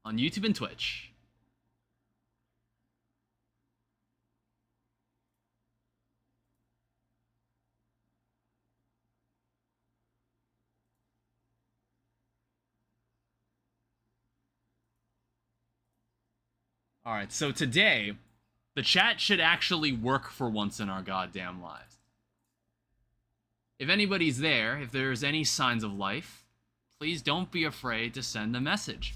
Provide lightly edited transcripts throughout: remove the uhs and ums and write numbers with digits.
on YouTube and Twitch. Alright, so today, the chat should actually work for once in our goddamn lives. If anybody's there, if there's any signs of life, please don't be afraid to send a message.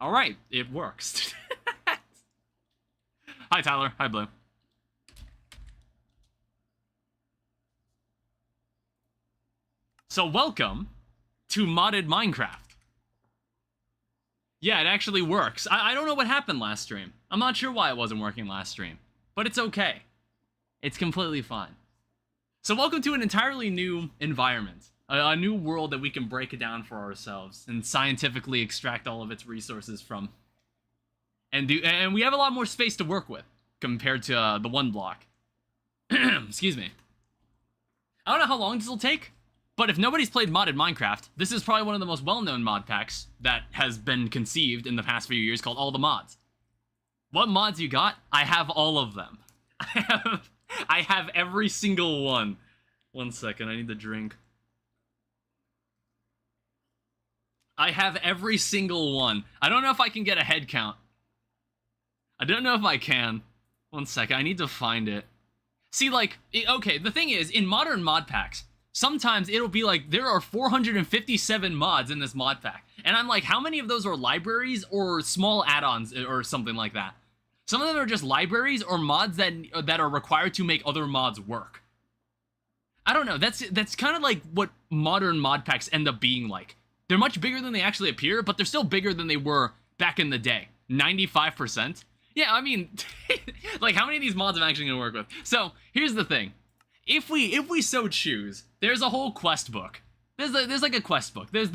Alright, it works. Hi Tyler, hi Blue. So welcome to modded Minecraft. Yeah, it actually works. I don't know what happened last stream. I'm not sure why it wasn't working last stream, but it's okay. It's completely fine. So welcome to an entirely new environment, a new world that we can break it down for ourselves and scientifically extract all of its resources from. And we have a lot more space to work with compared to the one block. Excuse me. I don't know how long this will take. But if nobody's played modded Minecraft, this is probably one of the most well-known mod packs that has been conceived in the past few years called All the Mods. What mods you got? I have all of them. I have every single one. One second, I need the drink. I have every single one. I don't know if I can get a head count. I don't know if I can. One second, I need to find it. See, like, okay, the thing is, in modern mod packs, sometimes it'll be like, there are 457 mods in this mod pack. And I'm like, how many of those are libraries or small add-ons or something like that? Some of them are just libraries or mods that are required to make other mods work. I don't know, that's kind of like what modern mod packs end up being like. They're much bigger than they actually appear, but they're still bigger than they were back in the day. 95%? Yeah, I mean, like, how many of these mods am I actually gonna work with? So, here's the thing. If we so choose, there's a whole quest book. There's like a quest book. There's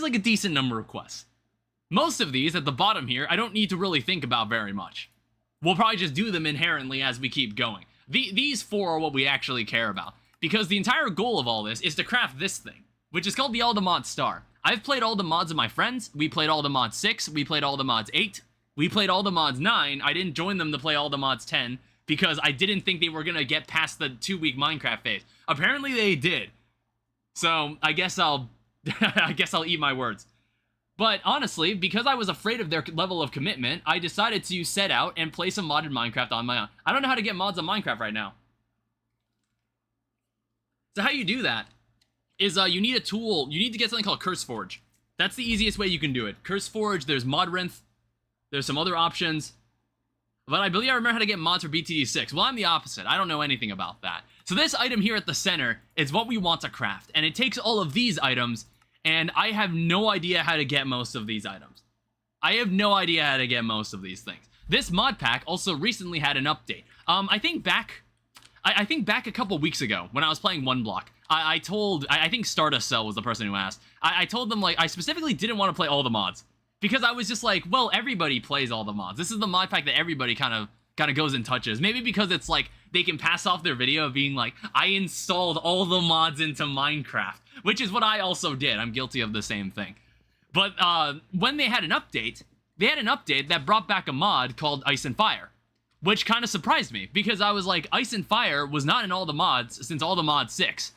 like a decent number of quests. Most of these at the bottom here, I don't need to really think about very much. We'll probably just do them inherently as we keep going. These four are what we actually care about, because the entire goal of all this is to craft this thing, which is called the All the Mods Star. I've played all the mods of my friends. We played all the mods 6. We played all the mods 8. We played all the mods 9. I didn't join them to play all the mods 10. Because I didn't think they were gonna get past the 2-week Minecraft phase. Apparently they did. So I guess I'll eat my words. But honestly, because I was afraid of their level of commitment, I decided to set out and play some modded Minecraft on my own. I don't know how to get mods on Minecraft right now. So how you do that is you need a tool. You need to get something called CurseForge. That's the easiest way you can do it. CurseForge, there's Modrinth, there's some other options. But I believe I remember how to get mods for BTD6. Well, I'm the opposite. I don't know anything about that. So this item here at the center is what we want to craft. And it takes all of these items, and I have no idea how to get most of these items. I have no idea how to get most of these things. This mod pack also recently had an update. I think back a couple weeks ago, when I was playing One Block, I think Stardust Cell was the person who asked. I told them, like, I specifically didn't want to play all the mods. Because I was just like, well, everybody plays all the mods. This is the mod pack that everybody kind of goes and touches. Maybe because it's like, they can pass off their video of being like, I installed all the mods into Minecraft. Which is what I also did. I'm guilty of the same thing. But when they had an update that brought back a mod called Ice and Fire. Which kind of surprised me. Because I was like, Ice and Fire was not in all the mods since all the mods 6.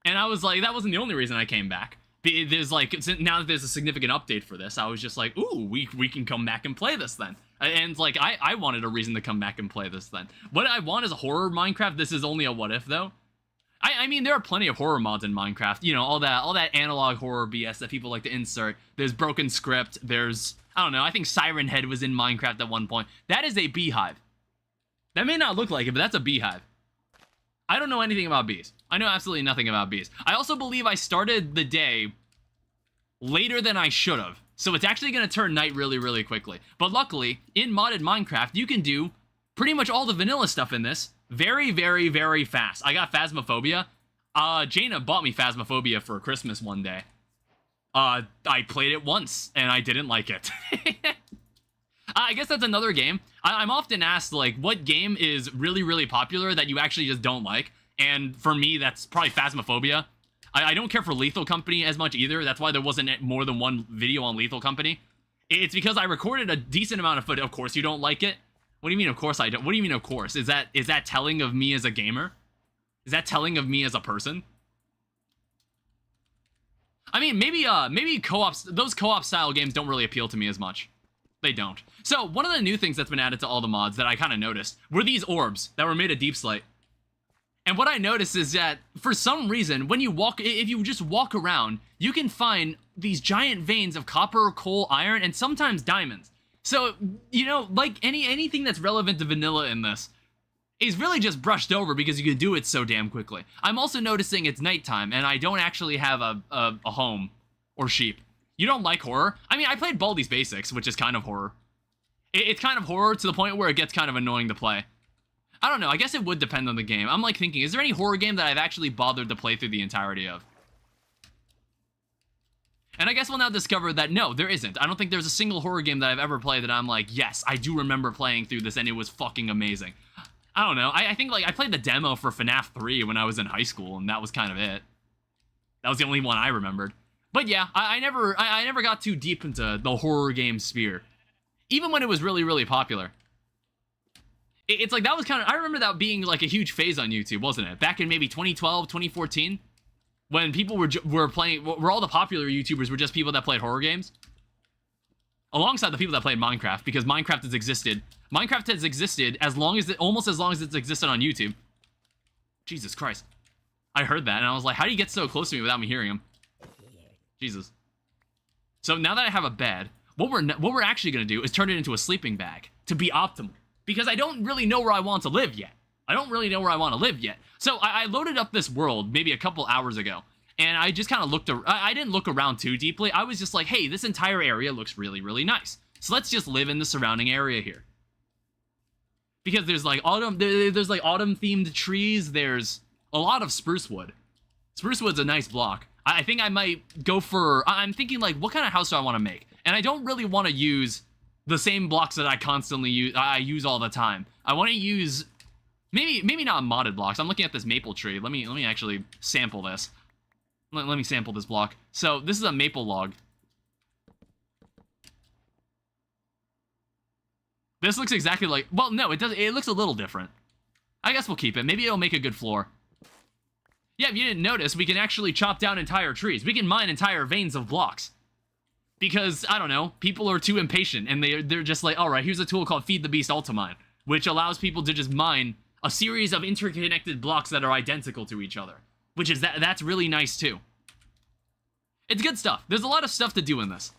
And I was like, that wasn't the only reason I came back. There's like, now that there's a significant update for this, I was just like, ooh, we can come back and play this then. And like, I wanted a reason to come back and play this then. What I want is a horror Minecraft. This is only a what if though. I mean, there are plenty of horror mods in Minecraft. You know, all that analog horror BS that people like to insert. There's Broken Script. There's, I don't know, I think Siren Head was in Minecraft at one point. That is a beehive. That may not look like it, but that's a beehive. I don't know anything about bees. I know absolutely nothing about bees. I also believe I started the day later than I should have. So it's actually going to turn night really, really quickly. But luckily, in modded Minecraft, you can do pretty much all the vanilla stuff in this very, very, very fast. I got Phasmophobia. Jaina bought me Phasmophobia for Christmas one day. I played it once, and I didn't like it. I guess that's another game. I'm often asked, like, what game is really, really popular that you actually just don't like? And for me, that's probably Phasmophobia. I don't care for Lethal Company as much either. That's why there wasn't more than one video on Lethal Company. It's because I recorded a decent amount of footage. Of course you don't like it. What do you mean, of course I don't? What do you mean, of course? Is that telling of me as a gamer? Is that telling of me as a person? I mean, maybe co-ops, those co-op style games don't really appeal to me as much. They don't. So, one of the new things that's been added to all the mods that I kind of noticed were these orbs that were made of Deep Slate. And what I noticed is that, for some reason, when you walk, if you just walk around, you can find these giant veins of copper, coal, iron, and sometimes diamonds. So, you know, like anything that's relevant to vanilla in this is really just brushed over because you can do it so damn quickly. I'm also noticing it's nighttime, and I don't actually have a home or sheep. You don't like horror? I mean, I played Baldi's Basics, which is kind of horror. It's kind of horror to the point where it gets kind of annoying to play. I don't know, I guess it would depend on the game. I'm like thinking, is there any horror game that I've actually bothered to play through the entirety of? And I guess we'll now discover that no, there isn't. I don't think there's a single horror game that I've ever played that I'm like, yes, I do remember playing through this and it was fucking amazing. I don't know, I think like I played the demo for FNAF 3 when I was in high school and that was kind of it. That was the only one I remembered. But yeah, I never got too deep into the horror game sphere. Even when it was really, really popular. It's like, that was kind of, I remember that being like a huge phase on YouTube, wasn't it? Back in maybe 2012, 2014, when people were playing, where all the popular YouTubers were just people that played horror games. Alongside the people that played Minecraft, because Minecraft has existed. Minecraft has existed as long as, almost as long as it's existed on YouTube. Jesus Christ. I heard that and I was like, how do you get so close to me without me hearing him? Jesus. So now that I have a bed, what we're actually going to do is turn it into a sleeping bag to be optimal. Because I don't really know where I want to live yet. I don't really know where I want to live yet. So I loaded up this world maybe a couple hours ago. And I just kind of looked, I didn't look around too deeply. I was just like, hey, this entire area looks really, really nice. So let's just live in the surrounding area here. Because there's like autumn themed trees. There's a lot of spruce wood. Spruce wood's a nice block. I think I might go for, I'm thinking like, what kind of house do I want to make? And I don't really want to use the same blocks that I constantly use all the time. I want to use maybe not modded blocks. I'm looking at this maple tree. Let me actually sample this. Let me sample this block. So this is a maple log. This looks exactly like, well, no, it doesn't. It looks a little different. I guess we'll keep it. Maybe it'll make a good floor. Yeah, if you didn't notice, we can actually chop down entire trees. We can mine entire veins of blocks. Because, I don't know, people are too impatient, and they're just like, alright, here's a tool called Feed the Beast Ultimine, which allows people to just mine a series of interconnected blocks that are identical to each other. Which is, that's really nice, too. It's good stuff. There's a lot of stuff to do in this.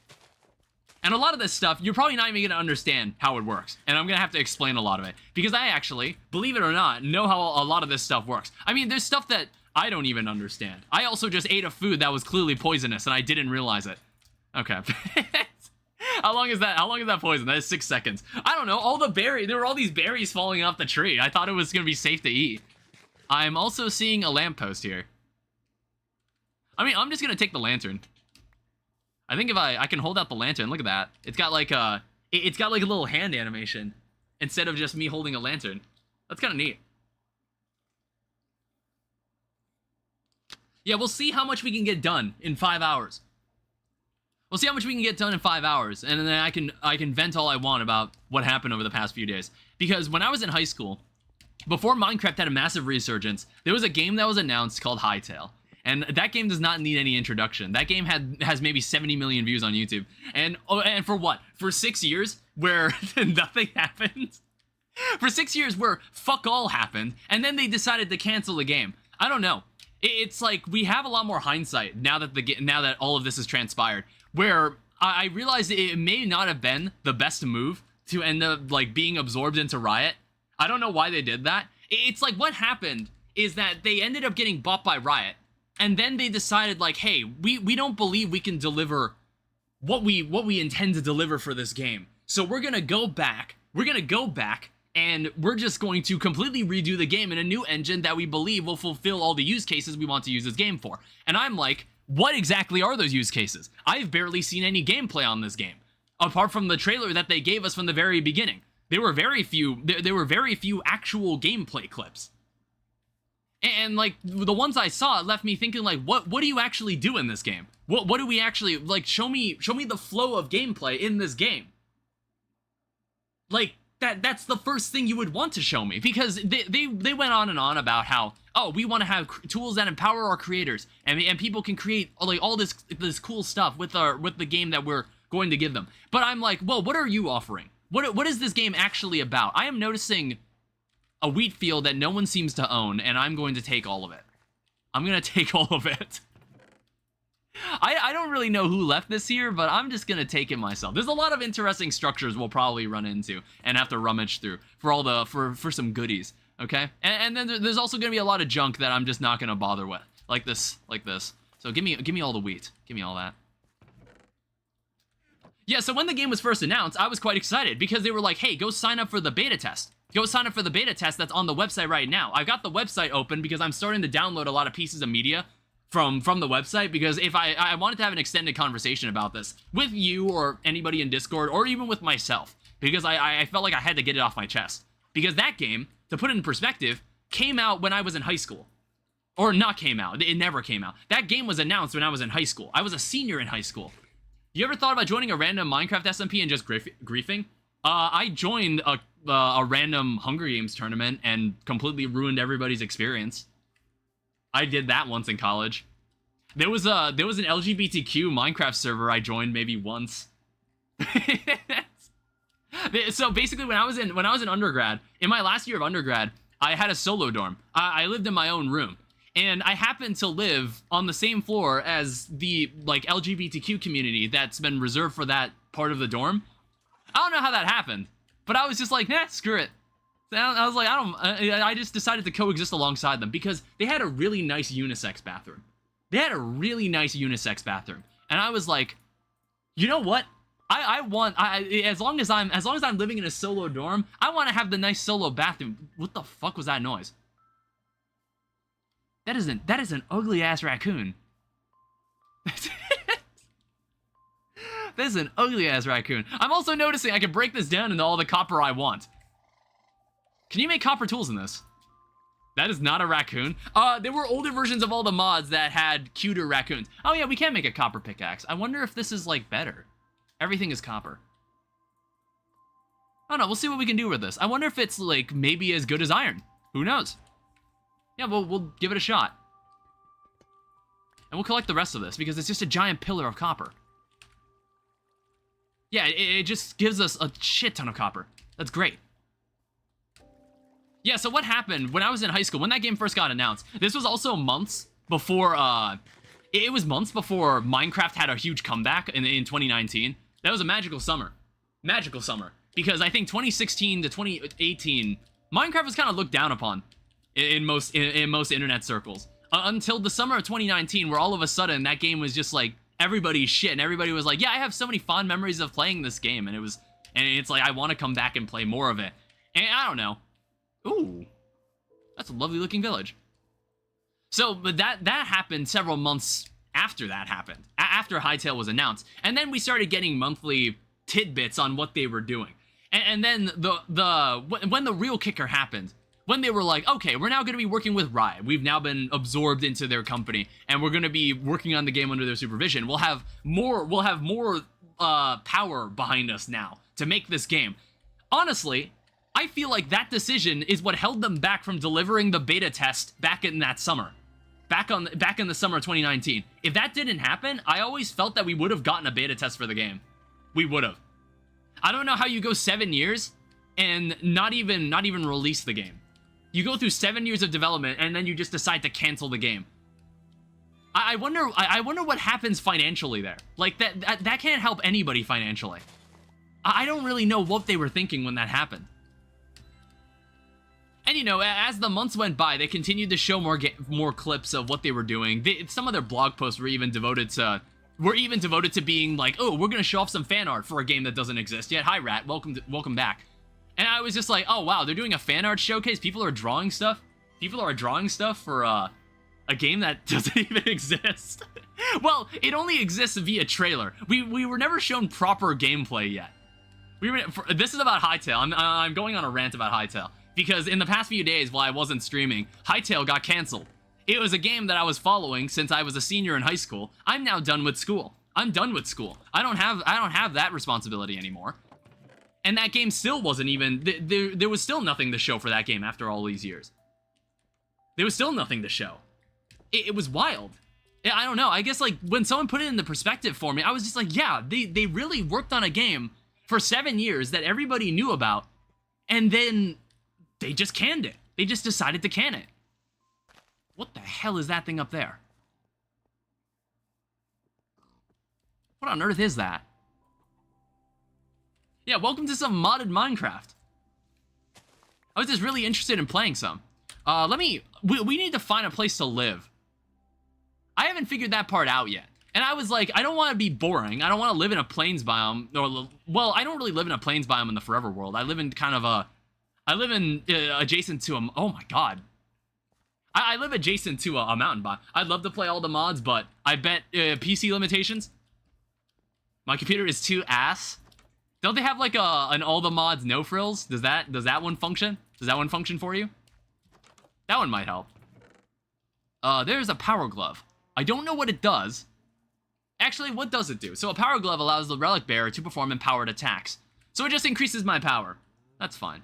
And a lot of this stuff, you're probably not even going to understand how it works. And I'm going to have to explain a lot of it. Because I actually, believe it or not, know how a lot of this stuff works. I mean, there's stuff that I don't even understand. I also just ate a food that was clearly poisonous, and I didn't realize it. Okay. How long is that poison? That is 6 seconds. I don't know, there were all these berries falling off the tree. I thought it was going to be safe to eat. I'm also seeing a lamppost here. I mean, I'm just going to take the lantern. I think if I can hold out the lantern, look at that. It's got like a little hand animation instead of just me holding a lantern. That's kind of neat. Yeah, we'll see how much we can get done in 5 hours. We'll see how much we can get done in 5 hours, and then I can vent all I want about what happened over the past few days. Because when I was in high school, before Minecraft had a massive resurgence, there was a game that was announced called Hytale. And that game does not need any introduction. That game has maybe 70 million views on YouTube. And for what? For 6 years where nothing happened? For 6 years where fuck all happened, and then they decided to cancel the game. I don't know. It's like we have a lot more hindsight now that all of this has transpired. Where I realized it may not have been the best move to end up like being absorbed into Riot. I don't know why they did that. It's like what happened is that they ended up getting bought by Riot, and then they decided like, hey, we don't believe we can deliver what we intend to deliver for this game. So we're gonna go back. And we're just going to completely redo the game in a new engine that we believe will fulfill all the use cases we want to use this game for. And I'm like, what exactly are those use cases? I've barely seen any gameplay on this game, apart from the trailer that they gave us from the very beginning. There were very few actual gameplay clips. And like the ones I saw left me thinking like, what do you actually do in this game? What do we actually like? Show me the flow of gameplay in this game. Like that's the first thing you would want to show me, because they went on and on about how, oh, we want to have tools that empower our creators, and people can create like all this cool stuff with the game that we're going to give them. But I'm like, well, what are you offering? What is this game actually about? I am noticing a wheat field that no one seems to own, and I'm going to take all of it. I'm going to take all of it. I don't really know who left this here, but I'm just going to take it myself. There's a lot of interesting structures we'll probably run into and have to rummage through for all the for some goodies, okay? And then there's also going to be a lot of junk that I'm just not going to bother with, like this. So give me all the wheat. Give me all that. Yeah, so when the game was first announced, I was quite excited because they were like, hey, go sign up for the beta test. Go sign up for the beta test that's on the website right now. I've got the website open because I'm starting to download a lot of pieces of media from the website, because if I wanted to have an extended conversation about this with you or anybody in Discord or even with myself, because I felt like I had to get it off my chest. Because that game, to put it in perspective, came out when I was in high school. Or not came out. It never came out. That game was announced when I was in high school. I was a senior in high school. You ever thought about joining a random Minecraft SMP and just griefing? I joined a random Hunger Games tournament and completely ruined everybody's experience. I did that once in college. There was an LGBTQ Minecraft server I joined maybe once. So basically, when I was in undergrad, in my last year of undergrad, I had a solo dorm. I lived in my own room, and I happened to live on the same floor as the like LGBTQ community that's been reserved for that part of the dorm. I don't know how that happened, but I was just like, nah, screw it. I was like, I just decided to coexist alongside them because they had a really nice unisex bathroom. And I was like, you know what? As long as I'm living in a solo dorm, I want to have the nice solo bathroom. What the fuck was that noise? That is an ugly ass raccoon. That is an ugly ass raccoon. I'm also noticing I can break this down into all the copper I want. Can you make copper tools in this? That is not a raccoon. There were older versions of all the mods that had cuter raccoons. Oh yeah, we can make a copper pickaxe. I wonder if this is like better. Everything is copper. Oh no, we'll see what we can do with this. I wonder if it's like maybe as good as iron. Who knows? Yeah, we'll give it a shot. And we'll collect the rest of this because it's just a giant pillar of copper. Yeah, it just gives us a shit ton of copper. That's great. Yeah, so what happened when I was in high school, when that game first got announced, this was also months before, it was months before Minecraft had a huge comeback in 2019. That was a magical summer. Magical summer. Because I think 2016 to 2018, Minecraft was kind of looked down upon in most internet circles. Until the summer of 2019, where all of a sudden that game was just like everybody's shit, and everybody was like, yeah, I have so many fond memories of playing this game, and it's like, I want to come back and play more of it. And I don't know. Ooh, that's a lovely looking village. So, but that happened several months after that happened, after Hytale was announced, and then we started getting monthly tidbits on what they were doing. And then when the real kicker happened, when they were like, okay, we're now going to be working with Riot. We've now been absorbed into their company, and we're going to be working on the game under their supervision. We'll have more power behind us now to make this game. Honestly, I feel like that decision is what held them back from delivering the beta test back in that summer. Back in the summer of 2019. If that didn't happen, I always felt that we would have gotten a beta test for the game. We would have. I don't know how you go 7 years and not even release the game. You go through 7 years of development and then you just decide to cancel the game. I wonder what happens financially there. Like that can't help anybody financially. I don't really know what they were thinking when that happened. And, you know, as the months went by, they continued to show more clips of what they were doing. Some of their blog posts were even devoted to being like, oh, we're going to show off some fan art for a game that doesn't exist yet. Hi, Rat. Welcome back. And I was just like, oh, wow, they're doing a fan art showcase? People are drawing stuff? People are drawing stuff for a game that doesn't even exist? Well, it only exists via trailer. We were never shown proper gameplay yet. This is about Hytale. I'm going on a rant about Hytale. Because in the past few days while I wasn't streaming, Hytale got canceled. It was a game that I was following since I was a senior in high school. I'm now done with school. I'm done with school. I don't have that responsibility anymore. And that game still wasn't even, there was still nothing to show for that game after all these years. There was still nothing to show. It was wild. I don't know, I guess like when someone put it in the perspective for me, I was just like, yeah, they really worked on a game for 7 years that everybody knew about, and then they just canned it. They just decided to can it. What the hell is that thing up there? What on earth is that? Yeah, welcome to some modded Minecraft. I was just really interested in playing some. We need to find a place to live. I haven't figured that part out yet. And I was like, I don't want to be boring. I don't want to live in a plains biome. Or, well, I don't really live in a plains biome in the forever world. I live in kind of a... I live in adjacent to a... Oh my god. I live adjacent to a mountain biome. I'd love to play all the mods, but I bet PC limitations. My computer is too ass. Don't they have like an all the mods no frills? Does that one function? Does that one function for you? That one might help. There's a power glove. I don't know what it does. Actually, what does it do? So a power glove allows the relic bearer to perform empowered attacks. So it just increases my power. That's fine.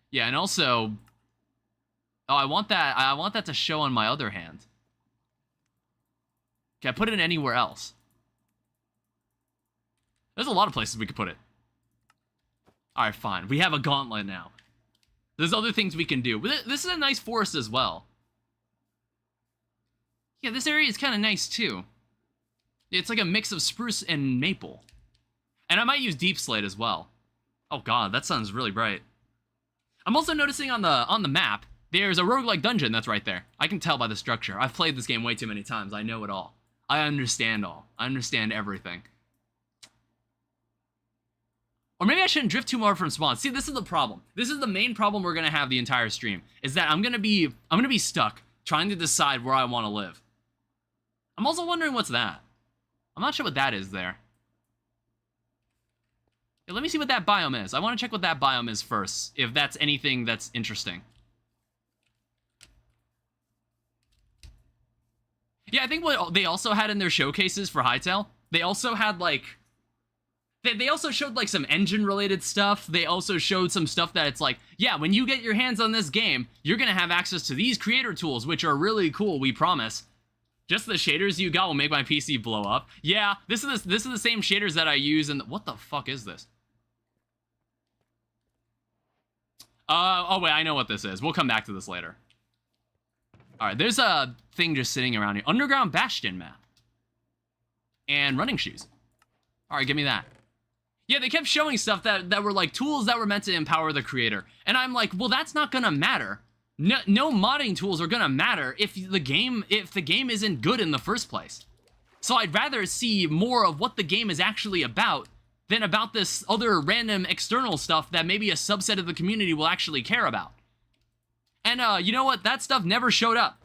Yeah, and also... Oh, I want that to show on my other hand. Can I put it anywhere else? There's a lot of places we could put it. Alright, fine. We have a gauntlet now. There's other things we can do. This is a nice forest as well. Yeah, this area is kind of nice too. It's like a mix of spruce and maple. And I might use deep slate as well. Oh god, that sounds really bright. I'm also noticing on the map, there's a roguelike dungeon that's right there. I can tell by the structure. I've played this game way too many times. I know it all. I understand all. I understand everything. Or maybe I shouldn't drift too far from spawn. See, this is the problem. This is the main problem we're gonna have the entire stream. Is that I'm gonna be stuck trying to decide where I want to live. I'm also wondering what's that. I'm not sure what that is there. Yeah, let me see what that biome is. I want to check what that biome is first, if that's anything that's interesting. Yeah, I think what they also had in their showcases for Hytale, they also had like... They also showed like some engine-related stuff. They also showed some stuff that it's like, yeah, when you get your hands on this game, you're gonna have access to these creator tools, which are really cool, we promise. Just the shaders you got will make my PC blow up. Yeah, this is the same shaders that I use in the... What the fuck is this? Oh wait, I know what this is. We'll come back to this later. Alright, there's a thing just sitting around here. Underground Bastion map. And running shoes. Alright, give me that. Yeah, they kept showing stuff that were like tools that were meant to empower the creator. And I'm like, well, that's not gonna matter. No modding tools are gonna matter if the game isn't good in the first place. So I'd rather see more of what the game is actually about than about this other random external stuff that maybe a subset of the community will actually care about. And you know what? That stuff never showed up.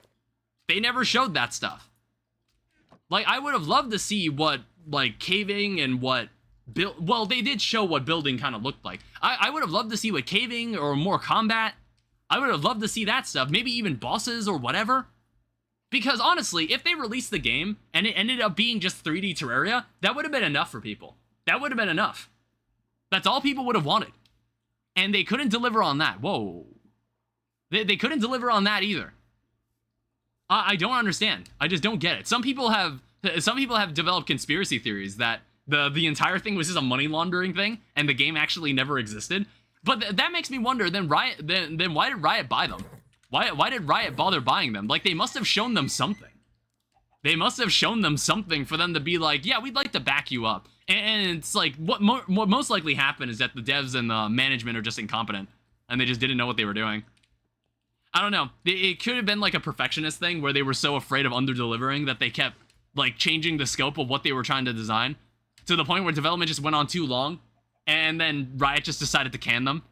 They never showed that stuff. Like, I would have loved to see what, like, caving and what... Well, they did show what building kind of looked like. I would have loved to see what caving or more combat. I would have loved to see that stuff. Maybe even bosses or whatever. Because honestly, if they released the game and it ended up being just 3D Terraria, that would have been enough for people. That would have been enough. That's all people would have wanted. And they couldn't deliver on that. Whoa. They couldn't deliver on that either. I don't understand. I just don't get it. Some people have developed conspiracy theories that the entire thing was just a money laundering thing, and the game actually never existed. But that makes me wonder, then why did Riot buy them? Why did Riot bother buying them? Like, they must have shown them something. They must have shown them something for them to be like, yeah, we'd like to back you up. And it's like, what most likely happened is that the devs and the management are just incompetent, and they just didn't know what they were doing. I don't know. It could have been like a perfectionist thing where they were so afraid of under-delivering that they kept, like, changing the scope of what they were trying to design to the point where development just went on too long, and then Riot just decided to can them.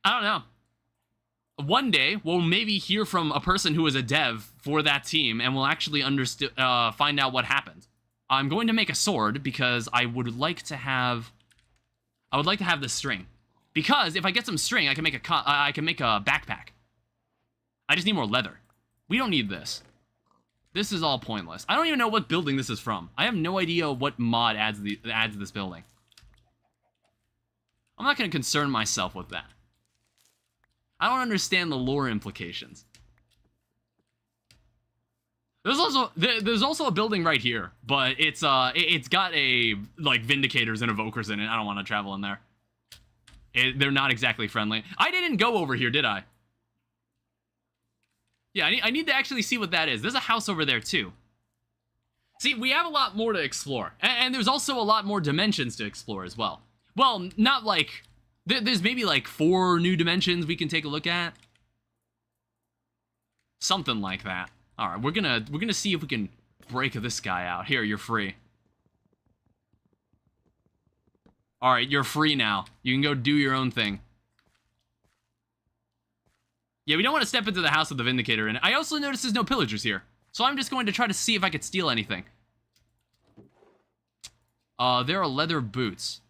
I don't know. One day, we'll maybe hear from a person who is a dev for that team, and we'll actually find out what happened. I'm going to make a sword because I would like to have the string. Because if I get some string, I can make a backpack. I just need more leather. We don't need this. This is all pointless. I don't even know what building this is from. I have no idea what mod adds this building. I'm not going to concern myself with that. I don't understand the lore implications. There's also a building right here, but it's got like Vindicators and Evokers in it. I don't want to travel in there. They're not exactly friendly. I didn't go over here, did I? Yeah, I need to actually see what that is. There's a house over there too. See, we have a lot more to explore, and there's also a lot more dimensions to explore as well. Well, not like there's maybe like 4 new dimensions we can take a look at. Something like that. All right, we're gonna see if we can break this guy out. Here, you're free. All right, you're free now. You can go do your own thing. Yeah, we don't want to step into the house with the Vindicator in it. I also noticed there's no pillagers here, so I'm just going to try to see if I could steal anything. There are leather boots.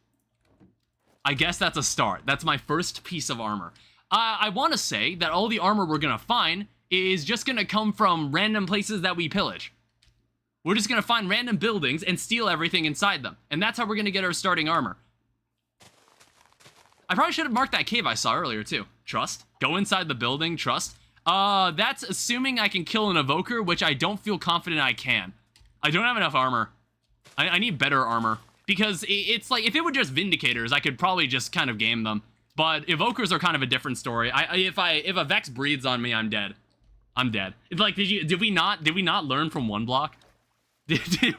I guess that's a start. That's my first piece of armor. I want to say that all the armor we're gonna find is just gonna come from random places that we pillage. We're just gonna find random buildings and steal everything inside them. And that's how we're gonna get our starting armor. I probably should have marked that cave I saw earlier too. Trust. Go inside the building, trust. That's assuming I can kill an evoker, which I don't feel confident I can. I don't have enough armor. I need better armor. Because it's like, if it were just Vindicators, I could probably just kind of game them. But evokers are kind of a different story. If a Vex breathes on me, I'm dead. I'm dead. It's like, did we not learn from one block? Did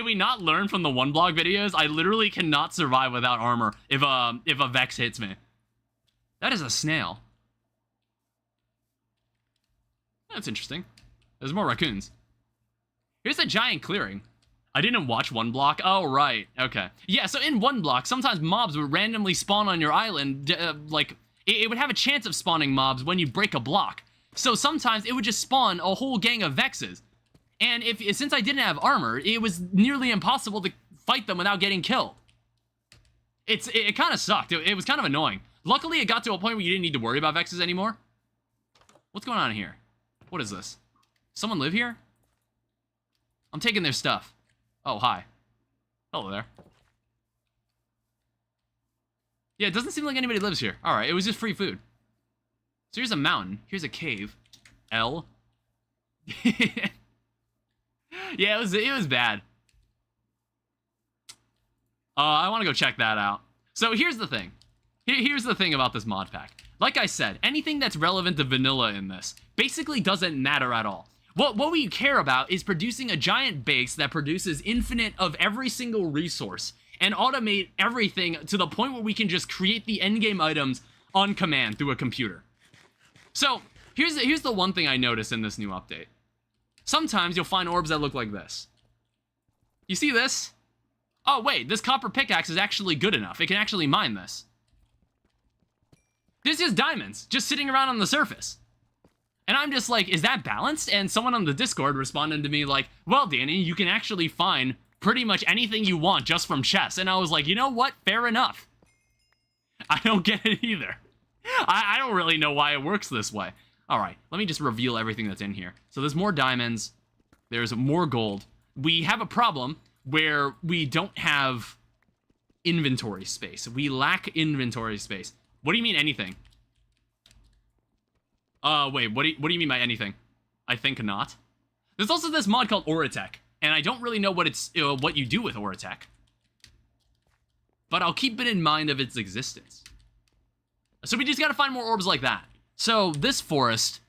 we not learn from the one block videos? I literally cannot survive without armor if a Vex hits me. That is a snail. That's interesting. There's more raccoons. Here's a giant clearing. I didn't watch one block. Oh, right. Okay. Yeah, so in one block, sometimes mobs would randomly spawn on your island. Like, it would have a chance of spawning mobs when you break a block. So sometimes it would just spawn a whole gang of Vexes. And since I didn't have armor, it was nearly impossible to fight them without getting killed. It kind of sucked. It was kind of annoying. Luckily, it got to a point where you didn't need to worry about Vexes anymore. What's going on here? What is this? Someone live here? I'm taking their stuff. Oh, hi. Hello there. Yeah, it doesn't seem like anybody lives here. All right, it was just free food. So here's a mountain. Here's a cave. L. Yeah, it was bad. I want to go check that out. So here's the thing. Here's the thing about this mod pack. Like I said, anything that's relevant to vanilla in this basically doesn't matter at all. What we care about is producing a giant base that produces infinite of every single resource and automate everything to the point where we can just create the endgame items on command through a computer. So here's the one thing I noticed in this new update. Sometimes you'll find orbs that look like this. You see this? Oh wait, this copper pickaxe is actually good enough. It can actually mine this. This is diamonds just sitting around on the surface. And I'm just like, is that balanced? And someone on the Discord responded to me like, well, Danny, you can actually find pretty much anything you want just from chests. And I was like, you know what? Fair enough. I don't get it either. I don't really know why it works this way. All right, let me just reveal everything that's in here. So there's more diamonds. There's more gold. We have a problem where we don't have inventory space. We lack inventory space. What do you mean anything? Wait, what do you mean by anything? I think not. There's also this mod called Oratech, and I don't really know what you do with Oratech. But I'll keep it in mind of its existence. So we just gotta find more orbs like that. So this forest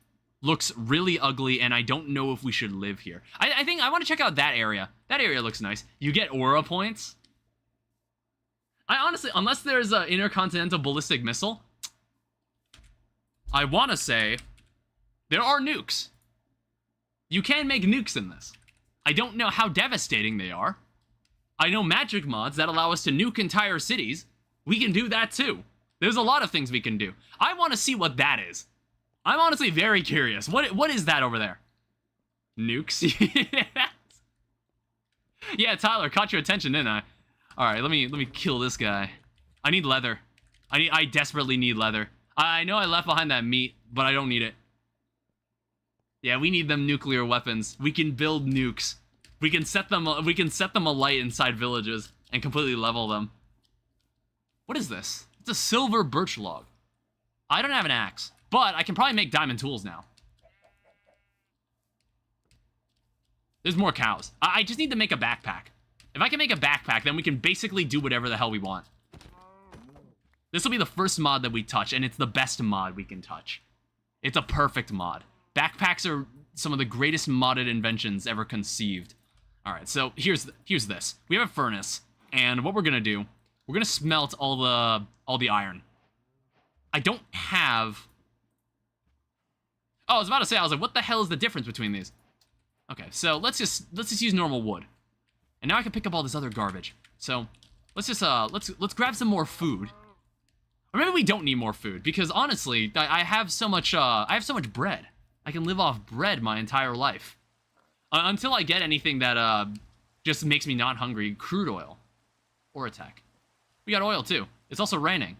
looks really ugly, and I don't know if we should live here. I think I want to check out that area. That area looks nice. You get aura points. I honestly, unless there's an intercontinental ballistic missile, I want to say there are nukes. You can make nukes in this. I don't know how devastating they are. I know magic mods that allow us to nuke entire cities. We can do that too. There's a lot of things we can do. I want to see what that is. I'm honestly very curious. What is that over there? Nukes? Yeah, Tyler, caught your attention, didn't I? All right, let me kill this guy. I need leather. I desperately need leather. I know I left behind that meat, but I don't need it. Yeah, we need them nuclear weapons. We can build nukes. We can set them alight inside villages and completely level them. What is this? It's a silver birch log. I don't have an axe, but I can probably make diamond tools now. There's more cows. I just need to make a backpack. If I can make a backpack, then we can basically do whatever the hell we want. This will be the first mod that we touch, and it's the best mod we can touch. It's a perfect mod. Backpacks are some of the greatest modded inventions ever conceived. All right, so here's this. We have a furnace, and what we're gonna do, we're gonna smelt all the iron. I don't have... Oh, I was about to say, I was like, what the hell is the difference between these? Okay, so let's just use normal wood. And now I can pick up all this other garbage. So let's just let's grab some more food. Or maybe we don't need more food, because honestly, I have so much bread. I can live off bread my entire life. Until I get anything that just makes me not hungry. Crude oil. Or attack. We got oil too. It's also raining.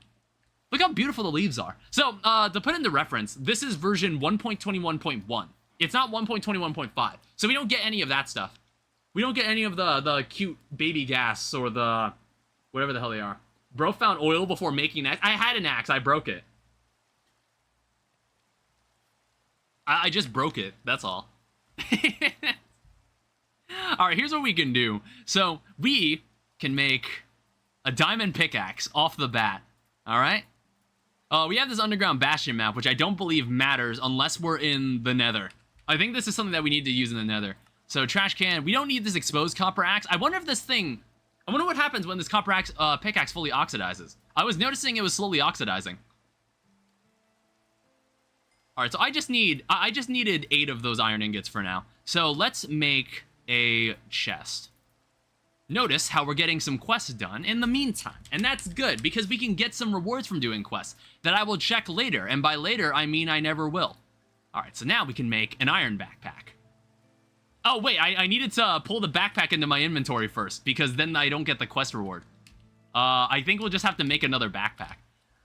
Look how beautiful the leaves are. So, to put into reference, this is version 1.21.1. It's not 1.21.5. So we don't get any of that stuff. We don't get any of the cute baby gas or the... whatever the hell they are. Bro found oil before making an axe. I had an axe. I broke it. I just broke it. That's all. Alright, here's what we can do. So, we can make a diamond pickaxe off the bat. Alright? We have this underground bastion map, which I don't believe matters unless we're in the nether. I think this is something that we need to use in the nether. So, trash can. We don't need this exposed copper axe. I wonder if this thing... I wonder what happens when this copper axe, pickaxe fully oxidizes. I was noticing it was slowly oxidizing. Alright, so I just needed 8 of those iron ingots for now. So let's make a chest. Notice how we're getting some quests done in the meantime. And that's good, because we can get some rewards from doing quests that I will check later. And by later, I mean I never will. Alright, so now we can make an iron backpack. Oh, wait, I needed to pull the backpack into my inventory first, because then I don't get the quest reward. I think we'll just have to make another backpack.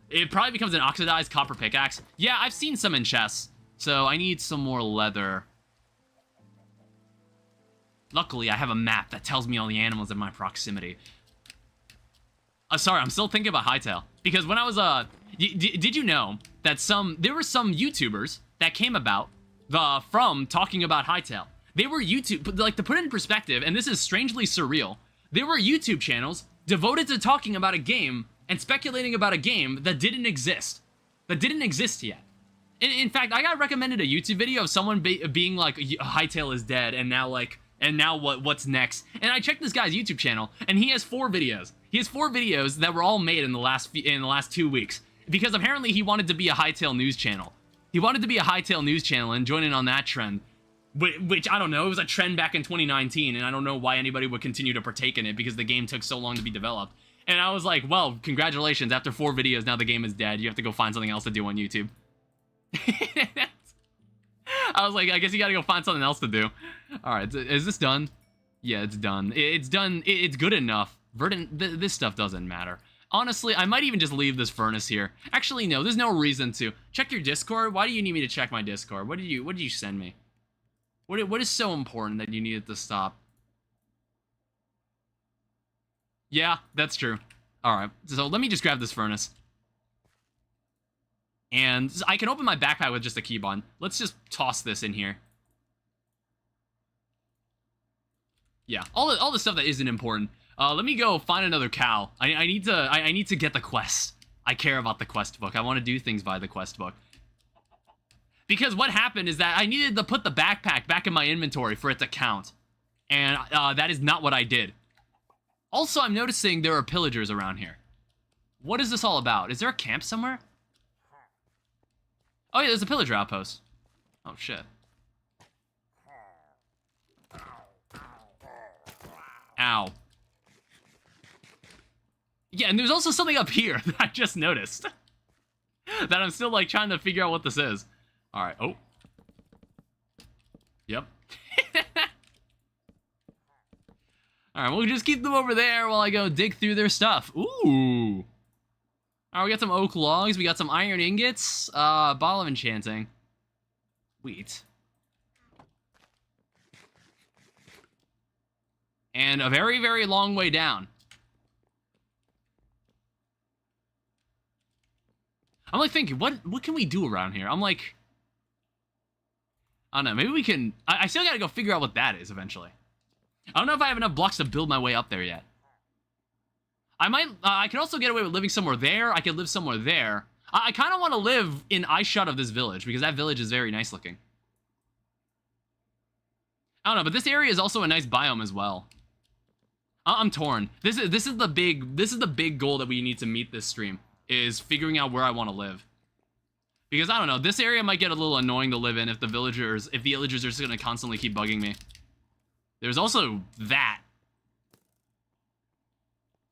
It probably becomes an oxidized copper pickaxe. Yeah, I've seen some in chests, so I need some more leather. Luckily, I have a map that tells me all the animals in my proximity. Sorry, I'm still thinking about Hightail. Because when I was, did you know that there were some YouTubers that came about from talking about Hightail? They were like, to put it in perspective, and this is strangely surreal, there were YouTube channels devoted to talking about a game and speculating about a game that didn't exist. That didn't exist yet. In fact, I got recommended a YouTube video of someone being like, Hightail is dead, and now what's next? And I checked this guy's YouTube channel, and he has 4 videos. He has 4 videos that were all made in the last 2 weeks. Because apparently he wanted to be a Hightail news channel. He wanted to be a Hightail news channel and join in on that trend. Which, I don't know, it was a trend back in 2019, and I don't know why anybody would continue to partake in it, because the game took so long to be developed. And I was like, well, congratulations, after 4 videos, now the game is dead. You have to go find something else to do on YouTube. I was like, I guess you gotta go find something else to do. Alright, is this done? Yeah, it's done. It's done. It's good enough. Verdant, this stuff doesn't matter. Honestly, I might even just leave this furnace here. Actually, no, there's no reason to. Check your Discord. Why do you need me to check my Discord? What did you send me? What is so important that you need it to stop? Yeah, that's true. Alright, so let me just grab this furnace. And I can open my backpack with just a key button. Let's just toss this in here. Yeah, all the stuff that isn't important. Let me go find another cow. I need to get the quest. I care about the quest book. I want to do things by the quest book. Because what happened is that I needed to put the backpack back in my inventory for it to count. And that is not what I did. Also, I'm noticing there are pillagers around here. What is this all about? Is there a camp somewhere? Oh yeah, there's a pillager outpost. Oh shit. Ow. Yeah, and there's also something up here that I just noticed. That I'm still like trying to figure out what this is. Alright, oh. Yep. Alright, we'll just keep them over there while I go dig through their stuff. Ooh. All right, we got some oak logs. We got some iron ingots. Bottle of enchanting. Wheat. And a very, very long way down. I'm like thinking, what can we do around here? I'm like, I don't know, maybe we can, I still gotta go figure out what that is eventually. I don't know if I have enough blocks to build my way up there yet. I can also get away with living somewhere there. I could live somewhere there. I kind of want to live in eyeshot of this village because that village is very nice looking. I don't know, but this area is also a nice biome as well. I'm torn. This is the big goal that we need to meet this stream, is figuring out where I want to live. Because I don't know, this area might get a little annoying to live in if the villagers are just going to constantly keep bugging me. There's also that.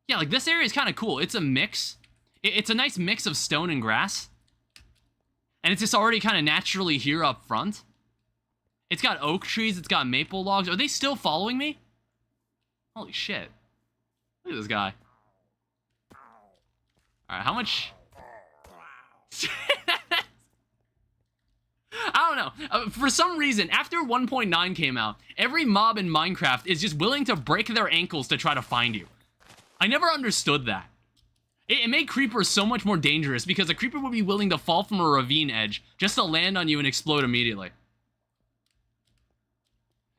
Yeah, like this area is kind of cool. It's a mix. It's a nice mix of stone and grass. And it's just already kind of naturally here up front. It's got oak trees, it's got maple logs. Are they still following me? Holy shit. Look at this guy. Alright, how much? I don't know. For some reason, after 1.9 came out, every mob in Minecraft is just willing to break their ankles to try to find you. I never understood that. It made creepers so much more dangerous because a creeper would be willing to fall from a ravine edge just to land on you and explode immediately.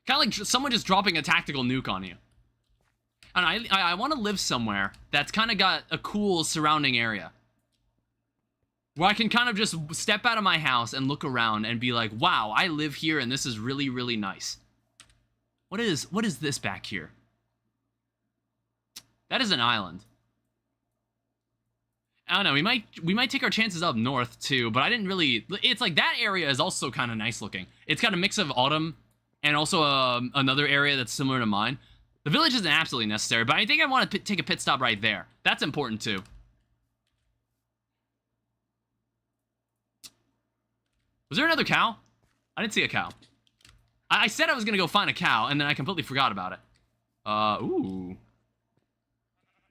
Kind of like someone just dropping a tactical nuke on you. And I want to live somewhere that's kind of got a cool surrounding area. Where I can kind of just step out of my house and look around and be like, wow, I live here and this is really, really nice. What is this back here? That is an island. I don't know, we might take our chances up north too, but I didn't really, it's like that area is also kind of nice looking. It's got a mix of autumn and also another area that's similar to mine. The village isn't absolutely necessary, but I think I want to take a pit stop right there. That's important too. Was there another cow? I didn't see a cow. I said I was gonna go find a cow, and then I completely forgot about it. Ooh.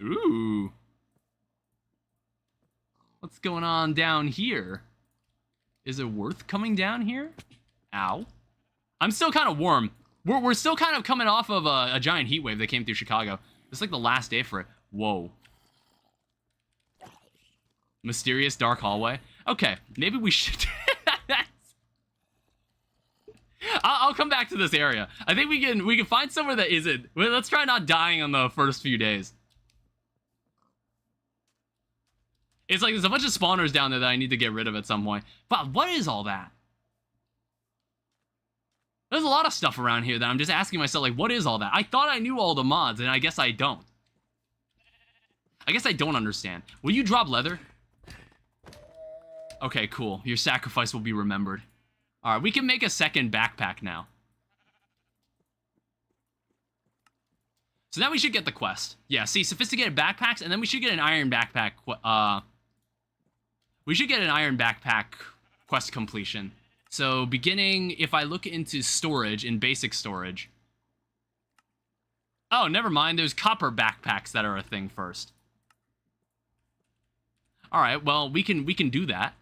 Ooh. What's going on down here? Is it worth coming down here? Ow. I'm still kind of warm. We're still kind of coming off of a giant heat wave that came through Chicago. It's like the last day for it. Whoa. Mysterious dark hallway. Okay, maybe we should... I'll come back to this area. I think we can find somewhere that isn't. Well, let's try not dying on the first few days. It's like there's a bunch of spawners down there that I need to get rid of at some point. But what is all that? There's a lot of stuff around here that I'm just asking myself, like, what is all that? I thought I knew all the mods, and I guess I don't. I guess I don't understand. Will you drop leather? Okay, cool. Your sacrifice will be remembered. Alright, we can make a second backpack now. So now we should get the quest. Yeah, see, sophisticated backpacks, and then we should get an iron backpack. We should get an iron backpack quest completion. So beginning, if I look into storage, in basic storage. Oh, never mind. There's copper backpacks that are a thing first. Alright, well, we can do that.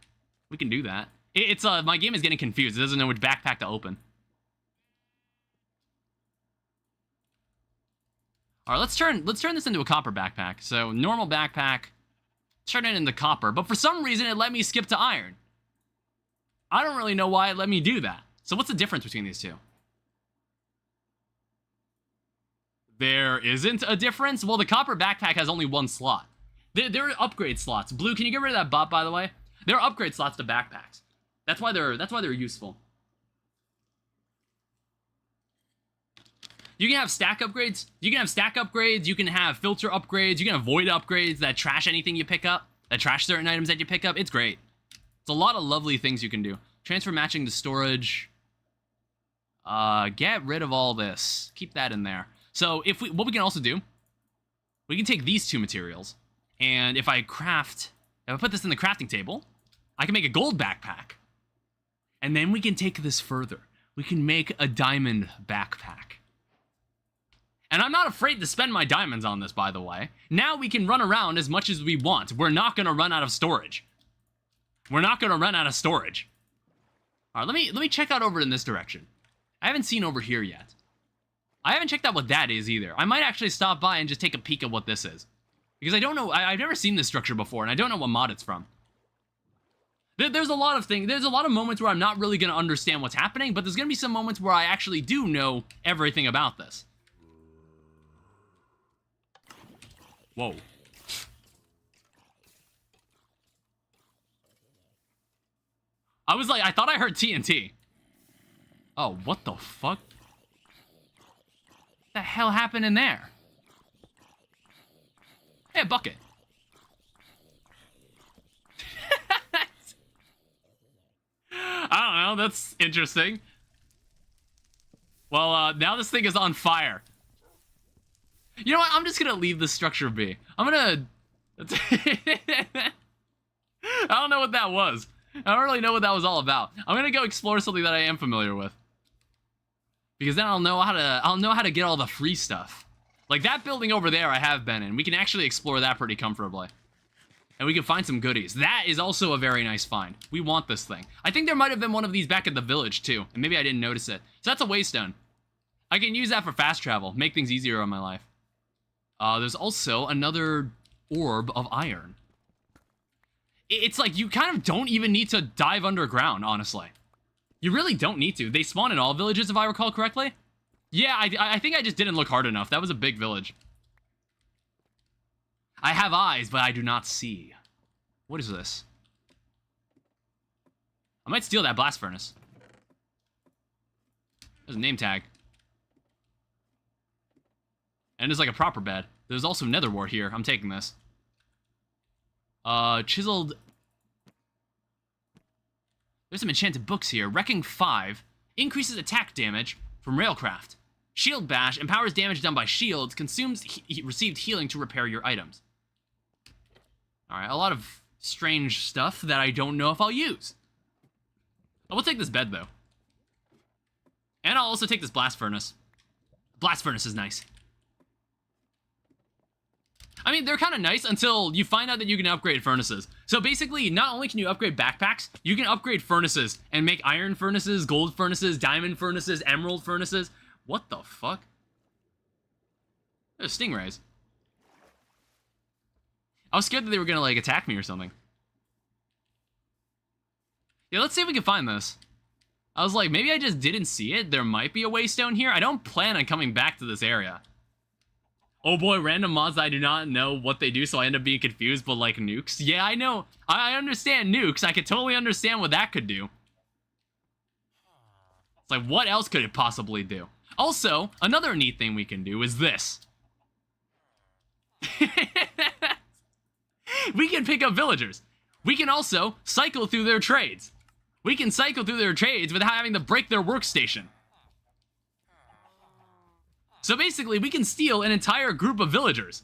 We can do that. It's my game is getting confused. It doesn't know which backpack to open. All right, let's turn this into a copper backpack. So normal backpack, turn it into copper. But for some reason, it let me skip to iron. I don't really know why it let me do that. So what's the difference between these two? There isn't a difference. Well, the copper backpack has only one slot. There are upgrade slots. Blue, can you get rid of that bot, by the way? There are upgrade slots to backpacks. That's why they're useful. You can have stack upgrades. You can have stack upgrades. You can have filter upgrades. You can have void upgrades that trash anything you pick up. That trash certain items that you pick up. It's great. It's a lot of lovely things you can do. Transfer matching to storage. Get rid of all this. Keep that in there. So what we can also do, we can take these two materials, and if I put this in the crafting table, I can make a gold backpack. And then we can take this further. We can make a diamond backpack. And I'm not afraid to spend my diamonds on this, by the way. Now we can run around as much as we want. We're not going to run out of storage. We're not going to run out of storage. All right, let me check out over in this direction. I haven't seen over here yet. I haven't checked out what that is either. I might actually stop by and just take a peek at what this is. Because I don't know, I've never seen this structure before, and I don't know what mod it's from. There's a lot of things, there's a lot of moments where I'm not really going to understand what's happening, but there's going to be some moments where I actually do know everything about this. Whoa. I was like, I thought I heard TNT. Oh, what the fuck? What the hell happened in there? Hey, a bucket. I don't know, that's interesting. Well, now this thing is on fire. You know what? I'm just gonna leave this structure be. I'm gonna... I don't know what that was. I don't really know what that was all about. I'm gonna go explore something that I am familiar with. Because then I'll know how to get all the free stuff. Like that building over there I have been in. We can actually explore that pretty comfortably. And we can find some goodies. That is also a very nice find. We want this thing. I think there might have been one of these back at the village too. And maybe I didn't notice it. So that's a waystone. I can use that for fast travel. Make things easier on my life. There's also another orb of iron. It's like you kind of don't even need to dive underground, honestly. You really don't need to. They spawn in all villages, if I recall correctly. Yeah, I think I just didn't look hard enough. That was a big village. I have eyes, but I do not see. What is this? I might steal that blast furnace. There's a name tag. And there's like a proper bed. There's also nether wart here. I'm taking this. Chiseled... There's some enchanted books here. Wrecking 5 increases attack damage from railcraft. Shield bash empowers damage done by shields. Consumes received healing to repair your items. Alright, a lot of strange stuff that I don't know if I'll use. I will take this bed, though. And I'll also take this blast furnace. Blast furnace is nice. I mean, they're kind of nice until you find out that you can upgrade furnaces. So basically, not only can you upgrade backpacks, you can upgrade furnaces and make iron furnaces, gold furnaces, diamond furnaces, emerald furnaces. What the fuck? There's stingrays. I was scared that they were gonna, like, attack me or something. Yeah, let's see if we can find this. I was like, maybe I just didn't see it. There might be a waystone here. I don't plan on coming back to this area. Oh boy, random mods that I do not know what they do, so I end up being confused, but like nukes. Yeah, I know. I understand nukes. I could totally understand what that could do. It's like, what else could it possibly do? Also, another neat thing we can do is this. We can pick up villagers. We can also cycle through their trades. We can cycle through their trades without having to break their workstation. So basically, we can steal an entire group of villagers.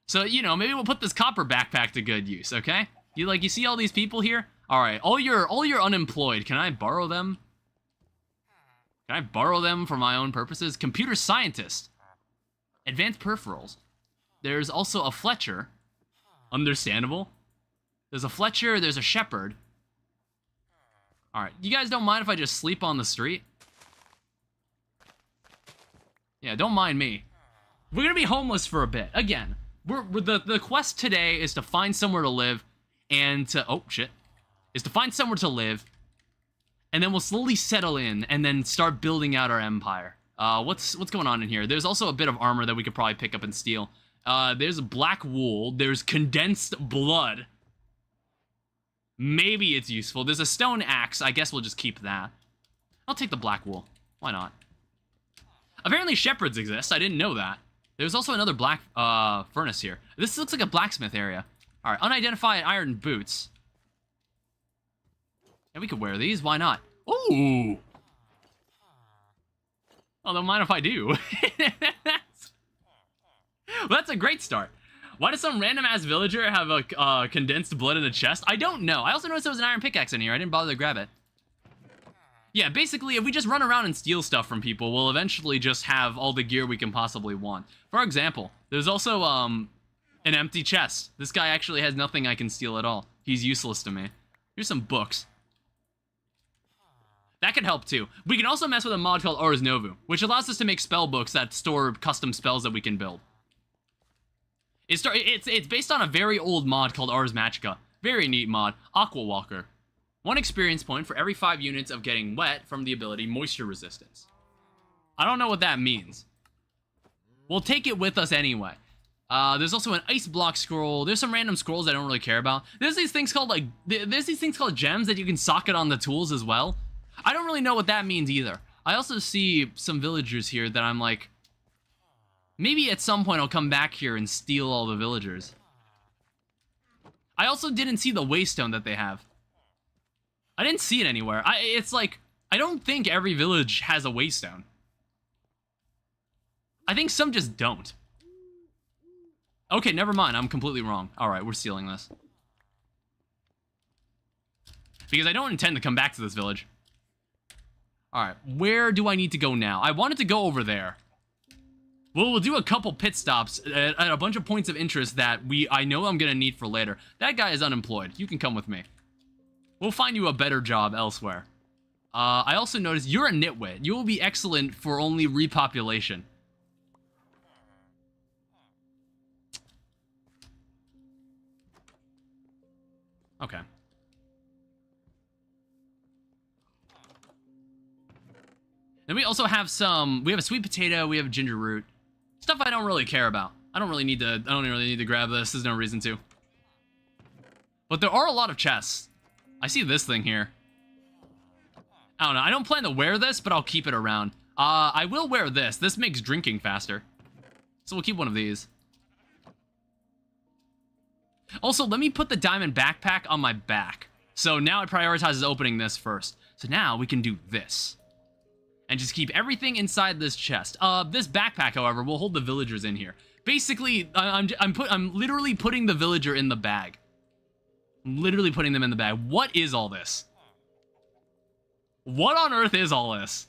So, you know, maybe we'll put this copper backpack to good use, okay? You see all these people here? All right, all you're unemployed. Can I borrow them? Can I borrow them for my own purposes? Computer scientist. Advanced peripherals. There's also a Fletcher. Understandable. There's a Fletcher, there's a shepherd. All right, you guys don't mind if I just sleep on the street? Yeah, don't mind me. We're gonna be homeless for a bit. Again, the quest today is to find somewhere to live and to... Oh, shit. Is to find somewhere to live, and then we'll slowly settle in and then start building out our empire. What's going on in here? There's also a bit of armor that we could probably pick up and steal. There's black wool. There's condensed blood. Maybe it's useful. There's a stone axe. I guess we'll just keep that. I'll take the black wool. Why not? Apparently shepherds exist. I didn't know that. There's also another black furnace here. This looks like a blacksmith area. All right, unidentified iron boots. Yeah, we could wear these. Why not? Ooh. Oh, don't mind if I do. Well, that's a great start. Why does some random-ass villager have a condensed blood in a chest? I don't know. I also noticed there was an iron pickaxe in here. I didn't bother to grab it. Yeah, basically, if we just run around and steal stuff from people, we'll eventually just have all the gear we can possibly want. For example, there's also, an empty chest. This guy actually has nothing I can steal at all. He's useless to me. Here's some books. That could help, too. We can also mess with a mod called Ars Novu, which allows us to make spell books that store custom spells that we can build. It's based on a very old mod called Ars Magica. Very neat mod. Aqua Walker. 1 experience point for every 5 units of getting wet from the ability Moisture Resistance. I don't know what that means. We'll take it with us anyway. There's also an ice block scroll. There's some random scrolls I don't really care about. There's these things called, like, there's these things called gems that you can socket on the tools as well. I don't really know what that means either. I also see some villagers here that I'm like, maybe at some point I'll come back here and steal all the villagers. I also didn't see the waystone that they have. I didn't see it anywhere. It's like, I don't think every village has a waystone. I think some just don't. Okay, never mind. I'm completely wrong. Alright, we're stealing this. Because I don't intend to come back to this village. Alright, where do I need to go now? I wanted to go over there. Well, we'll do a couple pit stops at a bunch of points of interest that I know I'm gonna need for later. That guy is unemployed. You can come with me. We'll find you a better job elsewhere. I also noticed you're a nitwit. You will be excellent for only repopulation. Okay. Then we also have we have a sweet potato, we have a ginger root. Stuff I don't really care about. I don't really need to grab this. There's no reason to. But there are a lot of chests. I see this thing here. I don't know. I don't plan to wear this, but I'll keep it around. I will wear this. This makes drinking faster. So we'll keep one of these. Also, let me put the diamond backpack on my back. So now it prioritizes opening this first. So now we can do this. And just keep everything inside this chest. This backpack, however, will hold the villagers in here. Basically, I'm literally putting the villager in the bag. I'm literally putting them in the bag. What is all this? What on earth is all this?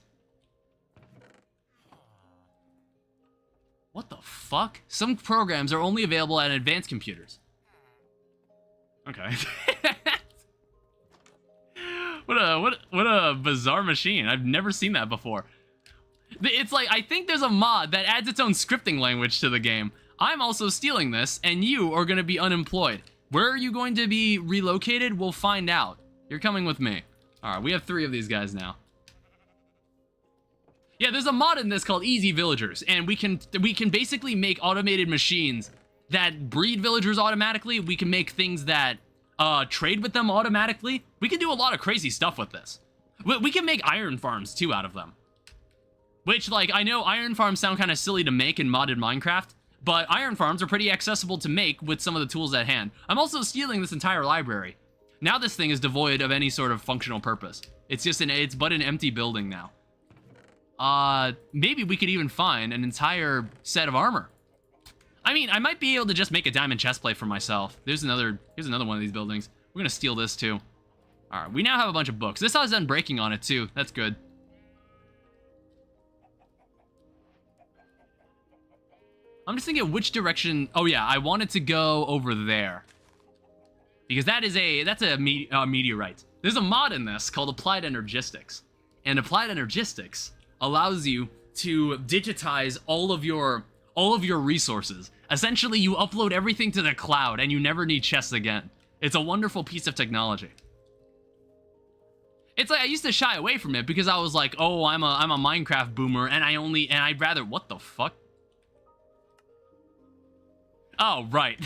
What the fuck? Some programs are only available at advanced computers. Okay. What a bizarre machine. I've never seen that before. It's like, I think there's a mod that adds its own scripting language to the game. I'm also stealing this, and you are going to be unemployed. Where are you going to be relocated? We'll find out. You're coming with me. Alright, we have 3 of these guys now. Yeah, there's a mod in this called Easy Villagers, and we can basically make automated machines that breed villagers automatically. We can make things that trade with them automatically. We can do a lot of crazy stuff with this. We can make iron farms, too, out of them. Which, like, I know iron farms sound kind of silly to make in modded Minecraft, but iron farms are pretty accessible to make with some of the tools at hand. I'm also stealing this entire library. Now this thing is devoid of any sort of functional purpose. It's but an empty building now. Maybe we could even find an entire set of armor. I mean, I might be able to just make a diamond chestplate for myself. Here's another one of these buildings. We're gonna steal this too. Alright, we now have a bunch of books. This has done breaking on it too. That's good. I'm just thinking which direction. Oh yeah, I wanted to go over there. Because that's a meteorite. There's a mod in this called Applied Energistics. And Applied Energistics allows you to digitize all of your resources. Essentially, you upload everything to the cloud and you never need chests again. It's a wonderful piece of technology. It's like I used to shy away from it because I was like, oh, I'm a Minecraft boomer and I'd rather, what the fuck? Oh, right.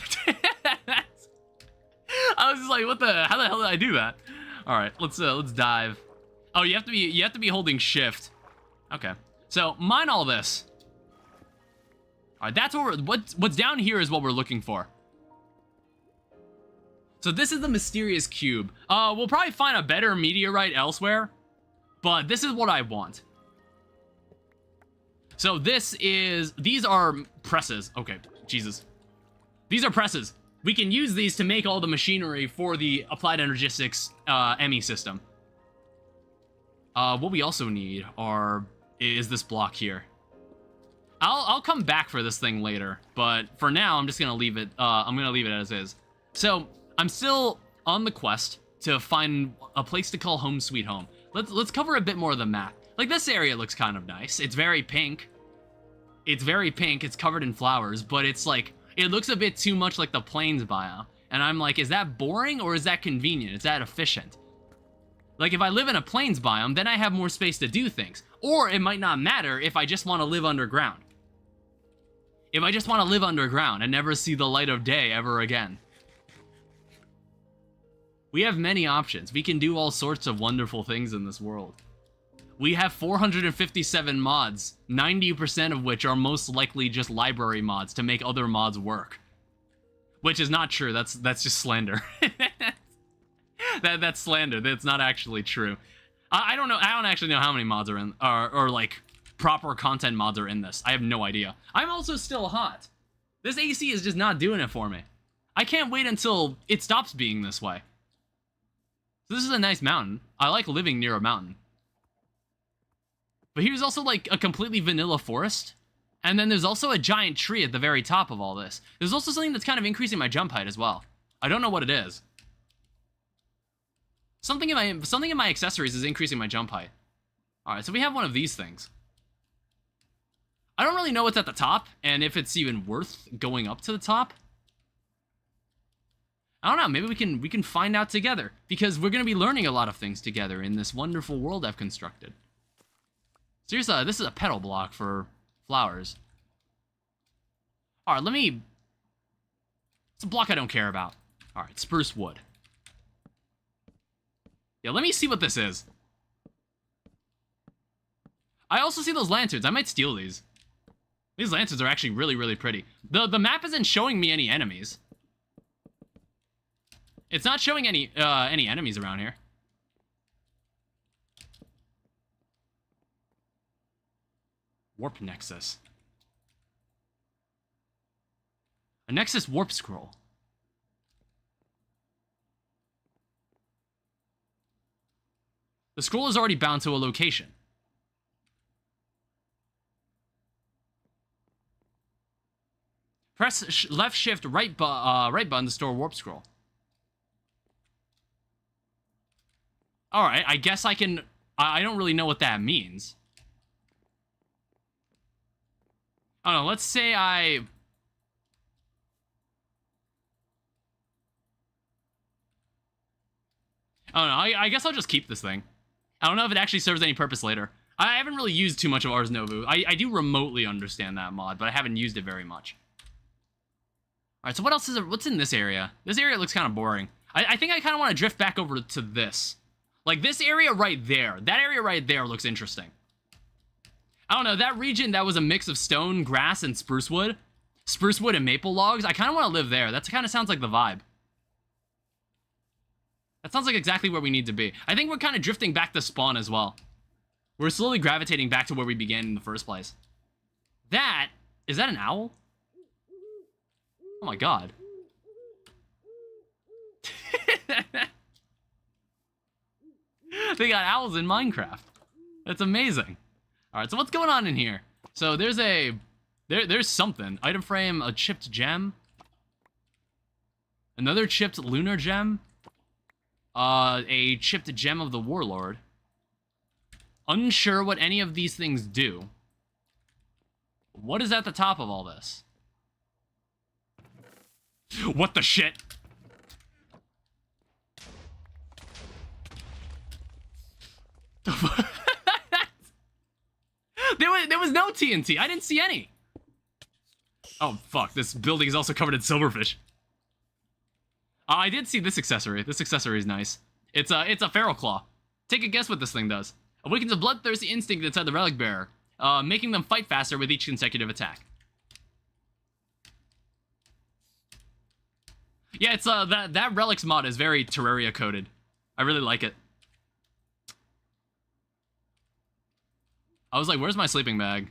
I was just like, how the hell did I do that? All right, let's dive. Oh, you have to be holding shift. Okay. So, mine all this. All right, that's what's down here is what we're looking for. So this is the mysterious cube. We'll probably find a better meteorite elsewhere, but this is what I want. So these are presses. Okay, Jesus. These are presses. We can use these to make all the machinery for the Applied Energistics ME system. What we also need is this block here. I'll come back for this thing later, but for now I'm just gonna leave it. I'm gonna leave it as is. So I'm still on the quest to find a place to call home sweet home. Let's cover a bit more of the map. Like, this area looks kind of nice. It's very pink. It's very pink. It's covered in flowers, but it's like, it looks a bit too much like the plains biome. And I'm like, is that boring or is that convenient? Is that efficient? Like, if I live in a plains biome, then I have more space to do things. Or it might not matter if I just want to live underground. If I just want to live underground and never see the light of day ever again. We have many options. We can do all sorts of wonderful things in this world. We have 457 mods, 90% of which are most likely just library mods to make other mods work. Which is not true. That's just slander. That's slander. That's not actually true. I don't know. I don't actually know how many mods are in, or like proper content mods are in this. I have no idea. I'm also still hot. This AC is just not doing it for me. I can't wait until it stops being this way. So this is a nice mountain. I like living near a mountain. But here's also like a completely vanilla forest. And then there's also a giant tree at the very top of all this. There's also something that's kind of increasing my jump height as well. I don't know what it is. Something in my accessories is increasing my jump height. Alright, so we have one of these things. I don't really know what's at the top, and if it's even worth going up to the top. I don't know, maybe we can find out together, because we're going to be learning a lot of things together in this wonderful world I've constructed. So here's this is a petal block for flowers. Alright, it's a block I don't care about. Alright, spruce wood. Yeah, let me see what this is. I also see those lanterns. I might steal these. These lanterns are actually really, really pretty. The map isn't showing me any enemies. It's not showing any enemies around here. Warp Nexus. A Nexus warp scroll. The scroll is already bound to a location. Press left shift right button to store warp scroll. Alright, I guess I can... I don't really know what that means. I don't know, let's say I don't know, I guess I'll just keep this thing. I don't know if it actually serves any purpose later. I haven't really used too much of Ars Novu. I do remotely understand that mod, but I haven't used it very much. Alright, so what else is there? What's in this area? This area looks kind of boring. I think I kind of want to drift back over to this. Like, this area right there. That area right there looks interesting. I don't know, that region that was a mix of stone, grass, and spruce wood. Spruce wood and maple logs. I kind of want to live there. That kind of sounds like the vibe. That sounds like exactly where we need to be. I think we're kind of drifting back to spawn as well. We're slowly gravitating back to where we began in the first place. Is that an owl? Oh my god. They got owls in Minecraft. That's amazing. Alright, so what's going on in here? So there's there's something. Item frame, a chipped gem. Another chipped lunar gem. A chipped gem of the warlord. Unsure what any of these things do. What is at the top of all this? What the shit? There was no TNT. I didn't see any. Oh, fuck. This building is also covered in silverfish. I did see this accessory. This accessory is nice. It's a feral claw. Take a guess what this thing does. Awakens a bloodthirsty instinct inside the relic bearer, making them fight faster with each consecutive attack. Yeah, it's that relics mod is very Terraria coded. I really like it. I was like, where's my sleeping bag?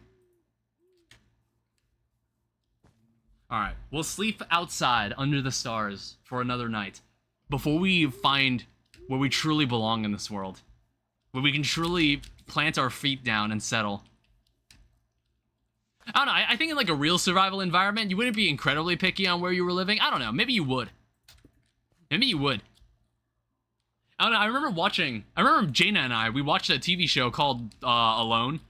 Alright, we'll sleep outside under the stars for another night before we find where we truly belong in this world. where we can truly plant our feet down and settle. I don't know, I think in like a real survival environment, you wouldn't be incredibly picky on where you were living. I don't know, maybe you would. Maybe you would. I don't know, I remember Jaina and I, we watched a TV show called Alone.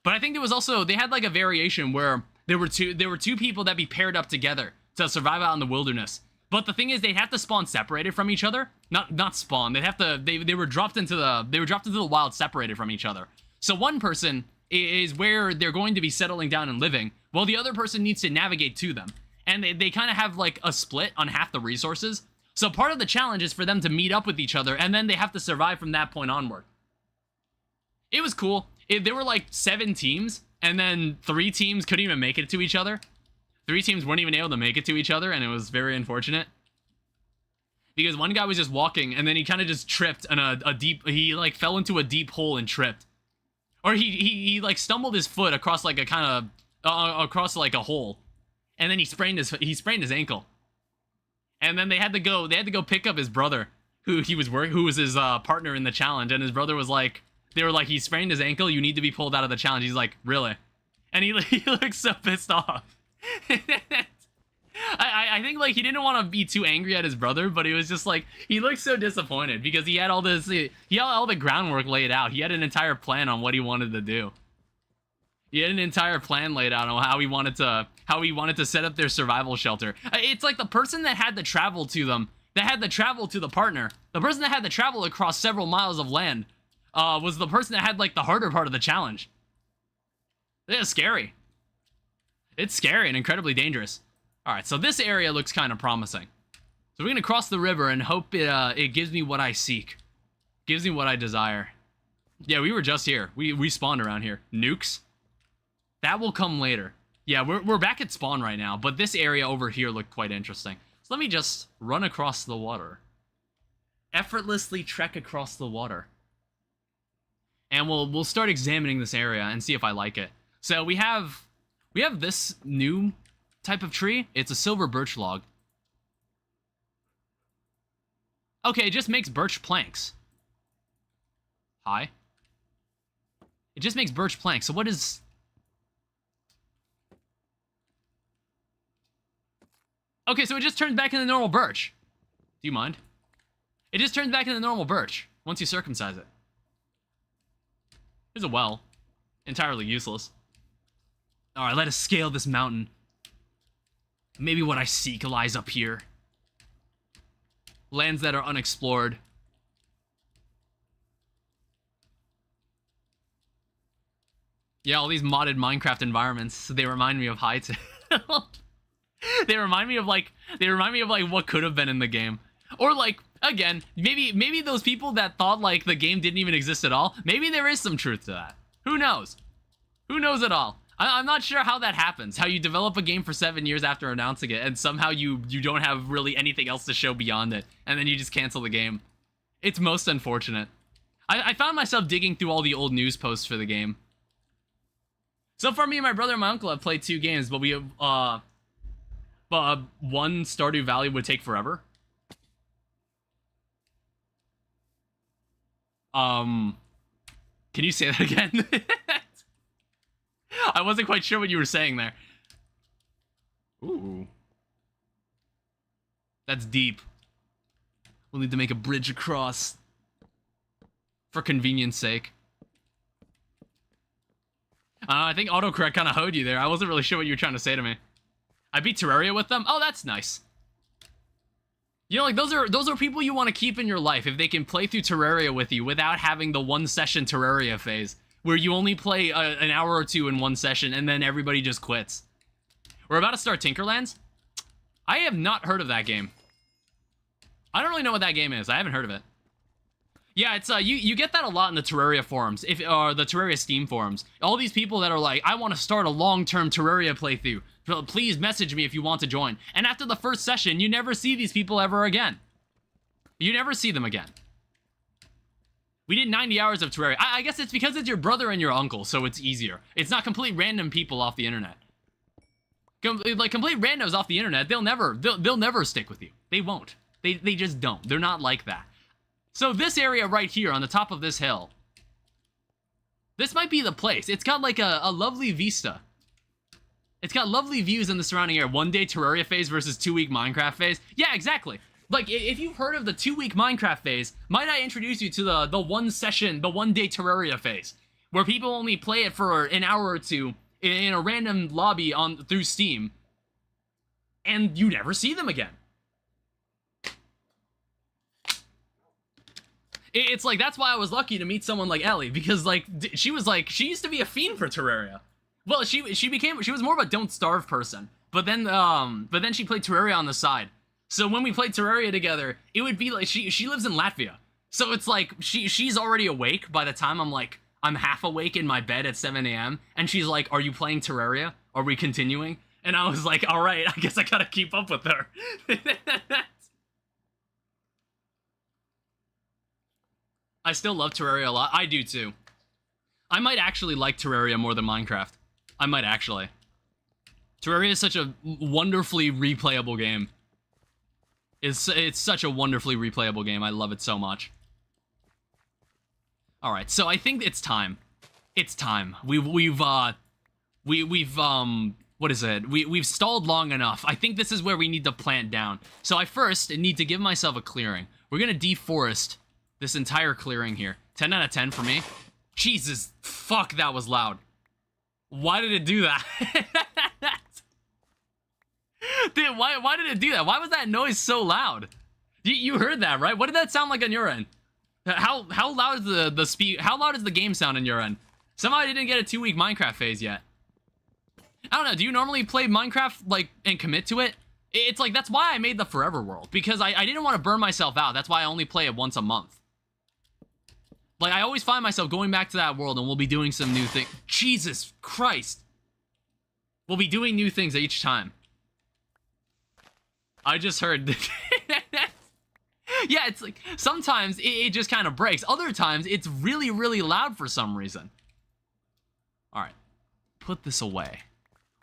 But I think there was also, they had like a variation where there were two people that be paired up together to survive out in the wilderness. But the thing is, they'd have to spawn separated from each other. Not spawn. They'd have to. They were dropped into the wild, separated from each other. So one person is where they're going to be settling down and living, while the other person needs to navigate to them. And they kind of have like a split on half the resources. So part of the challenge is for them to meet up with each other, and then they have to survive from that point onward. It was cool. There were like 7 teams, and then 3 teams couldn't even make it to each other. 3 teams weren't even able to make it to each other, and it was very unfortunate. Because one guy was just walking, and then he kind of just tripped, and he like fell into a deep hole and tripped. Or he like stumbled his foot across like a kind of, across like a hole. And then he sprained his ankle. And then they had to go pick up his brother, who was his partner in the challenge, and his brother was like, they were like, he sprained his ankle, you need to be pulled out of the challenge. He's like, really? And he looks so pissed off. I think like he didn't want to be too angry at his brother, but he was just like, he looked so disappointed because he had all the groundwork laid out. He had an entire plan on what he wanted to do. He had an entire plan laid out on how he wanted to set up their survival shelter. It's like the person that had to travel to them, that had to travel to the partner, the person that had to travel across several miles of land, was the person that had like the harder part of the challenge. It's scary. It's scary and incredibly dangerous. Alright, so this area looks kind of promising. So we're going to cross the river and hope it gives me what I seek. Gives me what I desire. Yeah, we were just here. We spawned around here. Nukes? That will come later. Yeah, we're back at spawn right now, but this area over here looked quite interesting. So let me just run across the water. Effortlessly trek across the water. And we'll start examining this area and see if I like it. So we have this new type of tree. It's a silver birch log. Okay, it just makes birch planks. Hi. It just makes birch planks. So what is... Okay, so it just turns back into normal birch. Do you mind? It just turns back into normal birch once you circumcise it. There's a well. Entirely useless. Alright, let us scale this mountain. Maybe what I seek lies up here. Lands that are unexplored. Yeah, all these modded Minecraft environments, they remind me of Hytale. They remind me of like what could have been in the game. Or like, again, maybe those people that thought like the game didn't even exist at all, maybe there is some truth to that. Who knows? Who knows at all? I'm not sure how that happens. How you develop a game for 7 years after announcing it, and somehow you don't have really anything else to show beyond it, and then you just cancel the game. It's most unfortunate. I found myself digging through all the old news posts for the game. So far, me and my brother and my uncle have played 2 games, but one Stardew Valley would take forever. Can you say that again? I wasn't quite sure what you were saying there. Ooh. That's deep. We'll need to make a bridge across. For convenience sake. I think autocorrect kind of hoed you there. I wasn't really sure what you were trying to say to me. I beat Terraria with them? Oh, that's nice. You know, like, those are people you want to keep in your life if they can play through Terraria with you without having the one-session Terraria phase, where you only play an hour or 2 in one session, and then everybody just quits. We're about to start Tinkerlands. I have not heard of that game. I don't really know what that game is. I haven't heard of it. Yeah, it's you get that a lot in the Terraria forums, or the Terraria Steam forums. All these people that are like, I want to start a long-term Terraria playthrough. Please message me if you want to join. And after the first session, you never see these people ever again. You never see them again. We did 90 hours of Terraria. I guess it's because it's your brother and your uncle, so it's easier. It's not complete random people off the internet. Like complete randos off the internet, they'll never stick with you. They won't. They just don't. They're not like that. So this area right here on the top of this hill This might be the place. It's got like a lovely vista. It's got lovely views in the surrounding area. 1-day Terraria phase versus 2-week Minecraft phase. Yeah, exactly. Like, if you've heard of the 2-week Minecraft phase, might I introduce you to the 1-day Terraria phase, where people only play it for an hour or two in a random lobby through Steam, and you never see them again. It's like, that's why I was lucky to meet someone like Ellie, because like she used to be a fiend for Terraria. Well, she was more of a don't starve person, but then she played Terraria on the side. So when we played Terraria together, it would be like she lives in Latvia, so it's like she's already awake by the time I'm half awake in my bed at 7 a.m. and she's like, "Are you playing Terraria? Are we continuing?" And I was like, "All right, I guess I gotta keep up with her." I still love Terraria a lot. I do too. I might actually like Terraria more than Minecraft. I might actually. Terraria is such a wonderfully replayable game. It's such a wonderfully replayable game. I love it so much. All right, so I think it's time. It's time. We've what is it? We've stalled long enough. I think this is where we need to plant down. So I first need to give myself a clearing. We're gonna deforest this entire clearing here. 10 out of 10 for me. Jesus, fuck, that was loud. Why did it do that? Dude, why did it do that? Why was that noise so loud? You heard that, right? What did that sound like on your end? How loud is the speed? How loud is the game sound on your end? Somehow I didn't get a 2-week Minecraft phase yet. I don't know. Do you normally play Minecraft like and commit to it? It's like, that's why I made the forever world, because I didn't want to burn myself out. That's why I only play it once a month. Like, I always find myself going back to that world, and we'll be doing some new thing. Jesus Christ. We'll be doing new things each time. I just heard... Yeah, it's like, sometimes it just kind of breaks. Other times, it's really, really loud for some reason. Alright. Put this away.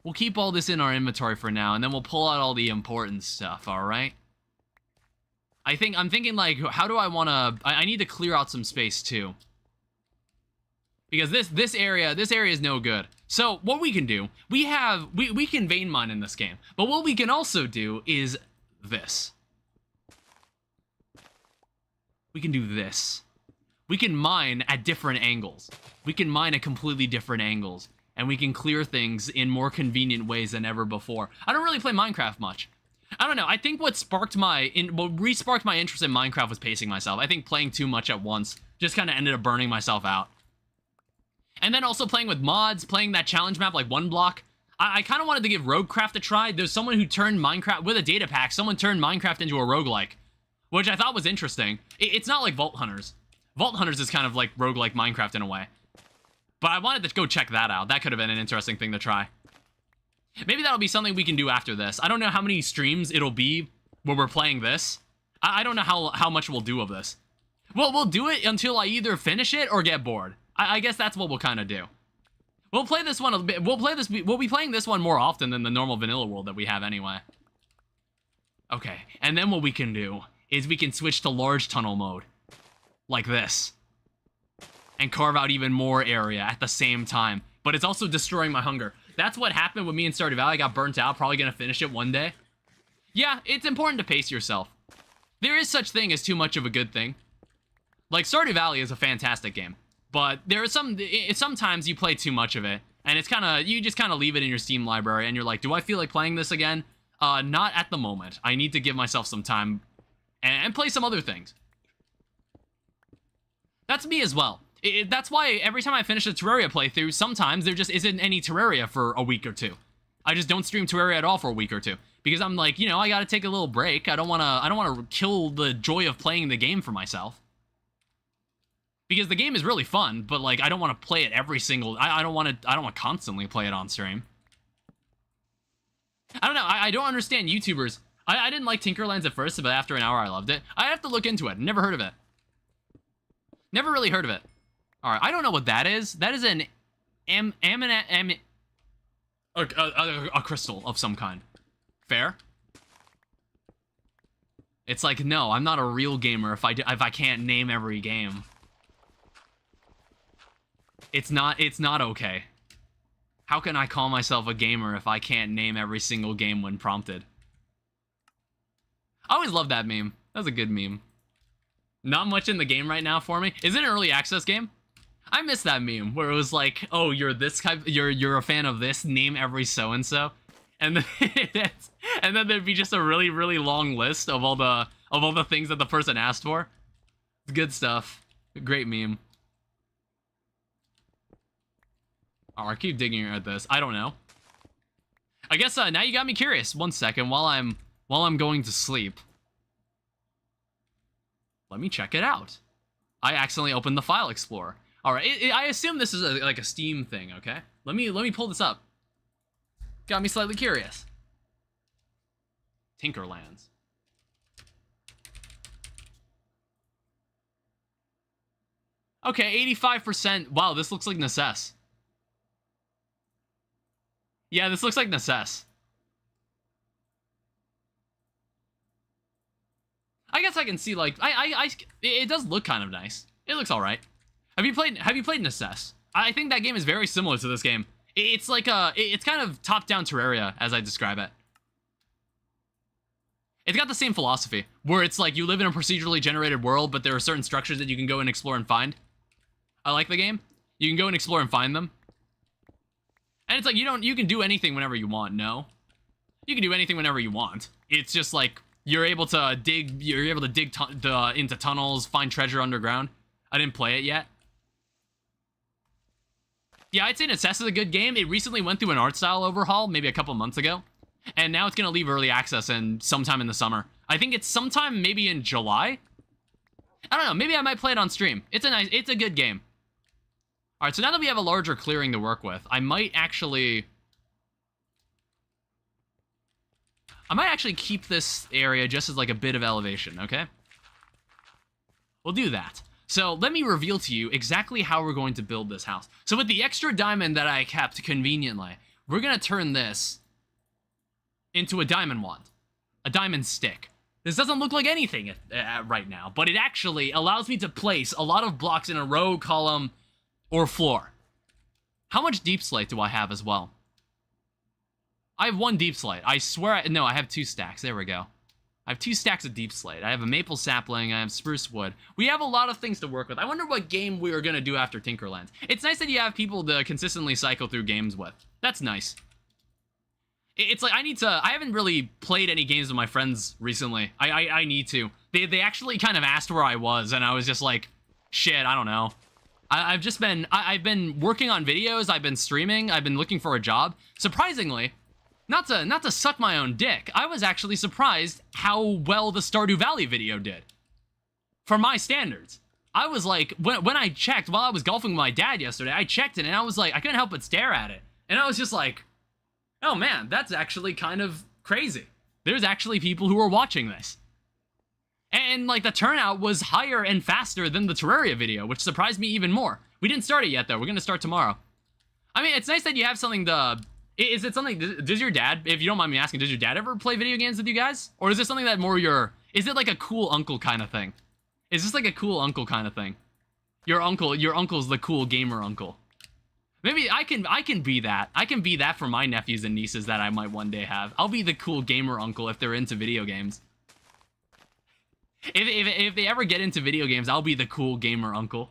We'll keep all this in our inventory for now, and then we'll pull out all the important stuff, alright? I'm thinking, like, how do I want to... I need to clear out some space, too. Because this area is no good. So, what we can do, we can vein mine in this game. But what we can also do is this. We can do this. We can mine at different angles. We can mine at completely different angles. And we can clear things in more convenient ways than ever before. I don't really play Minecraft much. I don't know, I think what re-sparked my interest in Minecraft was pacing myself. I think playing too much at once just kind of ended up burning myself out. And then also playing with mods, playing that challenge map like One Block. I kind of wanted to give Roguecraft a try. There's someone who turned Minecraft, with a data pack, someone turned Minecraft into a roguelike, which I thought was interesting. It's not like Vault Hunters. Vault Hunters is kind of like roguelike Minecraft in a way. But I wanted to go check that out. That could have been an interesting thing to try. Maybe that'll be something we can do after this. I don't know how many streams it'll be where we're playing this. I don't know how much we'll do of this. Well, we'll do it until I either finish it or get bored. I guess that's what we'll kind of do. We'll play this one a bit. We'll be playing this one more often than the normal vanilla world that we have anyway. Okay, and then what we can do is we can switch to large tunnel mode. Like this. And carve out even more area at the same time. But it's also destroying my hunger. That's what happened with me in Stardew Valley. I got burnt out, probably gonna finish it one day. Yeah, it's important to pace yourself. There is such thing as too much of a good thing. Like, Stardew Valley is a fantastic game. But there are sometimes you play too much of it. And it's you just kind of leave it in your Steam library. And you're like, do I feel like playing this again? Not at the moment. I need to give myself some time and play some other things. That's me as well. That's why every time I finish a Terraria playthrough, sometimes there just isn't any Terraria for a week or two. I just don't stream Terraria at all for a week or two. Because I'm like, you know, I gotta take a little break. I don't wanna kill the joy of playing the game for myself. Because the game is really fun, but like, I don't want to play it every single... I don't want to constantly play it on stream. I don't know, I don't understand YouTubers. I didn't like Tinkerlands at first, but after an hour I loved it. I have to look into it. Never heard of it. Never really heard of it. Alright, I don't know what that is. That is a crystal of some kind. Fair? It's like, no, I'm not a real gamer if I can't name every game. It's not okay. How can I call myself a gamer if I can't name every single game when prompted? I always loved that meme. That was a good meme. Not much in the game right now for me. Is it an early access game? I miss that meme where it was like, oh, you're this type, you're a fan of this, name every so-and-so. And then and then there'd be just a really, really long list of all the things that the person asked for. Good stuff. Great meme. Oh, I keep digging at this. I don't know. I guess now you got me curious. 1 second while I'm going to sleep. Let me check it out. I accidentally opened the file explorer. All right, I assume this is like a Steam thing. Okay, let me pull this up. Got me slightly curious. Tinkerlands. Okay, 85%. Wow, this looks like Necess. Yeah, this looks like Necess. I guess I can see, like, it does look kind of nice. It looks all right. Have you played Necess? I think that game is very similar to this game. It's like it's kind of top-down Terraria, as I describe it. It's got the same philosophy, where it's like you live in a procedurally generated world, but there are certain structures that you can go and explore and find. I like the game. You can go and explore and find them. And it's like you can do anything whenever you want, no? You can do anything whenever you want. It's just like you're able to dig into tunnels, find treasure underground. I didn't play it yet. Yeah, I'd say Necess is a good game. It recently went through an art style overhaul, maybe a couple months ago. And now it's going to leave early access sometime in the summer. I think it's sometime maybe in July. I don't know, maybe I might play it on stream. It's a good game. All right, so now that we have a larger clearing to work with, I might actually keep this area just as like a bit of elevation, okay? We'll do that. So let me reveal to you exactly how we're going to build this house. So with the extra diamond that I kept conveniently, we're going to turn this into a diamond wand, a diamond stick. This doesn't look like anything right now, but it actually allows me to place a lot of blocks in a row, column, or floor. How much deep slate do I have as well? I have 1 deep slate. I swear, no, I have 2 stacks. There we go. I have 2 stacks of deep slate. I have a maple sapling. I have spruce wood. We have a lot of things to work with. I wonder what game we are going to do after Tinkerlands. It's nice that you have people to consistently cycle through games with. That's nice. It's like I haven't really played any games with my friends recently. I need to. They actually kind of asked where I was, and I was just like, shit, I don't know. I've been working on videos. I've been streaming. I've been looking for a job. Surprisingly, not to suck my own dick, I was actually surprised how well the Stardew Valley video did. For my standards. I was like, when I checked, while I was golfing with my dad yesterday, I checked it, and I was like, I couldn't help but stare at it. And I was just like, oh man, that's actually kind of crazy. There's actually people who are watching this. And like the turnout was higher and faster than the Terraria video, which surprised me even more. We didn't start it yet though, we're gonna start tomorrow. I mean, it's nice that you have something to... Is it something... Does your dad, if you don't mind me asking, does your dad ever play video games with you guys? Or is this something that more is it like a cool uncle kind of thing? Is this like a cool uncle kind of thing? Your uncle's the cool gamer uncle. Maybe I can be that. I can be that for my nephews and nieces that I might one day have. I'll be the cool gamer uncle if they're into video games. If they ever get into video games, I'll be the cool gamer uncle.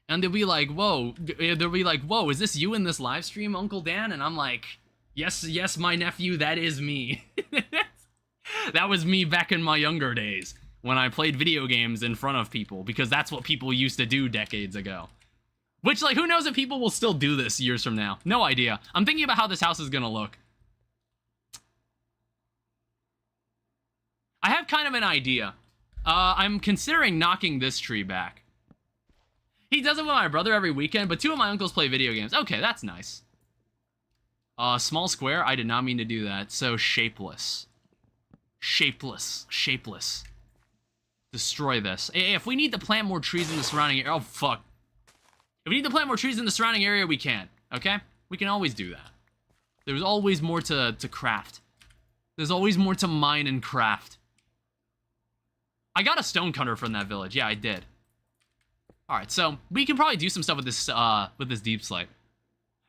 And they'll be like, whoa, is this you in this live stream, Uncle Dan? And I'm like, yes, my nephew, that is me. That was me back in my younger days, when I played video games in front of people, because that's what people used to do decades ago. Which, like, who knows if people will still do this years from now? No idea. I'm thinking about how this house is gonna look. I have kind of an idea. I'm considering knocking this tree back. He does it with my brother every weekend, but 2 of my uncles play video games. Okay, that's nice. Small square? I did not mean to do that. So, shapeless. Shapeless. Destroy this. If we need to plant more trees in the surrounding area... Oh, fuck. If we need to plant more trees in the surrounding area, we can. Okay? We can always do that. There's always more to craft. There's always more to mine and craft. I got a stone cutter from that village. Yeah, I did. All right, so we can probably do some stuff with this deep slate.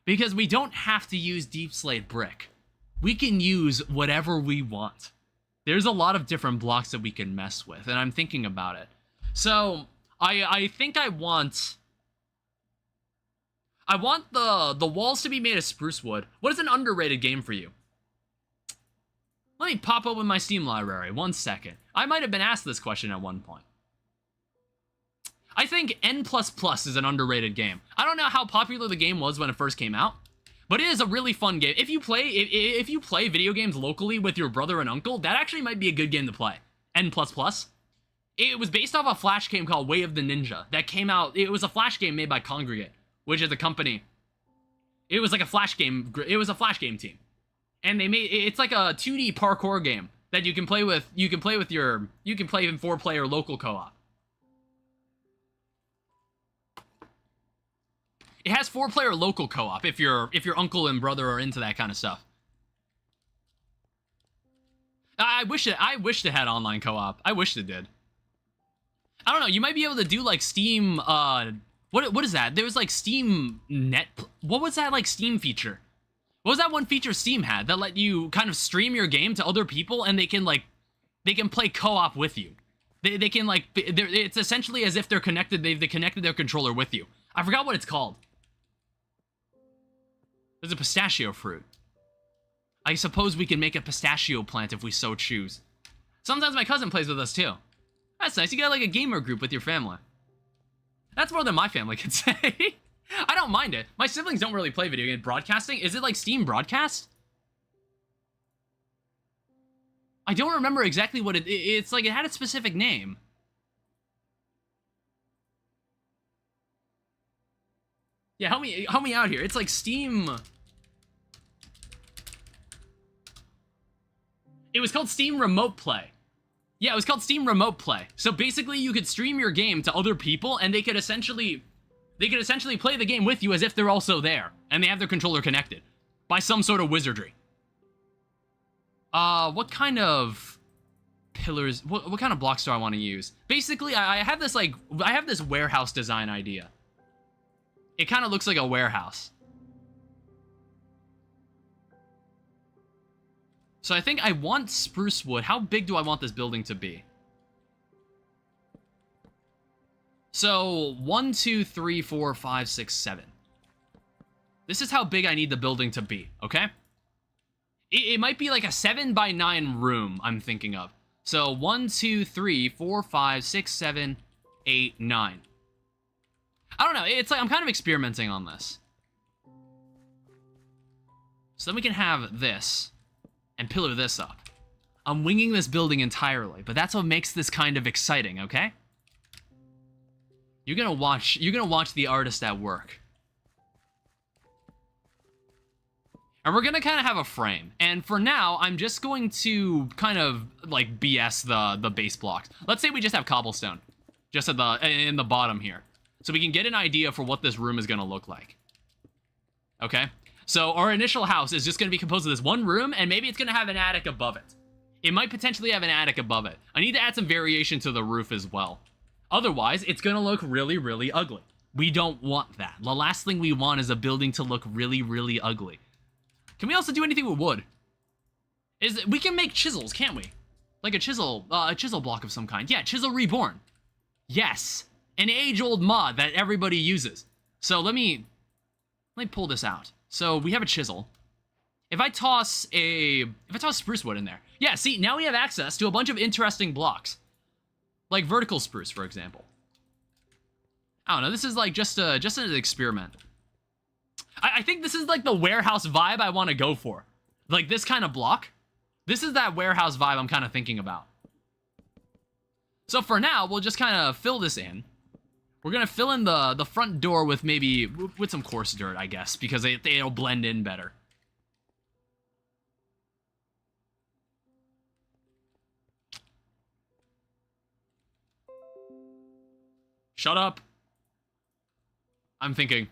Because we don't have to use deep slate brick. We can use whatever we want. There's a lot of different blocks that we can mess with, and I'm thinking about it. So, I think I want the walls to be made of spruce wood. What is an underrated game for you? Let me pop open my Steam library. 1 second. I might have been asked this question at one point. I think N++ is an underrated game. I don't know how popular the game was when it first came out, but it is a really fun game. If you play video games locally with your brother and uncle, that actually might be a good game to play. N++. It was based off a Flash game called Way of the Ninja that came out. It was a Flash game made by Congregate, which is a company. It was like a Flash game. It was a Flash game team, and it's like a 2D parkour game that you can play with. You can play in 4-player local co-op. It has 4-player local co-op if your uncle and brother are into that kind of stuff. I wish it had online co-op. I wish it did. I don't know. You might be able to do like Steam. What is that? There was like Steam Net. What was that like Steam feature? What was that one feature Steam had that let you kind of stream your game to other people and they can play co-op with you. They can like it's essentially as if they're connected. They connected their controller with you. I forgot what it's called. There's a pistachio fruit. I suppose we can make a pistachio plant if we so choose. Sometimes my cousin plays with us too. That's nice. You got like a gamer group with your family. That's more than my family can say. I don't mind it. My siblings don't really play video game broadcasting. Is it like Steam Broadcast? I don't remember exactly what it's like. It had a specific name. Yeah, help me out here. It's like Steam. It was called Steam Remote Play. Yeah, it was called Steam Remote Play. So basically, you could stream your game to other people, and they could essentially play the game with you as if they're also there, and they have their controller connected by some sort of wizardry. What kind of pillars? What kind of blocks do I want to use? Basically, I have this warehouse design idea. It kind of looks like a warehouse. So I think I want spruce wood. How big do I want this building to be? So 1, 2, 3, 4, 5, 6, 7. This is how big I need the building to be, okay? It might be like a 7x9 room I'm thinking of. So 1, 2, 3, 4, 5, 6, 7, 8, 9. I don't know. It's like I'm kind of experimenting on this. So then we can have this and pillar this up. I'm winging this building entirely, but that's what makes this kind of exciting, okay? You're gonna watch the artist at work. And we're gonna kind of have a frame. And for now, I'm just going to kind of like BS the base blocks. Let's say we just have cobblestone, just in the bottom here, so we can get an idea for what this room is gonna look like. Okay, so our initial house is just gonna be composed of this one room, and maybe it's gonna have an attic above it. It might potentially have an attic above it. I need to add some variation to the roof as well. Otherwise, it's gonna look really, really ugly. We don't want that. The last thing we want is a building to look really, really ugly. Can we also do anything with wood? We can make chisels, can't we? Like a chisel block of some kind. Yeah, Chisel Reborn. Yes, an age-old mod that everybody uses. So let me pull this out. So we have a chisel. If I toss spruce wood in there, yeah. See, now we have access to a bunch of interesting blocks, like vertical spruce, for example. I don't know. This is like just an experiment. I think this is like the warehouse vibe I want to go for. Like this kind of block. This is that warehouse vibe I'm kind of thinking about. So for now, we'll just kind of fill this in. We're going to fill in the front door with with some coarse dirt, I guess, because it'll blend in better. Shut up. I'm thinking.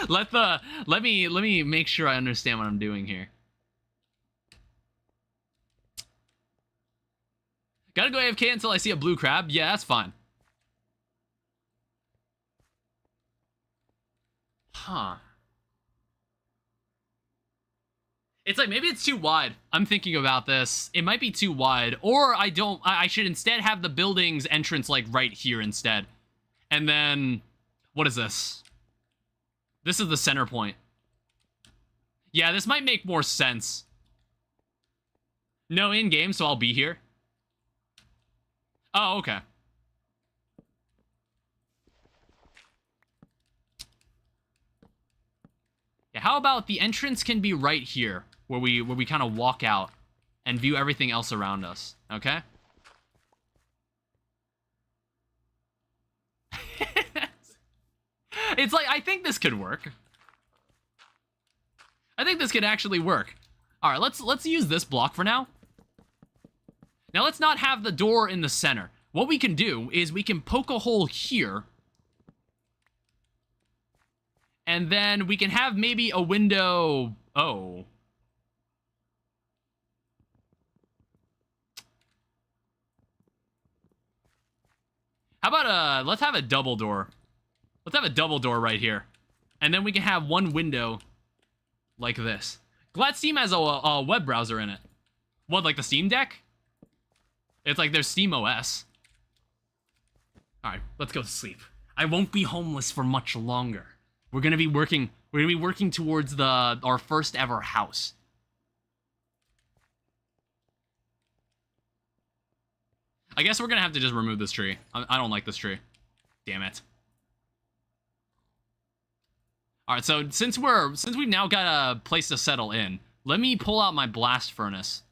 Let me make sure I understand what I'm doing here. Gotta go AFK until I see a blue crab? Yeah, that's fine. Huh. It's like, maybe it's too wide. I'm thinking about this. It might be too wide. Or I should instead have the building's entrance, like, right here instead. And then, what is this? This is the center point. Yeah, this might make more sense. No in-game, so I'll be here. Oh, okay. Yeah, how about the entrance can be right here, where we kind of walk out and view everything else around us, okay? It's like, I think this could work. I think this could actually work. All right, let's use this block for now. Now, let's not have the door in the center. What we can do is we can poke a hole here. And then we can have maybe a window... Oh. How about let's have a double door. Let's have a double door right here. And then we can have one window like this. Glad Steam has a web browser in it. What, like the Steam Deck? It's like there's Steam OS. Alright, let's go to sleep. I won't be homeless for much longer. We're gonna be working towards our first ever house. I guess we're gonna have to just remove this tree. I don't like this tree. Damn it. Alright, so since we've now got a place to settle in, let me pull out my blast furnace.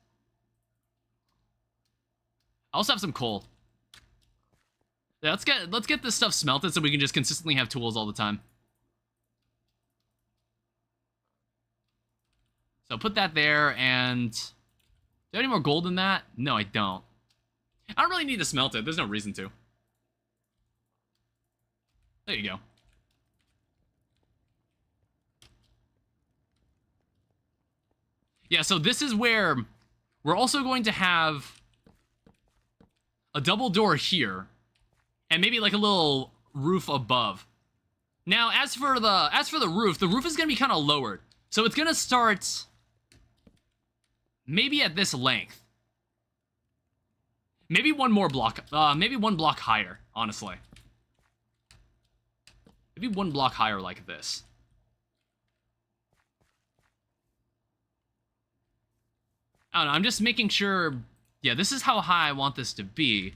I also have some coal. Yeah, let's get this stuff smelted so we can just consistently have tools all the time. So put that there, and... Do I have any more gold than that? No, I don't. I don't really need to smelt it. There's no reason to. There you go. Yeah, so this is where we're also going to have a double door here, and maybe like a little roof above. Now, as for the roof is going to be kind of lowered. So it's going to start maybe at this length. Maybe one more block, maybe one block higher, honestly. Maybe one block higher like this. I don't know, I'm just making sure... Yeah, this is how high I want this to be.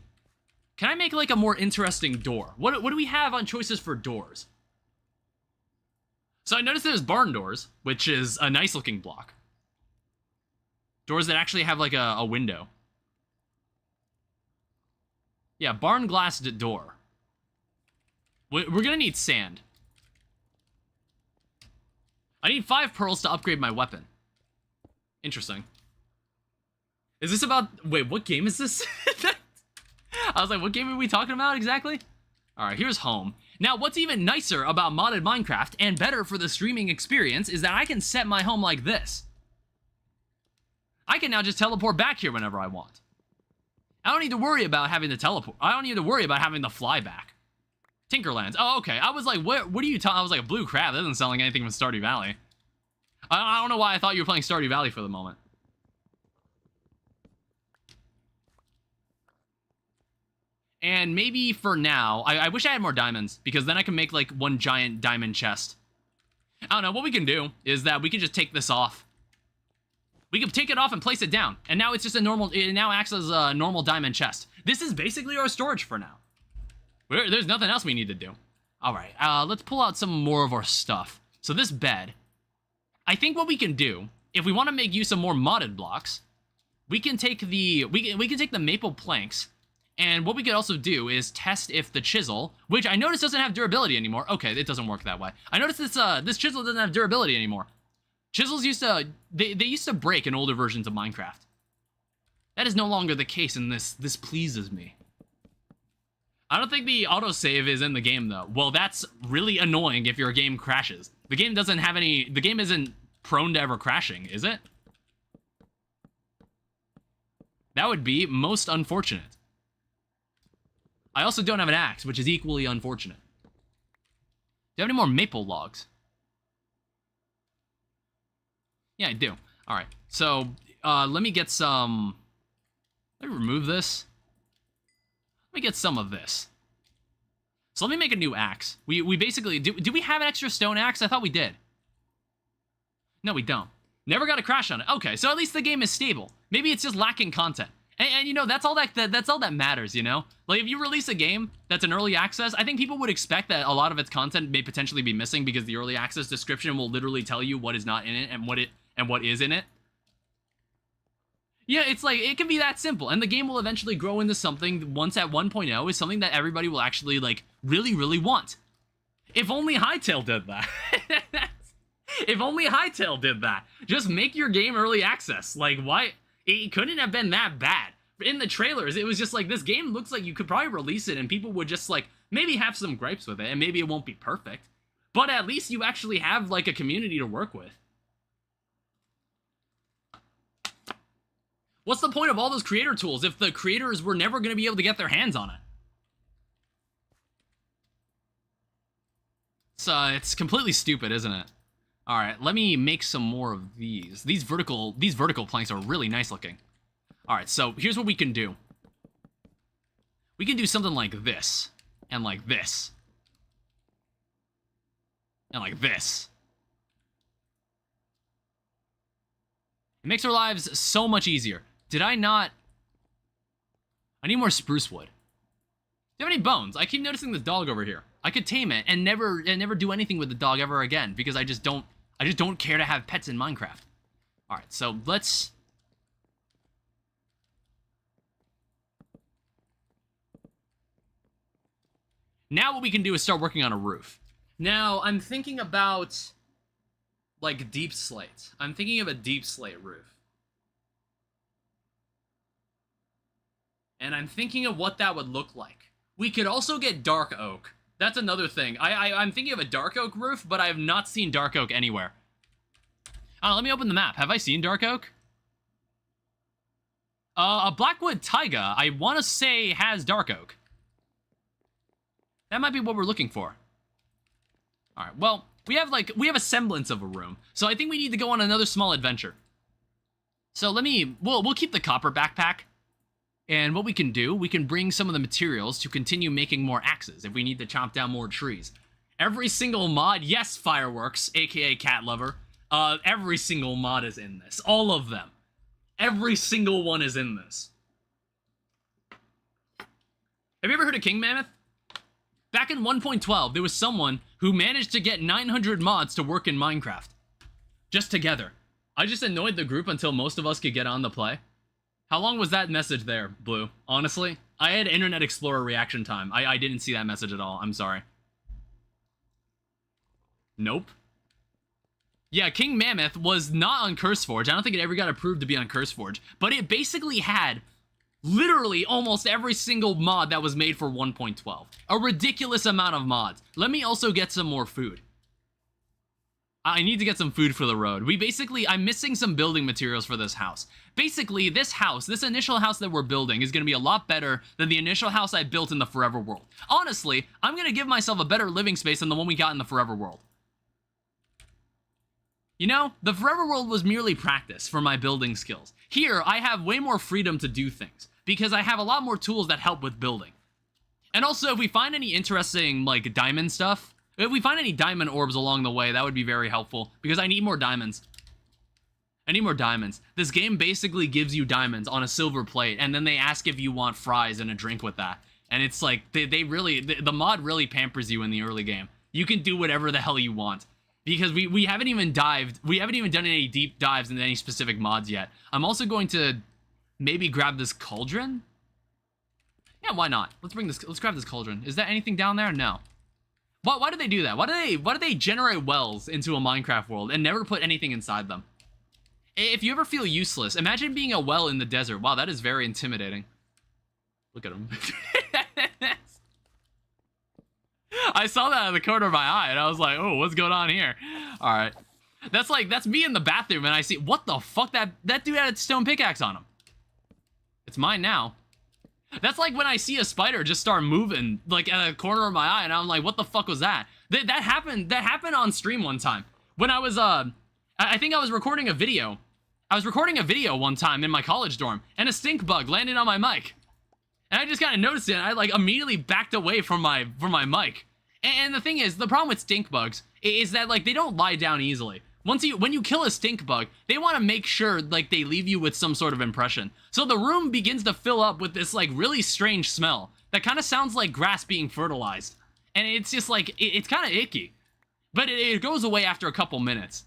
Can I make, like, a more interesting door? What do we have on choices for doors? So I noticed there's barn doors, which is a nice-looking block. Doors that actually have, like, a window. Yeah, barn glassed door. We're gonna need sand. I need 5 pearls to upgrade my weapon. Interesting. Is this about... Wait, what game is this? I was like, what game are we talking about exactly? Alright, here's home. Now, what's even nicer about modded Minecraft, and better for the streaming experience, is that I can set my home like this. I can now just teleport back here whenever I want. I don't need to worry about having to teleport. I don't need to worry about having to fly back. Tinkerlands. Oh, okay. I was like, what are you talking? I was like, blue crap. That doesn't sound like anything from Stardew Valley. I don't know why I thought you were playing Stardew Valley for the moment. And maybe for now, I wish I had more diamonds, because then I can make, like, one giant diamond chest. I don't know, what we can do is that we can just take this off. We can take it off and place it down, and now it's just a normal, it now acts as a normal diamond chest. This is basically our storage for now. There's nothing else we need to do. Alright, let's pull out some more of our stuff. So this bed, I think what we can do, if we want to make use of more modded blocks, we can take the, we can take the maple planks. And what we could also do is test if the chisel, which I notice doesn't have durability anymore. Okay, it doesn't work that way. I noticed this chisel doesn't have durability anymore. Chisels used to, they used to break in older versions of Minecraft. That is no longer the case, and this pleases me. I don't think the autosave is in the game, though. Well, that's really annoying if your game crashes. The game doesn't have any, the game isn't prone to ever crashing, is it? That would be most unfortunate. I also don't have an axe, which is equally unfortunate. Do you have any more maple logs? Yeah, I do. All right. So let me get some. Let me remove this. Let me get some of this. So let me make a new axe. We basically do we have an extra stone axe? I thought we did. No, we don't. Never got a crash on it. Okay, so at least the game is stable. Maybe it's just lacking content. And you know, that's all that matters, you know? Like, if you release a game that's an early access, I think people would expect that a lot of its content may potentially be missing because the early access description will literally tell you what is not in it and what is in it. Yeah, it's like, it can be that simple, and the game will eventually grow into something, once at 1.0, is something that everybody will actually, like, really, really want. If only Hytale did that. If only Hytale did that. Just make your game early access. Like, why? It couldn't have been that bad. In the trailers, it was just like, this game looks like you could probably release it and people would just, like, maybe have some gripes with it, and maybe it won't be perfect. But at least you actually have, like, a community to work with. What's the point of all those creator tools if the creators were never going to be able to get their hands on it? It's completely stupid, isn't it? All right, let me make some more of these. These vertical planks are really nice looking. All right, so here's what we can do. We can do something like this, and like this, and like this. It makes our lives so much easier. Did I not? I need more spruce wood. Do you have any bones? I keep noticing this dog over here. I could tame it and never do anything with the dog ever again because I just don't care to have pets in Minecraft. All right, so let's. Now what we can do is start working on a roof. Now I'm thinking about like deep slate. I'm thinking of a deep slate roof. And I'm thinking of what that would look like. We could also get dark oak. That's another thing. I'm thinking of a dark oak roof, but I have not seen dark oak anywhere. Let me open the map. Have I seen dark oak? A Blackwood Taiga, I want to say, has dark oak. That might be what we're looking for. All right, well, we have a semblance of a room. So I think we need to go on another small adventure. So we'll keep the copper backpack. And what we can do, we can bring some of the materials to continue making more axes if we need to chop down more trees. Every single mod, yes, Fireworks, aka Cat Lover, every single mod is in this. All of them. Every single one is in this. Have you ever heard of King Mammoth? Back in 1.12, there was someone who managed to get 900 mods to work in Minecraft. Just together. I just annoyed the group until most of us could get on the play. How long was that message there, Blue? Honestly, I had Internet Explorer reaction time. I didn't see that message at all. I'm sorry. Nope. Yeah, King Mammoth was not on CurseForge. I don't think it ever got approved to be on CurseForge. But it basically had literally almost every single mod that was made for 1.12. A ridiculous amount of mods. Let me also get some more food. I need to get some food for the road. I'm missing some building materials for this house. Basically, this initial house that we're building is going to be a lot better than the initial house I built in the Forever World. Honestly, I'm going to give myself a better living space than the one we got in the Forever World. You know, the Forever World was merely practice for my building skills. Here, I have way more freedom to do things, because I have a lot more tools that help with building. And also, if we find any interesting, like, diamond stuff, if we find any diamond orbs along the way, that would be very helpful, because I need more diamonds. I need more diamonds. This game basically gives you diamonds on a silver plate, and then they ask if you want fries and a drink with that. And it's like, the mod really pampers you in the early game. You can do whatever the hell you want. Because we haven't even done any deep dives into any specific mods yet. I'm also going to maybe grab this cauldron. Yeah, why not? Let's grab this cauldron. Is there anything down there? No. Why do they do that? Why do they generate wells into a Minecraft world and never put anything inside them? If you ever feel useless, imagine being a well in the desert. Wow, that is very intimidating. Look at him. I saw that out of the corner of my eye, and I was like, oh, what's going on here? All right. That's me in the bathroom, and I see, what the fuck? That dude had a stone pickaxe on him. It's mine now. That's like when I see a spider just start moving, like, at the corner of my eye, and I'm like, what the fuck was that? That happened on stream one time. When I was I think I was recording a video. I was recording a video one time in my college dorm, and a stink bug landed on my mic. And I just kind of noticed it, and I like immediately backed away from my mic. And the thing is, the problem with stink bugs is that like they don't lie down easily. When you kill a stink bug, they want to make sure like they leave you with some sort of impression. So the room begins to fill up with this like really strange smell that kind of sounds like grass being fertilized. And it's just like, it's kind of icky. But it goes away after a couple minutes.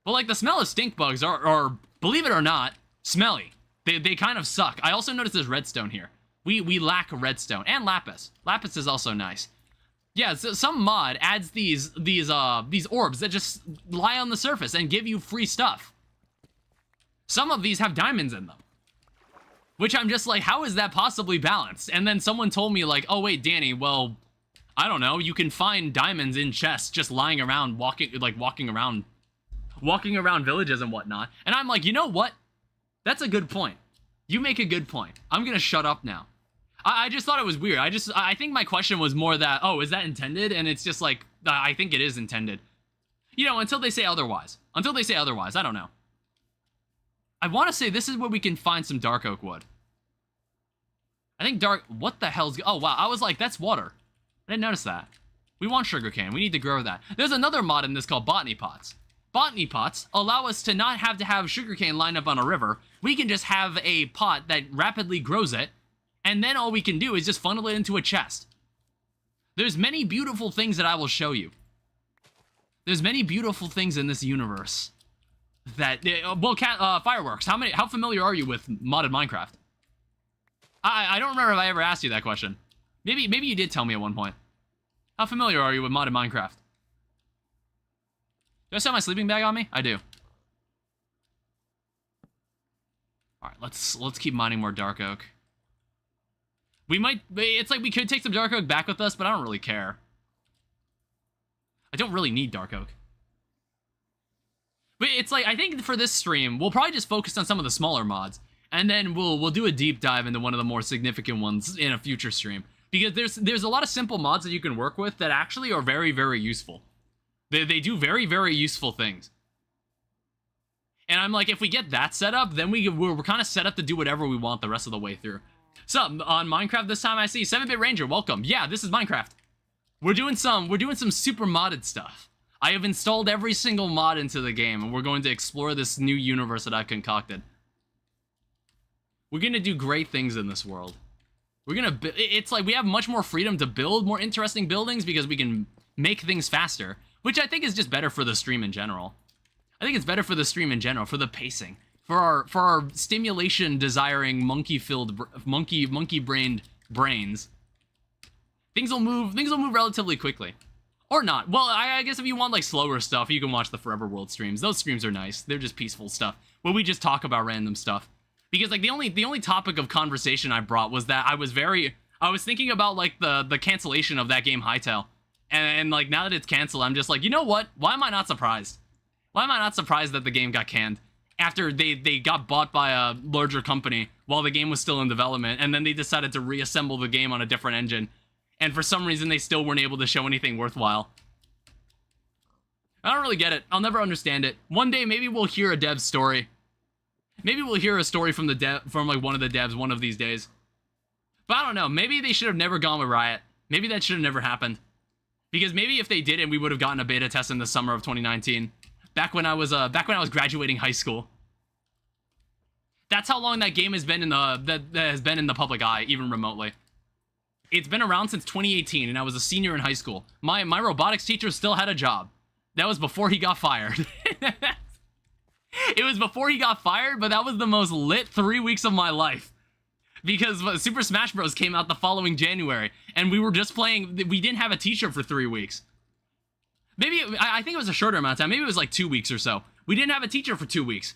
But like the smell of stink bugs are, believe it or not, smelly. They kind of suck. I also noticed there's redstone here. We lack redstone and lapis. Lapis is also nice. Yeah, so some mod adds these orbs that just lie on the surface and give you free stuff. Some of these have diamonds in them. Which I'm just like, how is that possibly balanced? And then someone told me like, oh wait, Danny, well, I don't know, you can find diamonds in chests just lying around, walking around villages and whatnot. And I'm like, you know what? That's a good point. You make a good point. I'm gonna shut up now. I just thought it was weird. I think my question was more that, oh, is that intended? And it's just like, I think it is intended. You know, until they say otherwise. Until they say otherwise, I don't know. I want to say this is where we can find some dark oak wood. I think what the hell's, oh wow, I was like, that's water. I didn't notice that. We want sugarcane, we need to grow that. There's another mod in this called botany pots. Botany pots allow us to not have to have sugarcane lined up on a river. We can just have a pot that rapidly grows it, and then all we can do is just funnel it into a chest. There's many beautiful things that I will show you. There's many beautiful things in this universe. That, well, Fireworks, how familiar are you with modded Minecraft? I don't remember if I ever asked you that question. Maybe you did tell me at one point. How familiar are you with modded Minecraft? Do I still have my sleeping bag on me? I do. Alright, let's keep mining more dark oak. It's like we could take some dark oak back with us, but I don't really care. I don't really need dark oak. But it's like, I think for this stream, we'll probably just focus on some of the smaller mods, and then we'll do a deep dive into one of the more significant ones in a future stream. Because there's a lot of simple mods that you can work with that actually are very, very useful. They do very, very useful things. And I'm like, if we get that set up, then we're kind of set up to do whatever we want the rest of the way through. So, on Minecraft this time I see 7-Bit Ranger, welcome. Yeah, this is Minecraft. We're doing some super modded stuff. I have installed every single mod into the game, and we're going to explore this new universe that I've concocted. We're gonna do great things in this world. It's like we have much more freedom to build more interesting buildings because we can make things faster, which I think is just better for the stream in general. I think it's better for the stream in general, for the pacing. For our stimulation-desiring monkey-brained brains, things will move relatively quickly, or not. Well, I guess if you want like slower stuff, you can watch the Forever World streams. Those streams are nice. They're just peaceful stuff where we just talk about random stuff. Because like the only topic of conversation I brought was that I was thinking about like the cancellation of that game Hytale, and like now that it's canceled, I'm just like, you know what? Why am I not surprised? Why am I not surprised that the game got canned? After they got bought by a larger company while the game was still in development, and then they decided to reassemble the game on a different engine, and for some reason they still weren't able to show anything worthwhile. I don't really get it. I'll never understand it. One day maybe we'll hear a dev's story. Maybe we'll hear a story from like one of the devs one of these days. But I don't know. Maybe they should have never gone with Riot. Maybe that should have never happened. Because maybe if they didn't, we would have gotten a beta test in the summer of 2019. Back when I was graduating high school. That's how long that game has been in the public eye, even remotely. It's been around since 2018, and I was a senior in high school. My robotics teacher still had a job. That was before he got fired. It was before he got fired, but that was the most lit 3 weeks of my life. Because Super Smash Bros. Came out the following January, and we were just playing, we didn't have a teacher for 3 weeks. Maybe, I think it was a shorter amount of time, maybe it was like 2 weeks or so. We didn't have a teacher for 2 weeks.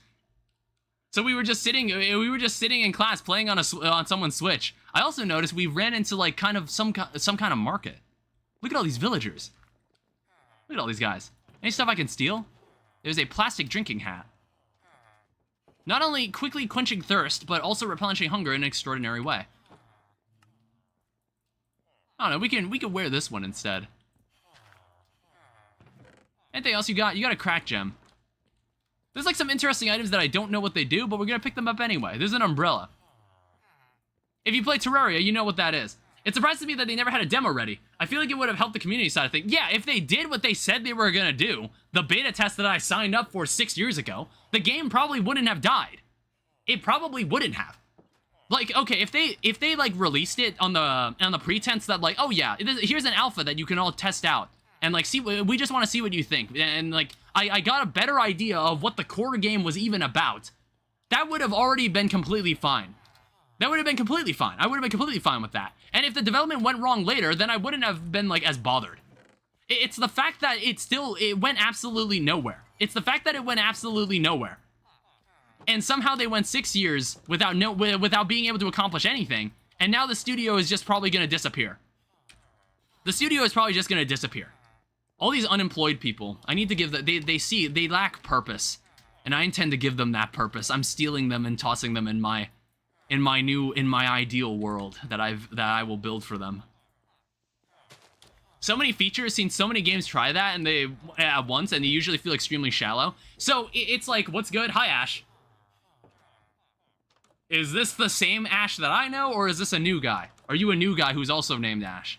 So we were just sitting in class playing on someone's Switch. I also noticed we ran into like kind of some kind of market. Look at all these villagers. Look at all these guys. Any stuff I can steal? There's a plastic drinking hat. Not only quickly quenching thirst, but also replenishing hunger in an extraordinary way. I don't know, we can wear this one instead. Anything else you got? You got a crack gem. There's like some interesting items that I don't know what they do, but we're gonna pick them up anyway. There's an umbrella. If you play Terraria, you know what that is. It surprises me that they never had a demo ready. I feel like it would have helped the community side of things. Yeah, if they did what they said they were gonna do, the beta test that I signed up for 6 years ago, the game probably wouldn't have died. It probably wouldn't have. Like, okay, if they like released it on the pretense that like, oh yeah, here's an alpha that you can all test out and like see, we just want to see what you think, and like I got a better idea of what the core game was even about, that would have already been completely fine. That would have been completely fine. I would have been completely fine with that. And if the development went wrong later, then I wouldn't have been like as bothered. It's the fact that it went absolutely nowhere. It's the fact that it went absolutely nowhere. And somehow they went 6 years without being able to accomplish anything, and now the studio is just probably going to disappear. The studio is probably just going to disappear. All these unemployed people, I need to give them, they lack purpose, and I intend to give them that purpose. I'm stealing them and tossing them in my ideal world that I will build for them. So many features, seen so many games try that and they at once, and they usually feel extremely shallow. So it's like, what's good? Hi, Ash. Is this the same Ash that I know, or is this a new guy? Are you a new guy who's also named Ash?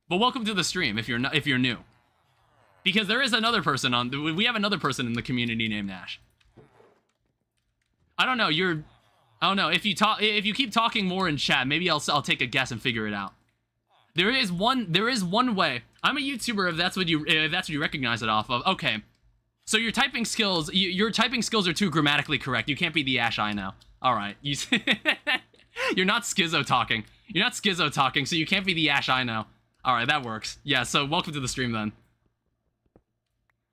But welcome to the stream if you're new. Because there is another person we have another person in the community named Ash. I don't know, I don't know, if you keep talking more in chat, maybe I'll take a guess and figure it out. There is one way. I'm a YouTuber if that's what you recognize it off of. Okay. So your typing skills are too grammatically correct. You can't be the Ash I know. All right. You're not schizo talking. You're not schizo talking, so you can't be the Ash I know. All right, that works. Yeah, so welcome to the stream then.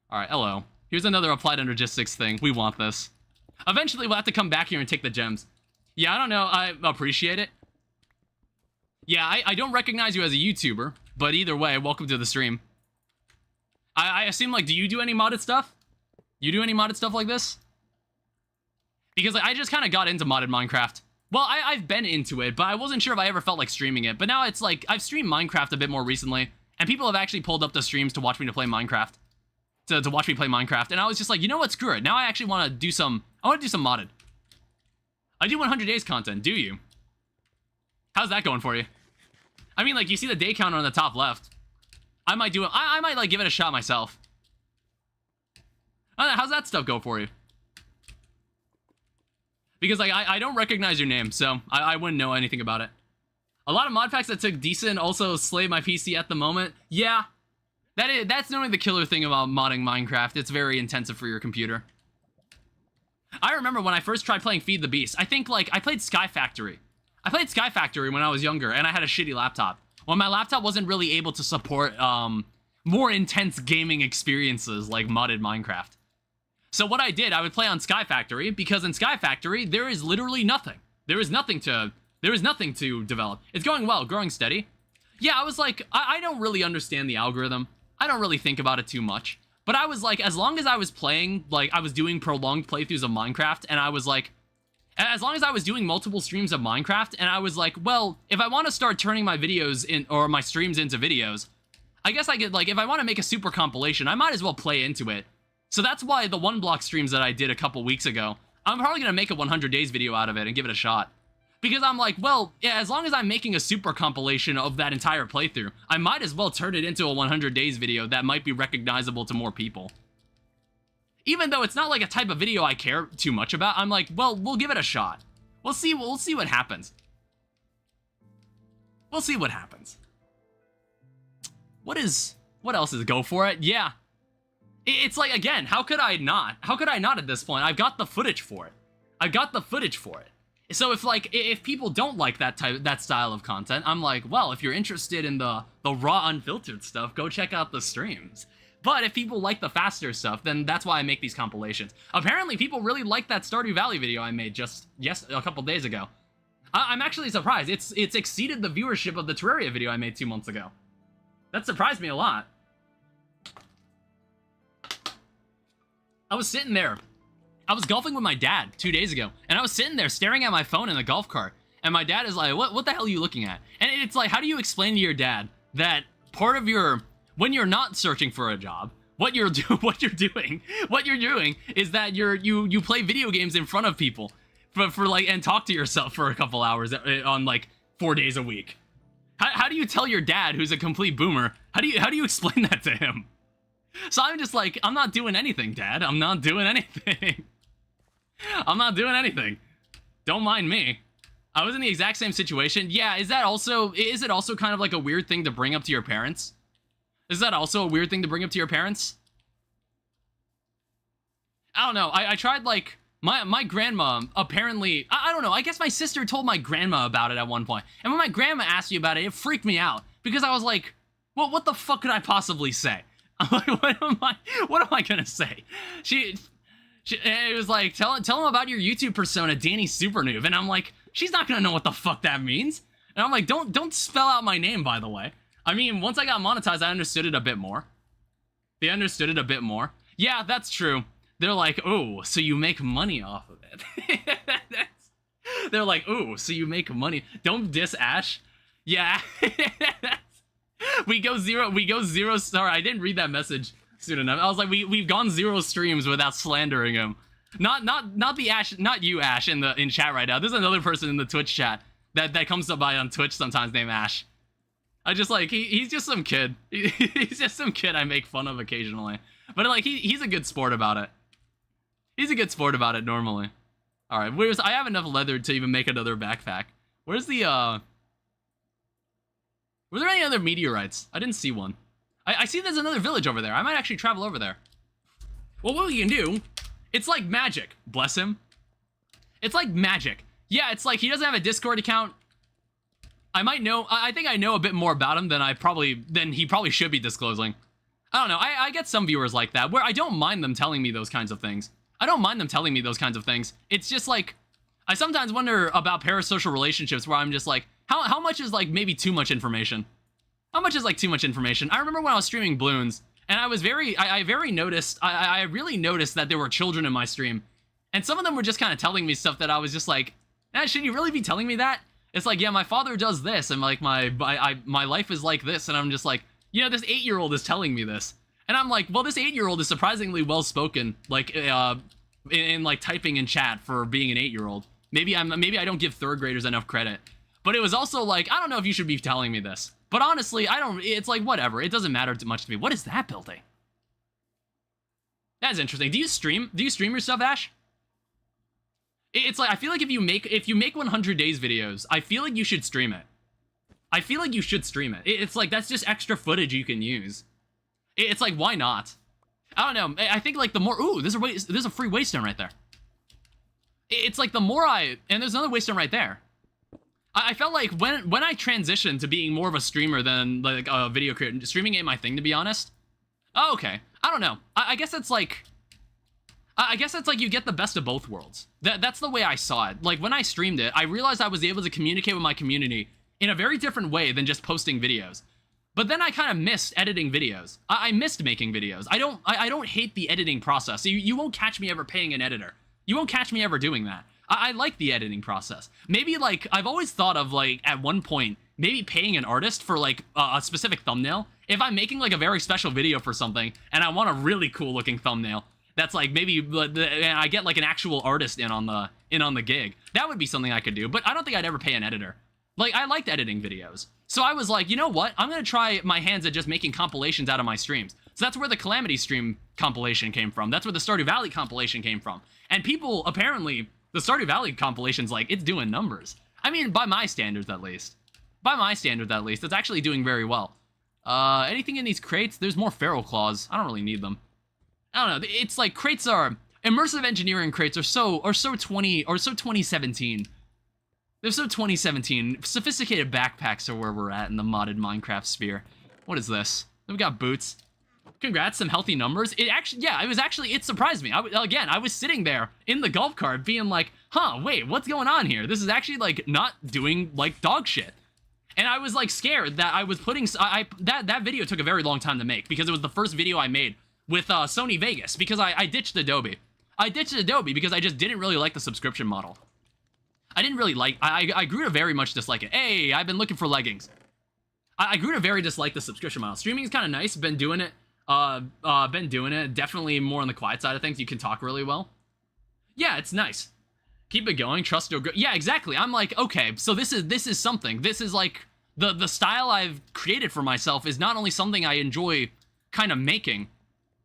All right, hello. Here's another applied energistics thing. We want this. Eventually, we'll have to come back here and take the gems. Yeah, I don't know. I appreciate it. Yeah, I don't recognize you as a YouTuber, but either way, welcome to the stream. I assume, like, do you do any modded stuff? You do any modded stuff like this? Because like, I just kind of got into modded Minecraft. Well, I've been into it, but I wasn't sure if I ever felt like streaming it. But now it's like, I've streamed Minecraft a bit more recently, and people have actually pulled up the streams to watch me play Minecraft. To watch me play Minecraft, and I was just like, you know what, screw it. Now I actually want to do some, modded. I do 100 days content, do you? How's that going for you? I mean, like, you see the day counter on the top left. I might do it, I might, like, give it a shot myself. I don't know, how's that stuff go for you? Because, like, I don't recognize your name, so I wouldn't know anything about it. A lot of mod packs that took DSN also slay my PC at the moment. Yeah, that's normally the killer thing about modding Minecraft. It's very intensive for your computer. I remember when I first tried playing Feed the Beast, I think, like, I played Sky Factory. I played Sky Factory when I was younger, and I had a shitty laptop. When my laptop wasn't really able to support, more intense gaming experiences like modded Minecraft. So what I did, I would play on Sky Factory, because in Sky Factory, there is literally nothing. There is nothing to develop. It's going well, growing steady. Yeah, I was like, I don't really understand the algorithm. I don't really think about it too much. But I was like, as long as I was playing, like, I was doing prolonged playthroughs of Minecraft, and I was like, as long as I was doing multiple streams of Minecraft, and I was like, well, if I want to start turning my videos or my streams into videos, I guess I could, like, if I want to make a super compilation, I might as well play into it. So that's why the 1 block streams that I did a couple weeks ago, I'm probably going to make a 100 days video out of it and give it a shot. Because I'm like, well, yeah, as long as I'm making a super compilation of that entire playthrough, I might as well turn it into a 100 days video that might be recognizable to more people. Even though it's not like a type of video I care too much about, I'm like, well, we'll give it a shot. We'll see what happens. We'll see what happens. What else is go for it? Yeah. It's like, again, how could I not? How could I not at this point? I've got the footage for it. I've got the footage for it. So if people don't like that style of content, I'm like, well, if you're interested in the raw, unfiltered stuff, go check out the streams. But if people like the faster stuff, then that's why I make these compilations. Apparently, people really like that Stardew Valley video I made just a couple days ago. I'm actually surprised. It's exceeded the viewership of the Terraria video I made 2 months ago. That surprised me a lot. I was sitting there. I was golfing with my dad 2 days ago, and I was sitting there staring at my phone in the golf cart, and my dad is like, what the hell are you looking at? And it's like, how do you explain to your dad that part of your, when you're not searching for a job, what you're doing is that you play video games in front of people for like, and talk to yourself for a couple hours on like 4 days a week. How do you tell your dad, who's a complete boomer, how do you explain that to him? So I'm just like, I'm not doing anything, Dad. I'm not doing anything. I'm not doing anything. Don't mind me. I was in the exact same situation. Yeah, is it also kind of like a weird thing to bring up to your parents? Is that also a weird thing to bring up to your parents? I don't know. I tried, like, my grandma, apparently, I don't know, I guess my sister told my grandma about it at one point. And when my grandma asked me about it, it freaked me out. Because I was like, well, what the fuck could I possibly say? I'm like, what am I gonna say? It was like, tell him about your YouTube persona, Danny Supernoob. And I'm like, she's not gonna know what the fuck that means. And I'm like, don't spell out my name, by the way. I mean, once I got monetized, I understood it a bit more. They understood it a bit more. Yeah, that's true. They're like, oh, so you make money off of it. They're like, oh, so you make money. Don't diss Ash. Yeah. We go zero. Sorry, I didn't read that message soon enough. I was like, we've gone 0 streams without slandering him. Not the Ash, not you, Ash, in chat right now. There's another person in the Twitch chat that comes up by on Twitch sometimes named Ash. I just like, he's just some kid. He's just some kid I make fun of occasionally. But like, he's a good sport about it. He's a good sport about it normally. All right, I have enough leather to even make another backpack. Where's the were there any other meteorites? I didn't see one. I see there's another village over there. I might actually travel over there. Well, what we can do, it's like magic. Bless him. It's like magic. Yeah, it's like he doesn't have a Discord account. I think I know a bit more about him than he probably should be disclosing. I don't know. I get some viewers like that, where I don't mind them telling me those kinds of things. It's just like, I sometimes wonder about parasocial relationships where I'm just like, how much is like maybe too much information? How much is like too much information? I remember when I was streaming Bloons, and I really noticed that there were children in my stream, and some of them were just kind of telling me stuff that I was just like, should you really be telling me that? It's like, yeah, my father does this, and like my life is like this, and I'm just like, you know, this 8-year-old is telling me this, and I'm like, well, this 8-year-old is surprisingly well spoken, like in like typing in chat for being an 8-year-old. Maybe I don't give 3rd graders enough credit, but it was also like, I don't know if you should be telling me this, but honestly, it's like, whatever, it doesn't matter too much to me. What is that building? That's interesting. Do you stream your stuff, Ash? It's like, I feel like if you make 100 days videos, I feel like you should stream it. It's like, that's just extra footage you can use. It's like, why not? I don't know. I think like the more, ooh, there's a free waystone right there. It's like the more and there's another waystone right there. I felt like when I transitioned to being more of a streamer than like a video creator, streaming ain't my thing, to be honest. Oh, okay. I don't know. I guess it's like, you get the best of both worlds. That's the way I saw it. Like, when I streamed it, I realized I was able to communicate with my community in a very different way than just posting videos. But then I kind of missed editing videos. I missed making videos. I don't hate the editing process. So you won't catch me ever paying an editor. You won't catch me ever doing that. I like the editing process. Maybe, like, I've always thought of, like, at one point, maybe paying an artist for, like, a specific thumbnail. If I'm making, like, a very special video for something, and I want a really cool-looking thumbnail, that's, like, maybe, and I get, like, an actual artist in on the gig. That would be something I could do, but I don't think I'd ever pay an editor. Like, I liked editing videos. So I was like, you know what? I'm gonna try my hands at just making compilations out of my streams. So that's where the Calamity stream compilation came from. That's where the Stardew Valley compilation came from. And people, apparently, the Stardew Valley compilation's like, it's doing numbers. I mean, by my standards, at least. It's actually doing very well. Anything in these crates? There's more feral claws. I don't really need them. I don't know. It's like, crates are, immersive engineering crates are so 2017. They're so 2017. Sophisticated backpacks are where we're at in the modded Minecraft sphere. What is this? We've got boots. Congrats, some healthy numbers. It surprised me. I was sitting there in the golf cart being like, huh, wait, what's going on here? This is actually, like, not doing, like, dog shit. And I was, like, scared that I was putting, that video took a very long time to make because it was the first video I made with Sony Vegas because I ditched Adobe. I ditched Adobe because I just didn't really like the subscription model. I didn't really like, I grew to very much dislike it. Hey, I've been looking for leggings. I grew to very dislike the subscription model. Streaming is kind of nice, been doing it Been doing it. Definitely more on the quiet side of things. You can talk really well. Yeah, it's nice. Keep it going. Trust you'll go. Yeah, exactly. I'm like, okay, so this is something. This is like the style I've created for myself is not only something I enjoy kind of making,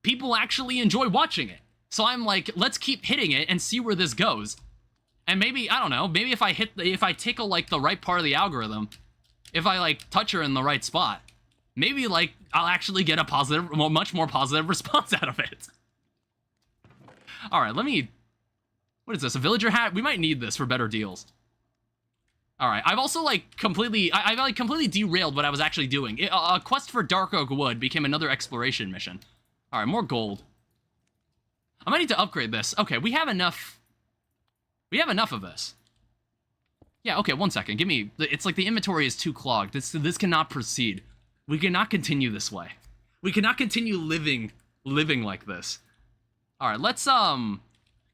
people actually enjoy watching it. So I'm like, let's keep hitting it and see where this goes. And maybe, I don't know, maybe if I tickle like the right part of the algorithm, if I like touch her in the right spot, maybe like I'll actually get a positive, much more positive response out of it. All right, what is this, a villager hat? We might need this for better deals. All right, I've also like completely derailed what I was actually doing. A quest for Dark Oak Wood became another exploration mission. All right, more gold. I might need to upgrade this. Okay, we have enough. We have enough of this. Yeah, okay, 1 second. Give me, it's like the inventory is too clogged. This cannot proceed. We cannot continue this way. We cannot continue living like this. All right, let's, can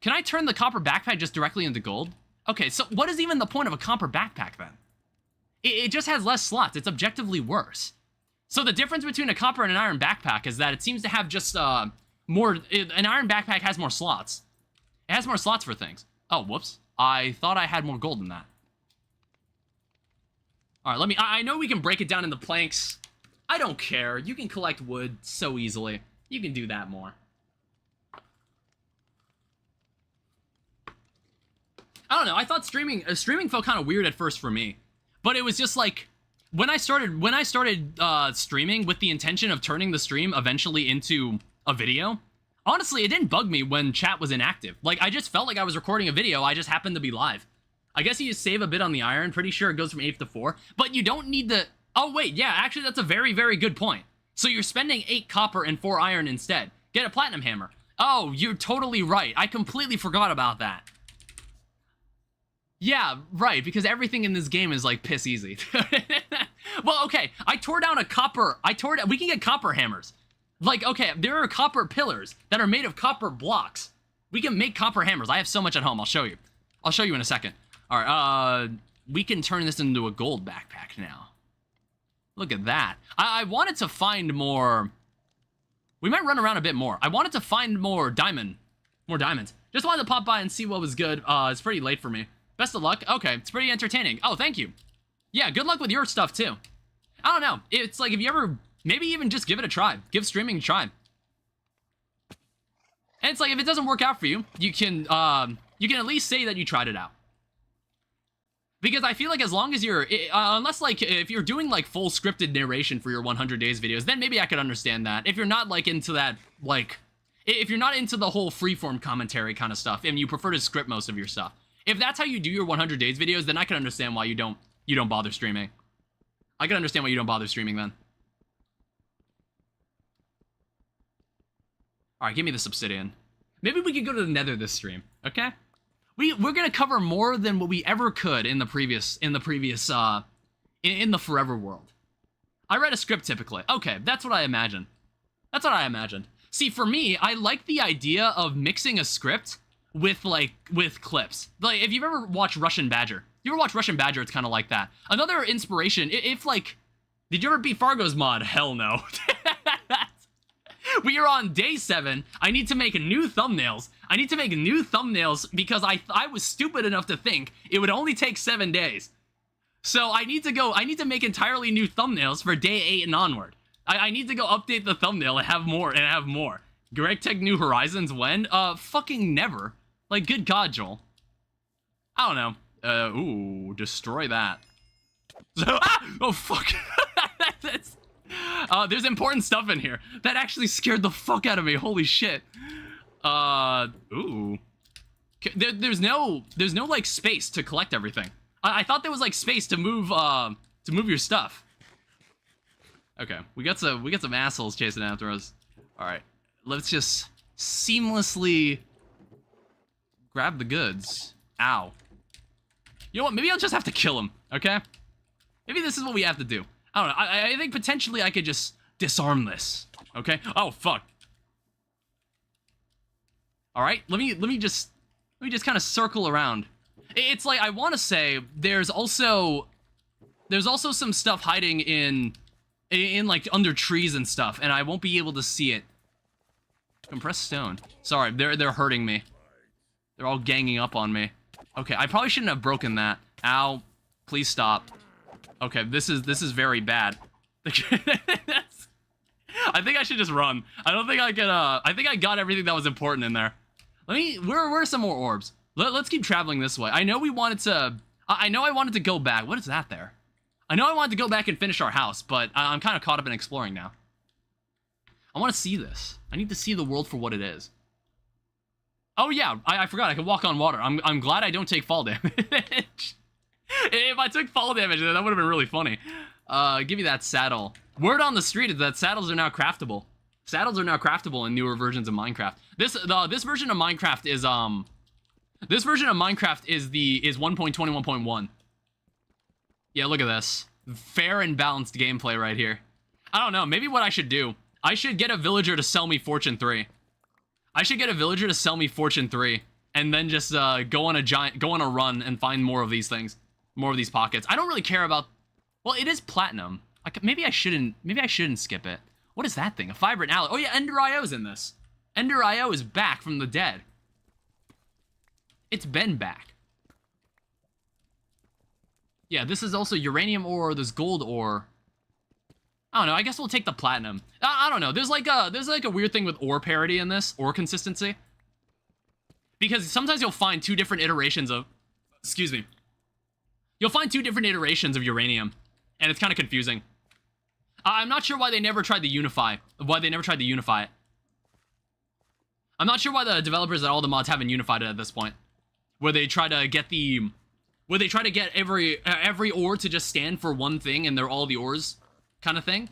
I turn the copper backpack just directly into gold? Okay, so what is even the point of a copper backpack then? It just has less slots. It's objectively worse. So the difference between a copper and an iron backpack is that it seems to have just, an iron backpack has more slots. It has more slots for things. Oh, whoops. I thought I had more gold than that. All right, I know we can break it down into planks. I don't care. You can collect wood so easily. You can do that more. I don't know. I thought streaming felt kind of weird at first for me, but it was just like when I started streaming with the intention of turning the stream eventually into a video. Honestly, it didn't bug me when chat was inactive. Like I just felt like I was recording a video. I just happened to be live. I guess you just save a bit on the iron. Pretty sure it goes from 8 to 4, but you don't need the. Oh wait, yeah. Actually, that's a very, very good point. So you're spending 8 copper and 4 iron instead. Get a platinum hammer. Oh, you're totally right. I completely forgot about that. Yeah, right, because everything in this game is, like, piss easy. Well, okay, I tore down a copper... We can get copper hammers. Like, okay, there are copper pillars that are made of copper blocks. We can make copper hammers. I have so much at home. I'll show you. I'll show you in a second. All right, we can turn this into a gold backpack now. Look at that. I wanted to find more... We might run around a bit more. I wanted to find more diamonds. Just wanted to pop by and see what was good. It's pretty late for me. Best of luck. Okay, it's pretty entertaining. Oh, thank you. Yeah, good luck with your stuff, too. I don't know. It's like, if you ever... Maybe even just give it a try. Give streaming a try. And it's like, if it doesn't work out for you, you can at least say that you tried it out. Because I feel like as long as you're... unless, like, if you're doing, like, full scripted narration for your 100 days videos, then maybe I could understand that. If you're not, like, into that, like... If you're not into the whole freeform commentary kind of stuff, and you prefer to script most of your stuff. If that's how you do your 100 days videos, then I can understand why you don't bother streaming. I can understand why you don't bother streaming then. All right, give me this obsidian. Maybe we could go to the Nether this stream, okay? We're gonna cover more than what we ever could in the forever world. I write a script typically. Okay, that's what I imagine. That's what I imagined. See, for me, I like the idea of mixing a script with clips. Like, if you've ever watched Russian Badger, it's kind of like that. Another inspiration, if like, did you ever beat Fargo's mod? Hell no. We are on day 7. I need to make new thumbnails. Because I was stupid enough to think it would only take 7 days. So I need to make entirely new thumbnails for day 8 and onward. I need to go update the thumbnail and have more. Greg Tech New Horizons when? Fucking never. Like, good God, Joel. I don't know. Ooh, destroy that. Oh, fuck. There's important stuff in here. That actually scared the fuck out of me. Holy shit. Ooh. There's no, like, space to collect everything. I thought there was, like, space to move your stuff. Okay, we got some assholes chasing after us. Alright. Let's just seamlessly grab the goods. Ow. You know what? Maybe I'll just have to kill him, okay? Maybe this is what we have to do. I don't know. I think potentially I could just disarm this, okay? Oh, fuck. All right, let me just kind of circle around. It's like, I want to say there's also some stuff hiding in in like under trees and stuff, and I won't be able to see it. Compressed stone. Sorry, they're hurting me. They're all ganging up on me. Okay, I probably shouldn't have broken that. Ow. Please stop. Okay, this is very bad. I think I should just run. I don't think I can, I think I got everything that was important in there. Where are some more orbs? Let's keep traveling this way. I know we wanted to, I know I wanted to go back. What is that there? I know I wanted to go back and finish our house, but I'm kind of caught up in exploring now. I want to see this. I need to see the world for what it is. Oh yeah, I forgot I can walk on water. I'm glad I don't take fall damage. If I took fall damage, that would have been really funny. Give me that saddle. Word on the street is that saddles are now craftable. Saddles are now craftable in newer versions of Minecraft. This version of Minecraft is 1.21.1. Yeah, look at this. Fair and balanced gameplay right here. I don't know, maybe what I should do. I should get a villager to sell me Fortune 3. I should get a villager to sell me Fortune 3 and then just go on a run and find more of these things. More of these pockets. I don't really care about, well, it is platinum. Maybe I shouldn't skip it. What is that thing? A vibrant alley. Oh yeah, Ender IO's in this. Ender IO is back from the dead. It's been back. Yeah, this is also uranium ore, there's gold ore. I don't know, I guess we'll take the platinum. I don't know, there's like a weird thing with ore parity in this, ore consistency. Because sometimes you'll find two different iterations of, excuse me. You'll find two different iterations of uranium, and it's kind of confusing. I'm not sure why they never tried to unify. it. I'm not sure why the developers at all the mods haven't unified it at this point. Where they try to get every ore to just stand for one thing, and they're all the ores kind of thing.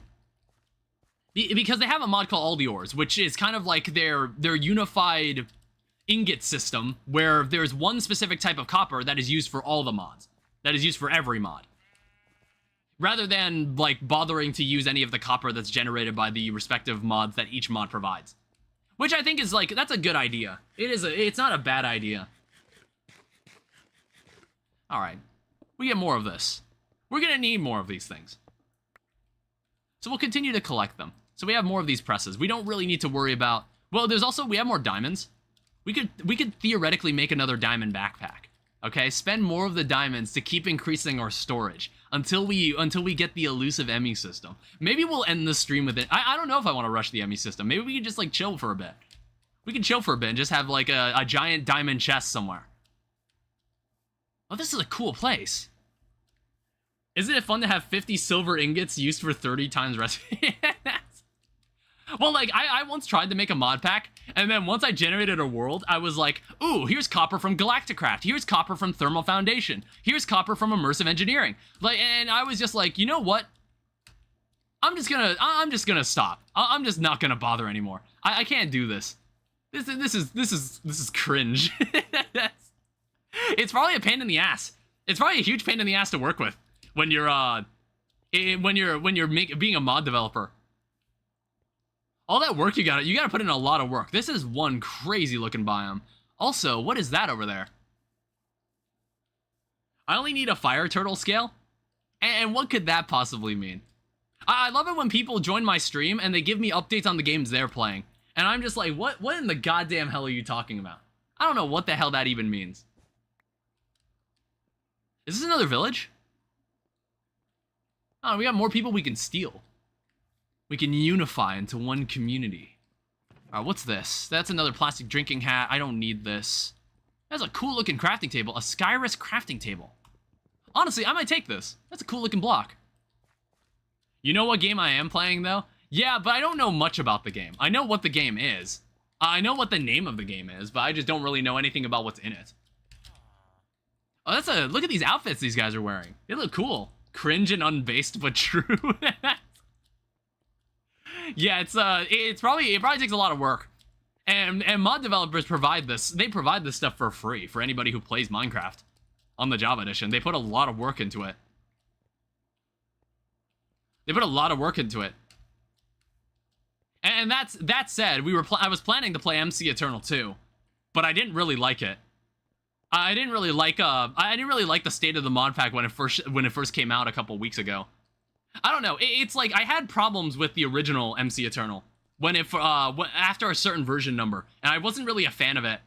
Because they have a mod called All the Ores, which is kind of like their unified ingot system, where there's one specific type of copper that is used for all the mods. That is used for every mod. Rather than, like, bothering to use any of the copper that's generated by the respective mods that each mod provides. Which I think is, like, that's a good idea. It's not a bad idea. Alright. We get more of this. We're gonna need more of these things. So we'll continue to collect them. So we have more of these presses. We don't really need to worry about... Well, we have more diamonds. We could theoretically make another diamond backpack. Okay, spend more of the diamonds to keep increasing our storage until we get the elusive Emmy system. Maybe we'll end the stream with it. I don't know if I want to rush the Emmy system. Maybe we can just like chill for a bit. We can chill for a bit and just have like a giant diamond chest somewhere. Oh, this is a cool place. Isn't it fun to have 50 silver ingots used for 30 times recipe? Well, like, I once tried to make a mod pack, and then once I generated a world, I was like, ooh, here's copper from Galacticraft, here's copper from Thermal Foundation, here's copper from Immersive Engineering. Like, and I was just like, you know what? I'm just gonna stop. I'm just not gonna bother anymore. I can't do this. This is cringe. It's probably a pain in the ass. It's probably a huge pain in the ass to work with when you're being a mod developer. All that work you gotta put in a lot of work. This is one crazy looking biome. Also, what is that over there? I only need a fire turtle scale? And what could that possibly mean? I love it when people join my stream and they give me updates on the games they're playing. And I'm just like, what in the goddamn hell are you talking about? I don't know what the hell that even means. Is this another village? Oh, we got more people we can steal. We can unify into one community. Alright, what's this? That's another plastic drinking hat. I don't need this. That's a cool looking crafting table. A Skyrus crafting table. Honestly, I might take this. That's a cool looking block. You know what game I am playing though? Yeah, but I don't know much about the game. I know what the game is. I know what the name of the game is, but I just don't really know anything about what's in it. Oh, look at these outfits these guys are wearing. They look cool. Cringe and unbased, but true. Yeah, it probably takes a lot of work, and mod developers provide this. They provide this stuff for free for anybody who plays Minecraft on the Java edition. They put a lot of work into it. And that said, I was planning to play MC Eternal 2, but I didn't really like it. I didn't really like the state of the mod pack when it first came out a couple weeks ago. I don't know. It's like I had problems with the original MC Eternal after a certain version number, and I wasn't really a fan of it.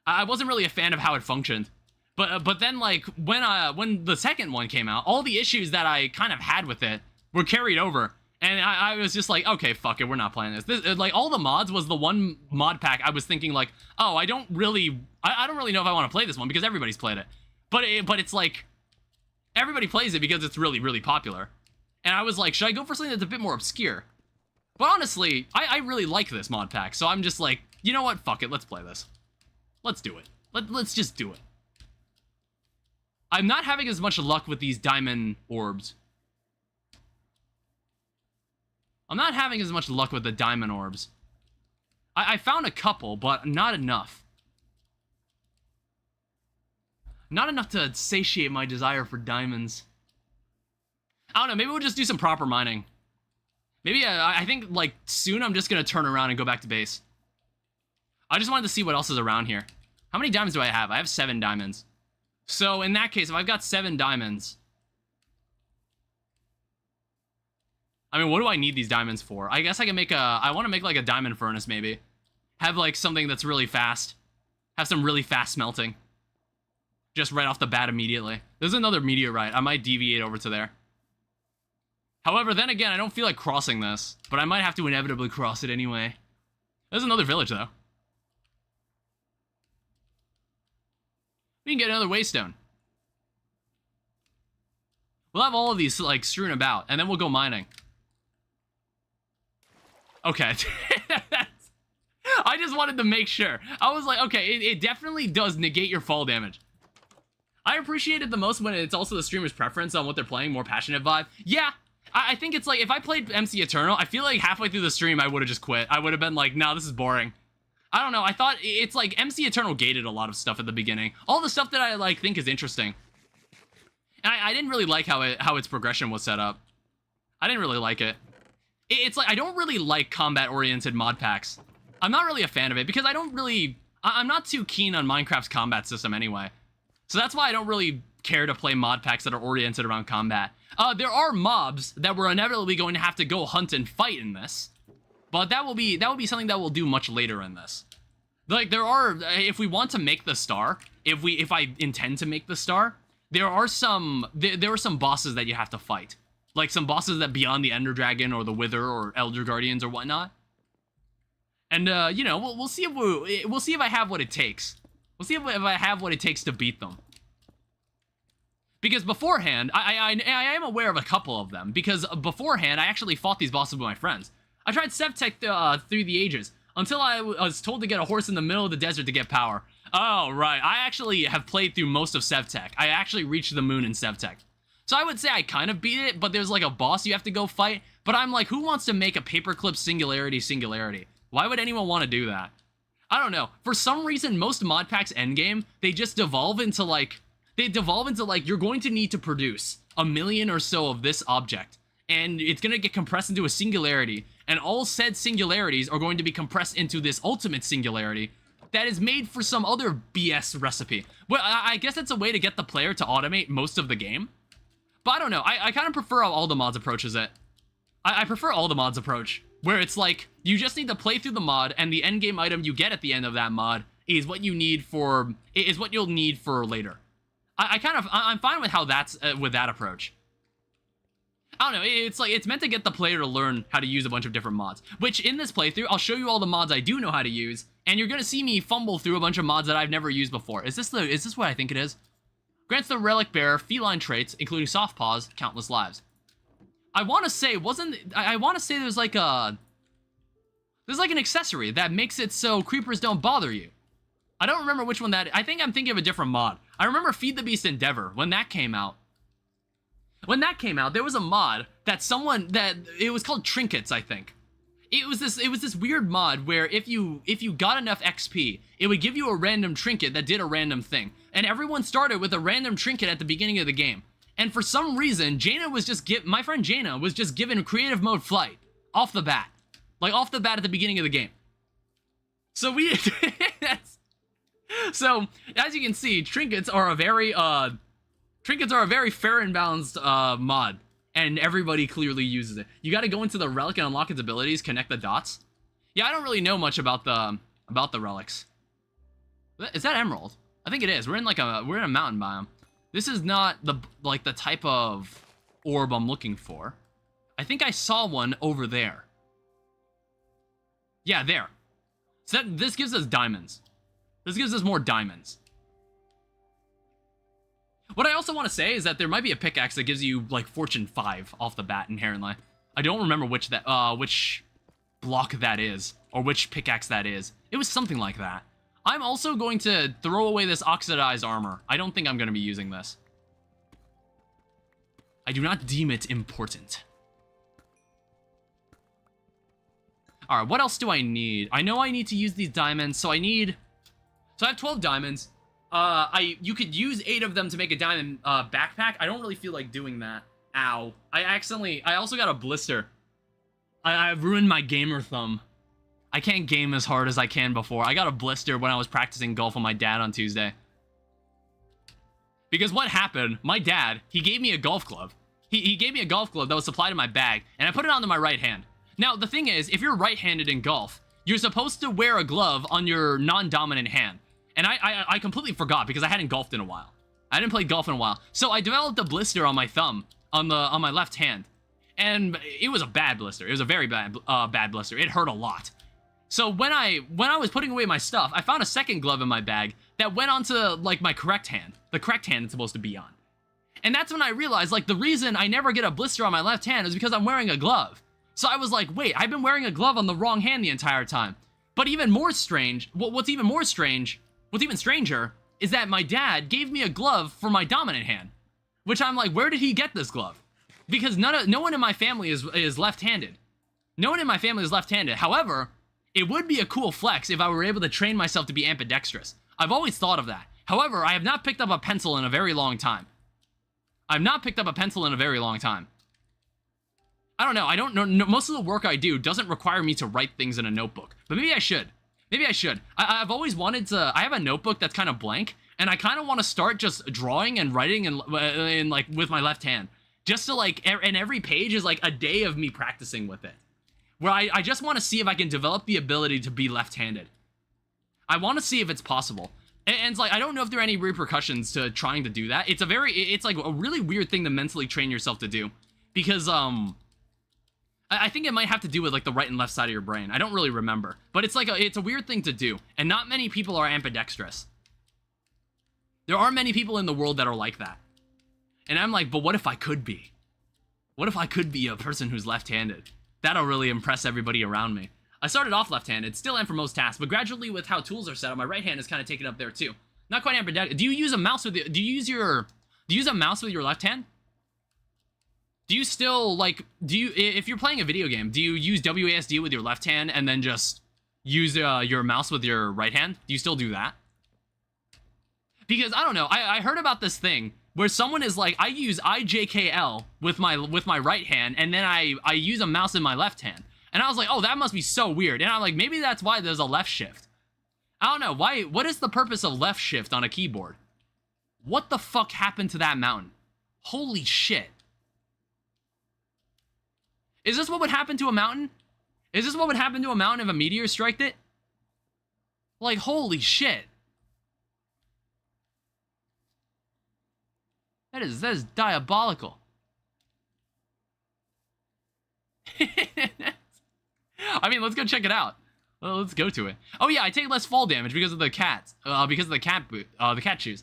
I wasn't really a fan of how it functioned. But then like when the second one came out, all the issues that I kind of had with it were carried over, and I was just like, okay, fuck it, we're not playing this. Like all the mods was the one mod pack I was thinking like, oh, I don't really know if I want to play this one because everybody's played it. But it's like everybody plays it because it's really, really popular. And I was like, should I go for something that's a bit more obscure? But honestly, I really like this mod pack, so I'm just like, you know what? Fuck it, let's play this. Let's do it. Let's just do it. I'm not having as much luck with these diamond orbs. I'm not having as much luck with the diamond orbs. I found a couple, but not enough. Not enough to satiate my desire for diamonds. I don't know, maybe we'll just do some proper mining. Maybe, I think, like, soon I'm just gonna turn around and go back to base. I just wanted to see what else is around here. How many diamonds do I have? I have 7 diamonds. So, in that case, if I've got 7 diamonds... I mean, what do I need these diamonds for? I guess I can make I want to make, like, a diamond furnace, maybe. Have, like, something that's really fast. Have some really fast smelting. Just right off the bat immediately. There's another meteorite. I might deviate over to there. However, then again, I don't feel like crossing this. But I might have to inevitably cross it anyway. There's another village, though. We can get another waystone. We'll have all of these, like, strewn about, and then we'll go mining. Okay. I just wanted to make sure. I was like, okay, it definitely does negate your fall damage. I appreciate it the most when it's also the streamer's preference on what they're playing, more passionate vibe. Yeah, I think it's like, if I played MC Eternal, I feel like halfway through the stream, I would have just quit. I would have been like, no, this is boring. I don't know, I thought it's like MC Eternal gated a lot of stuff at the beginning. All the stuff that I like think is interesting. And I didn't really like how its progression was set up. I didn't really like it. It's like, I don't really like combat-oriented mod packs. I'm not really a fan of it because I'm not too keen on Minecraft's combat system anyway. So that's why I don't really care to play mod packs that are oriented around combat. There are mobs that we're inevitably going to have to go hunt and fight in this. But that will be something that we'll do much later in this. Like, if we want to make the star, if I intend to make the star, there are some bosses that you have to fight. Like some bosses that beyond the Ender Dragon or the Wither or Elder Guardians or whatnot. And you know, we'll see if I have what it takes. We'll see if I have what it takes to beat them. Because beforehand, I am aware of a couple of them. Because beforehand, I actually fought these bosses with my friends. I tried SevTech through the ages. Until I was told to get a horse in the middle of the desert to get power. Oh, right. I actually have played through most of SevTech. I actually reached the moon in SevTech. So I would say I kind of beat it, but there's like a boss you have to go fight. But I'm like, who wants to make a paperclip singularity? Why would anyone want to do that? I don't know. For some reason, most mod packs endgame, they just devolve into like, you're going to need to produce 1 million or so of this object. And it's going to get compressed into a singularity. And all said singularities are going to be compressed into this ultimate singularity that is made for some other BS recipe. Well, I guess it's a way to get the player to automate most of the game. But I don't know. I kind of prefer how all the mods approaches it. I prefer all the mods approach, where it's like, you just need to play through the mod, and the endgame item you get at the end of that mod is what you need for, is what you'll need for later. I'm fine with how that's, with that approach. I don't know, it's like, it's meant to get the player to learn how to use a bunch of different mods. Which, in this playthrough, I'll show you all the mods I do know how to use, and you're gonna see me fumble through a bunch of mods that I've never used before. Is this what I think it is? Grants the relic bearer feline traits, including soft paws, countless lives. I want to say, there's like an accessory that makes it so creepers don't bother you. I don't remember which one I think I'm thinking of a different mod. I remember Feed the Beast Endeavor, when that came out. When that came out, there was a mod that it was called Trinkets, I think. It was this weird mod where if you got enough XP, it would give you a random trinket that did a random thing. And everyone started with a random trinket at the beginning of the game. And for some reason, my friend Jaina was just given creative mode flight off the bat. Like off the bat at the beginning of the game. So so as you can see, trinkets are a very fair and balanced mod. and everybody clearly uses it. You got to go into the relic and unlock its abilities, connect the dots. Yeah, I don't really know much about the relics. Is that emerald? I think it is. We're in a mountain biome. This is not the type of orb I'm looking for. I think I saw one over there. Yeah, there. So this gives us diamonds. This gives us more diamonds. What I also want to say is that there might be a pickaxe that gives you like Fortune 5 off the bat inherently. I don't remember which block that is, or which pickaxe that is. It was something like that. I'm also going to throw away this oxidized armor. I don't think I'm going to be using this. I do not deem it important. Alright, what else do I need? I know I need to use these diamonds, so I have 12 diamonds. You could use 8 of them to make a diamond backpack. I don't really feel like doing that. Ow. I also got a blister. I've ruined my gamer thumb. I can't game as hard as I can before. I got a blister when I was practicing golf with my dad on Tuesday. Because what happened, my dad, he gave me a golf glove. He gave me a golf glove that was supplied in my bag, and I put it onto my right hand. Now, the thing is, if you're right-handed in golf, you're supposed to wear a glove on your non-dominant hand. And I completely forgot because I hadn't golfed in a while. I hadn't played golf in a while. So I developed a blister on my thumb, on my left hand. And it was a bad blister. It was a very bad blister. It hurt a lot. So when I was putting away my stuff, I found a second glove in my bag that went onto, like, my correct hand. The correct hand it's supposed to be on. And that's when I realized, like, the reason I never get a blister on my left hand is because I'm wearing a glove. So I was like, wait, I've been wearing a glove on the wrong hand the entire time. But even more strange, what's even stranger, is that my dad gave me a glove for my dominant hand. Which I'm like, where did he get this glove? Because no one in my family is left-handed. No one in my family is left-handed. However, it would be a cool flex if I were able to train myself to be ambidextrous. I've always thought of that. However, I have not picked up a pencil in a very long time. I don't know. I don't know. Most of the work I do doesn't require me to write things in a notebook. But maybe I should. I've always wanted to. I have a notebook that's kind of blank, and I kind of want to start just drawing and writing and like with my left hand. Just to like, and every page is like a day of me practicing with it. Where I just want to see if I can develop the ability to be left-handed. I want to see if it's possible. And it's like, I don't know if there are any repercussions to trying to do that. It's like a really weird thing to mentally train yourself to do. Because, I think it might have to do with like the right and left side of your brain. I don't really remember. But it's like, it's a weird thing to do. And not many people are ambidextrous. There are many people in the world that are like that. And I'm like, but what if I could be? What if I could be a person who's left-handed? That'll really impress everybody around me. I started off left-handed, still am for most tasks, but gradually with how tools are set up, my right hand is kind of taken up there too. Not quite ambidextrous. Do you use a mouse with a mouse with your left hand? Do you still like if you're playing a video game, do you use WASD with your left hand and then just use your mouse with your right hand? Do you still do that? Because I don't know, I heard about this thing where someone is like, I use IJKL with my right hand, and then I use a mouse in my left hand. And I was like, oh, that must be so weird. And I'm like, maybe that's why there's a left shift. I don't know, what is the purpose of left shift on a keyboard? What the fuck happened to that mountain? Holy shit. Is this what would happen to a mountain? Is this what would happen to a mountain if a meteor struck it? Like, holy shit. That is diabolical. I mean, let's go check it out. Well, let's go to it. Oh yeah, I take less fall damage because of the cats. Because of the cat shoes.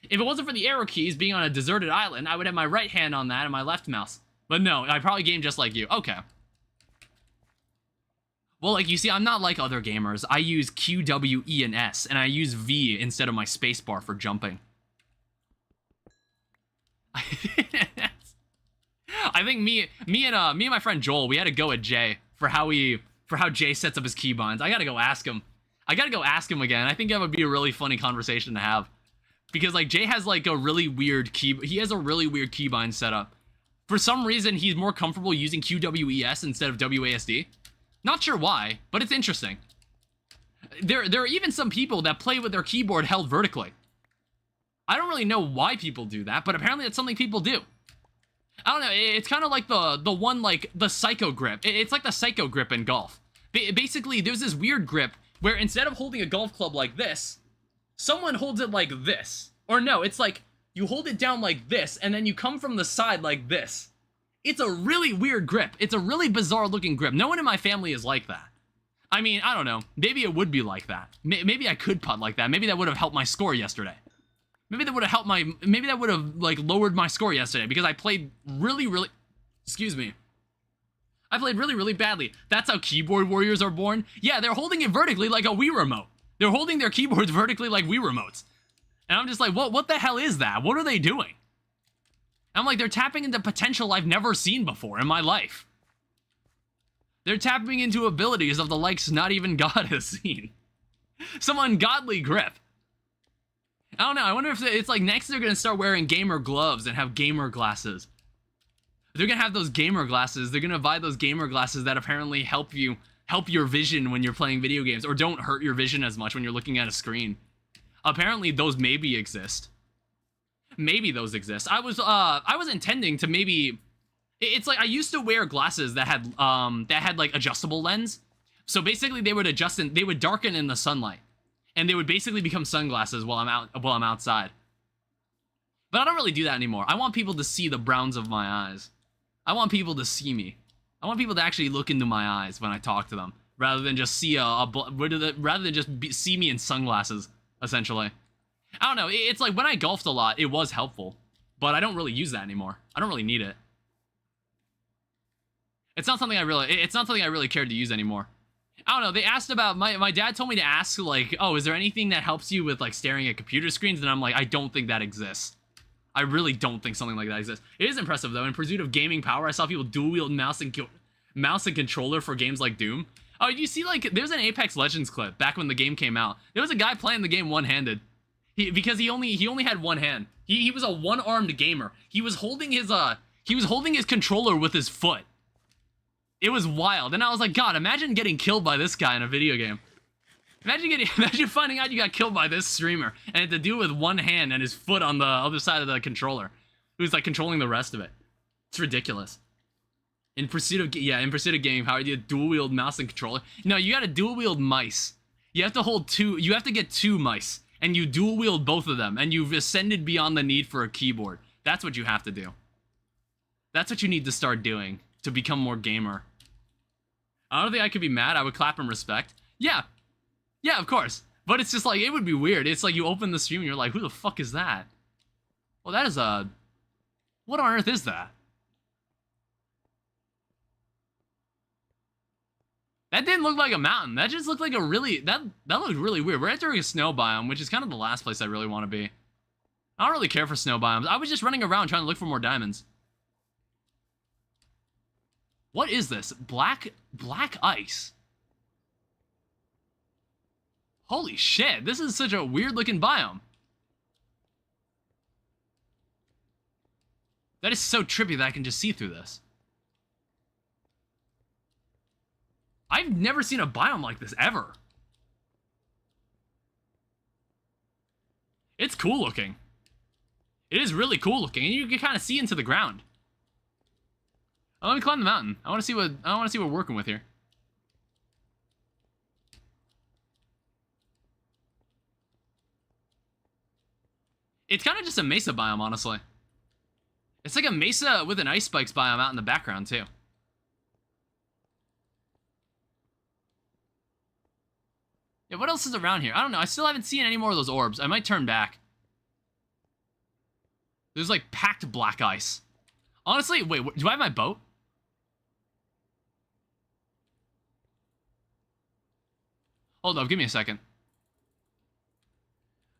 If it wasn't for the arrow keys being on a deserted island, I would have my right hand on that and my left mouse. But no, I probably game just like you. Okay. Well, like, you see, I'm not like other gamers. I use Q, W, E, and S, and I use V instead of my spacebar for jumping. I think me and my friend Joel, we had to go at Jay for how Jay sets up his keybinds. I gotta go ask him. Again. I think that would be a really funny conversation to have. Because like Jay has like a really weird keybind setup. For some reason, he's more comfortable using QWES instead of WASD. Not sure why, but it's interesting. There are even some people that play with their keyboard held vertically. I don't really know why people do that, but apparently it's something people do. I don't know. It's kind of like the one like the psycho grip. It's like the psycho grip in golf. Basically, there's this weird grip where instead of holding a golf club like this, someone holds it like this. Or no, it's like you hold it down like this, and then you come from the side like this. It's a really weird grip. It's a really bizarre looking grip. No one in my family is like that. I mean, I don't know. Maybe it would be like that. Maybe I could putt like that. Maybe that would have helped my score yesterday. Maybe that would have helped my... Maybe that would have, like, lowered my score yesterday because I played really... Excuse me. I played really badly. That's how keyboard warriors are born? Yeah, they're holding it vertically like a Wii remote. They're holding their keyboards vertically like Wii remotes. And I'm just like, what the hell is that? What are they doing? I'm like, they're tapping into potential I've never seen before in my life. They're tapping into abilities of the likes not even God has seen. Some ungodly grip. I don't know, I wonder if it's like next they're gonna start wearing gamer gloves and have gamer glasses. They're gonna have those gamer glasses, they're gonna buy those gamer glasses that apparently help your vision when you're playing video games, or don't hurt your vision as much when you're looking at a screen. Apparently those maybe exist. Maybe those exist. I was intending to maybe... It's like I used to wear glasses that had like adjustable lens. So basically they would adjust and they would darken in the sunlight. And they would basically become sunglasses while I'm outside. But I don't really do that anymore. I want people to see the browns of my eyes. I want people to see me. I want people to actually look into my eyes when I talk to them, rather than just see see me in sunglasses, essentially. I don't know. It's like when I golfed a lot, it was helpful, but I don't really use that anymore. I don't really need it. It's not something I really cared to use anymore. I don't know, they asked about, my dad told me to ask, like, oh, is there anything that helps you with, like, staring at computer screens? And I'm like, I don't think that exists. I really don't think something like that exists. It is impressive, though. In pursuit of gaming power, I saw people dual-wield mouse and controller for games like Doom. Oh, you see, like, there's an Apex Legends clip back when the game came out. There was a guy playing the game one-handed. Because he only had one hand. He was a one-armed gamer. He was holding his controller with his foot. It was wild, and I was like, God, imagine getting killed by this guy in a video game. Imagine finding out you got killed by this streamer, and had to do it with one hand and his foot on the other side of the controller, who's like controlling the rest of it. It's ridiculous. In pursuit of gaming power, you dual wield mouse and controller. No, you got to dual wield mice. You have to hold two. You have to get two mice, and you dual wield both of them, and you've ascended beyond the need for a keyboard. That's what you have to do. That's what you need to start doing to become more gamer. I don't think I could be mad. I would clap in respect. Yeah, of course. But it's just like, it would be weird. It's like you open the stream and you're like, who the fuck is that? Well, that is a... What on earth is that? That didn't look like a mountain. That just looked like a really... That looked really weird. We're entering a snow biome, which is kind of the last place I really want to be. I don't really care for snow biomes. I was just running around trying to look for more diamonds. What is this? Black ice. Holy shit, this is such a weird looking biome. That is so trippy that I can just see through this. I've never seen a biome like this ever. It's cool looking. It is really cool looking, and you can kind of see into the ground. Oh, let me climb the mountain. I want to see what we're working with here. It's kind of just a mesa biome, honestly. It's like a mesa with an ice spikes biome out in the background, too. Yeah, what else is around here? I don't know. I still haven't seen any more of those orbs. I might turn back. There's, like, packed black ice. Honestly, wait, do I have my boat? Hold up, give me a second.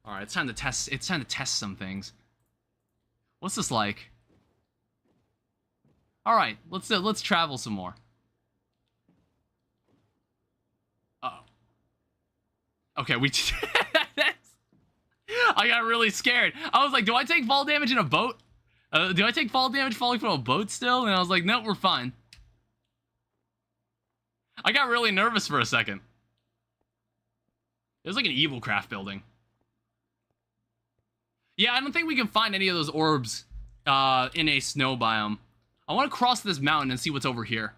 All right, it's time to test some things. What's this like? All right, let's travel some more. Uh-oh. Okay, I got really scared. I was like, do I take fall damage in a boat? Do I take fall damage falling from a boat still? And I was like, no, we're fine. I got really nervous for a second. It was like an evil craft building. Yeah, I don't think we can find any of those orbs in a snow biome. I want to cross this mountain and see what's over here.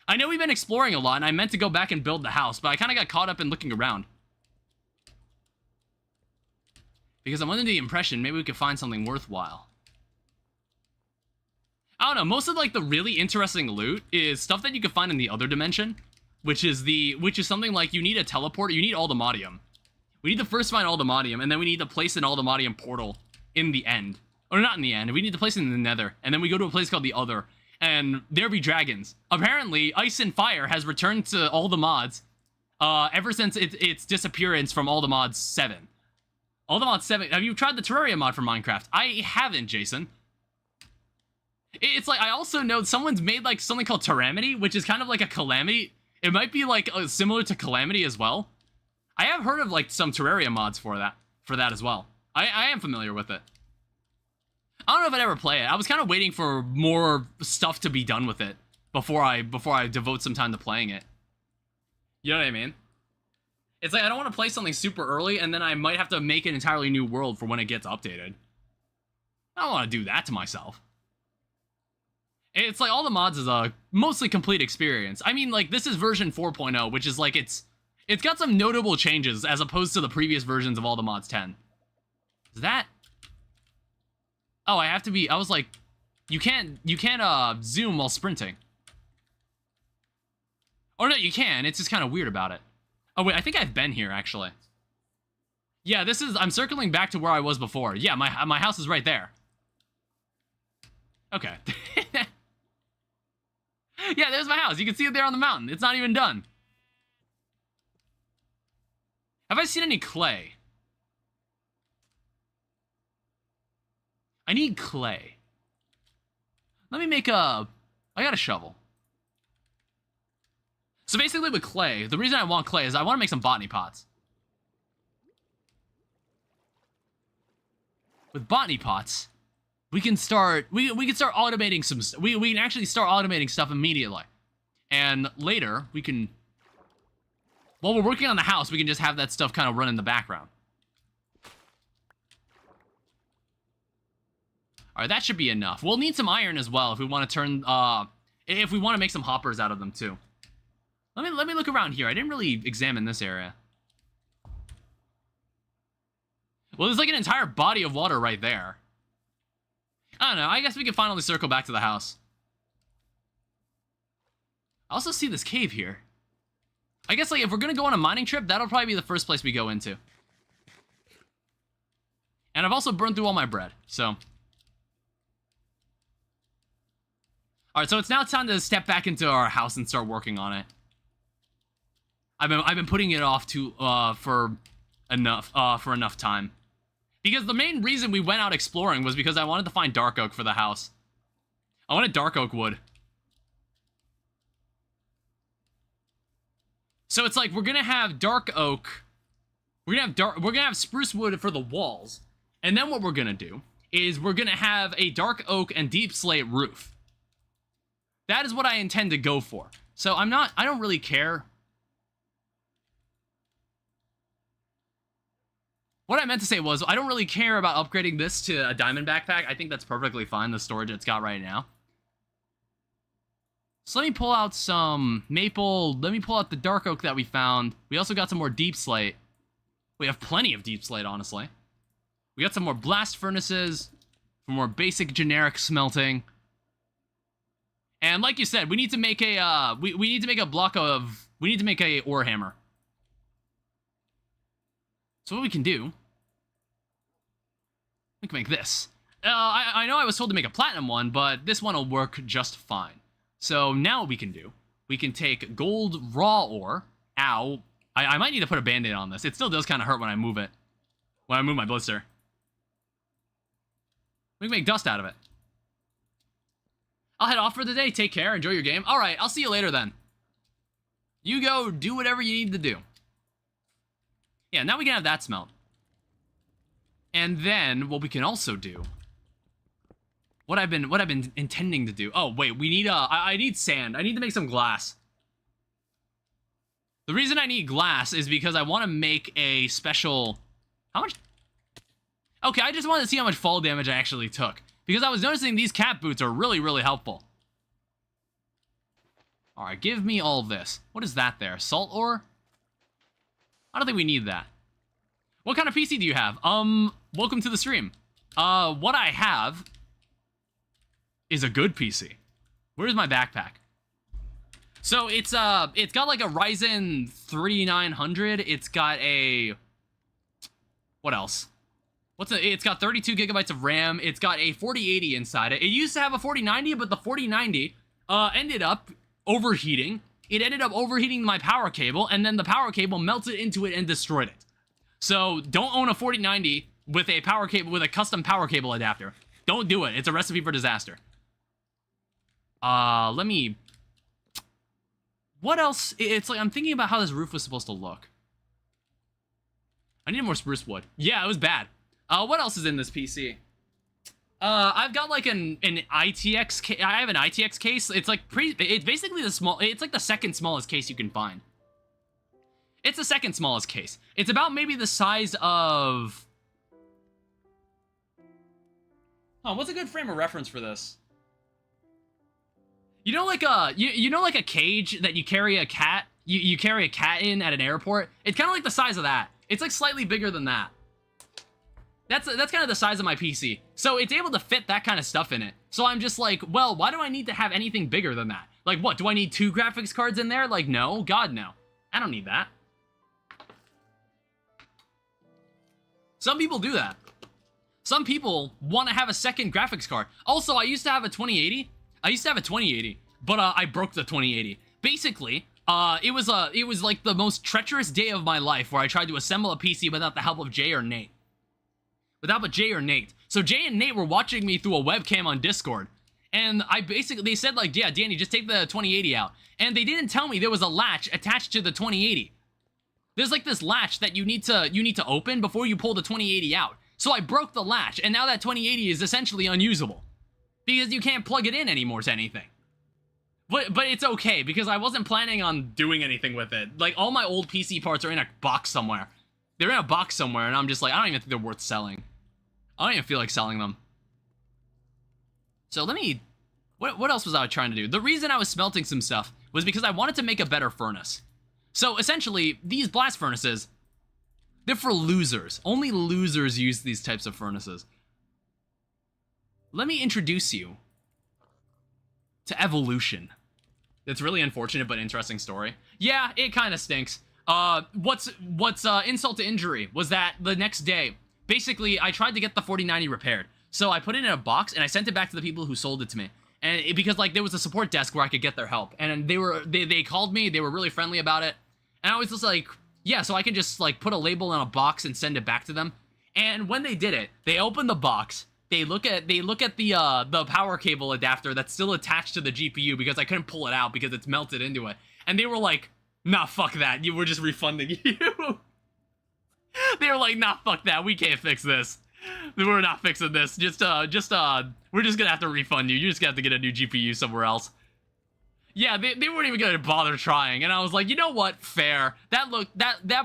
I know we've been exploring a lot, and I meant to go back and build the house, but I kind of got caught up in looking around. Because I'm under the impression maybe we could find something worthwhile. I don't know, most of, like, the really interesting loot is stuff that you can find in the other dimension, which is something like you need a teleport, you need Aldemodium. We need to first find Aldemodium, and then we need to place an Aldemodium portal in the end. Or not in the end, we need to place it in the Nether, and then we go to a place called the Other, and there be dragons. Apparently, Ice and Fire has returned to all the mods, ever since its disappearance from all the mods 7. All the mods 7, have you tried the Terraria mod for Minecraft? I haven't, Jason. It's like, I also know someone's made, like, something called Terramity, which is kind of like a Calamity. It might be, like, similar to Calamity as well. I have heard of, like, some Terraria mods for that as well. I am familiar with it. I don't know if I'd ever play it. I was kind of waiting for more stuff to be done with it before I devote some time to playing it. You know what I mean? It's like, I don't want to play something super early, and then I might have to make an entirely new world for when it gets updated. I don't want to do that to myself. It's like, all the mods is a mostly complete experience. I mean, like, this is version 4.0, which is like, it's got some notable changes as opposed to the previous versions of all the mods 10. Is that... Oh, I have to be... I was like, you can't zoom while sprinting. Or no, you can. It's just kind of weird about it. Oh, wait, I think I've been here, actually. Yeah, this is... I'm circling back to where I was before. Yeah, my house is right there. Okay. Yeah, there's my house. You can see it there on the mountain. It's not even done. Have I seen any clay? I need clay. Let me make a... I got a shovel. So basically with clay, the reason I want clay is I want to make some botany pots. With botany pots, we can start automating some... We can actually start automating stuff immediately. And later, we can... While we're working on the house, we can just have that stuff kind of run in the background. Alright, that should be enough. We'll need some iron as well if we want to turn... if we want to make some hoppers out of them, too. Let me look around here. I didn't really examine this area. Well, there's like an entire body of water right there. I don't know. I guess we can finally circle back to the house. I also see this cave here. I guess, like, if we're gonna go on a mining trip, that'll probably be the first place we go into. And I've also burned through all my bread, so... Alright, so it's now time to step back into our house and start working on it. I've been putting it off for enough time. Because the main reason we went out exploring was because I wanted to find dark oak for the house. I wanted dark oak wood. So it's like we're gonna have dark oak. We're gonna have spruce wood for the walls. And then what we're gonna do is we're gonna have a dark oak and deep slate roof. That is what I intend to go for. So I don't really care. What I meant to say was, I don't really care about upgrading this to a diamond backpack. I think that's perfectly fine, the storage it's got right now. So let me pull out some maple. Let me pull out the dark oak that we found. We also got some more deep slate. We have plenty of deep slate, honestly. We got some more blast furnaces for more basic generic smelting. And like you said, we need to make a we need to make a block of we need to make a ore hammer. So what we can do, we can make this. I know I was told to make a platinum one, but this one will work just fine. So now what we can do, we can take gold raw ore. Ow. I might need to put a band-aid on this. It still does kind of hurt when I move it. When I move my blister. We can make dust out of it. I'll head off for the day. Take care. Enjoy your game. Alright, I'll see you later then. You go do whatever you need to do. Yeah, now we can have that smelt. And then, what we can also do... What I've been intending to do... Oh, wait, we need, I need sand. I need to make some glass. The reason I need glass is because I want to make a special... How much... Okay, I just wanted to see how much fall damage I actually took. Because I was noticing these cat boots are really, really helpful. Alright, give me all this. What is that there? Salt ore? I don't think we need that. What kind of PC do you have? Welcome to the stream. What I have is a good PC. Where's my backpack? So it's got like a Ryzen 3900. It's got a... What else? It's got 32 gigabytes of RAM. It's got a 4080 inside it. It used to have a 4090, but the 4090 ended up overheating. It ended up overheating my power cable, and then the power cable melted into it and destroyed it. So don't own a 4090 with a power cable, with a custom power cable adapter. Don't do it. It's a recipe for disaster. Let me... What else? It's like, I'm thinking about how this roof was supposed to look. I need more spruce wood. Yeah, it was bad. What else is in this PC? I've got like an ITX. I have an ITX case. It's like it's basically it's like the second smallest case you can find. It's the second smallest case. It's about maybe the size of... Oh, what's a good frame of reference for this? You know, like you know, like a cage that you carry a cat. You carry a cat in at an airport. It's kind of like the size of that. It's like slightly bigger than that. That's kind of the size of my PC. So it's able to fit that kind of stuff in it. So I'm just like, well, why do I need to have anything bigger than that? Like, what, do I need 2 graphics cards in there? Like, no, God, no. I don't need that. Some people do that. Some people want to have a second graphics card. Also, I used to have a 2080. But I broke the 2080. Basically, it was like the most treacherous day of my life where I tried to assemble a PC without the help of Jay or Nate. So Jay and Nate were watching me through a webcam on Discord. And they said like, yeah, Danny, just take the 2080 out. And they didn't tell me there was a latch attached to the 2080. There's like this latch that you need to open before you pull the 2080 out. So I broke the latch, and now that 2080 is essentially unusable. Because you can't plug it in anymore to anything. But it's okay, because I wasn't planning on doing anything with it. Like, all my old PC parts are in a box somewhere. They're in a box somewhere, and I'm just like, I don't even think they're worth selling. I don't even feel like selling them. So let me... What else was I trying to do? The reason I was smelting some stuff was because I wanted to make a better furnace. So essentially, these blast furnaces, they're for losers. Only losers use these types of furnaces. Let me introduce you to evolution. It's really unfortunate but interesting story. Yeah, it kind of stinks. What's insult to injury was that the next day, basically, I tried to get the 4090 repaired. So I put it in a box and I sent it back to the people who sold it to me. And because like there was a support desk where I could get their help, and they called me. They were really friendly about it, and I was just like, yeah, so I can just like put a label in a box and send it back to them. And when they did it, they opened the box. They look at the power cable adapter that's still attached to the GPU because I couldn't pull it out because it's melted into it. And they were like, nah, fuck that. We're just refunding you. They were like, nah, fuck that. We can't fix this. We're not fixing this. We're just gonna have to refund you. You're just gonna have to get a new GPU somewhere else. Yeah, they weren't even gonna bother trying. And I was like, you know what? Fair. That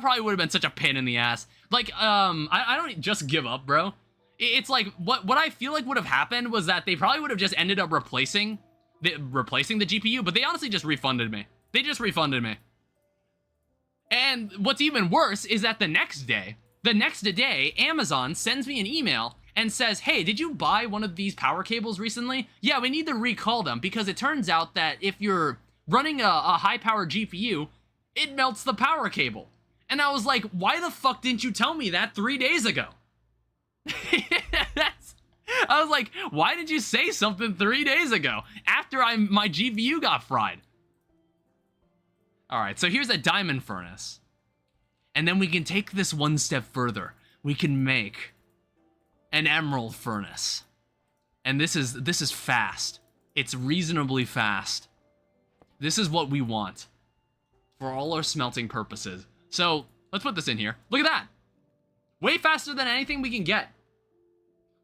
probably would have been such a pain in the ass. Like, I don't just give up, bro. It's like, what I feel like would have happened was that they probably would have just ended up replacing the GPU, but they honestly just refunded me. They just refunded me. And what's even worse is that the next day, Amazon sends me an email and says, hey, did you buy one of these power cables recently? Yeah, we need to recall them because it turns out that if you're running a high-powered GPU, it melts the power cable. And I was like, why the fuck didn't you tell me that 3 days ago? I was like, why did you say something 3 days ago after my GPU got fried? All right, so here's a diamond furnace. And then we can take this one step further. We can make an emerald furnace. And this is fast. It's reasonably fast. This is what we want for all our smelting purposes. So let's put this in here. Look at that. Way faster than anything we can get.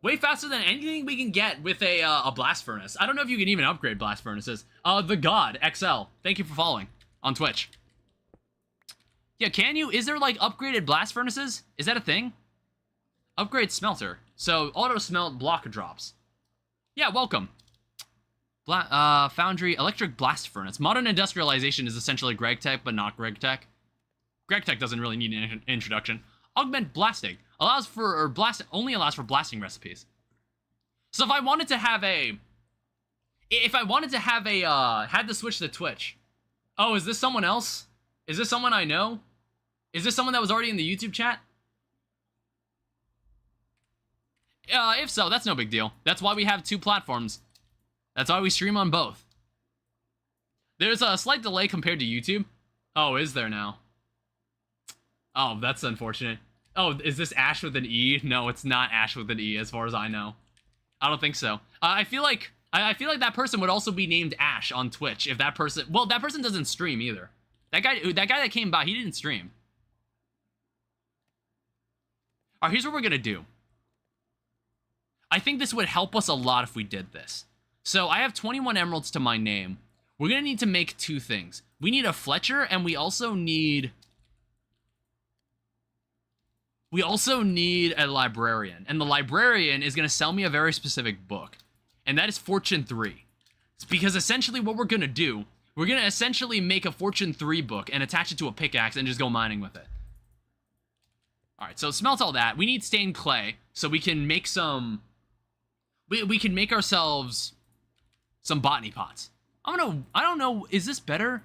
Way faster than anything we can get with a blast furnace. I don't know if you can even upgrade blast furnaces. The God XL. Thank you for following on Twitch. Yeah, can you? Is there like upgraded blast furnaces? Is that a thing? Upgrade smelter. So auto smelt block drops. Yeah, welcome. Foundry, electric blast furnace. Modern industrialization is essentially Greg Tech, but not Greg Tech. Greg Tech doesn't really need an introduction. Augment blasting only allows for blasting recipes. So if I wanted to have had to switch to Twitch. Oh, is this someone else? Is this someone I know? Is this someone that was already in the YouTube chat? If so, that's no big deal. That's why we have 2 platforms. That's why we stream on both. There's a slight delay compared to YouTube. Oh, is there now? Oh, that's unfortunate. Oh, is this Ash with an E? No, it's not Ash with an E, as far as I know. I don't think so. I feel like that person would also be named Ash on Twitch if that person... Well, that person doesn't stream either. That guy that came by, he didn't stream. All right, here's what we're gonna do. I think this would help us a lot if we did this. So I have 21 emeralds to my name. We're gonna need to make 2 things. We need a Fletcher, and we also need a librarian. And the librarian is gonna sell me a very specific book. And that is Fortune 3. It's because essentially what we're gonna do, we're gonna essentially make a Fortune 3 book and attach it to a pickaxe and just go mining with it. Alright, so smelt all that. We need stained clay, so we can make some... We can make ourselves some botany pots. I don't know, is this better?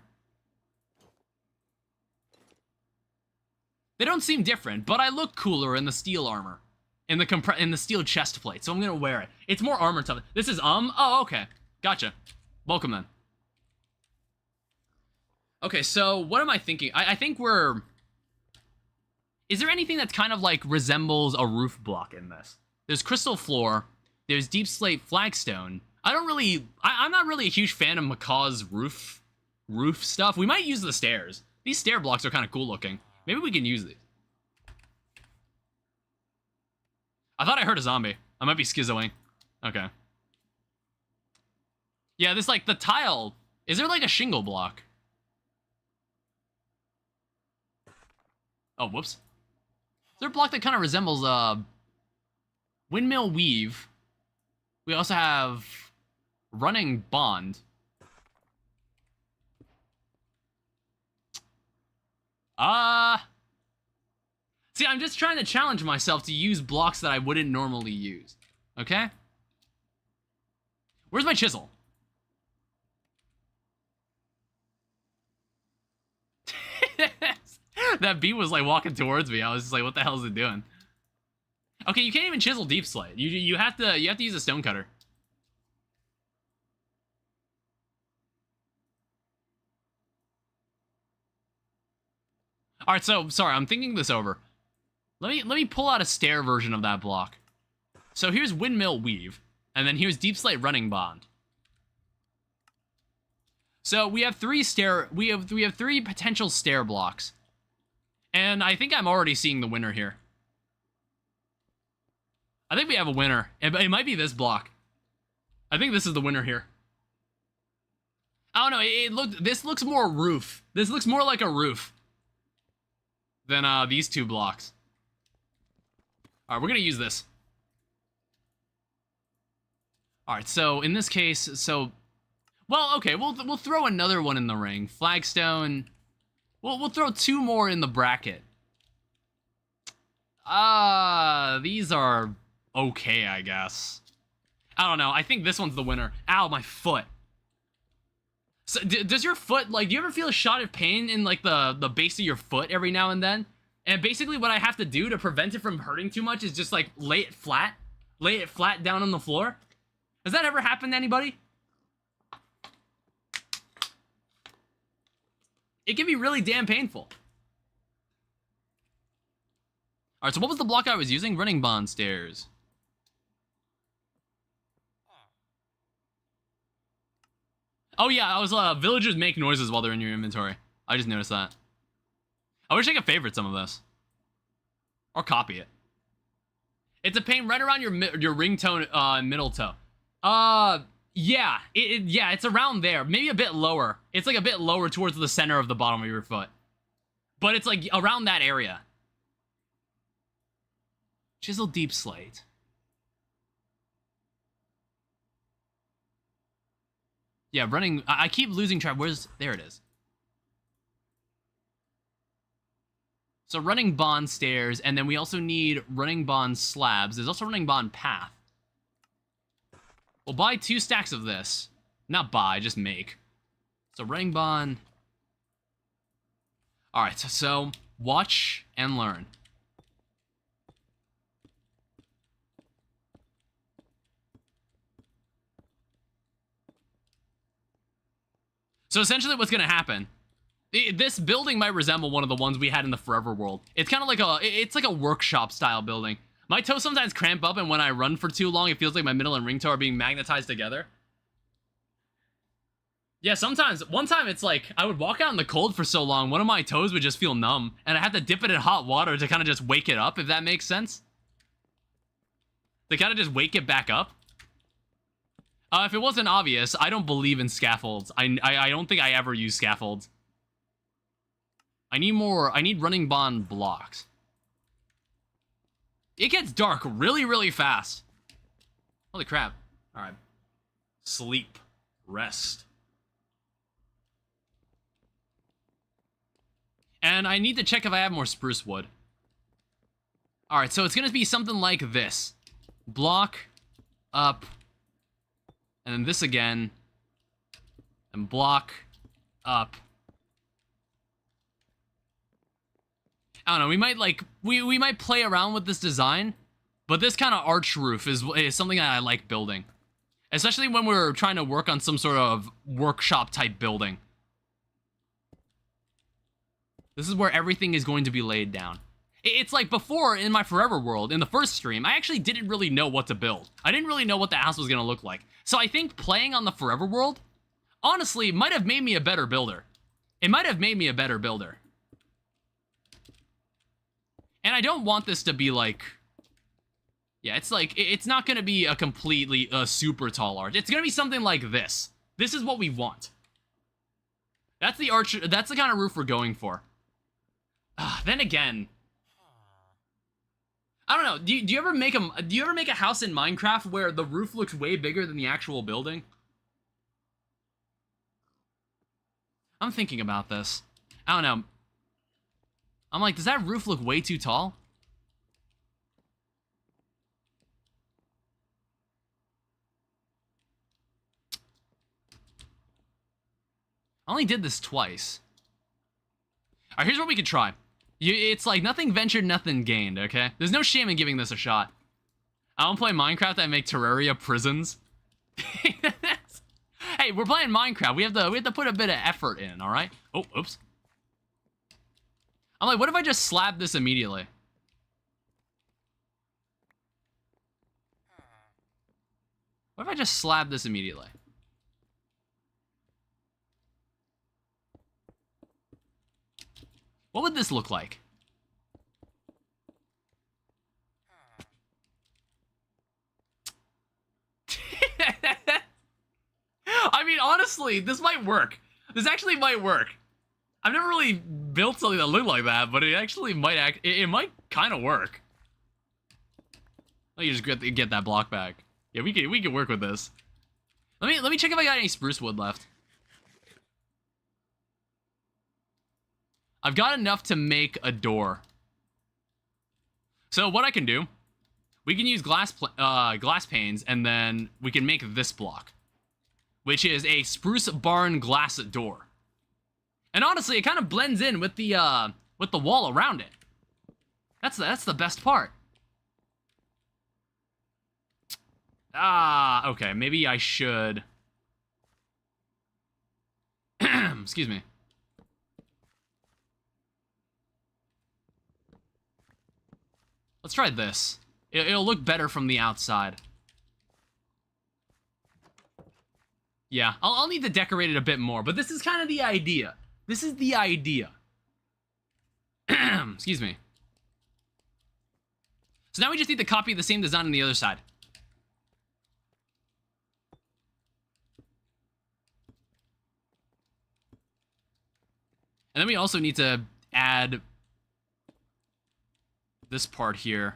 They don't seem different, but I look cooler in the steel armor. In the steel chest plate, so I'm gonna wear it. It's more armor tough. This is oh, okay. Gotcha. Welcome then. Okay, so what am I thinking? I think we're... Is there anything that's kind of like resembles a roof block in this? There's crystal floor. There's deep slate flagstone. I'm not really a huge fan of Macaw's roof stuff. We might use the stairs. These stair blocks are kind of cool looking. Maybe we can use these. I thought I heard a zombie. I might be schizoing. Okay. Yeah, this, like, the tile... Is there, like, a shingle block? Oh, whoops. Is there a block that kind of resembles, windmill weave? We also have running bond. See, I'm just trying to challenge myself to use blocks that I wouldn't normally use. Okay? Where's my chisel? That bee was, like, walking towards me. I was just like, what the hell is it doing? Okay, you can't even chisel deep slate. You have to use a stone cutter. All right, so sorry, I'm thinking this over. Let me pull out a stair version of that block. So here's windmill weave, and then here's deep slate running bond. So we have 3 potential stair blocks. And I think I'm already seeing the winner here. I think we have a winner. It might be this block. I think this is the winner here. I don't know, this looks more roof. This looks more like a roof than these 2 blocks. All right, we're gonna use this. All right, so in this case, well, okay, we'll throw another one in the ring. Flagstone. We'll throw 2 more in the bracket. These are okay, I guess. I don't know. I think this one's the winner. Ow, my foot. So, does your foot, like, do you ever feel a shot of pain in, like, the base of your foot every now and then? And basically what I have to do to prevent it from hurting too much is just, like, lay it flat down on the floor. Has that ever happened to anybody? It can be really damn painful. Alright, so what was the block I was using? Running bond stairs. Oh yeah, I was, villagers make noises while they're in your inventory. I just noticed that. I wish I could favorite some of this. Or copy it. It's a pain right around your ringtone, middle toe. Yeah, yeah, it's around there. Maybe a bit lower. It's like a bit lower towards the center of the bottom of your foot. But it's like around that area. Chisel deep slate. Yeah, running... I keep losing track. Where's... There it is. So running bond stairs, and then we also need running bond slabs. There's also running bond path. We'll buy 2 stacks of this. Not buy, just make. So running bond... Alright, so watch and learn. So essentially what's going to happen, this building might resemble one of the ones we had in the Forever World. It's kind of like it's like a workshop style building. My toes sometimes cramp up, and when I run for too long, it feels like my middle and ring toe are being magnetized together. Yeah, sometimes, one time it's like, I would walk out in the cold for so long, one of my toes would just feel numb, and I had to dip it in hot water to kind of just wake it up, if that makes sense. To kind of just wake it back up. If it wasn't obvious, I don't believe in scaffolds. I don't think I ever use scaffolds. I need running bond blocks. It gets dark really, really fast. Holy crap. Alright. Sleep. Rest. And I need to check if I have more spruce wood. Alright, so it's gonna be something like this. Block, up, and then this again, and block, up. I don't know, we might, like, we might play around with this design, but this kind of arch roof is something that I like building. Especially when we're trying to work on some sort of workshop-type building. This is where everything is going to be laid down. It's like before, in my Forever World, in the first stream, I actually didn't really know what to build. I didn't really know what the house was going to look like. So I think playing on the Forever World, honestly, might have made me a better builder. It might have made me a better builder. And I don't want this to be like... Yeah, it's like, it's not going to be a completely super tall arch. It's going to be something like this. This is what we want. That's the arch, that's the kind of roof we're going for. Then again... I don't know. Do you ever make a house in Minecraft where the roof looks way bigger than the actual building? I'm thinking about this. I don't know. I'm like, does that roof look way too tall? I only did this twice. Alright, here's what we could try. It's like nothing ventured, nothing gained, okay? There's no shame in giving this a shot. I don't play Minecraft, I make Terraria prisons. Hey, we're playing Minecraft. We have to put a bit of effort in, alright? Oh, oops. I'm like, what if I just slab this immediately? What if I just slab this immediately? What would this look like? I mean, honestly, this might work. This actually might work. I've never really built something that looked like that, but it actually might it might kind of work. Let me just get that block back. Yeah, we can work with this. Let me check if I got any spruce wood left. I've got enough to make a door. So what I can do, we can use glass panes, and then we can make this block, which is a spruce barn glass door. And honestly, it kind of blends in with the wall around it. That's the best part. Okay, maybe I should. Excuse me. Let's try this. It'll look better from the outside. Yeah, I'll need to decorate it a bit more, but this is kind of the idea. This is the idea. Excuse me. So now we just need to copy the same design on the other side. And then we also need to add this part here.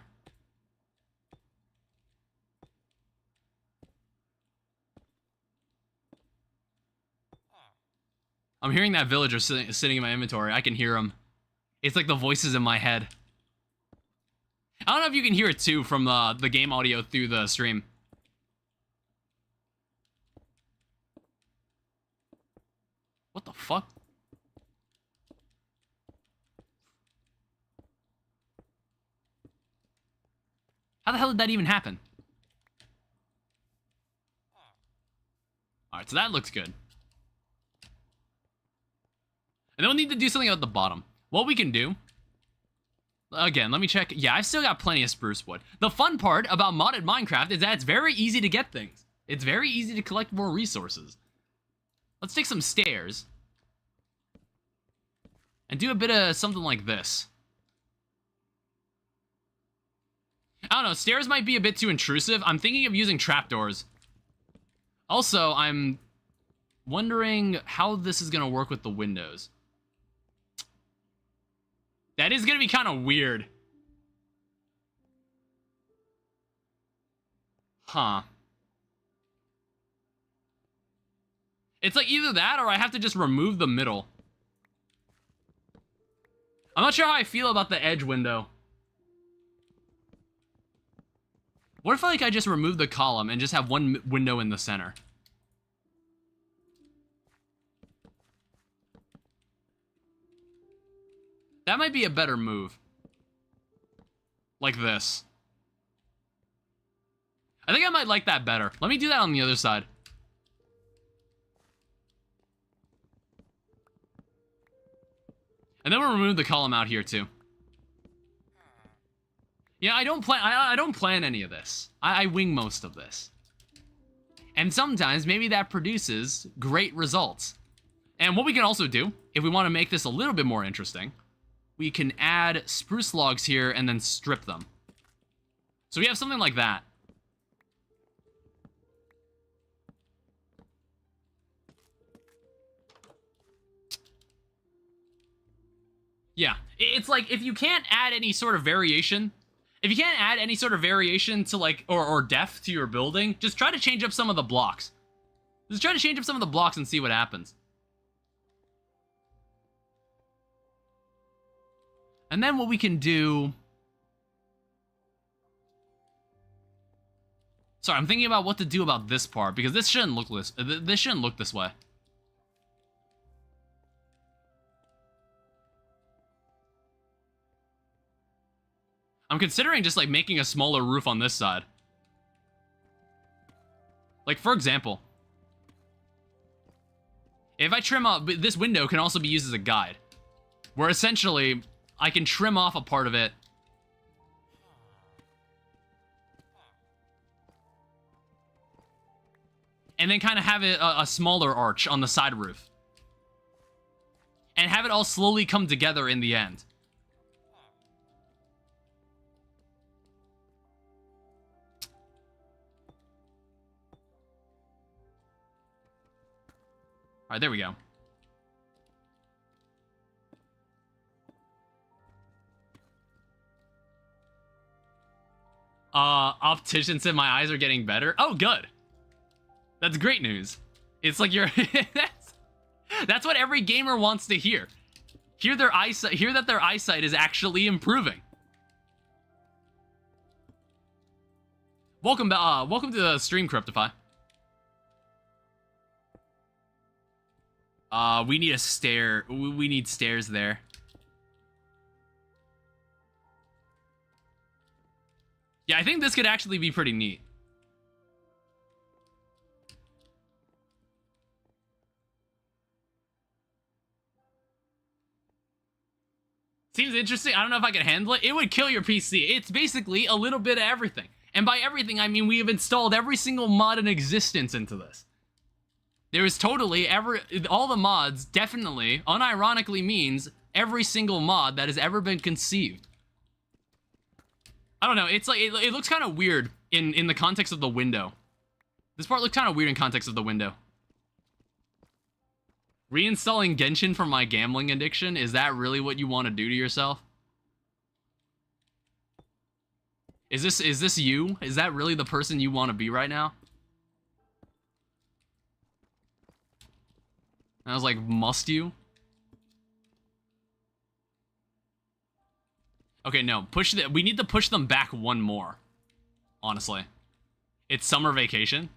I'm hearing that villager sitting in my inventory. I can hear him. It's like the voices in my head. I don't know if you can hear it too from the game audio through the stream. What the fuck? How the hell did that even happen? Alright, so that looks good. And then we'll need to do something about the bottom. What we can do... Again, let me check. Yeah, I've still got plenty of spruce wood. The fun part about modded Minecraft is that it's very easy to get things. It's very easy to collect more resources. Let's take some stairs. And do a bit of something like this. I don't know, stairs might be a bit too intrusive. I'm thinking of using trapdoors. Also, I'm wondering how this is going to work with the windows. That is going to be kind of weird. Huh. It's like either that or I have to just remove the middle. I'm not sure how I feel about the edge window. What if I just remove the column and just have one window in the center? That might be a better move. Like this. I think I might like that better. Let me do that on the other side. And then we'll remove the column out here too. Yeah, I don't plan any of this. I wing most of this. And sometimes maybe that produces great results. And what we can also do, if we want to make this a little bit more interesting, we can add spruce logs here and then strip them. So we have something like that. Yeah, it's like if you can't add any sort of variation, if you can't add any sort of variation to like, or depth to your building, just try to change up some of the blocks. Just try to change up some of the blocks and see what happens. And then what we can do... Sorry, I'm thinking about what to do about this part, because this shouldn't look this way. I'm considering just like making a smaller roof on this side. Like for example, if I trim off, this window can also be used as a guide, where essentially I can trim off a part of it and then kind of have it a smaller arch on the side roof and have it all slowly come together in the end. All right, there we go. Optician said my eyes are getting better. Oh, good. That's great news. It's like you're... that's what every gamer wants to hear. Hear that their eyesight is actually improving. Welcome to the stream, Cryptify. We need a stair. We need stairs there. Yeah, I think this could actually be pretty neat. Seems interesting. I don't know if I can handle it. It would kill your PC. It's basically a little bit of everything. And by everything, I mean we have installed every single mod in existence into this. There is totally all the mods definitely, unironically means every single mod that has ever been conceived. I don't know, it's like, it looks kind of weird in the context of the window. This part looks kind of weird in context of the window. Reinstalling Genshin from my gambling addiction, is that really what you want to do to yourself? Is this you? Is that really the person you want to be right now? And I was like, must you? Okay, no. We need to push them back one more. Honestly. It's summer vacation.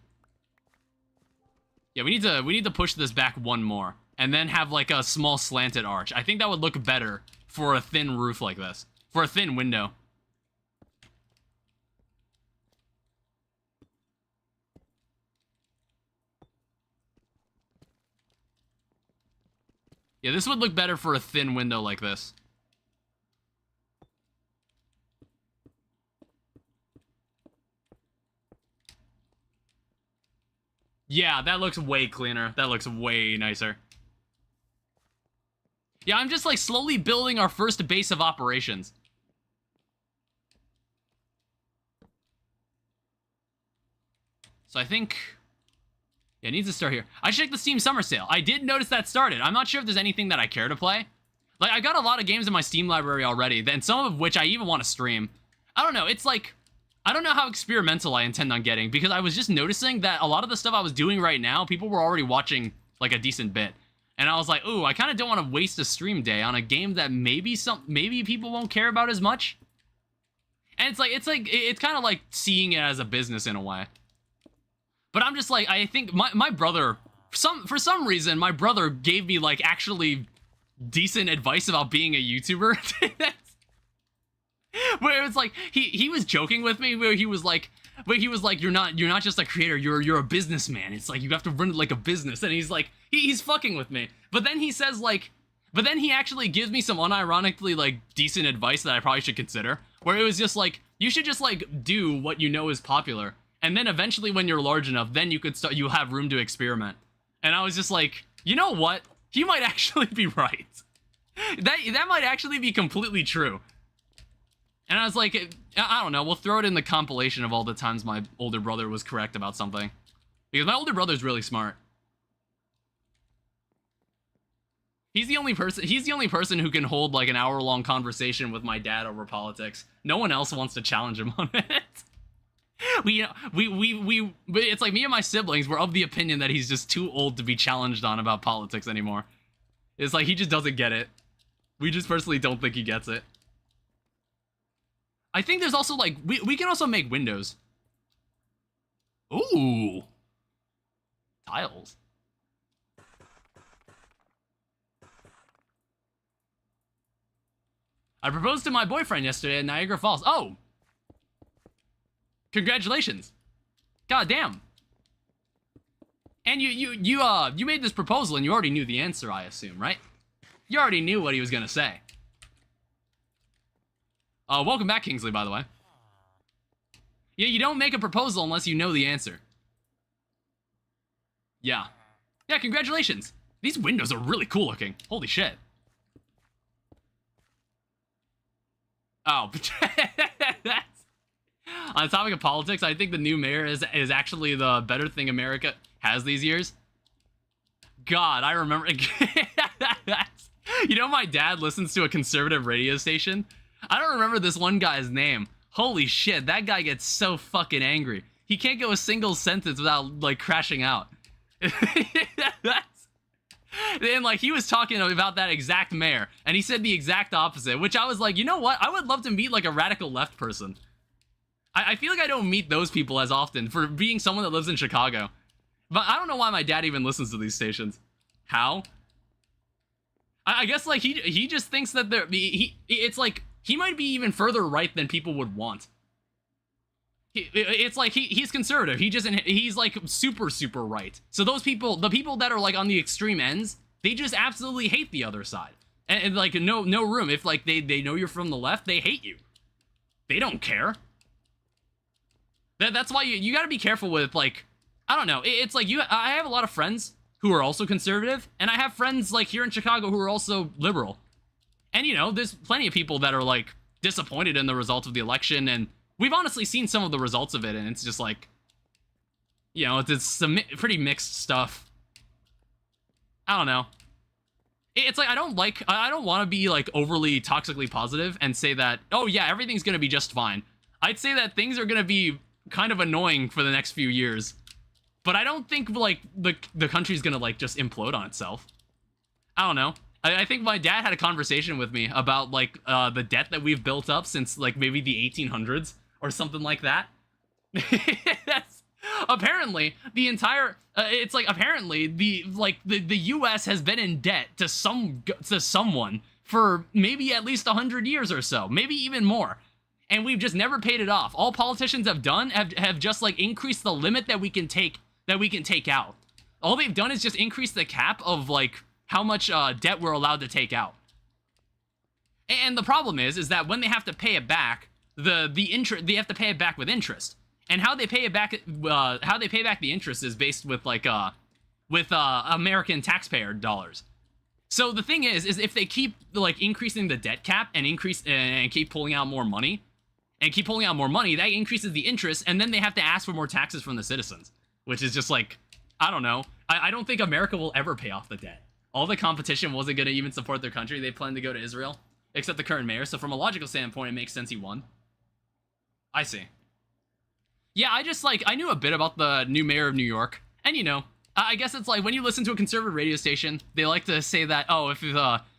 Yeah, we need to push this back one more. And then have like a small slanted arch. I think that would look better for a thin roof like this. For a thin window. Yeah, this would look better for a thin window like this. Yeah, that looks way cleaner. That looks way nicer. Yeah, I'm just like slowly building our first base of operations. So I think... yeah, it needs to start here. I should check the Steam Summer Sale. I did notice that started. I'm not sure if there's anything that I care to play. Like, I got a lot of games in my Steam library already, and some of which I even want to stream. I don't know, it's like... I don't know how experimental I intend on getting, because I was just noticing that a lot of the stuff I was doing right now, people were already watching, like, a decent bit. And I was like, ooh, I kind of don't want to waste a stream day on a game that maybe people won't care about as much. And it's kind of like seeing it as a business in a way. But I'm just like, I think my brother, for some reason, my brother gave me, like, actually decent advice about being a YouTuber. Where it was like, he was joking with me, where he was like, you're not just a creator, you're a businessman. It's like, you have to run it like a business. And he's like, he's fucking with me. But then he says, like, but then he actually gives me some unironically, like, decent advice that I probably should consider. Where it was just like, you should just, like, do what you know is popular. And then eventually when you're large enough, then you'll have room to experiment. And I was just like, you know what? He might actually be right. That might actually be completely true. And I was like, I don't know, we'll throw it in the compilation of all the times my older brother was correct about something. Because my older brother's really smart. He's the only person who can hold, like, an hour-long conversation with my dad over politics. No one else wants to challenge him on it. It's like me and my siblings were of the opinion that he's just too old to be challenged on about politics anymore. It's like, he just doesn't get it. We just personally don't think he gets it. I think there's also, like, we can also make windows. Ooh. Tiles. I proposed to my boyfriend yesterday at Niagara Falls. Oh! Congratulations. God damn. And you made this proposal and you already knew the answer, I assume, right? You already knew what he was gonna say. Welcome back, Kingsley, by the way. Yeah, you don't make a proposal unless you know the answer. Yeah. Yeah, congratulations. These windows are really cool looking. Holy shit. Oh, that's... On the topic of politics, I think the new mayor is actually the better thing America has these years. God, I remember... You know, my dad listens to a conservative radio station. I don't remember this one guy's name. Holy shit, that guy gets so fucking angry. He can't go a single sentence without, like, crashing out. And, like, he was talking about that exact mayor, and he said the exact opposite, which I was like, you know what? I would love to meet, like, a radical left person. I feel like I don't meet those people as often for being someone that lives in Chicago. But I don't know why my dad even listens to these stations. How? I guess, like, he just thinks that it's like... He might be even further right than people would want. It's like he's conservative. He's like super, super right. So those people, the people that are like on the extreme ends, they just absolutely hate the other side. And like no room. If like they know you're from the left, they hate you. They don't care. That's why you got to be careful with, like, I don't know. It's like I have a lot of friends who are also conservative, and I have friends like here in Chicago who are also liberal. And, you know, there's plenty of people that are, like, disappointed in the results of the election, and we've honestly seen some of the results of it, and it's just, like, you know, it's some pretty mixed stuff. I don't know. It's like, I don't want to be, like, overly toxically positive and say that, oh, yeah, everything's gonna be just fine. I'd say that things are gonna be kind of annoying for the next few years. But I don't think, like, the country's gonna, like, just implode on itself. I don't know. I think my dad had a conversation with me about like the debt that we've built up since like maybe the 1800s or something like that. That's apparently the entire. It's like apparently the U.S. has been in debt to someone for maybe at least 100 years or so, maybe even more, and we've just never paid it off. All politicians have done have just like increased the limit that we can take out. All they've done is just increase the cap of like how much debt we're allowed to take out. And the problem is that when they have to pay it back, the interest they have to pay it back with interest. And how they pay it back, how they pay back the interest is based with like American taxpayer dollars. So the thing is if they keep like increasing the debt cap and keep pulling out more money, that increases the interest, and then they have to ask for more taxes from the citizens, which is just like, I don't know. I don't think America will ever pay off the debt. All the competition wasn't going to even support their country. They plan to go to Israel, except the current mayor. So from a logical standpoint, it makes sense he won. I see. Yeah, I knew a bit about the new mayor of New York. And, you know, I guess it's like when you listen to a conservative radio station, they like to say that, oh, if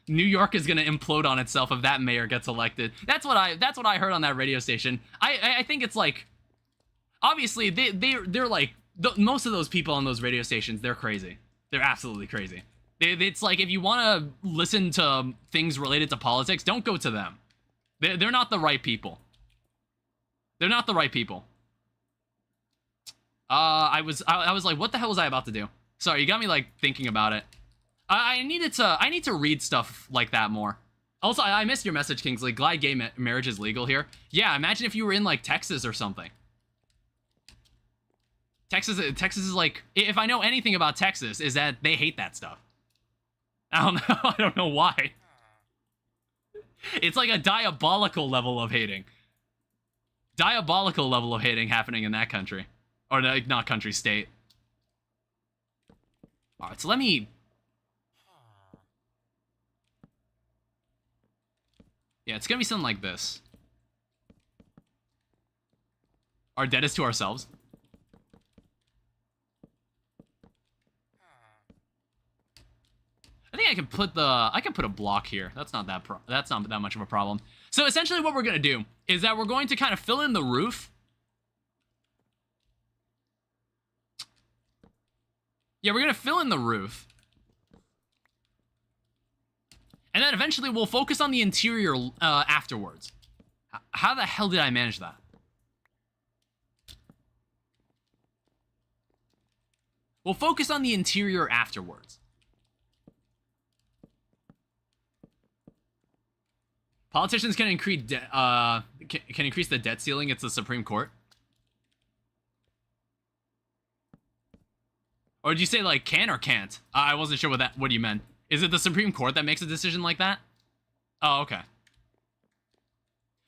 New York is going to implode on itself if that mayor gets elected. That's what I heard on that radio station. I think it's like, obviously, they're like, most of those people on those radio stations, they're crazy. They're absolutely crazy. It's like, if you want to listen to things related to politics, don't go to them. They're not the right people. They're not the right people. I was like, what the hell was I about to do? Sorry, you got me like thinking about it. I need to read stuff like that more. Also, I missed your message, Kingsley. Glad gay marriage is legal here. Yeah, imagine if you were in like Texas or something. Texas is like, if I know anything about Texas, is that they hate that stuff. I don't know. I don't know why. It's like a diabolical level of hating. Diabolical level of hating happening in that country. Or not country, state. Alright, so let me... Yeah, it's gonna be something like this. Our debt is to ourselves. I think I can put a block here. That's not that much of a problem. So essentially what we're gonna do is that we're going to kind of fill in the roof. Yeah, we're gonna fill in the roof. And then eventually we'll focus on the interior afterwards. How the hell did I manage that? We'll focus on the interior afterwards. Politicians can increase the debt ceiling. It's the Supreme Court. Or did you say like can or can't? I wasn't sure what you meant. Is it the Supreme Court that makes a decision like that? Oh, okay.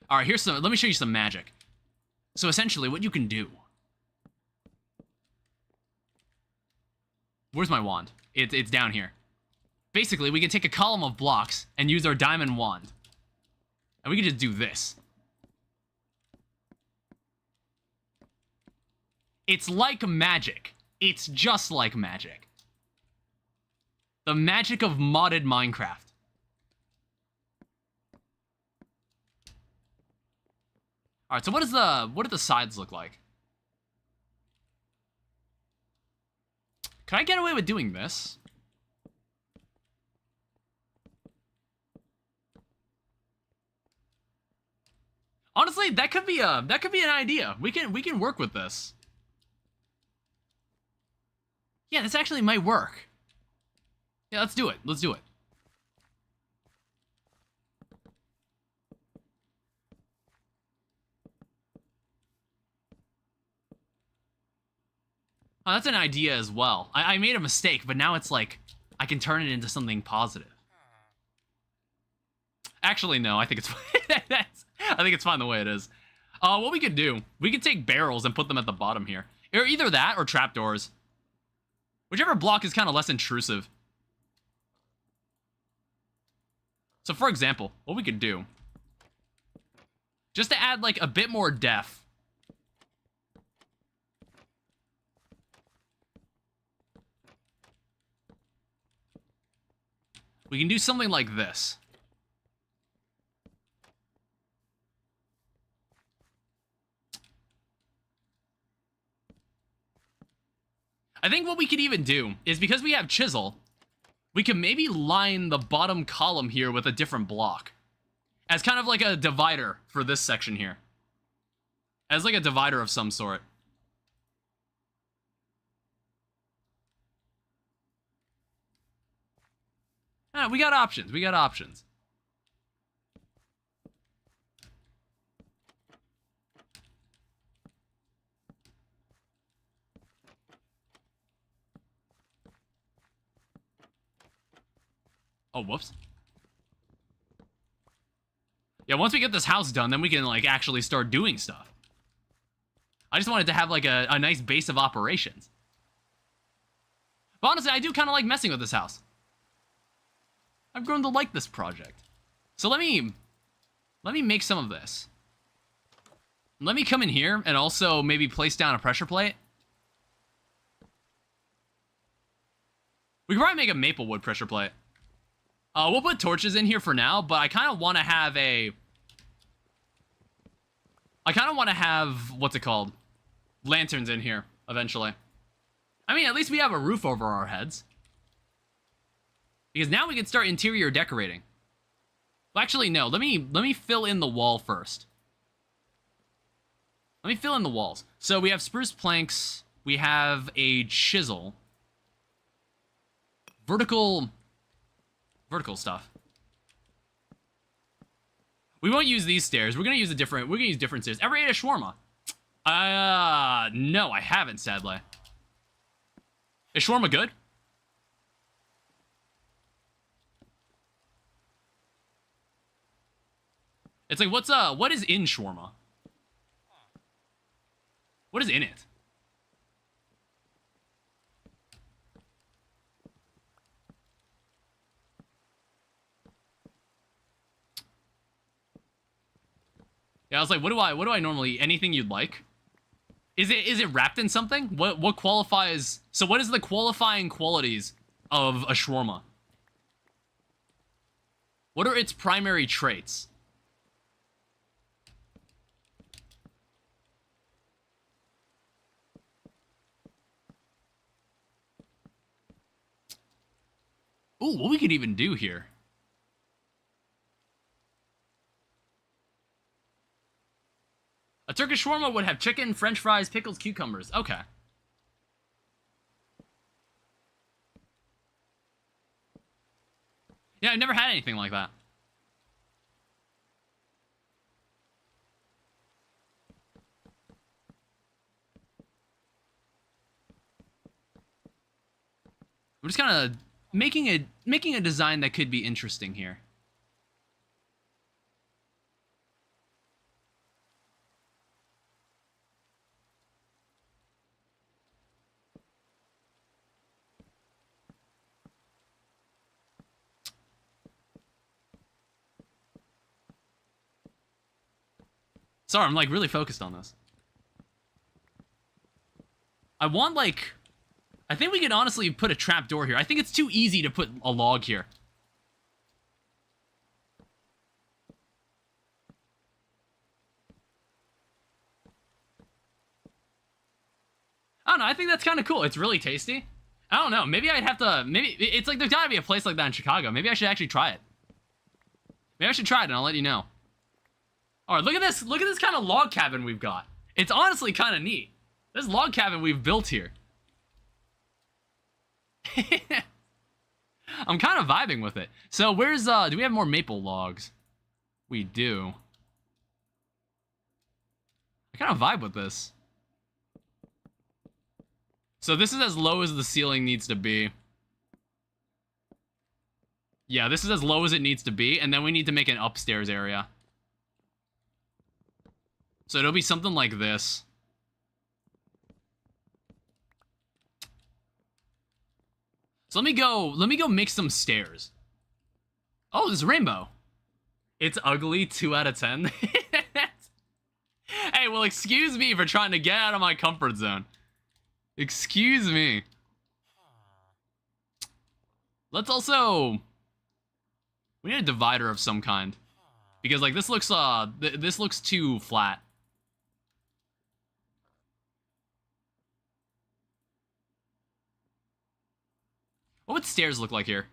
All right, let me show you some magic. So essentially what you can do. Where's my wand? It's down here. Basically, we can take a column of blocks and use our diamond wand. And we can just do this. It's like magic. It's just like magic. The magic of modded Minecraft. Alright, so what do the sides look like? Can I get away with doing this? Honestly, that could be an idea. We can work with this. Yeah, this actually might work. Yeah, let's do it. Let's do it. Oh, that's an idea as well. I made a mistake, but now it's like I can turn it into something positive. Actually, no. I think it's I think it's fine the way it is. What we could do, we could take barrels and put them at the bottom here. Or either that or trapdoors. Whichever block is kind of less intrusive. So for example, what we could do, just to add like a bit more depth. We can do something like this. I think what we could even do is, because we have chisel, we can maybe line the bottom column here with a different block. As kind of like a divider for this section here. As like a divider of some sort. We got options. We got options. Oh, whoops. Yeah, once we get this house done, then we can, like, actually start doing stuff. I just wanted to have, like, a nice base of operations. But honestly, I do kind of like messing with this house. I've grown to like this project. So let me make some of this. Let me come in here and also maybe place down a pressure plate. We could probably make a maple wood pressure plate. We'll put torches in here for now, but I kind of want to have a... what's it called? Lanterns in here, eventually. I mean, at least we have a roof over our heads. Because now we can start interior decorating. Well, actually, no. Let me fill in the wall first. Let me fill in the walls. So we have spruce planks. We have a chisel. Vertical stuff. We won't use these stairs. We're gonna use different stairs. Ever ate a shawarma? No, I haven't, sadly. Is shawarma good? It's like, what is in shawarma? What is in it? Yeah, I was like, what do I normally eat? Anything you'd like? Is it wrapped in something? What qualifies? So what is the qualifying qualities of a shawarma? What are its primary traits? Ooh, what we could even do here. A Turkish shawarma would have chicken, french fries, pickles, cucumbers. Okay. Yeah, I've never had anything like that. I'm just kind of making a design that could be interesting here. Sorry, I'm like really focused on this. I want like... I think we could honestly put a trap door here. I think it's too easy to put a log here. I don't know, I think that's kind of cool. It's really tasty. I don't know, maybe I'd have to... Maybe... It's like, there's gotta be a place like that in Chicago. Maybe I should actually try it. Maybe I should try it and I'll let you know. Alright, look at this. Look at this kind of log cabin we've got. It's honestly kind of neat. This log cabin we've built here. I'm kind of vibing with it. So where's, do we have more maple logs? We do. I kind of vibe with this. So this is as low as the ceiling needs to be. Yeah, this is as low as it needs to be, and then we need to make an upstairs area. So it'll be something like this. So let me go make some stairs. Oh, there's a rainbow. It's ugly, 2 out of 10. Hey, well, excuse me for trying to get out of my comfort zone. Excuse me. Let's also... We need a divider of some kind. Because, like, this looks too flat. What would stairs look like here?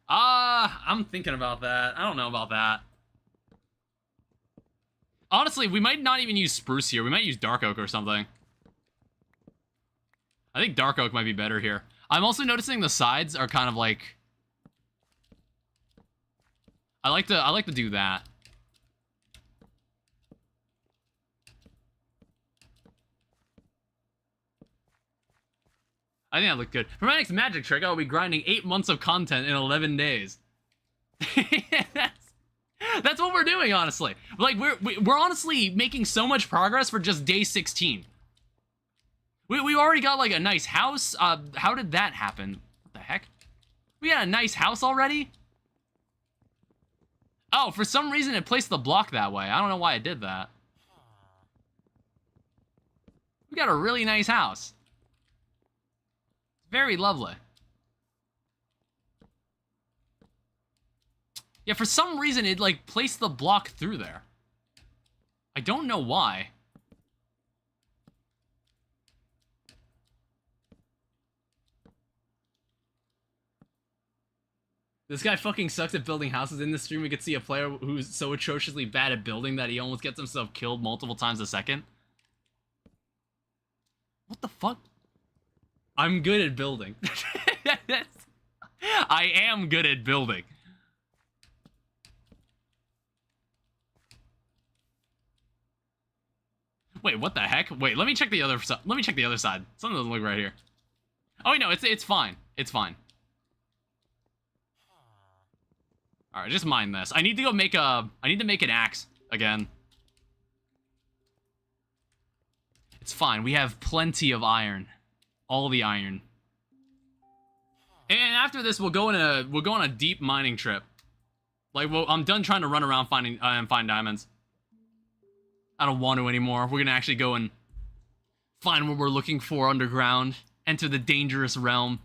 I'm thinking about that. I don't know about that. Honestly, we might not even use spruce here. We might use dark oak or something. I think dark oak might be better here. I'm also noticing the sides are kind of like... I like to do that. I think that looked good. For my next magic trick, I'll be grinding 8 months of content in 11 days. That's what we're doing, honestly. Like, we're honestly making so much progress for just day 16. We already got, like, a nice house. How did that happen? What the heck? We got a nice house already? Oh, for some reason it placed the block that way. I don't know why it did that. We got a really nice house. Very lovely. Yeah, for some reason it, like, placed the block through there. I don't know why. This guy fucking sucks at building houses. In this stream, we could see a player who's so atrociously bad at building that he almost gets himself killed multiple times a second. What the fuck? I'm good at building. I am good at building. Wait, what the heck? Wait, let me check the other side. Let me check the other side. Something doesn't look right here. Oh, wait, no, it's fine. It's fine. All right, just mind this. I need to go make a... I need to make an axe again. It's fine. We have plenty of iron. All the iron. And after this, we'll go on a deep mining trip. Like, well, I'm done trying to run around finding find diamonds. I don't want to anymore. We're gonna actually go and find what we're looking for underground. Enter the dangerous realm.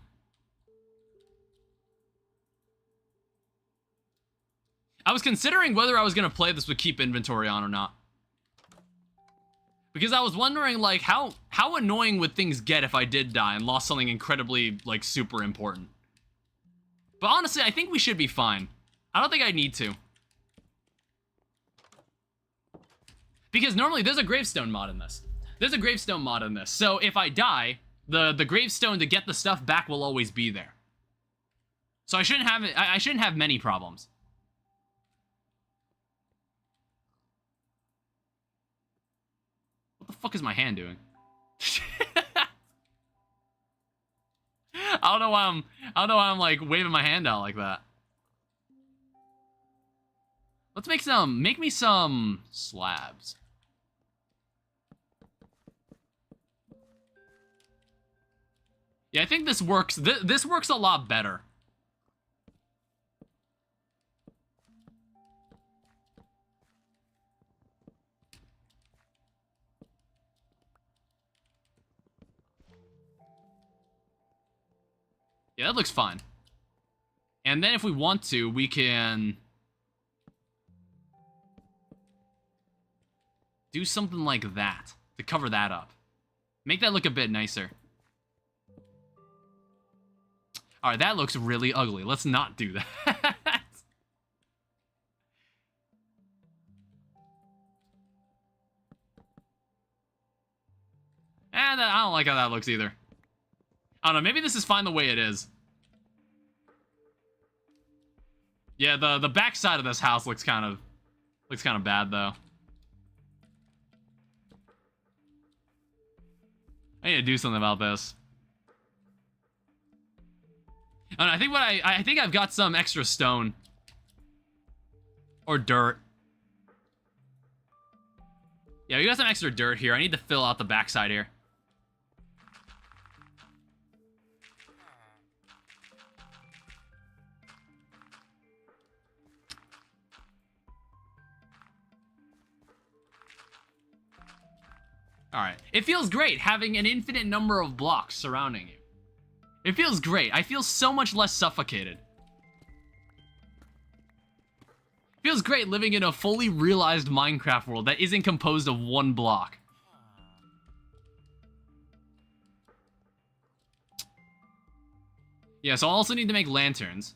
I was considering whether I was gonna play this with keep inventory on or not. Because I was wondering, like, how annoying would things get if I did die and lost something incredibly, like, super important. But honestly, I think we should be fine. I don't think I need to. Because normally there's a gravestone mod in this. There's a gravestone mod in this. So if I die, the gravestone to get the stuff back will always be there. So I shouldn't have many problems. What the fuck is my hand doing? I don't know why I'm like waving my hand out like that. Let's make me some slabs. Yeah, I think this works. This works a lot better. Yeah, that looks fine. And then if we want to, we can do something like that to cover that up. Make that look a bit nicer. All right, that looks really ugly. Let's not do that. And I don't like how that looks either. I don't know, maybe this is fine the way it is. Yeah, the back side of this house looks kind of bad though. I need to do something about this. And I think I've got some extra stone or dirt. Yeah, we got some extra dirt here. I need to fill out the backside here. Alright. It feels great having an infinite number of blocks surrounding you. It feels great. I feel so much less suffocated. It feels great living in a fully realized Minecraft world that isn't composed of one block. Yeah, so I also need to make lanterns.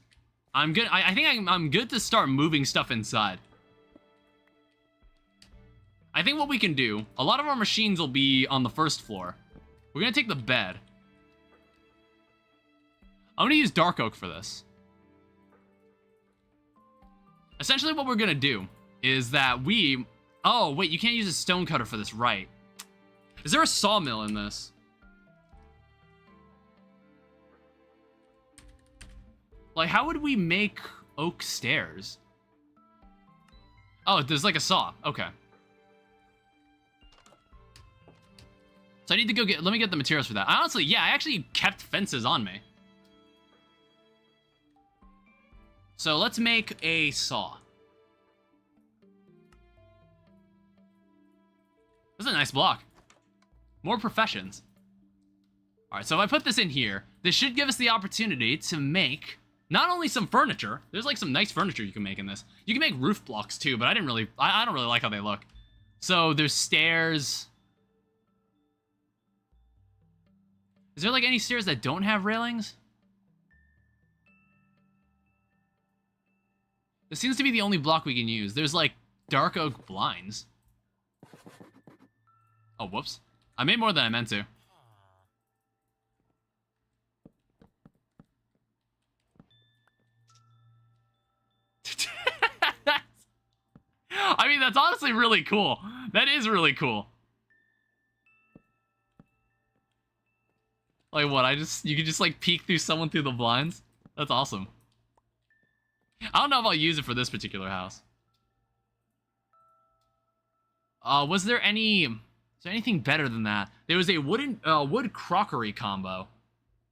I'm good. I think I'm good to start moving stuff inside. I think what we can do, a lot of our machines will be on the first floor. We're gonna take the bed. I'm gonna use dark oak for this. Essentially what we're gonna do is that we... Oh, wait, you can't use a stone cutter for this, right? Is there a sawmill in this? Like, how would we make oak stairs? Oh, there's like a saw. Okay. So I need to go let me get the materials for that. Honestly, yeah, I actually kept fences on me. So let's make a saw. This is a nice block. More professions. All right, so if I put this in here, this should give us the opportunity to make not only some furniture. There's like some nice furniture you can make in this. You can make roof blocks too, but I don't really like how they look. So there's stairs. Is there like any stairs that don't have railings? This seems to be the only block we can use. There's like dark oak blinds. Oh, whoops. I made more than I meant to. I mean, that's honestly really cool. That is really cool. Like what, you could just like peek through someone through the blinds? That's awesome. I don't know if I'll use it for this particular house. Was there anything better than that? There was a wood crockery combo.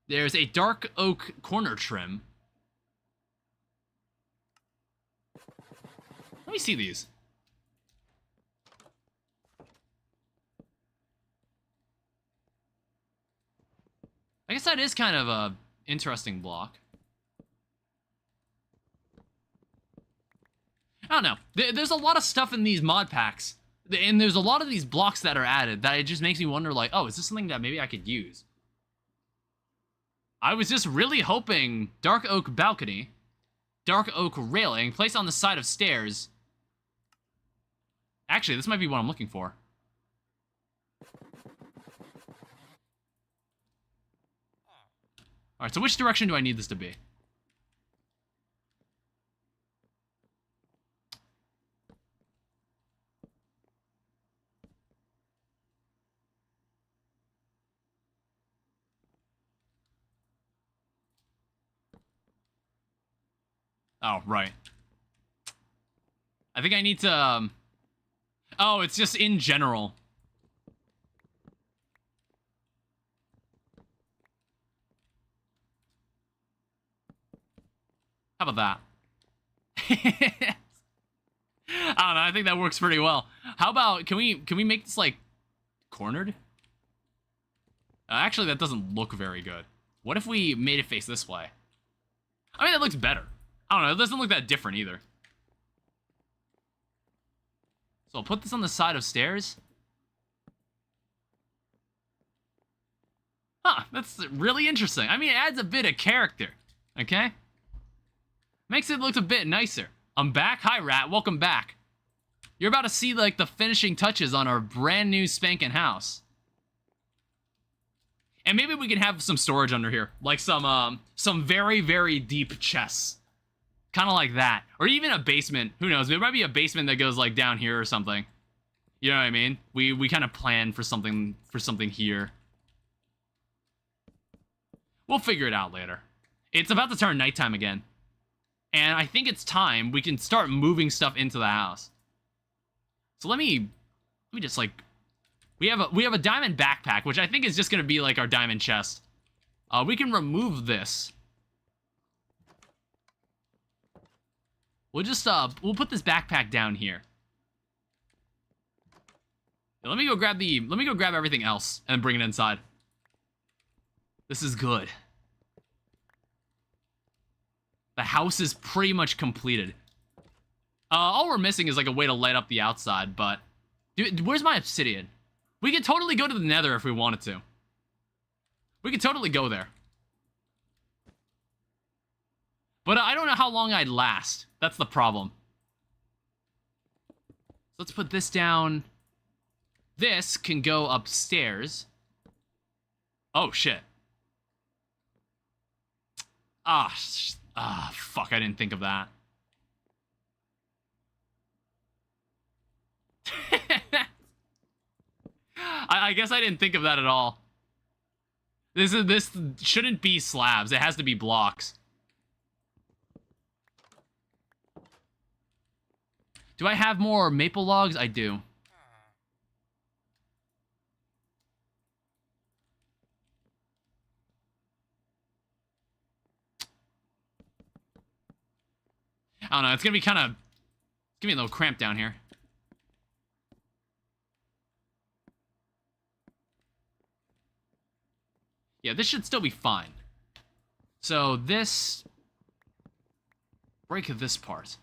There's a dark oak corner trim. Let me see these. I guess that is kind of a interesting block. I don't know. There's a lot of stuff in these mod packs. And there's a lot of these blocks that are added that it just makes me wonder, like, oh, is this something that maybe I could use? I was just really hoping dark oak balcony, dark oak railing, placed on the side of stairs. Actually, this might be what I'm looking for. Alright, so which direction do I need this to be? Oh, right. I think I need to... Oh, it's just in general. How about that? I don't know, I think that works pretty well. How about, can we make this, like, cornered? Actually, that doesn't look very good. What if we made it face this way? I mean, it looks better. I don't know, it doesn't look that different either. So I'll put this on the side of stairs. Huh, that's really interesting. I mean, it adds a bit of character, okay? Makes it look a bit nicer. I'm back. Hi, Rat. Welcome back. You're about to see, like, the finishing touches on our brand new spanking house. And maybe we can have some storage under here. Like some very, very deep chests. Kind of like that. Or even a basement. Who knows? There might be a basement that goes, like, down here or something. You know what I mean? We kind of plan for something here. We'll figure it out later. It's about to turn nighttime again. And I think it's time we can start moving stuff into the house. So let me just, like, we have a diamond backpack, which I think is just gonna be like our diamond chest. We can remove this. We'll just we'll put this backpack down here. Yeah, let me go grab everything else and bring it inside. This is good. The house is pretty much completed. All we're missing is like a way to light up the outside, but... Dude, where's my obsidian? We could totally go to the nether if we wanted to. We could totally go there. But I don't know how long I'd last. That's the problem. Let's put this down. This can go upstairs. Oh, shit. Fuck, I didn't think of that. I guess I didn't think of that at all. This shouldn't be slabs. It has to be blocks. Do I have more maple logs? I do. I don't know. It's gonna be kind of... Give me a little cramped down here. Yeah, this should still be fine. So this... Break this part.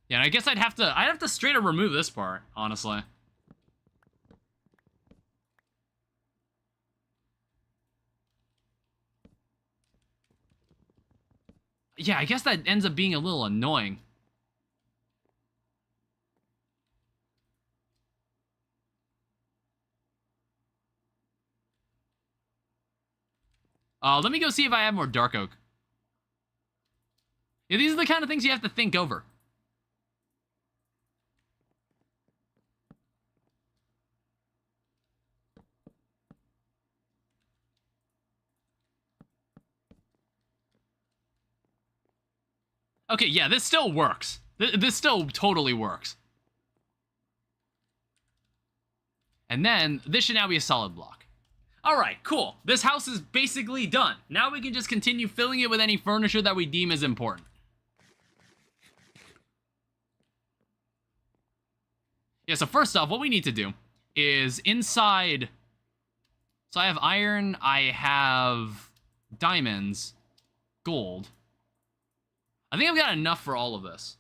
Yeah, and I guess I'd have to straight up remove this part, honestly. Yeah, I guess that ends up being a little annoying. Let me go see if I have more dark oak. Yeah, these are the kind of things you have to think over. Okay, yeah, this still works. This still totally works. And then, this should now be a solid block. Alright, cool. This house is basically done. Now we can just continue filling it with any furniture that we deem as important. Yeah, so first off, what we need to do is inside... So I have iron, I have diamonds, gold... I think I've got enough for all of this.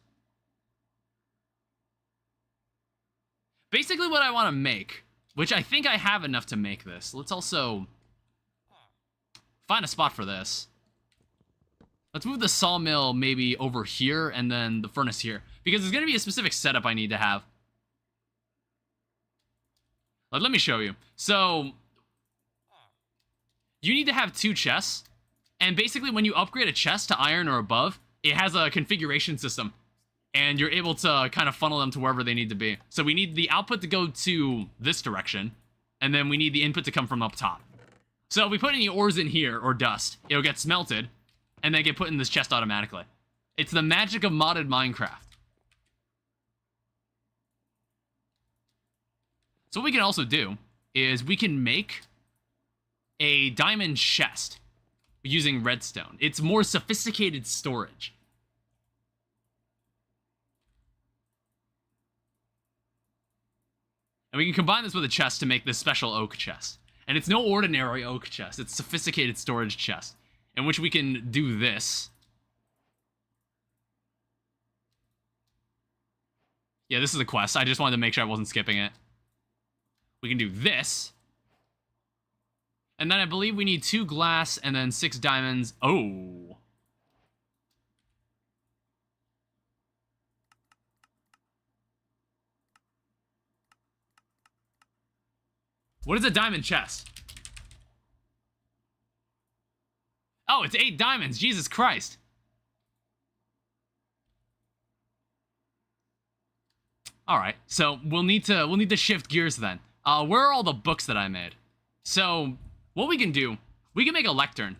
Basically what I want to make, which I think I have enough to make this. Let's also find a spot for this. Let's move the sawmill maybe over here and then the furnace here. Because there's going to be a specific setup I need to have. Let me show you. So, you need to have 2 chests. And basically when you upgrade a chest to iron or above, it has a configuration system, and you're able to kind of funnel them to wherever they need to be. So we need the output to go to this direction, and then we need the input to come from up top. So if we put any ores in here, or dust, it'll get smelted, and then get put in this chest automatically. It's the magic of modded Minecraft. So what we can also do is we can make a diamond chest using redstone. It's more sophisticated storage. And we can combine this with a chest to make this special oak chest. And it's no ordinary oak chest, it's sophisticated storage chest, in which we can do this. Yeah, this is a quest. I just wanted to make sure I wasn't skipping it. We can do this. And then I believe we need 2 glass and then 6 diamonds. Oh. What is a diamond chest? Oh, it's 8 diamonds. Jesus Christ. All right. So we'll need to shift gears then. Where are all the books that I made? So what we can do, we can make a lectern.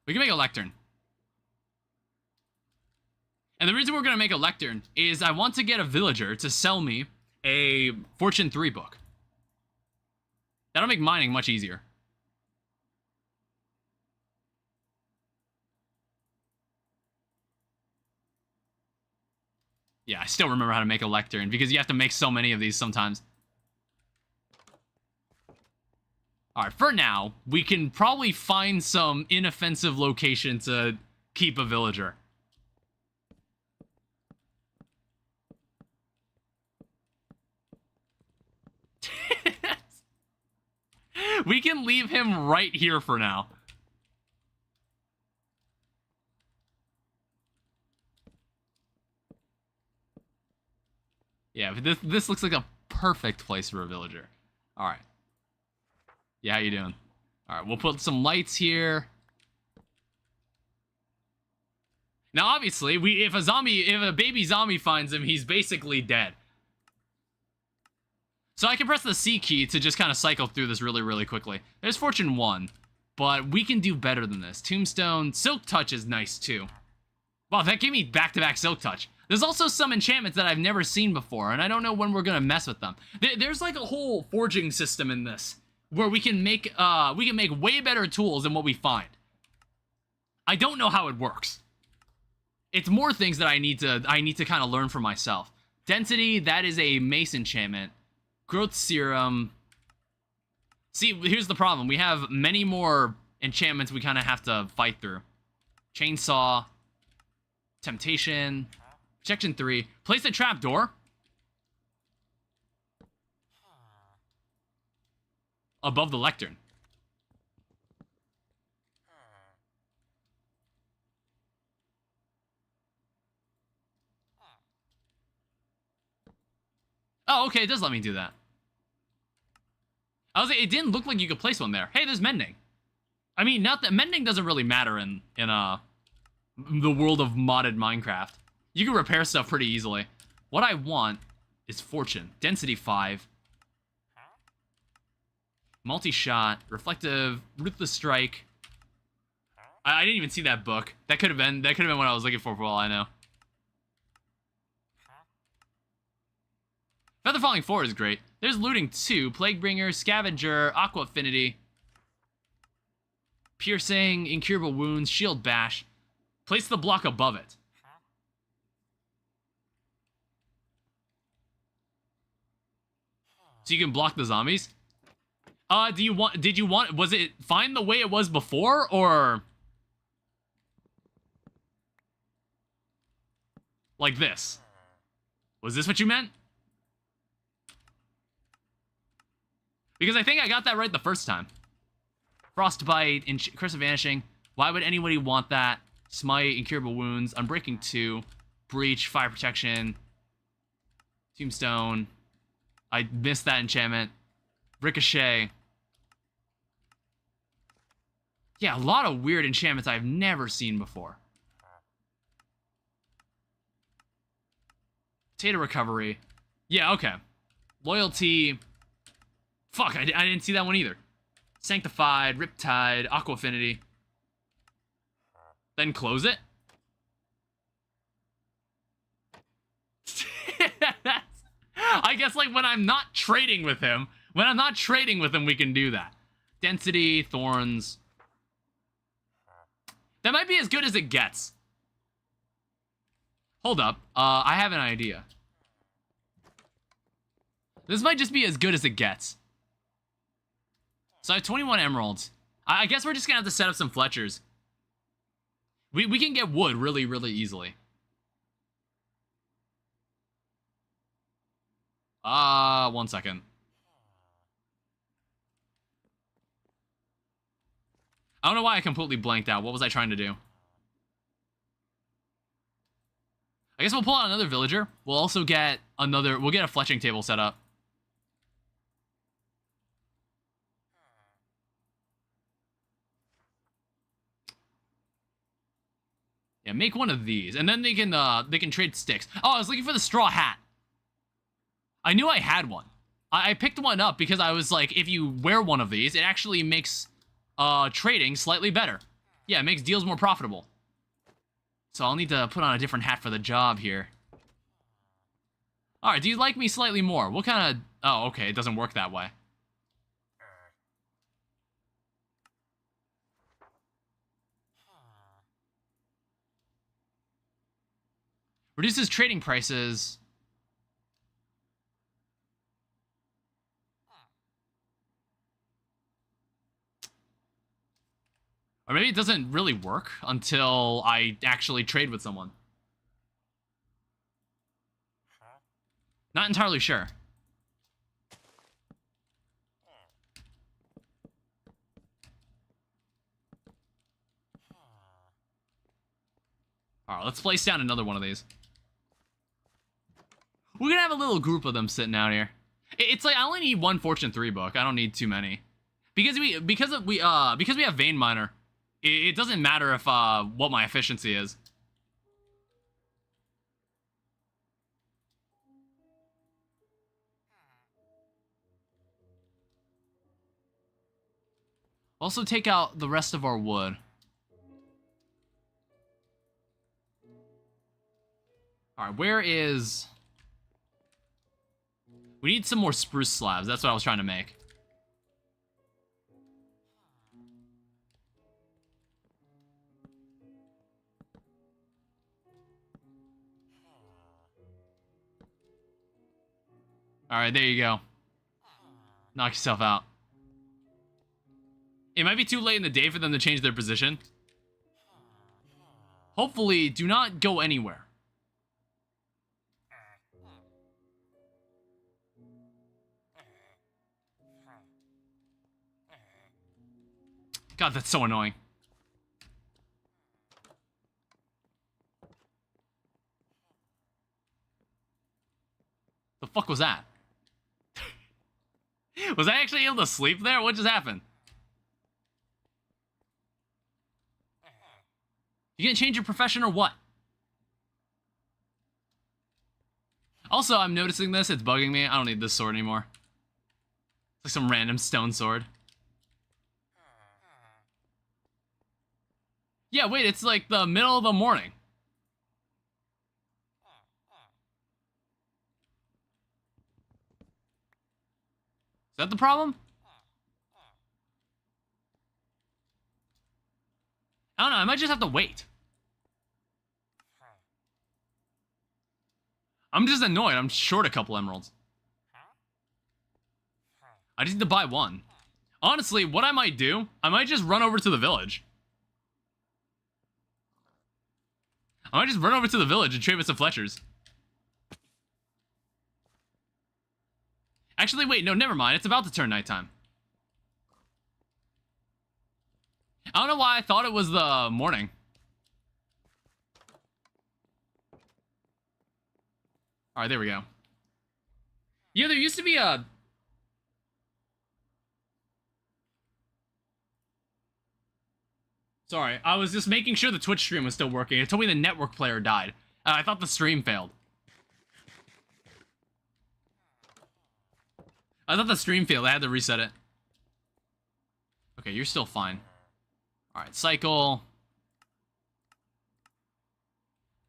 We can make a lectern. And the reason we're going to make a lectern is I want to get a villager to sell me a Fortune 3 book. That'll make mining much easier. Yeah, I still remember how to make a lectern, because you have to make so many of these sometimes. Alright, for now, we can probably find some inoffensive location to keep a villager. We can leave him right here for now. Yeah, but this looks like a perfect place for a villager. Alright. Yeah, how you doing? Alright, we'll put some lights here. Now, obviously, if a baby zombie finds him, he's basically dead. So I can press the C key to just kind of cycle through this really, really quickly. There's Fortune 1, but we can do better than this. Tombstone, Silk Touch is nice too. Wow, that gave me back-to-back Silk Touch. There's also some enchantments that I've never seen before, and I don't know when we're gonna mess with them. There's like a whole forging system in this, where we can make way better tools than what we find. I don't know how it works. It's more things that I need to kind of learn for myself. Density, that is a mace enchantment. Growth serum. See, here's the problem. We have many more enchantments we kind of have to fight through. Chainsaw. Temptation. Protection 3. Place a trap door. Above the lectern. Oh, okay, it does let me do that. I was like, it didn't look like you could place one there. Hey, there's mending. I mean, not that mending doesn't really matter in the world of modded Minecraft. You can repair stuff pretty easily. What I want is fortune. Density 5. Multi-shot. Reflective. Ruthless strike. I didn't even see that book. That could have been what I was looking for all I know. Feather Falling 4 is great. There's Looting 2, Plaguebringer, Scavenger, Aqua Affinity, Piercing, Incurable Wounds, Shield Bash. Place the block above it. So you can block the zombies? Was it fine the way it was before, or like this? Was this what you meant? Because I think I got that right the first time. Frostbite, Curse of Vanishing. Why would anybody want that? Smite, Incurable Wounds, Unbreaking 2, Breach, Fire Protection, Tombstone. I missed that enchantment. Ricochet. Yeah, a lot of weird enchantments I've never seen before. Potato Recovery. Yeah, okay. Loyalty. Fuck, I didn't see that one either. Sanctified, Riptide, Aqua Affinity. Then close it? I guess, like, when I'm not trading with him, we can do that. Density, Thorns. That might be as good as it gets. Hold up. I have an idea. This might just be as good as it gets. So I have 21 emeralds. I guess we're just gonna have to set up some Fletchers. We can get wood really, really easily. One second. I don't know why I completely blanked out. What was I trying to do? I guess we'll pull out another villager. We'll also get we'll get a fletching table set up. Yeah, make one of these, and then they can trade sticks. Oh, I was looking for the straw hat. I knew I had one. I picked one up because I was like, if you wear one of these, it actually makes trading slightly better. Yeah, it makes deals more profitable. So I'll need to put on a different hat for the job here. Alright, do you like me slightly more? What kind of... Oh, okay, it doesn't work that way. Reduces trading prices. Or maybe it doesn't really work until I actually trade with someone. Not entirely sure. Alright, let's place down another one of these. We're gonna have a little group of them sitting out here. It's like I only need one Fortune 3 book. I don't need too many. Because we have Vein Miner, it doesn't matter if what my efficiency is. Also take out the rest of our wood. Alright, where is... We need some more spruce slabs. That's what I was trying to make. Alright, there you go. Knock yourself out. It might be too late in the day for them to change their position. Hopefully, do not go anywhere. God, that's so annoying. The fuck was that? Was I actually able to sleep there? What just happened? You gonna change your profession or what? Also, I'm noticing this. It's bugging me. I don't need this sword anymore. It's like some random stone sword. Yeah, wait, it's like the middle of the morning. Is that the problem? I don't know, I might just have to wait. I'm just annoyed, I'm short a couple emeralds. I just need to buy one. Honestly, what I might do, I might just run over to the village. I might just run over to the village and trade with some Fletchers. Actually, wait, no, never mind. It's about to turn nighttime. I don't know why I thought it was the morning. Alright, there we go. Yeah, there used to be a... Sorry, I was just making sure the Twitch stream was still working. It told me the network player died. I thought the stream failed. I thought the stream failed. I had to reset it. Okay, you're still fine. Alright, cycle.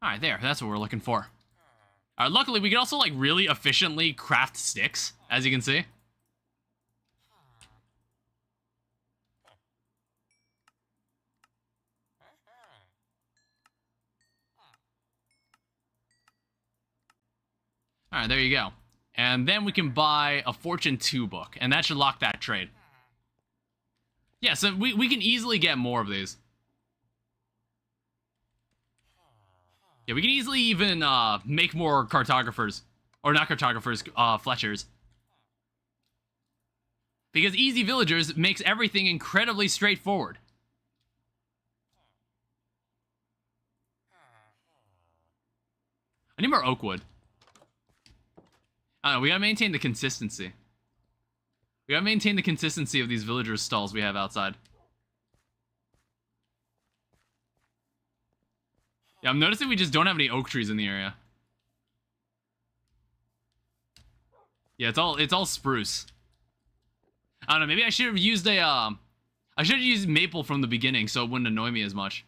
Alright, there. That's what we're looking for. Alright, luckily, we can also, like, really efficiently craft sticks, as you can see. Alright, there you go. And then we can buy a Fortune 2 book, and that should lock that trade. Yeah, so we can easily get more of these. Yeah, we can easily even make more cartographers. Or not cartographers, Fletchers. Because Easy Villagers makes everything incredibly straightforward. I need more oak wood. I don't know, we gotta maintain the consistency. We gotta maintain the consistency of these villagers' stalls we have outside. Yeah, I'm noticing we just don't have any oak trees in the area. Yeah, it's all spruce. I don't know, maybe I should have used a, I should have used maple from the beginning so it wouldn't annoy me as much.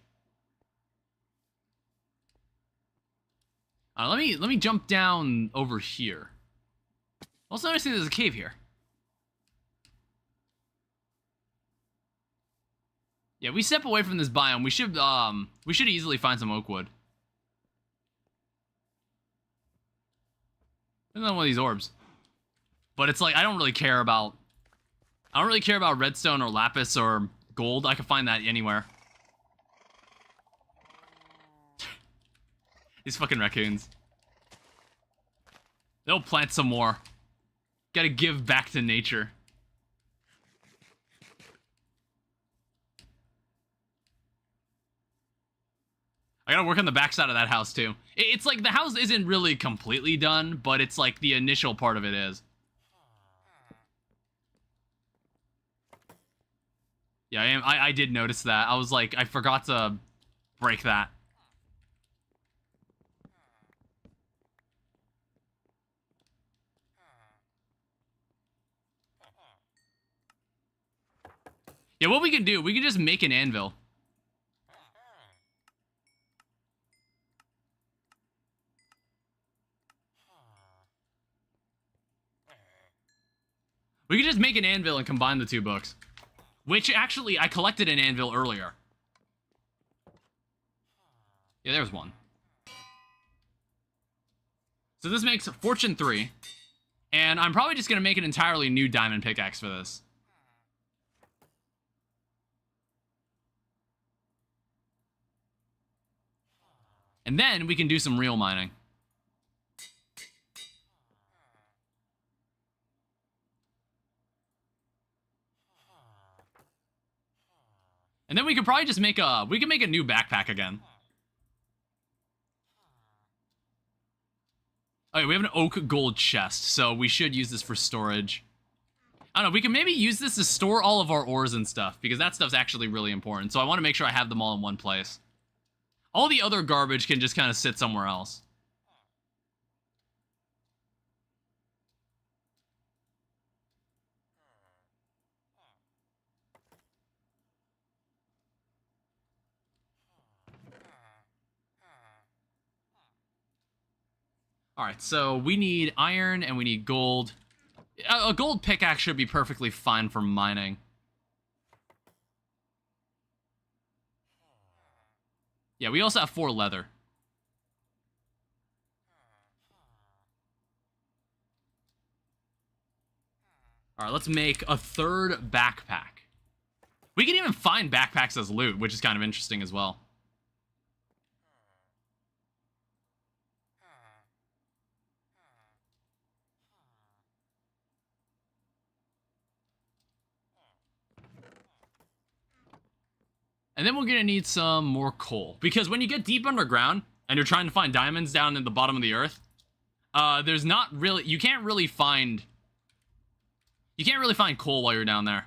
Let me jump down over here. Also noticing there's a cave here. Yeah, we step away from this biome. We should easily find some oak wood. Another one of these orbs. But it's like, I don't really care about redstone or lapis or gold. I can find that anywhere. These fucking raccoons. They'll plant some more. Gotta give back to nature. I gotta work on the backside of that house, too. It's like, the house isn't really completely done, but it's like the initial part of it is. Yeah, I did notice that. I was like, I forgot to break that. Yeah, what we can do, we can just make an anvil. We can just make an anvil and combine the two books. Which, actually, I collected an anvil earlier. Yeah, there's one. So this makes Fortune 3. And I'm probably just going to make an entirely new diamond pickaxe for this. And then we can do some real mining. And then we could probably just make a new backpack again. Okay, we have an oak gold chest, so we should use this for storage. I don't know, we can maybe use this to store all of our ores and stuff, because that stuff's actually really important. So I want to make sure I have them all in one place. All the other garbage can just kind of sit somewhere else. Alright, so we need iron and we need gold. A gold pickaxe should be perfectly fine for mining. Yeah, we also have 4 leather. Alright, let's make a 3rd backpack. We can even find backpacks as loot, which is kind of interesting as well. And then we're gonna need some more coal. Because when you get deep underground, and you're trying to find diamonds down in the bottom of the earth, there's not really, you can't really find coal while you're down there.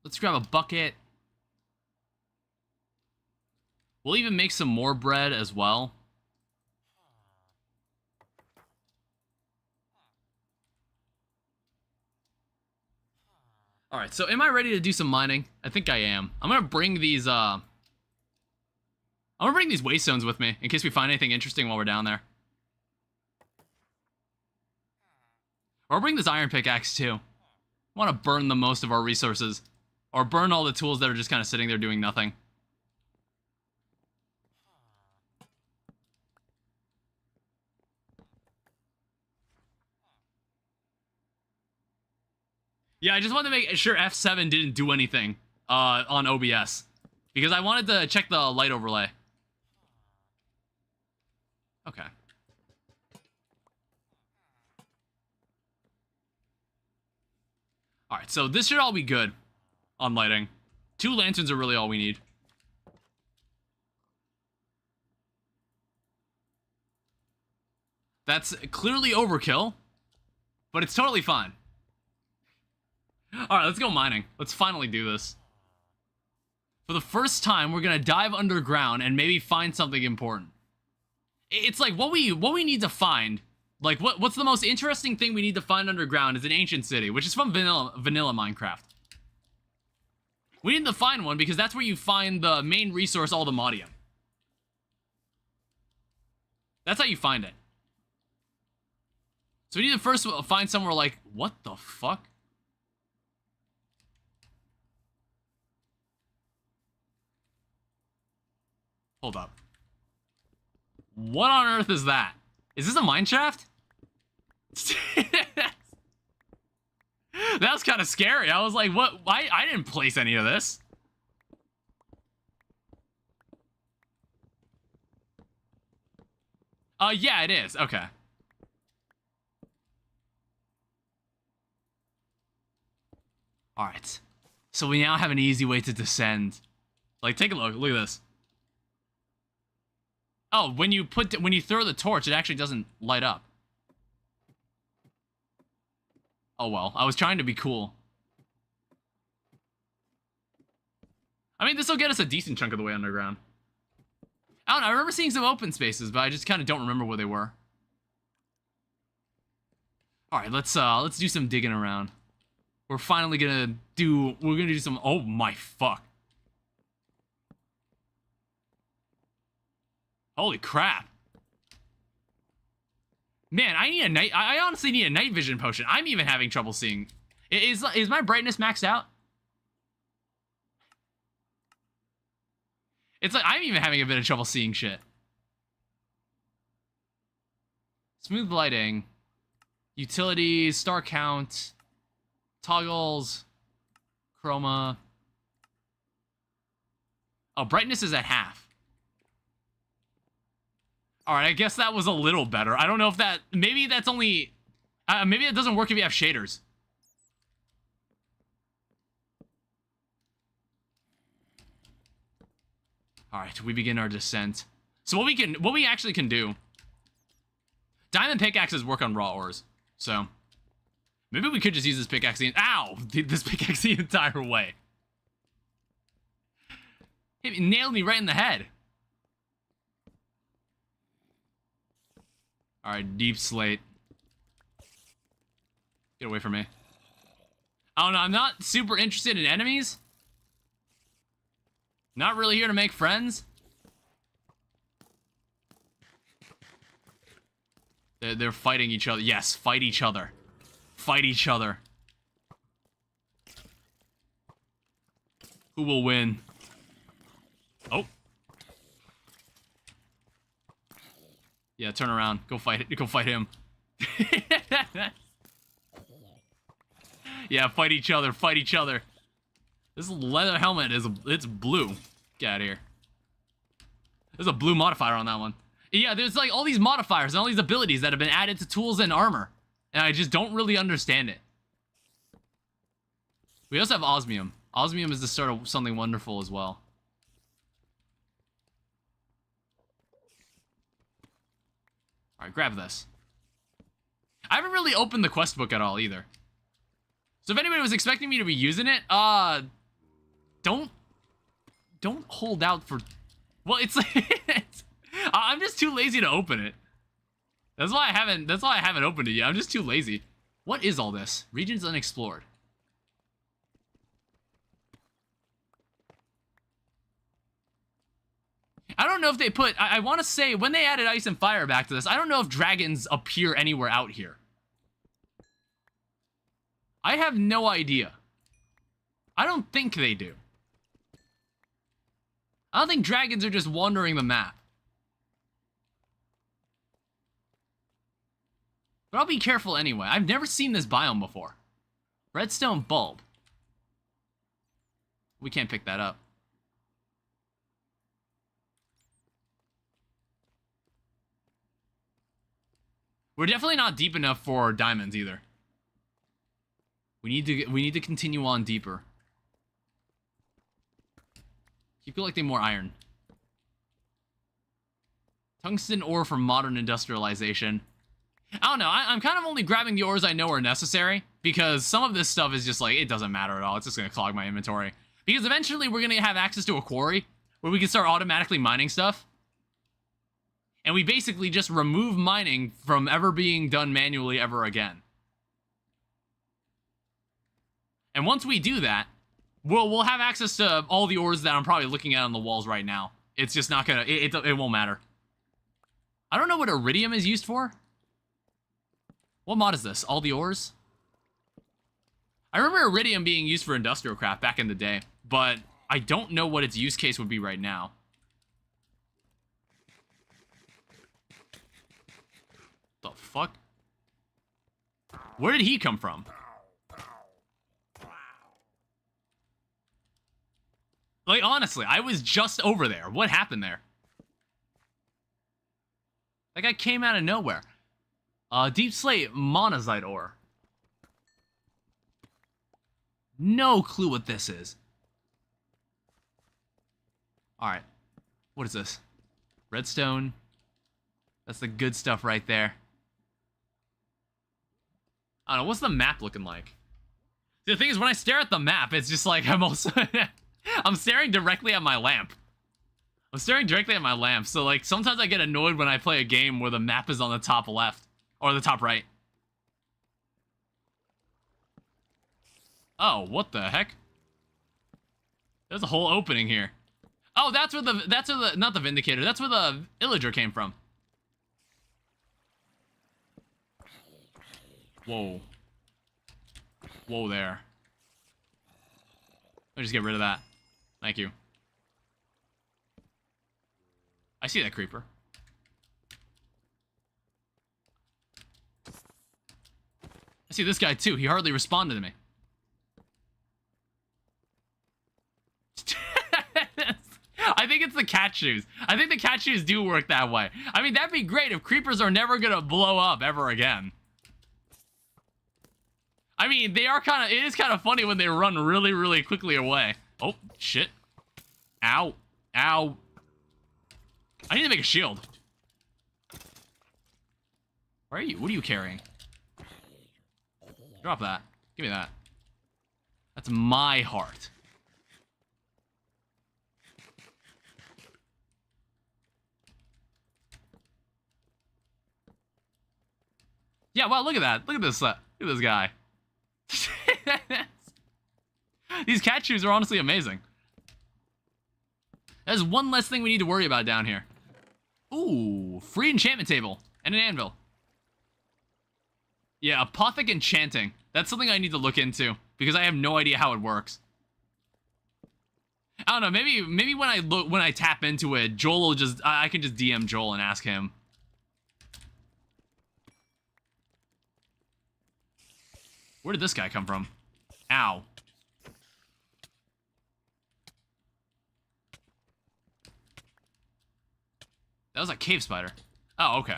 Let's grab a bucket. We'll even make some more bread as well. Alright, so am I ready to do some mining? I think I am. I'm gonna bring these, waystones with me, in case we find anything interesting while we're down there. Or I'll bring this iron pickaxe, too. I want to burn the most of our resources. Or burn all the tools that are just kind of sitting there doing nothing. Yeah, I just wanted to make sure F7 didn't do anything on OBS. Because I wanted to check the light overlay. Okay. Alright, so this should all be good on lighting. 2 lanterns are really all we need. That's clearly overkill, but it's totally fine. Alright, let's go mining. Let's finally do this. For the first time, we're gonna dive underground and maybe find something important. It's like, what we need to find, like, what's the most interesting thing we need to find underground is an ancient city, which is from vanilla Minecraft. We need to find one because that's where you find the main resource, Aldemodium. That's how you find it. So we need to first find somewhere like, what the fuck? Hold up. What on earth is that? Is this a mine shaft? That was kind of scary. I was like, what? I didn't place any of this. Yeah, it is. Okay. Alright. So we now have an easy way to descend. Like, take a look. Look at this. Oh, when you throw the torch, it actually doesn't light up. Oh well, I was trying to be cool. I mean, this will get us a decent chunk of the way underground. I don't know, I remember seeing some open spaces, but I just kind of don't remember where they were. Alright, let's do some digging around. We're gonna do some, oh my fuck. Holy crap. Man, I honestly need a night vision potion. I'm even having trouble seeing. Is my brightness maxed out? It's like I'm even having a bit of trouble seeing shit. Smooth lighting. Utilities, star count, toggles, chroma. Oh, brightness is at half. Alright, I guess that was a little better. I don't know if that... Maybe that's only... maybe it doesn't work if you have shaders. Alright, we begin our descent. So what we actually can do... Diamond pickaxes work on raw ores. So... Maybe we could just use this pickaxe ow! This pickaxe the entire way. It nailed me right in the head. Alright, deep slate. Get away from me. I don't know, I'm not super interested in enemies. Not really here to make friends. They're fighting each other. Yes, fight each other. Fight each other. Who will win? Oh. Yeah, turn around. Go fight it. Go fight him. Yeah, fight each other. Fight each other. This leather helmet it's blue. Get out of here. There's a blue modifier on that one. Yeah, there's like all these modifiers and all these abilities that have been added to tools and armor. And I just don't really understand it. We also have osmium. Osmium is the start of something wonderful as well. Alright, grab this. I haven't really opened the quest book at all either. So if anybody was expecting me to be using it, don't hold out for... Well, it's I'm just too lazy to open it. That's why I haven't opened it yet. I'm just too lazy. What is all this? Regions unexplored. I don't know if they put... I want to say, when they added ice and fire back to this, I don't know if dragons appear anywhere out here. I have no idea. I don't think they do. I don't think dragons are just wandering the map. But I'll be careful anyway. I've never seen this biome before. Redstone bulb. We can't pick that up. We're definitely not deep enough for diamonds either. We need to continue on deeper. Keep collecting more iron. Tungsten ore for modern industrialization. I don't know, I'm kind of only grabbing the ores I know are necessary, because some of this stuff is just like, it doesn't matter at all, it's just gonna clog my inventory. Because eventually we're gonna have access to a quarry, where we can start automatically mining stuff. And we basically just remove mining from ever being done manually ever again. And once we do that, we'll have access to all the ores that I'm probably looking at on the walls right now. It's just not gonna, it won't matter. I don't know what iridium is used for. What mod is this? All the ores? I remember iridium being used for industrial craft back in the day, but I don't know what its use case would be right now. The fuck? Where did he come from? Like, honestly, I was just over there. What happened there? That guy came out of nowhere. Deep slate monazite ore. No clue what this is. Alright. What is this? Redstone. That's the good stuff right there. I don't know, what's the map looking like? See, the thing is, when I stare at the map, it's just like I'm also... I'm staring directly at my lamp. I'm staring directly at my lamp, so like sometimes I get annoyed when I play a game where the map is on the top left. Or the top right. Oh, what the heck? There's a whole opening here. Oh, that's where the, not the Vindicator, that's where the Illager came from. Whoa. Whoa there. Let me just get rid of that. Thank you. I see that creeper. I see this guy too. He hardly responded to me. I think it's the cat shoes. I think the cat shoes do work that way. I mean, that'd be great if creepers are never gonna blow up ever again. I mean, they are kind of, it is kind of funny when they run really, really quickly away. Oh, shit. Ow. Ow. I need to make a shield. Where are you? What are you carrying? Drop that. Give me that. That's my heart. Yeah, wow, look at that. Look at this. Look at this guy. These cat shoes are honestly amazing. There's one less thing we need to worry about down here. Ooh, free enchantment table and an anvil. Yeah, apothic enchanting. That's something I need to look into because I have no idea how it works. I don't know. Maybe when I tap into it, Joel will just I can just DM Joel and ask him. Where did this guy come from? Ow. That was a cave spider. Oh, okay.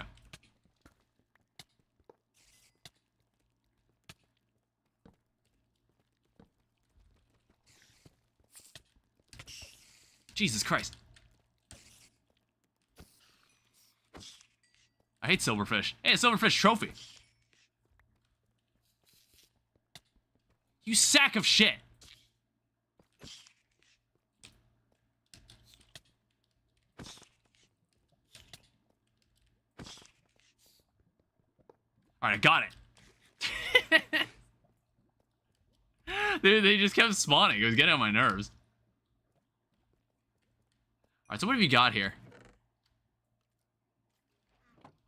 Jesus Christ. I hate silverfish. Hey, a silverfish trophy. You sack of shit. Alright, I got it. They just kept spawning. It was getting on my nerves. Alright, so what have you got here?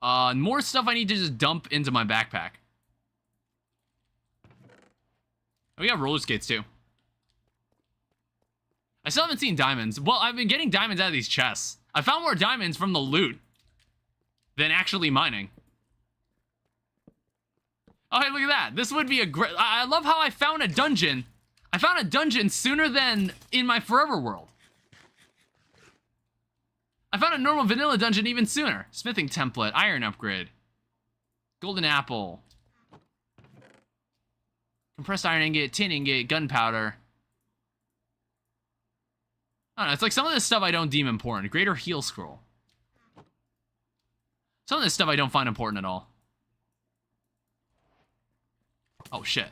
More stuff I need to just dump into my backpack. Oh, we got roller skates, too. I still haven't seen diamonds. Well, I've been getting diamonds out of these chests. I found more diamonds from the loot than actually mining. Oh, hey, look at that. This would be a great... I love how I found a dungeon. I found a dungeon sooner than in my Forever world. I found a normal vanilla dungeon even sooner. Smithing template, iron upgrade, golden apple, compressed iron ingot, tin ingot, gunpowder. I don't know, it's like some of this stuff I don't deem important. Greater heal scroll. Some of this stuff I don't find important at all. Oh, shit.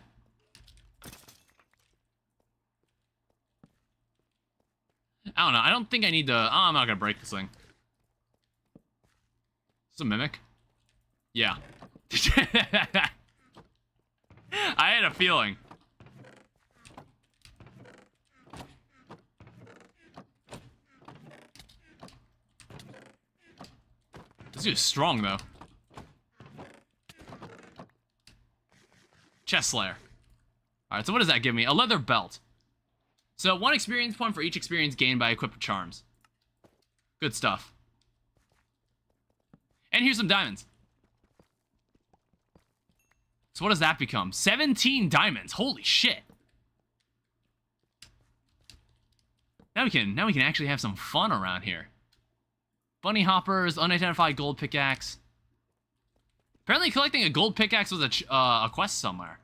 I don't know. I don't think I need to... Oh, I'm not gonna break this thing. Is this a mimic? Yeah. I had a feeling. This dude's strong, though. Chest Slayer. Alright, so what does that give me? A leather belt. So, 1 experience point for each experience gained by equipped charms. Good stuff. And here's some diamonds. So what does that become? 17 diamonds. Holy shit. Now we can actually have some fun around here. Bunny hoppers, unidentified gold pickaxe. Apparently collecting a gold pickaxe was a quest somewhere.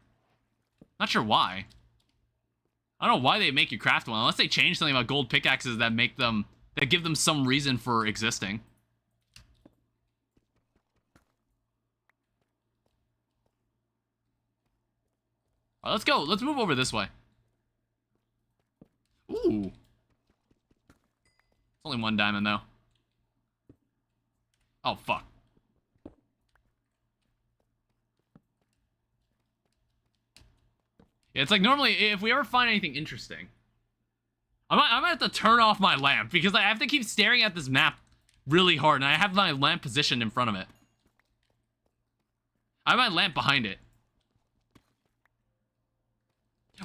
Not sure why. I don't know why they make you craft one, unless they change something about gold pickaxes that give them some reason for existing. All right, let's go. Let's move over this way. Ooh. It's only one diamond, though. Oh, fuck. Yeah, it's like normally, if we ever find anything interesting, I might have to turn off my lamp, because I have to keep staring at this map really hard, and I have my lamp positioned in front of it. I have my lamp behind it.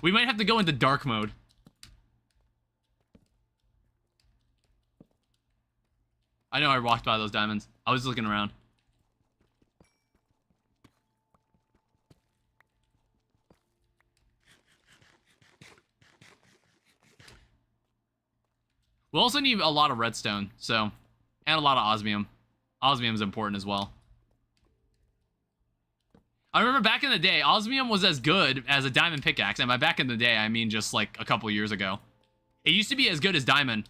We might have to go into dark mode. I know I walked by those diamonds. I was looking around. We'll also need a lot of redstone, so, and a lot of osmium. Osmium is important as well. I remember back in the day, osmium was as good as a diamond pickaxe, and by back in the day, I mean just like a couple years ago. It used to be as good as diamond.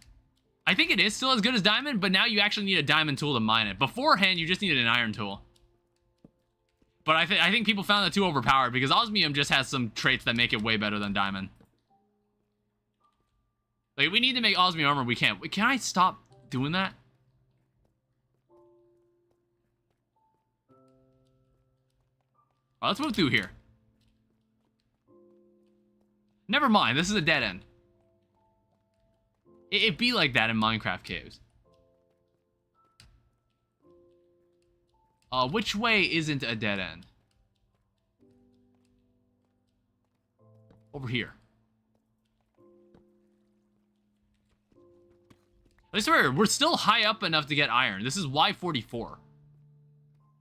I think it is still as good as diamond, but now you actually need a diamond tool to mine it. Beforehand, you just needed an iron tool. But I think people found that too overpowered, because osmium just has some traits that make it way better than diamond. Like, we need to make osmium armor, we can't. Can I stop doing that? All right, let's move through here. Never mind, this is a dead end. It'd be like that in Minecraft caves. Which way isn't a dead end? Over here. At least we're still high up enough to get iron. This is Y44.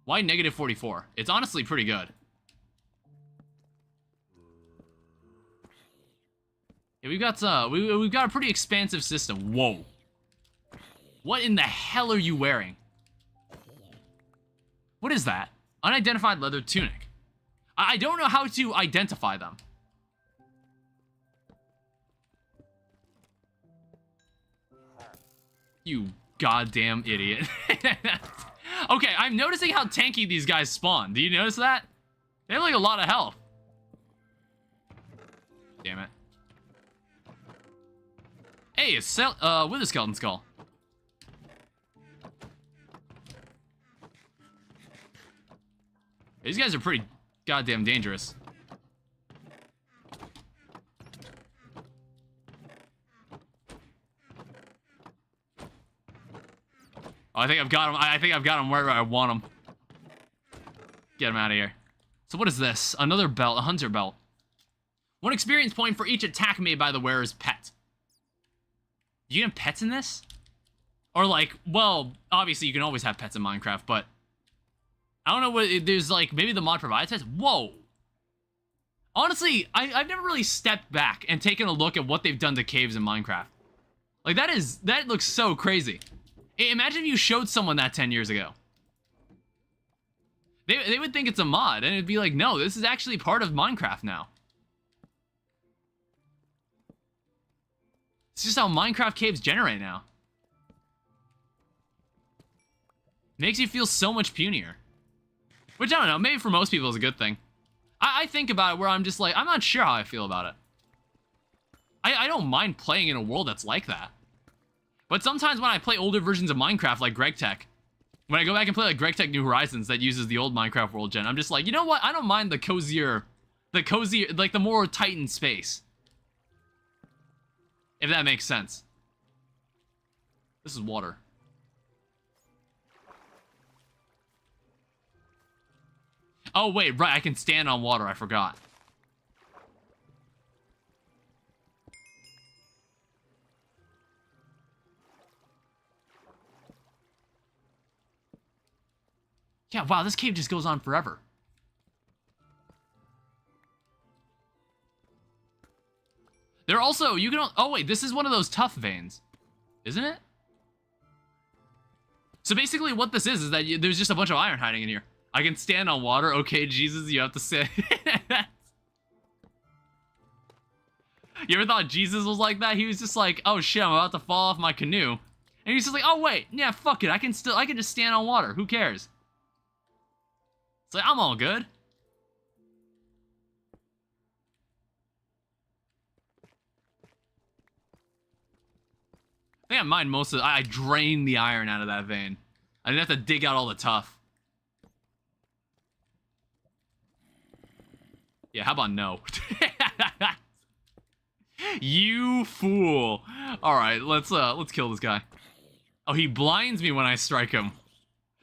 Y negative 44. It's honestly pretty good. Yeah, we've got a pretty expansive system. Whoa. What in the hell are you wearing? What is that? Unidentified leather tunic. I don't know how to identify them. You goddamn idiot. Okay, I'm noticing how tanky these guys spawn. Do you notice that? They have like a lot of health. Damn it. Hey, it's with a skeleton skull. These guys are pretty goddamn dangerous. Oh, I think I've got him. I think I've got him where I want him. Get him out of here. So what is this? Another belt, a hunter belt. 1 experience point for each attack made by the wearer's pet. You can have pets in this? Or like, well, obviously you can always have pets in Minecraft, but I don't know what, there's like, maybe the mod provides pets. Whoa. Honestly, I've never really stepped back and taken a look at what they've done to caves in Minecraft. Like, that looks so crazy. Imagine if you showed someone that 10 years ago. They would think it's a mod, and it'd be like, no, this is actually part of Minecraft now. It's just how Minecraft caves generate now. Makes you feel so much punier. Which, I don't know, maybe for most people is a good thing. I think about it where I'm just like, I'm not sure how I feel about it. I don't mind playing in a world that's like that. But sometimes when I play older versions of Minecraft, like GregTech, when I go back and play like GregTech New Horizons that uses the old Minecraft world gen, I'm just like, you know what? I don't mind the cozier, like the more tightened space. If that makes sense. This is water. Oh, wait, right, I can stand on water, I forgot. Yeah, wow, this cave just goes on forever. Also, you can... Oh, wait, this is one of those tough veins. Isn't it? So basically what this is that there's just a bunch of iron hiding in here. I can stand on water. Okay, Jesus, you have to say... You ever thought Jesus was like that? He was just like, oh shit, I'm about to fall off my canoe. And he's just like, oh wait, yeah, fuck it. I can just stand on water. Who cares? It's like, I'm all good. I think I mined most of it. I drained the iron out of that vein. I didn't have to dig out all the tough. Yeah, how about no? You fool. Alright, let's kill this guy. Oh, he blinds me when I strike him.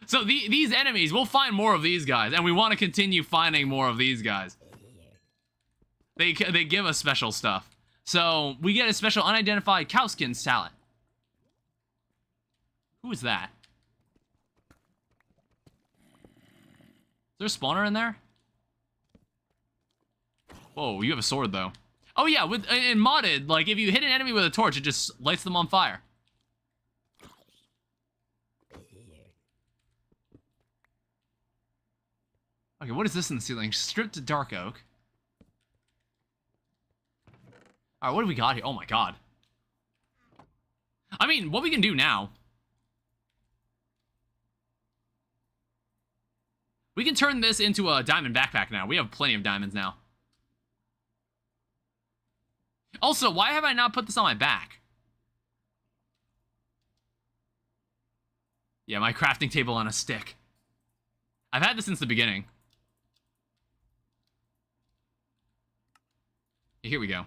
So these enemies, we'll find more of these guys, and we want to continue finding more of these guys. They give us special stuff. So, we get a special unidentified cow skin salad. Who is that? Is there a spawner in there? Whoa, you have a sword, though. Oh, yeah, in modded, like, if you hit an enemy with a torch, it just lights them on fire. Okay, what is this in the ceiling? Stripped dark oak. Alright, what do we got here? Oh my god. I mean, what we can do now... We can turn this into a diamond backpack now. We have plenty of diamonds now. Also, why have I not put this on my back? Yeah, my crafting table on a stick. I've had this since the beginning. Here we go.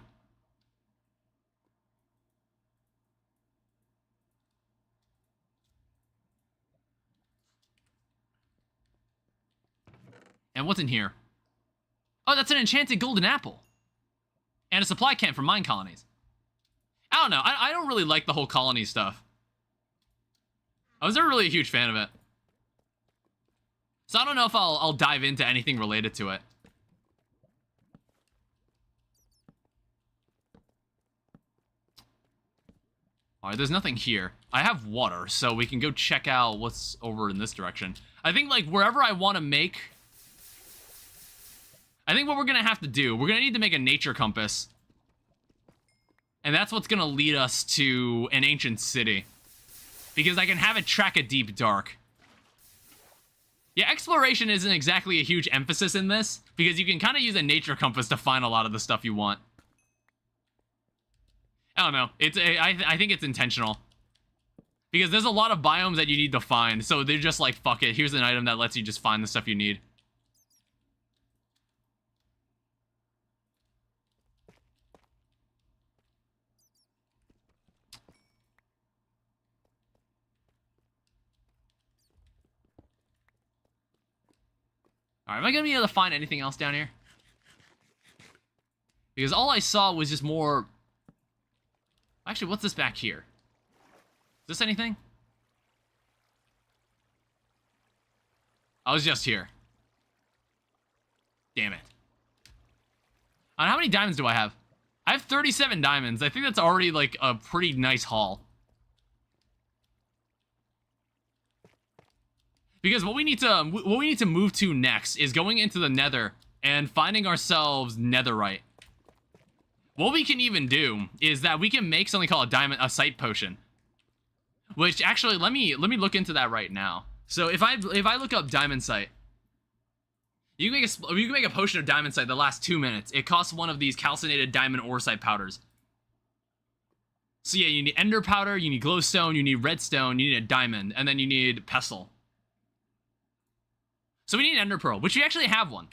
And what's in here? Oh, that's an enchanted golden apple. And a supply camp for mine colonies. I don't know. I don't really like the whole colony stuff. I was never really a huge fan of it. So I don't know if I'll dive into anything related to it. Alright, there's nothing here. I have water, so we can go check out what's over in this direction. I think, like, wherever I want to make... I think what we're going to have to do, we're going to need to make a nature compass. And that's what's going to lead us to an ancient city. Because I can have it track a deep dark. Yeah, exploration isn't exactly a huge emphasis in this, because you can kind of use a nature compass to find a lot of the stuff you want. I don't know. I think it's intentional. Because there's a lot of biomes that you need to find, so they're just like, fuck it, here's an item that lets you just find the stuff you need. Alright, am I gonna be able to find anything else down here? Because all I saw was just more... Actually, what's this back here? Is this anything? I was just here. Damn it. How many diamonds do I have? I have 37 diamonds. I think that's already, like, a pretty nice haul. Because what we need to move to next is going into the nether and finding ourselves netherite. What we can even do is that we can make something called a sight potion. Which actually, let me look into that right now. So if I look up diamond sight, you can make a potion of diamond sight that lasts 2 minutes. It costs one of these calcinated diamond oresite powders. So yeah, you need ender powder, you need glowstone, you need redstone, you need a diamond, and then you need pestle. So we need an ender pearl, which we actually have one.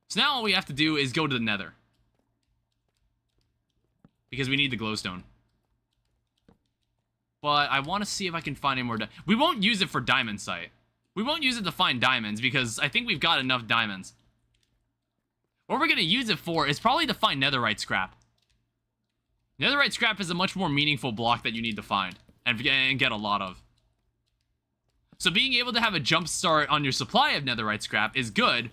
So now all we have to do is go to the nether. Because we need the glowstone. But I want to see if I can find any more we won't use it for diamond sight. We won't use it to find diamonds because I think we've got enough diamonds. What we're going to use it for is probably to find netherite scrap. Netherite scrap is a much more meaningful block that you need to find and get a lot of. So being able to have a jump start on your supply of netherite scrap is good,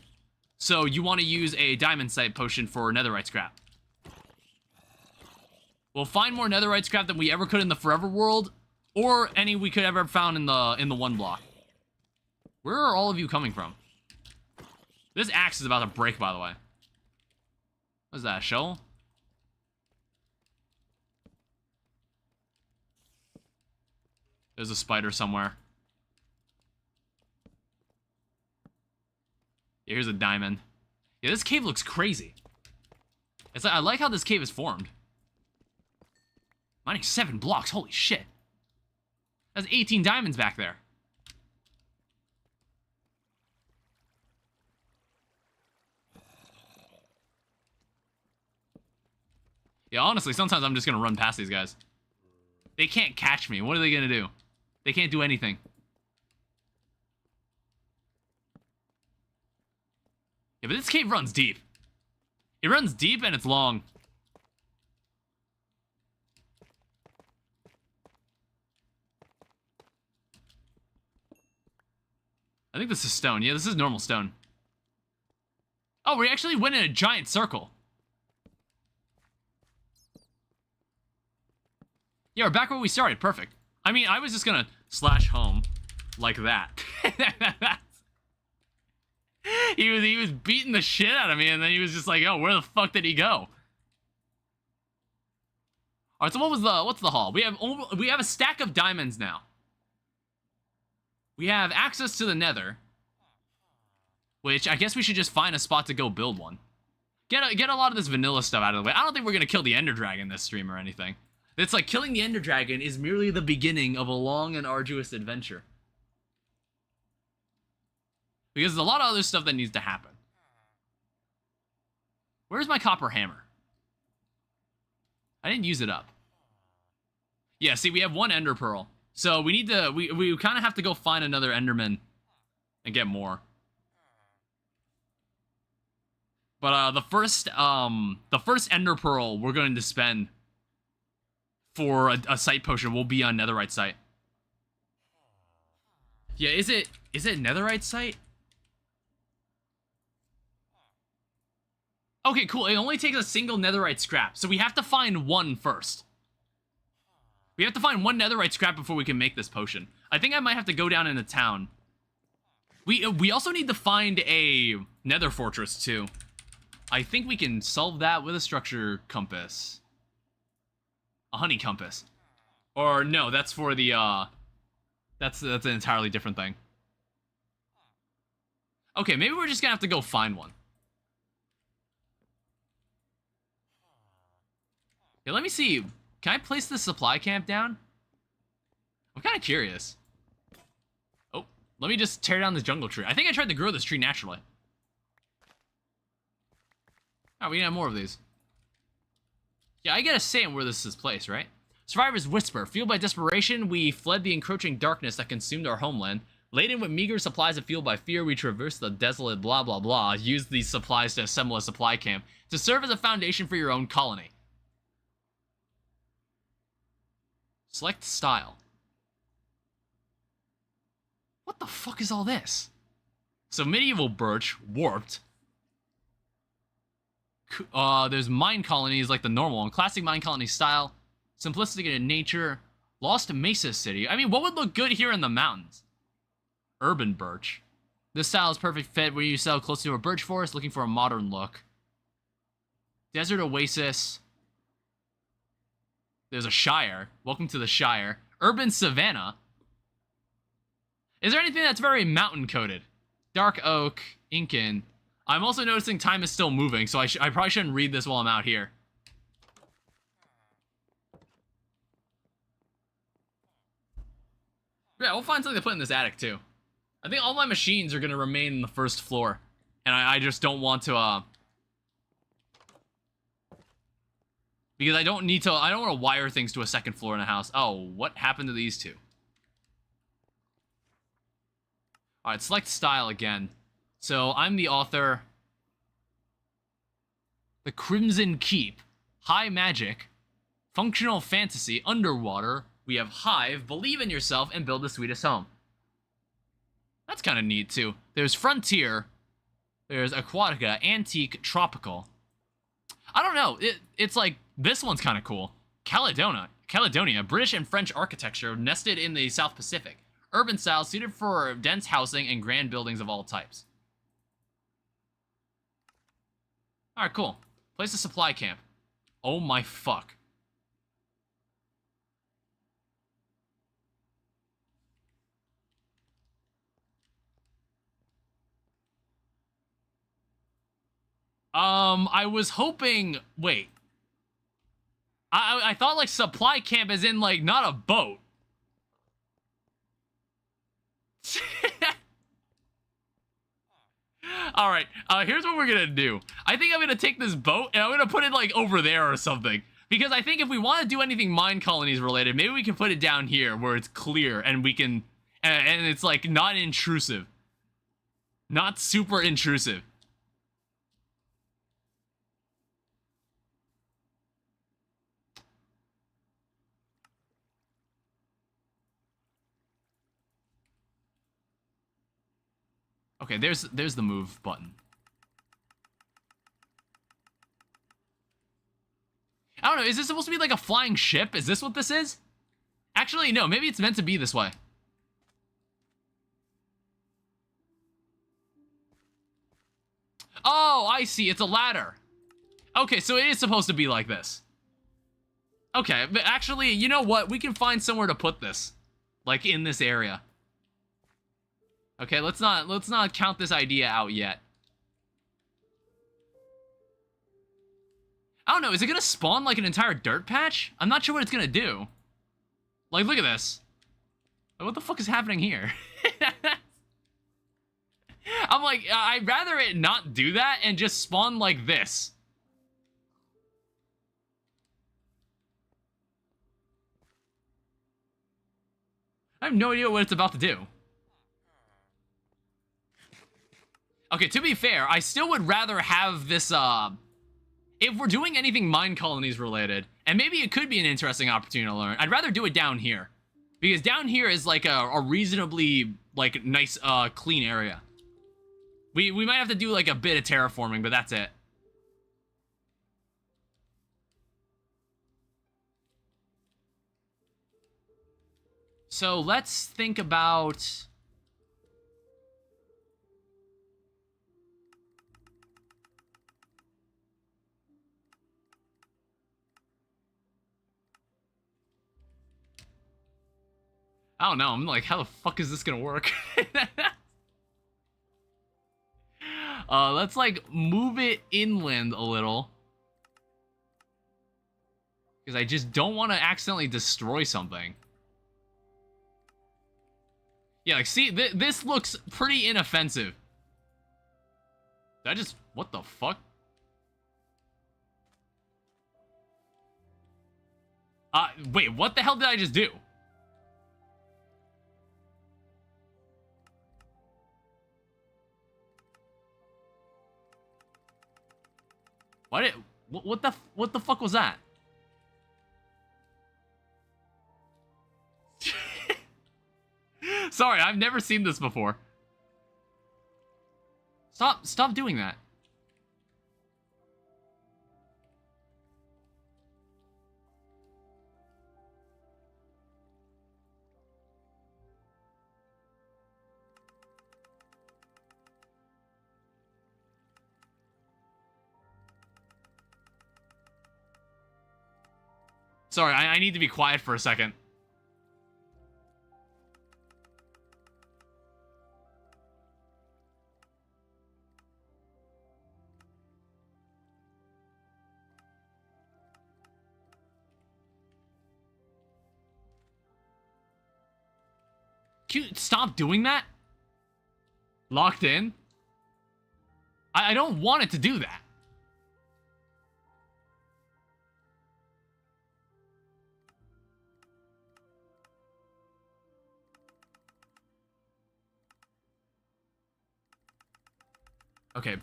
So you want to use a diamond site potion for netherite scrap. We'll find more netherite scrap than we ever could in the Forever world, or any we could ever have found in the one block. Where are all of you coming from? This axe is about to break, by the way. What is that, a shovel? There's a spider somewhere. Yeah, here's a diamond. Yeah, this cave looks crazy. It's like, I like how this cave is formed. Mining 7 blocks, holy shit. That's 18 diamonds back there. Yeah, honestly, sometimes I'm just gonna run past these guys. They can't catch me. What are they gonna do? They can't do anything. Yeah, but this cave runs deep. It runs deep and it's long. I think this is stone. Yeah, this is normal stone. Oh, we actually went in a giant circle. Yeah, we're back where we started. Perfect. I mean, I was just gonna slash home like that. He was beating the shit out of me, and then he was just like, "Oh, where the fuck did he go?" All right, so what's the haul? We have a stack of diamonds now. We have access to the Nether, which I guess we should just find a spot to go build one. Get a lot of this vanilla stuff out of the way. I don't think we're gonna kill the Ender Dragon this stream or anything. It's like killing the Ender Dragon is merely the beginning of a long and arduous adventure. Because there's a lot of other stuff that needs to happen. Where's my copper hammer? I didn't use it up. Yeah, see, we have 1 ender pearl. So we need to, we kind of have to go find another enderman and get more. But the first ender pearl we're going to spend for a site potion will be on netherite site. Yeah, is it netherite site? Okay, cool. It only takes a single netherite scrap, so we have to find 1 first. We have to find 1 netherite scrap before we can make this potion. I think I might have to go down into town. We also need to find a nether fortress, too. I think we can solve that with a structure compass. A honey compass. Or, no, that's for the, That's an entirely different thing. Okay, maybe we're just gonna have to go find one. Yeah, let me see. Can I place the supply camp down? I'm kind of curious. Oh, let me just tear down this jungle tree. I think I tried to grow this tree naturally. Oh, we can have more of these. Yeah, I gotta say where this is placed, right? Survivor's Whisper. Fueled by desperation, we fled the encroaching darkness that consumed our homeland. Laden with meager supplies and fueled by fear, we traversed the desolate blah blah blah. Use these supplies to assemble a supply camp to serve as a foundation for your own colony. Select style. What the fuck is all this? So medieval birch, warped. There's mine colonies like the normal one. Classic mine colony style. Simplistic in nature. Lost Mesa City. I mean, what would look good here in the mountains? Urban birch. This style is perfect fit where you sell close to a birch forest looking for a modern look. Desert Oasis. There's a Shire. Welcome to the Shire. Urban Savannah. Is there anything that's very mountain coated? Dark Oak. Incan. I'm also noticing time is still moving, so I probably shouldn't read this while I'm out here. Yeah, we'll find something to put in this attic, too. I think all my machines are going to remain in the first floor. And I just don't want to, because I don't want to wire things to a second floor in a house. Oh, what happened to these two? Alright, select style again. So, I'm the author. The Crimson Keep. High Magic. Functional Fantasy. Underwater. We have Hive. Believe in yourself and build the sweetest home. That's kind of neat, too. There's Frontier. There's Aquatica, Antique, Tropical. I don't know. It's like, this one's kind of cool. Caledonia, British and French architecture nested in the South Pacific. Urban style suited for dense housing and grand buildings of all types. Alright, cool. Place a supply camp. Oh my fuck. I was hoping... Wait. I thought, like, supply camp is in, like, not a boat. Alright, here's what we're gonna do. I think I'm gonna take this boat, and I'm gonna put it, like, over there or something. Because I think if we want to do anything mine colonies related, maybe we can put it down here, where it's clear, and we can... And it's, like, not intrusive. Not super intrusive. Okay, there's the move button. I don't know, is this supposed to be like a flying ship? Is this what this is? Actually, no, maybe it's meant to be this way. Oh, I see, it's a ladder. Okay, so it is supposed to be like this. Okay, but actually, you know what? We can find somewhere to put this. Like, in this area. Okay, let's not count this idea out yet. I don't know, is it gonna spawn like an entire dirt patch? I'm not sure what it's gonna do. Like, look at this. Like, what the fuck is happening here? I'm like, I'd rather it not do that and just spawn like this. I have no idea what it's about to do. Okay, to be fair, I still would rather have this, if we're doing anything mine colonies related, and maybe it could be an interesting opportunity to learn, I'd rather do it down here. Because down here is, like, a reasonably, like, nice, clean area. We might have to do, like, a bit of terraforming, but that's it. So, let's think about... I don't know, I'm like, how the fuck is this gonna work? Let's, like, move it inland a little. Because I just don't want to accidentally destroy something. Yeah, like, see, this looks pretty inoffensive. Did I just... What the fuck? Wait, what the hell did I just do? What the fuck was that? Sorry, I've never seen this before. Stop doing that. Sorry, I need to be quiet for a second. Can you stop doing that? Locked in? I don't want it to do that. Okay.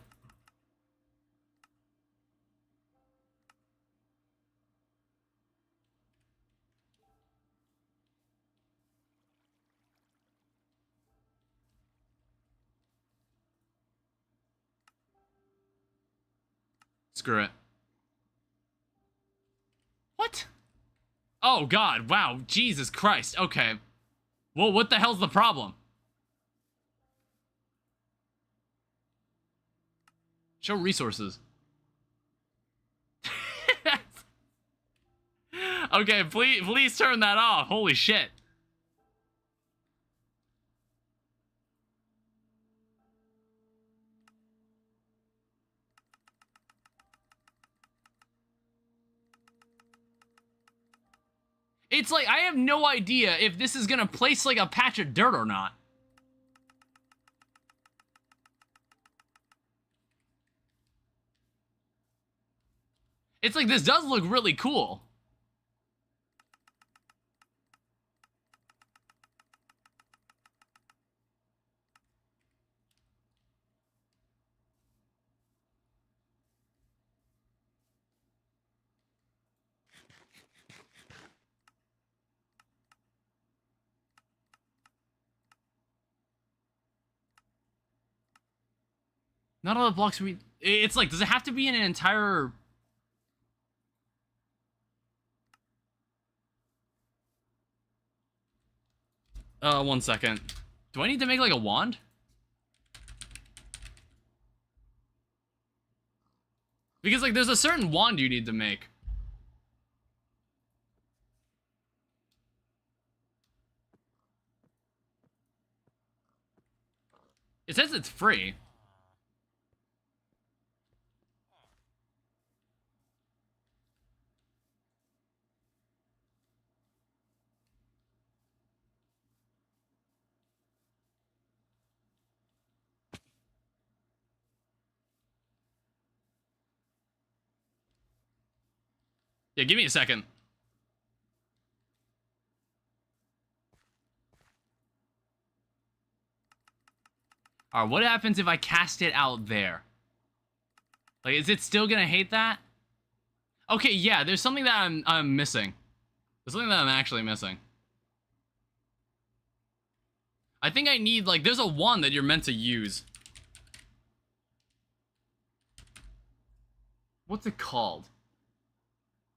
Screw it. What? Oh, God. Wow. Jesus Christ. Okay. Well, what the hell's the problem? Show resources. Okay, please turn that off. Holy shit. It's like, I have no idea if this is gonna place like a patch of dirt or not. It's like, this does look really cool. Not all the blocks we... It's like, does it have to be in an entire... One second. Do I need to make, like, a wand? Because, like, there's a certain wand you need to make. It says it's free. Yeah, give me a second. Alright, what happens if I cast it out there? Like, is it still gonna hate that? Okay, yeah, there's something that I'm missing. There's something that I'm actually missing. I think I need, like, there's a wand that you're meant to use. What's it called?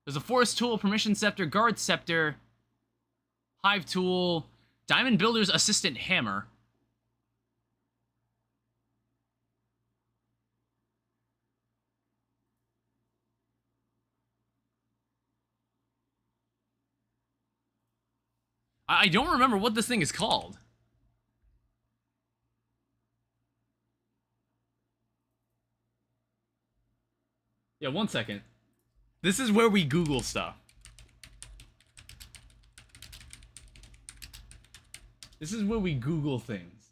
There's a Forest Tool, Permission Scepter, Guard Scepter, Hive Tool, Diamond Builder's Assistant Hammer. I don't remember what this thing is called. Yeah, one second. This is where we Google stuff. This is where we Google things.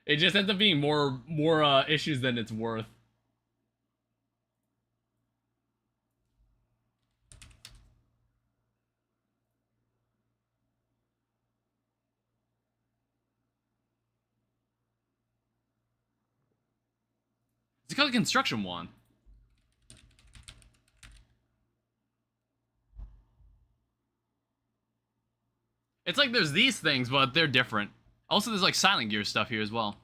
It just ends up being more issues than it's worth. It's called a construction wand. It's like there's these things, but they're different. Also, there's like Silent Gear stuff here as well.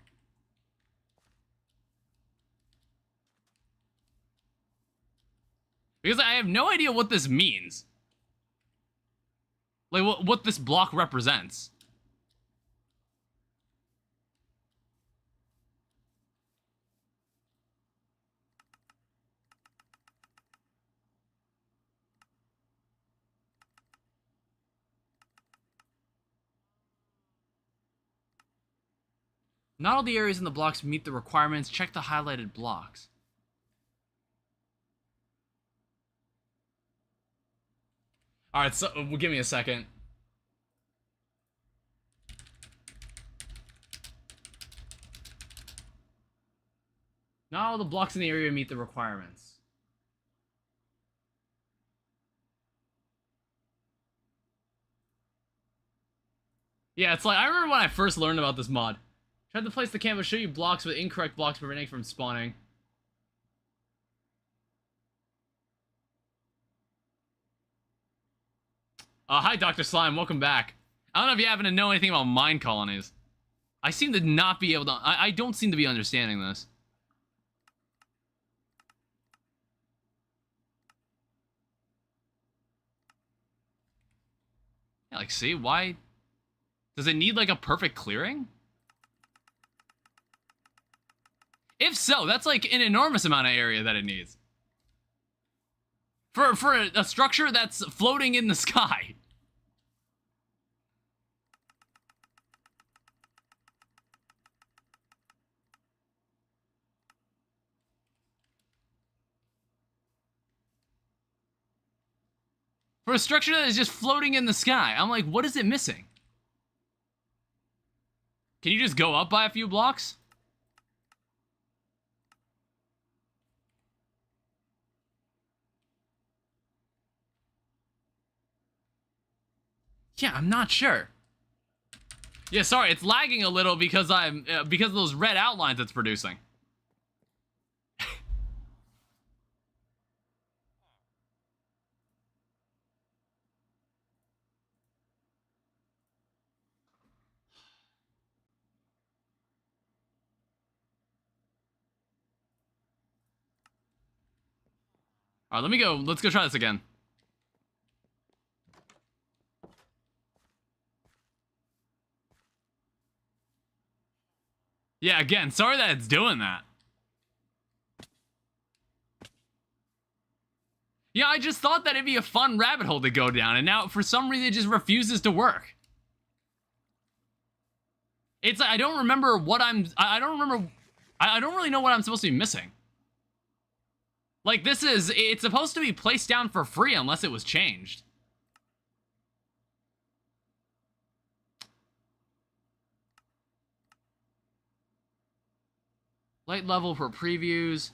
Because I have no idea what this means. Like, what this block represents. Not all the areas in the blocks meet the requirements. Check the highlighted blocks. Alright, so give me a second. Not all the blocks in the area meet the requirements. Yeah, it's like, I remember when I first learned about this mod. Tried to place the canvas, show you blocks with incorrect blocks preventing from spawning. Hi, Dr. Slime. Welcome back. I don't know if you happen to know anything about mine colonies. I seem to not be able to... I don't seem to be understanding this. Yeah, like, see? Why... Does it need, like, a perfect clearing? If so, that's, like, an enormous amount of area that it needs. For a structure that's floating in the sky. For a structure that is just floating in the sky. I'm like, what is it missing? Can you just go up by a few blocks? Yeah, I'm not sure. Yeah, sorry, it's lagging a little because because of those red outlines it's producing. All right, let's go try this again. Yeah, again, sorry that it's doing that. Yeah, I just thought that it'd be a fun rabbit hole to go down, and now for some reason it just refuses to work. It's like, I don't remember what I don't remember, I don't really know what I'm supposed to be missing. Like, it's supposed to be placed down for free unless it was changed. Light level for previews.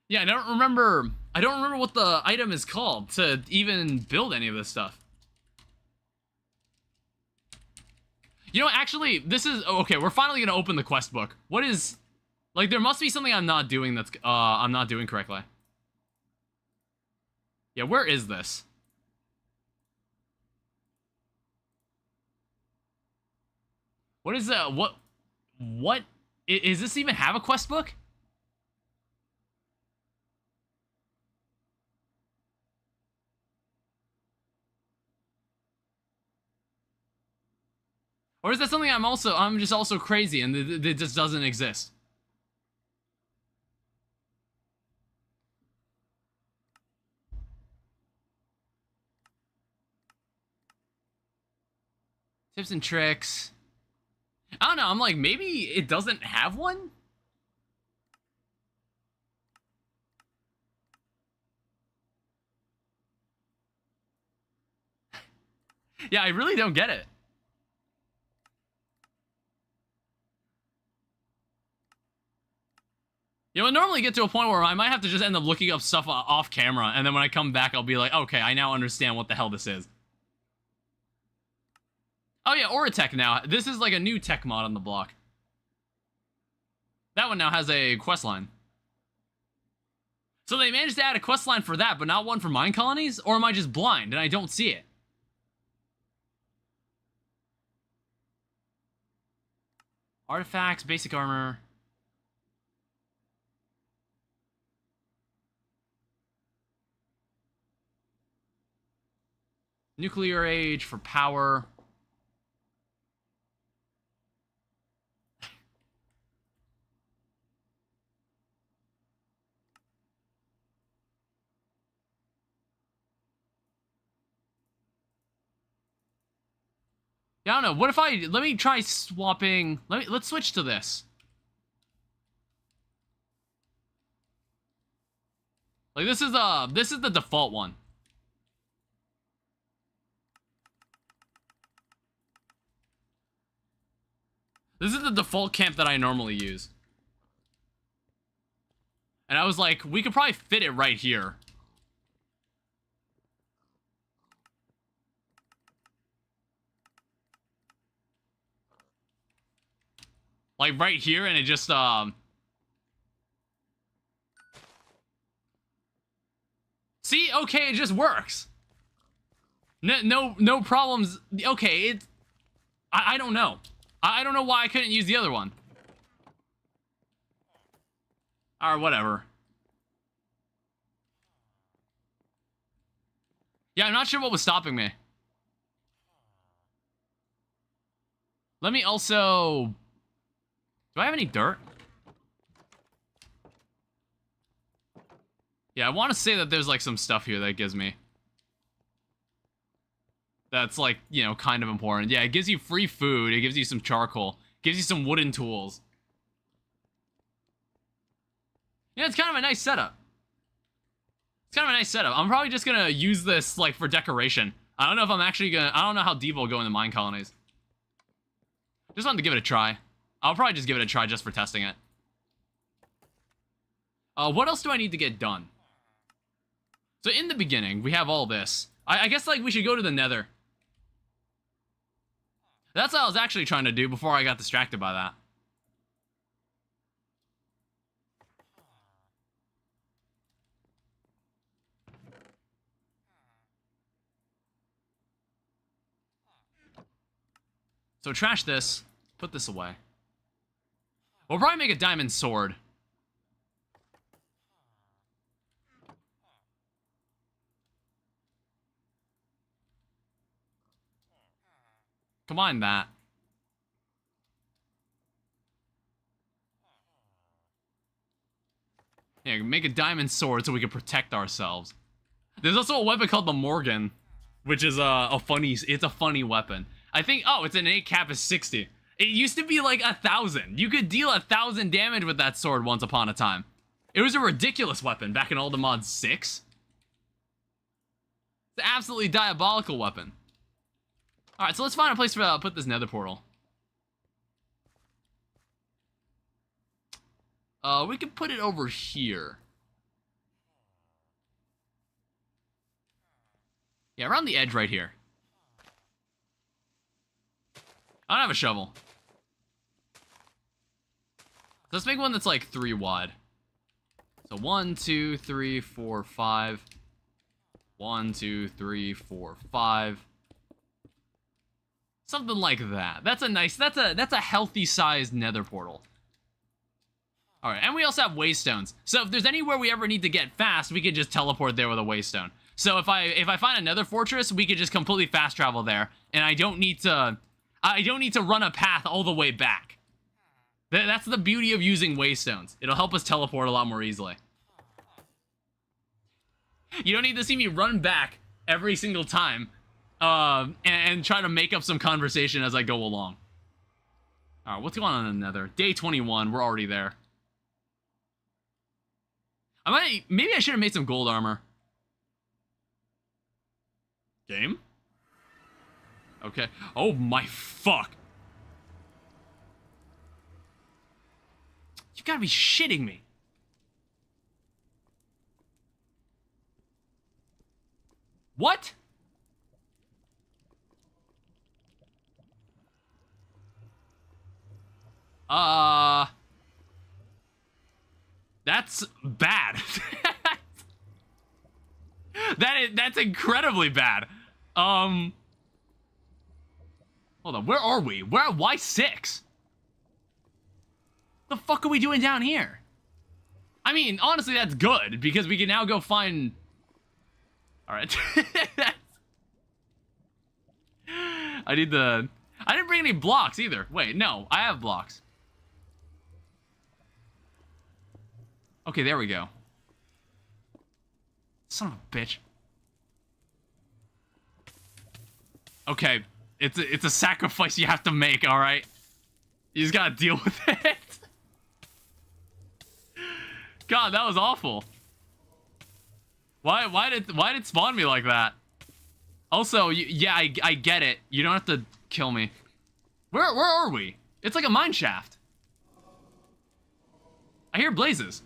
Yeah, I don't remember what the item is called to even build any of this stuff. You know, actually, this is... Okay, we're finally gonna open the quest book. What is... Like, there must be something I'm not doing that's... I'm not doing correctly. Yeah, where is this? What is that? What? Is this even have a quest book? Or is that something I'm just also crazy and it just doesn't exist? Tips and tricks. I don't know, I'm like, maybe it doesn't have one? Yeah, I really don't get it. You know, I normally get to a point where I might have to just end up looking up stuff off camera, and then when I come back, I'll be like, okay, I now understand what the hell this is. Oh yeah, Auratech now. This is like a new tech mod on the block. That one now has a quest line. So they managed to add a quest line for that, but not one for mine colonies? Or am I just blind and I don't see it? Artifacts, basic armor. Nuclear age for power. Yeah, I don't know. What if let me try swapping. Let's switch to this. Like this is the default one. This is the default camp that I normally use. And I was like, we could probably fit it right here. like right here, and it just see, okay, it just works. No problems. Okay, I don't know. I don't know why I couldn't use the other one. Or whatever. Yeah, I'm not sure what was stopping me. Let me also... Do I have any dirt? Yeah, I want to say that there's, like, some stuff here that it gives me. That's, like, you know, kind of important. Yeah, it gives you free food. It gives you some charcoal. It gives you some wooden tools. Yeah, it's kind of a nice setup. It's kind of a nice setup. I'm probably just gonna use this, like, for decoration. I don't know if I'm actually gonna... I don't know how deep will go in the mine colonies. Just wanted to give it a try. I'll probably just give it a try just for testing it. What else do I need to get done? So in the beginning, we have all this. I guess, like, we should go to the nether. That's what I was actually trying to do before I got distracted by that. So trash this. Put this away. We'll probably make a diamond sword. Combine that. Yeah, make a diamond sword so we can protect ourselves. There's also a weapon called the Morgan, which is it's a funny weapon. I think, oh, it's an 8 cap is 60. It used to be like 1,000. You could deal 1,000 damage with that sword once upon a time. It was a ridiculous weapon back in Ultimate Mod 6. It's an absolutely diabolical weapon. Alright, so let's find a place to put this nether portal. We can put it over here. Yeah, around the edge right here. I don't have a shovel. So let's make one that's like 3 wide. So 1, 2, 3, 4, 5. 1, 2, 3, 4, 5. Something like that. That's a nice, that's a healthy sized nether portal. Alright, and we also have waystones. So if there's anywhere we ever need to get fast, we could just teleport there with a waystone. So if I find another fortress, we could just completely fast travel there, and I don't need to run a path all the way back. That's the beauty of using waystones. It'll help us teleport a lot more easily. You don't need to see me run back every single time and try to make up some conversation as I go along. Alright, what's going on in the nether? Day 21, we're already there. Maybe I should have made some gold armor. Game? Okay. Oh my fuck. You gotta be shitting me. What? That's bad. That's incredibly bad. Hold on, where are we? Why 6? The fuck are we doing down here? I mean, honestly, that's good, because we can now go find... Alright. I didn't bring any blocks either. Wait, no, I have blocks. Okay, there we go. Son of a bitch. Okay, it's a sacrifice you have to make, alright? You just gotta deal with it. God, that was awful. Why did it spawn me like that? Also, yeah, I get it. You don't have to kill me. Where are we? It's like a mine shaft. I hear blazes.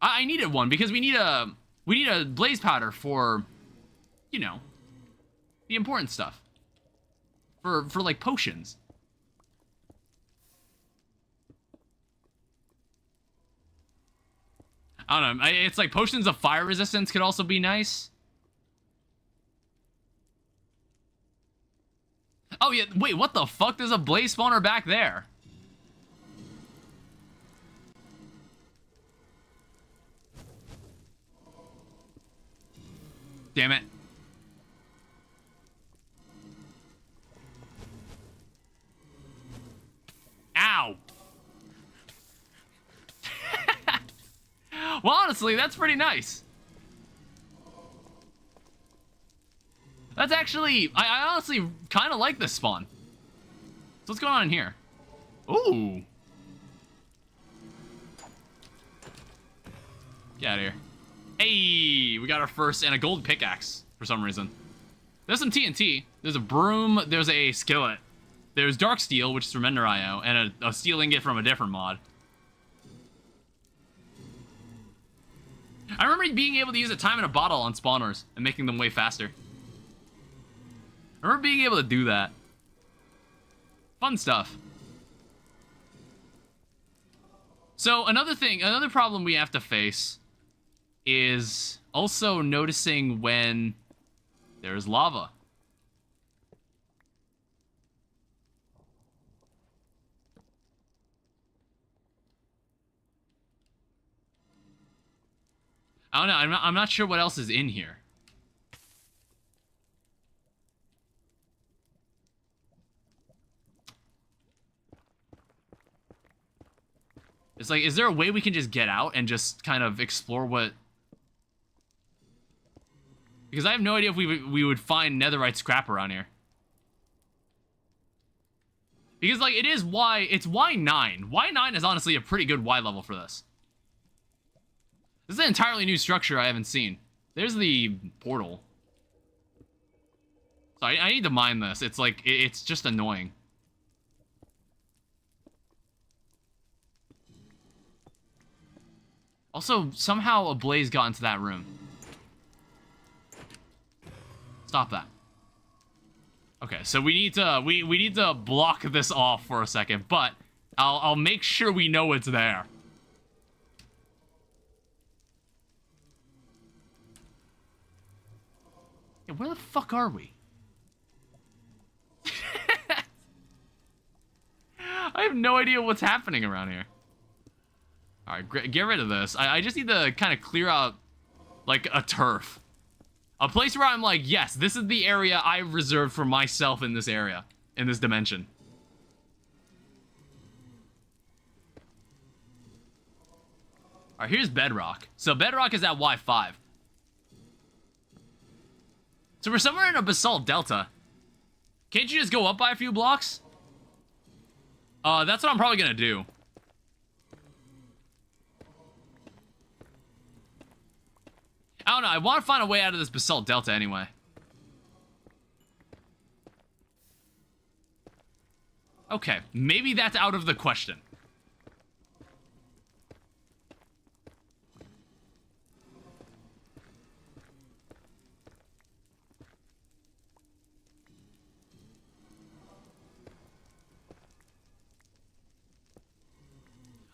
I needed one because we need a blaze powder for, you know, the important stuff. For like potions. I don't know. It's like potions of fire resistance could also be nice. Oh, yeah. Wait, what the fuck? There's a blaze spawner back there. Damn it. Ow. Well, honestly, that's pretty nice. That's actually... I honestly kind of like this spawn. So what's going on in here? Ooh. Get out of here. Hey, we got our first... and a gold pickaxe, for some reason. There's some TNT. There's a broom. There's a skillet. There's dark steel, which is from Ender IO, and a steel ingot from a different mod. I remember being able to use a time in a bottle on spawners and making them way faster. I remember being able to do that. Fun stuff. So another problem we have to face is also noticing when there's lava. I don't know. I'm not sure what else is in here. It's like, is there a way we can just get out and just kind of explore what... Because I have no idea if we would find netherite scrap around here. Because, like, it's Y9. Y9 is honestly a pretty good Y level for this. This is an entirely new structure I haven't seen. There's the portal. So I need to mine this. It's like, it's just annoying. Also, somehow a blaze got into that room. Stop that. Okay, so we need to we need to block this off for a second, but I'll make sure we know it's there. Yeah, where the fuck are we? I have no idea what's happening around here. Alright, get rid of this. I just need to kind of clear out, like, a turf. A place where I'm like, yes, this is the area I've reserved for myself in this area. In this dimension. Alright, here's bedrock. So bedrock is at Y5. So we're somewhere in a basalt delta. Can't you just go up by a few blocks? That's what I'm probably gonna do. I don't know, I want to find a way out of this basalt delta anyway. Okay, maybe that's out of the question.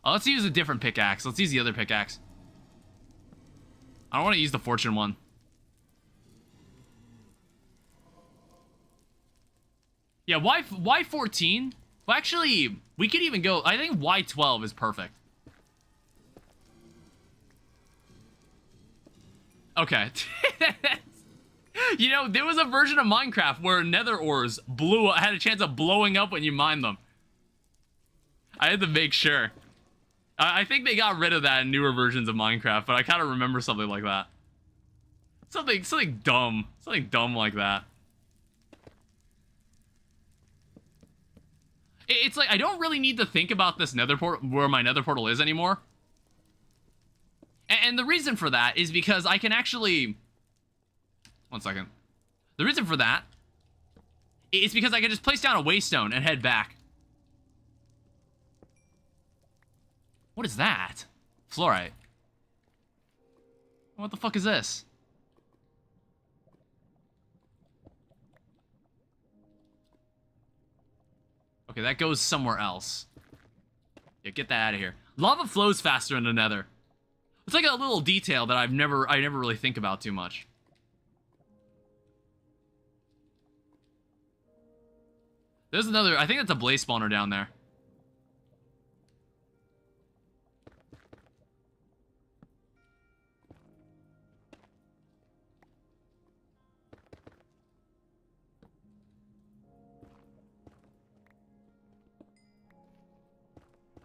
Oh, let's use a different pickaxe. Let's use the other pickaxe. I don't want to use the fortune one. Yeah, Y14? Well, actually, we could even go... I think Y12 is perfect. Okay. You know, there was a version of Minecraft where nether ores had a chance of blowing up when you mined them. I had to make sure. I think they got rid of that in newer versions of Minecraft, but I kind of remember something like that. Something dumb. Something dumb like that. It's like, I don't really need to think about this nether portal, where my nether portal is anymore. And the reason for that is because I can actually... One second. The reason for that is because I can just place down a waystone and head back. What is that? Fluorite. What the fuck is this? Okay, that goes somewhere else. Yeah, get that out of here. Lava flows faster in the nether. It's like a little detail that I never really think about too much. There's another, I think that's a blaze spawner down there.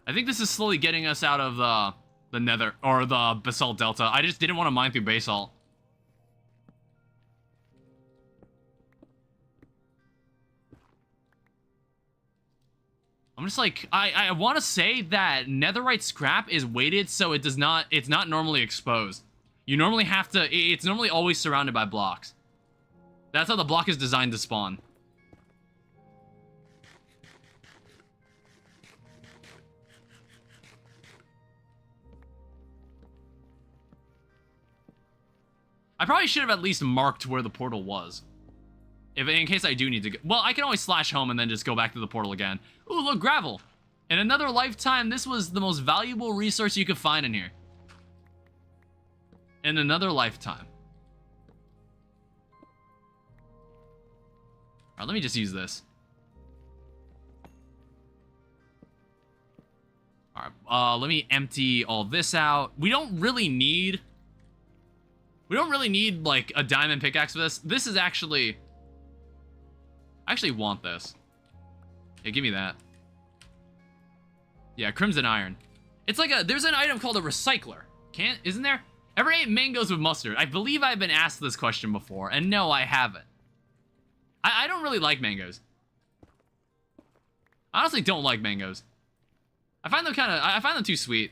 I think this is slowly getting us out of the nether, or the basalt delta. I just didn't want to mine through basalt. I'm just like, I want to say that netherite scrap is weighted so it's not normally exposed. You normally have to, it's normally always surrounded by blocks. That's how the block is designed to spawn. I probably should have at least marked where the portal was. In case I do need to go. Well, I can always slash home and then just go back to the portal again. Ooh, look, gravel. In another lifetime, this was the most valuable resource you could find in here. In another lifetime. Alright, let me just use this. Alright, let me empty all this out. We don't really need, like, a diamond pickaxe for this. This is actually... I actually want this. Yeah, give me that. Yeah, crimson iron. It's like there's an item called a recycler. Isn't there? Ever ate mangoes with mustard? I believe I've been asked this question before, and no, I haven't. I don't really like mangoes. I honestly don't like mangoes. I find them too sweet.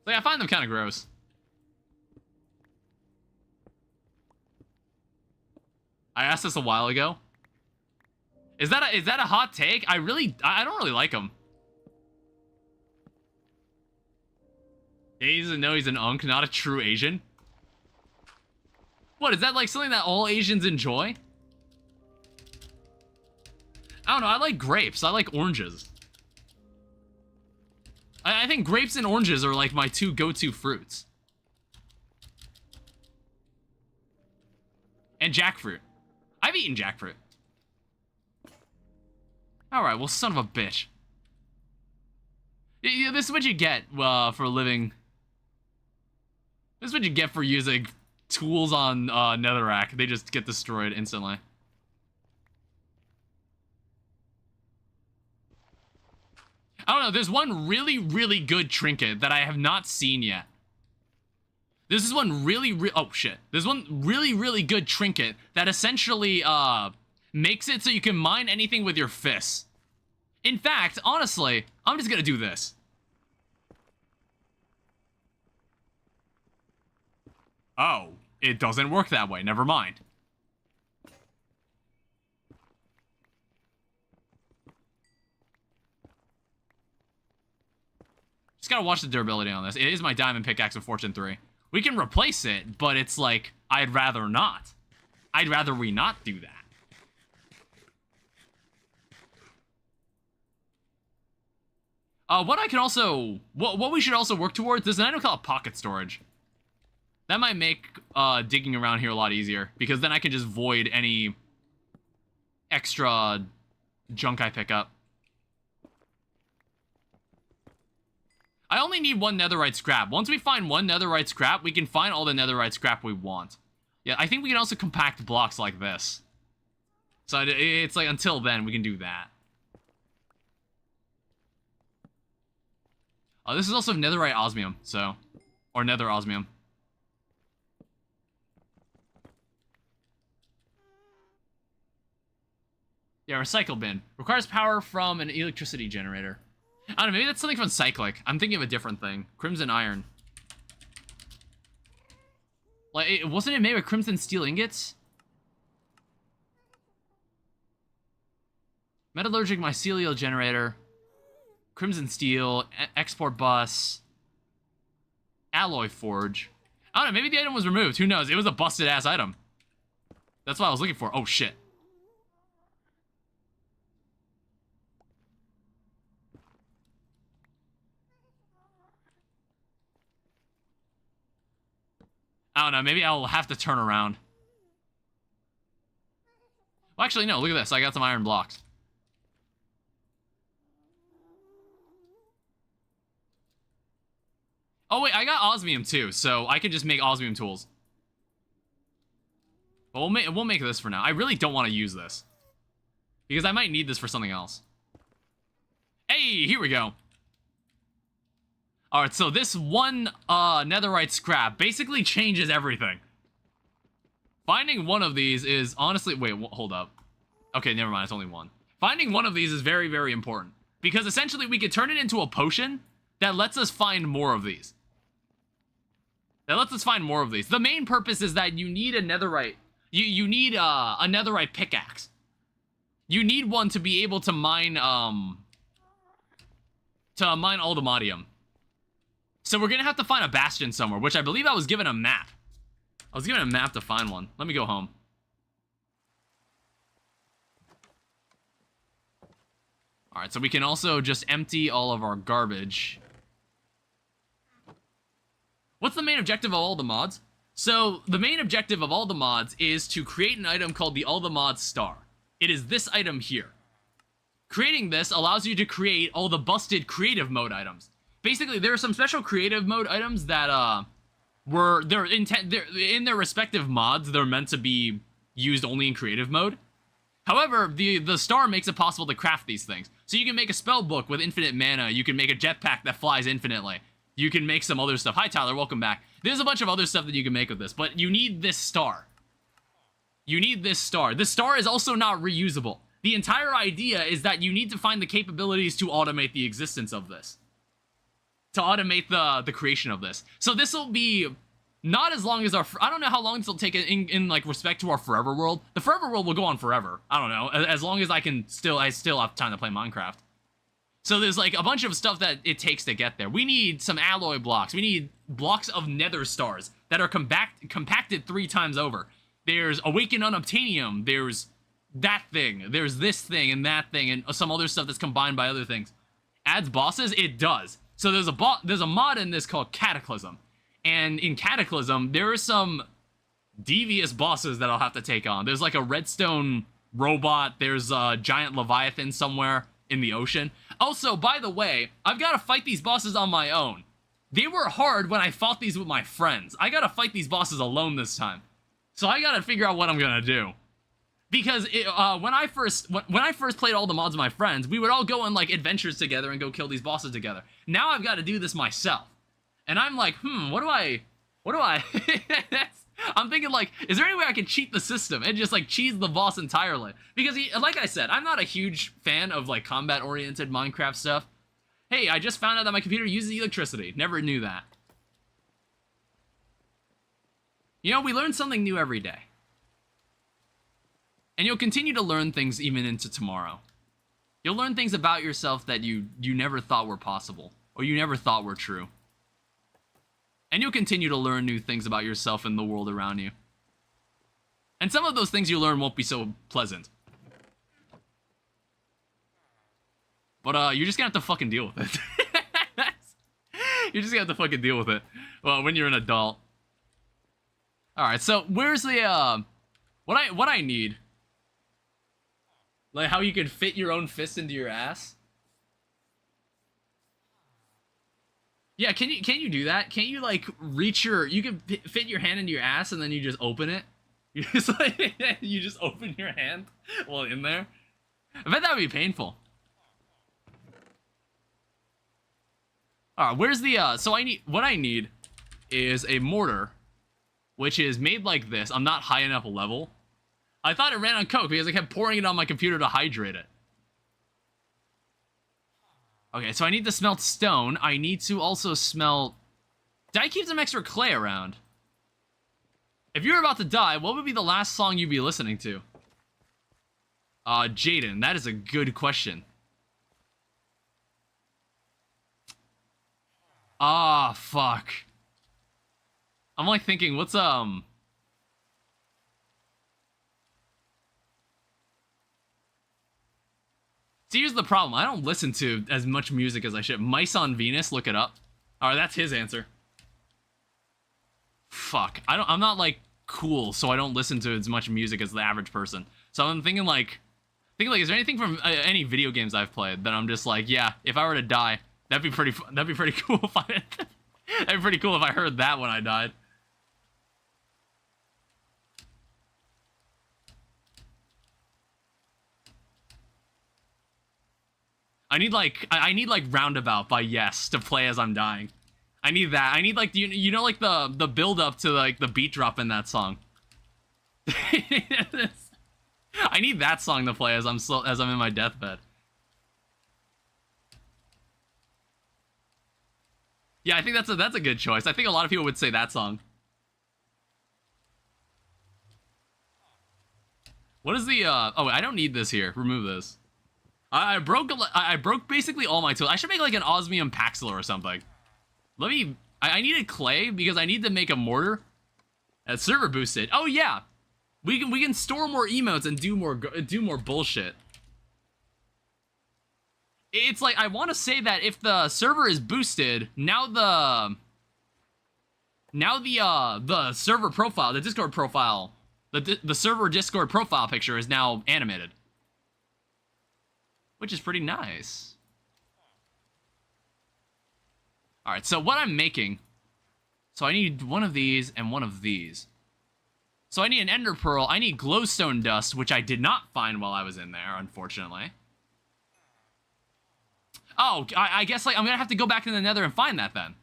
Like, I find them kind of gross. I asked this a while ago. Is that a hot take? I don't really like them. He doesn't know he's an unk, not a true Asian. What, is that like something that all Asians enjoy? I don't know, I like grapes. I like oranges. I think grapes and oranges are like my two go-to fruits. And jackfruit. I've eaten jackfruit. Alright, well, son of a bitch. Yeah, this is what you get for living. This is what you get for using tools on netherrack. They just get destroyed instantly. I don't know, there's one really, really good trinket that I have not seen yet. This is one oh shit. There's one really, really good trinket that essentially makes it so you can mine anything with your fists. In fact, honestly, I'm just gonna do this. Oh, it doesn't work that way, never mind. Just gotta watch the durability on this. It is my diamond pickaxe of Fortune 3. We can replace it, but it's like, I'd rather not. I'd rather we not do that. What I can also... What we should also work towards, there's an item called pocket storage. That might make digging around here a lot easier, because then I can just void any extra junk I pick up. I only need one netherite scrap. Once we find one netherite scrap, we can find all the netherite scrap we want. Yeah, I think we can also compact blocks like this. So it's like, until then, we can do that. This is also netherite osmium, so... Or nether osmium. Yeah, recycle bin. Requires power from an electricity generator. I don't know, maybe that's something from Cyclic. I'm thinking of a different thing. Crimson iron. Like, wasn't it made with crimson steel ingots? Metallurgic mycelial generator. Crimson steel. Export bus. Alloy forge. I don't know, maybe the item was removed. Who knows? It was a busted-ass item. That's what I was looking for. Oh, shit. I don't know, maybe I'll have to turn around. Well, actually, no, look at this. I got some iron blocks. Oh, wait, I got osmium, too, so I can just make osmium tools. But we'll make this for now. I really don't want to use this, because I might need this for something else. Hey, here we go. Alright, so this one netherite scrap basically changes everything. Finding one of these is honestly... Wait, hold up. Okay, never mind, it's only one. Finding one of these is very, very important, because essentially we could turn it into a potion that lets us find more of these. The main purpose is that you need a netherite. You need a netherite pickaxe. You need one to be able to mine aldemodium. So we're gonna have to find a bastion somewhere, which I believe I was given a map. I was given a map to find one. Let me go home. Alright, so we can also just empty all of our garbage. What's the main objective of all the mods? So, the main objective of all the mods is to create an item called the All the Mods Star. It is this item here. Creating this allows you to create all the busted creative mode items. Basically, there are some special creative mode items that, they're in their respective mods, they're meant to be used only in creative mode. However, the star makes it possible to craft these things. So you can make a spell book with infinite mana, you can make a jetpack that flies infinitely. You can make some other stuff. Hi, Tyler, welcome back. There's a bunch of other stuff that you can make with this, but you need this star. You need this star. This star is also not reusable. The entire idea is that you need to find the capabilities to automate the existence of this. To automate the creation of this. So this will be not as long as our... I don't know how long this will take in like, respect to our forever world. The forever world will go on forever. I don't know. As long as I still have time to play Minecraft. So there's like a bunch of stuff that it takes to get there. We need some alloy blocks. We need blocks of nether stars that are compacted 3 times over. There's awakened unobtainium. There's that thing. There's this thing and that thing and some other stuff that's combined by other things. Adds bosses? It does. So there's a mod in this called Cataclysm. And in Cataclysm, there are some devious bosses that I'll have to take on. There's like a redstone robot. There's a giant leviathan somewhere in the ocean. Also, by the way, I've got to fight these bosses on my own. They were hard when I fought these with my friends. I got to fight these bosses alone this time. So I got to figure out what I'm going to do. Because when I first played all the mods with my friends, we would all go on like adventures together and go kill these bosses together. Now I've got to do this myself. And I'm like, what do I I'm thinking like, is there any way I can cheat the system and just like cheese the boss entirely? Because like I said, I'm not a huge fan of like combat-oriented Minecraft stuff. Hey, I just found out that my computer uses electricity. Never knew that. You know, we learn something new every day. And you'll continue to learn things even into tomorrow. You'll learn things about yourself that you never thought were possible, or you never thought were true. And you'll continue to learn new things about yourself and the world around you. And some of those things you learn won't be so pleasant. But you're just gonna have to fucking deal with it. You're just gonna have to fucking deal with it. Well, when you're an adult. Alright, so where's the what I need? Like how you can fit your own fist into your ass? Yeah, can you do that? Can't you like reach you can fit your hand into your ass and then you just open it? You just like you just open your hand while in there? I bet that would be painful. Alright, where's the so what I need is a mortar, which is made like this. I'm not high enough level. I thought it ran on coke because I kept pouring it on my computer to hydrate it. Okay, so I need to smelt stone. I need to also smelt... Did I keep some extra clay around? If you were about to die, what would be the last song you'd be listening to? Jaden, that is a good question. Ah, fuck. I'm like thinking, what's, See, here's the problem. I don't listen to as much music as I should. Mice on Venus, look it up. Alright, that's his answer. Fuck. I'm not, like, cool, so I don't listen to as much music as the average person. So I'm thinking, like, is there anything from any video games I've played that I'm just like, yeah, if I were to die, that'd be pretty cool if that'd be pretty cool if I heard that when I died. I need like Roundabout by Yes to play as I'm dying. I need that. I need like you know like the build up to like the beat drop in that song. I need that song to play as I'm in my deathbed. Yeah, I think that's a good choice. I think a lot of people would say that song. What is the oh, I don't need this here. Remove this. I broke basically all my tools. I should make like an osmium paxil or something. I needed clay because I need to make a mortar. That's server boosted. Oh yeah. We can store more emotes and do more bullshit. It's like I want to say that if the server is boosted, now the server profile, the Discord profile, the server Discord profile picture is now animated, which is pretty nice. All right, so what I'm making, so I need one of these and one of these. So I need an ender pearl, I need glowstone dust, which I did not find while I was in there, unfortunately. Oh, I guess like I'm gonna have to go back to the nether and find that then.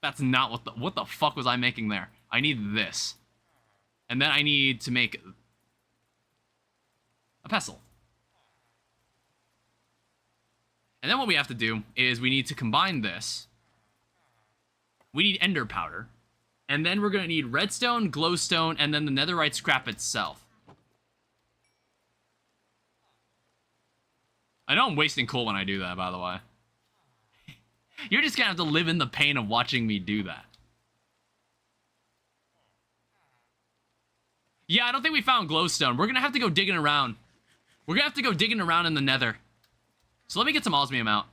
That's not what the fuck was I making there? I need this. And then I need to make a pestle. And then what we have to do is we need to combine this. We need ender powder. And then we're gonna need redstone, glowstone, and then the netherite scrap itself. I know I'm wasting coal when I do that, by the way. You're just gonna have to live in the pain of watching me do that. Yeah, I don't think we found glowstone. We're gonna have to go digging around. We're gonna have to go digging around in the nether. So let me get some osmium out.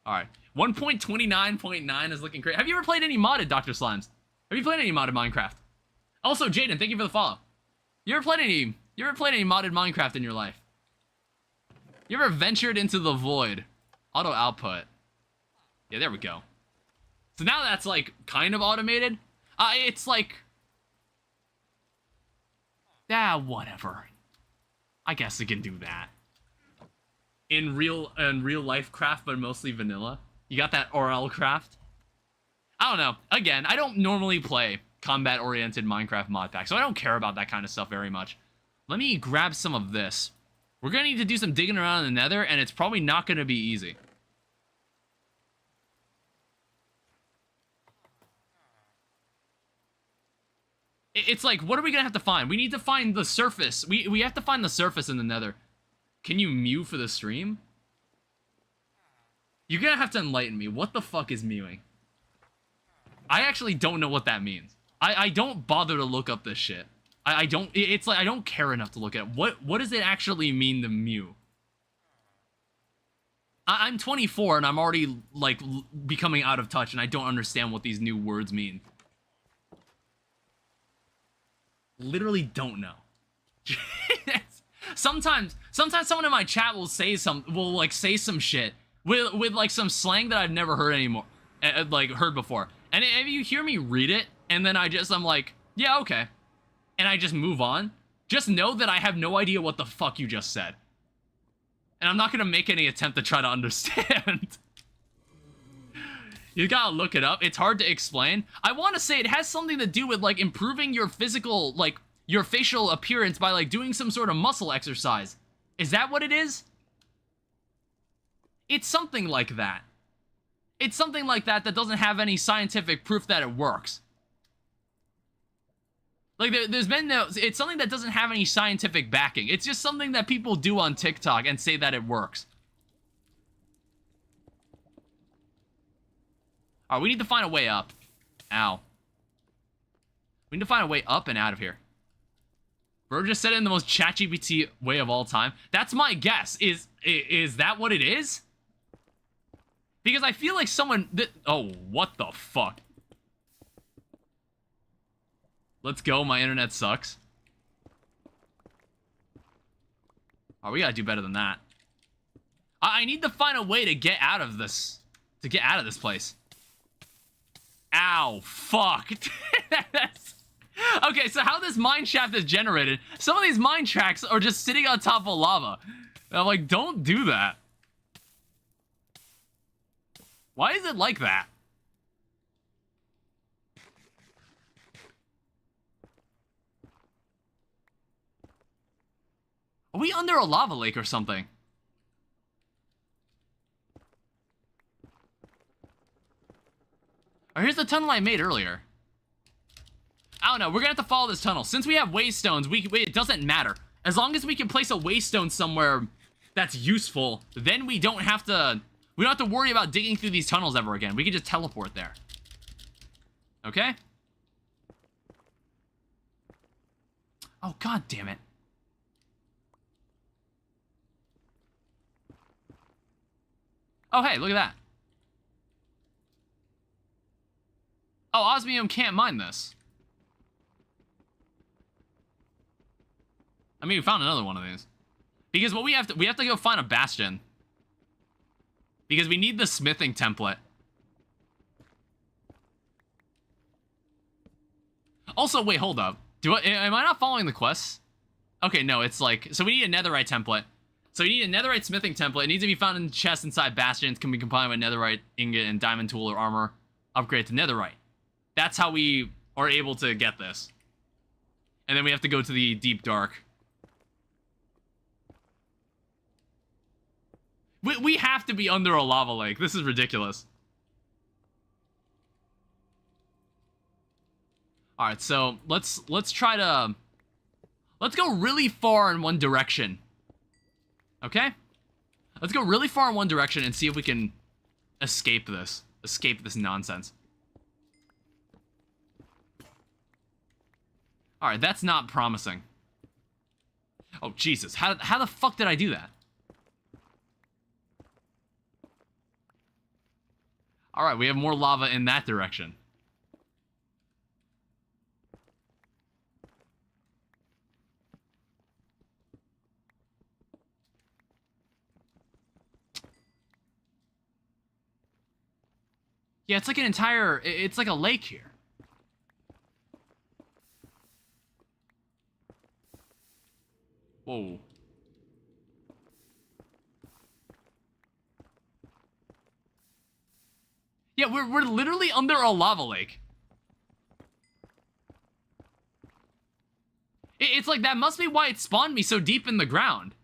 Alright. 1.29.9 is looking great. Have you ever played any modded Dr. Slimes? Have you played any modded Minecraft? Also, Jaden, thank you for the follow. You ever played any modded Minecraft in your life? You ever ventured into the void? Auto output. Yeah, there we go. So now that's like kind of automated. It's like, whatever. I guess it can do that. In real life craft, but mostly vanilla. You got that RL craft? I don't know. Again, I don't normally play combat-oriented Minecraft mod pack, so I don't care about that kind of stuff very much. Let me grab some of this. We're gonna need to do some digging around in the nether, and it's probably not gonna be easy. It's like, what are we gonna have to find? We need to find the surface. We have to find the surface in the nether. Can you mew for the stream? You're gonna have to enlighten me. What the fuck is mewing? I actually don't know what that means. I don't bother to look up this shit. I don't, it's like, I don't care enough to look at it. What does it actually mean to mew? I'm 24 and I'm already, like, becoming out of touch and I don't understand what these new words mean. Literally don't know. Sometimes someone in my chat will say some shit with like some slang that I've never heard anymore, heard before. And if you hear me read it, and then I'm like, yeah, okay. And I just move on, just know that I have no idea what the fuck you just said. And I'm not gonna make any attempt to try to understand. You gotta look it up. It's hard to explain. I want to say it has something to do with, like, improving your physical, like, your facial appearance by, like, doing some sort of muscle exercise. Is that what it is? It's something like that. It's something like that that doesn't have any scientific proof that it works. Like, there's been no... It's something that doesn't have any scientific backing. It's just something that people do on TikTok and say that it works. Alright, we need to find a way up. Ow. We need to find a way up and out of here. Bro just said it in the most ChatGPT way of all time. That's my guess. Is that what it is? Because I feel like someone... Oh, what the fuck? Let's go, my internet sucks. Oh, we gotta do better than that. I need to find a way to get out of this. To get out of this place. Ow, fuck. Okay, so how this mine shaft is generated, some of these mine tracks are just sitting on top of lava. And I'm like, don't do that. Why is it like that? Are we under a lava lake or something? Or here's the tunnel I made earlier. I don't know, we're gonna have to follow this tunnel. Since we have waystones, it doesn't matter. As long as we can place a waystone somewhere that's useful, then we don't have to worry about digging through these tunnels ever again. We can just teleport there. Okay? Oh, god damn it. Oh, hey, look at that. Oh, osmium can't mine this. I mean, we found another one of these. Because what we have to go find a bastion. Because we need the smithing template. Also, wait, hold up. Am I not following the quests? Okay, no, it's like... So we need a netherite template. So we need a netherite smithing template. It needs to be found in the chest inside bastions. Can be combined with netherite ingot and diamond tool or armor. Upgrade to netherite. That's how we are able to get this. And then we have to go to the deep dark. We have to be under a lava lake. This is ridiculous. Alright, so let's try to... Let's go really far in one direction. Okay? Let's go really far in one direction and see if we can escape this. Escape this nonsense. Alright, that's not promising. Oh, Jesus. How the fuck did I do that? Alright, we have more lava in that direction. Yeah, it's like an entire... It's like a lake here. Whoa. Yeah, we're literally under a lava lake. It's like, that must be why it spawned me so deep in the ground.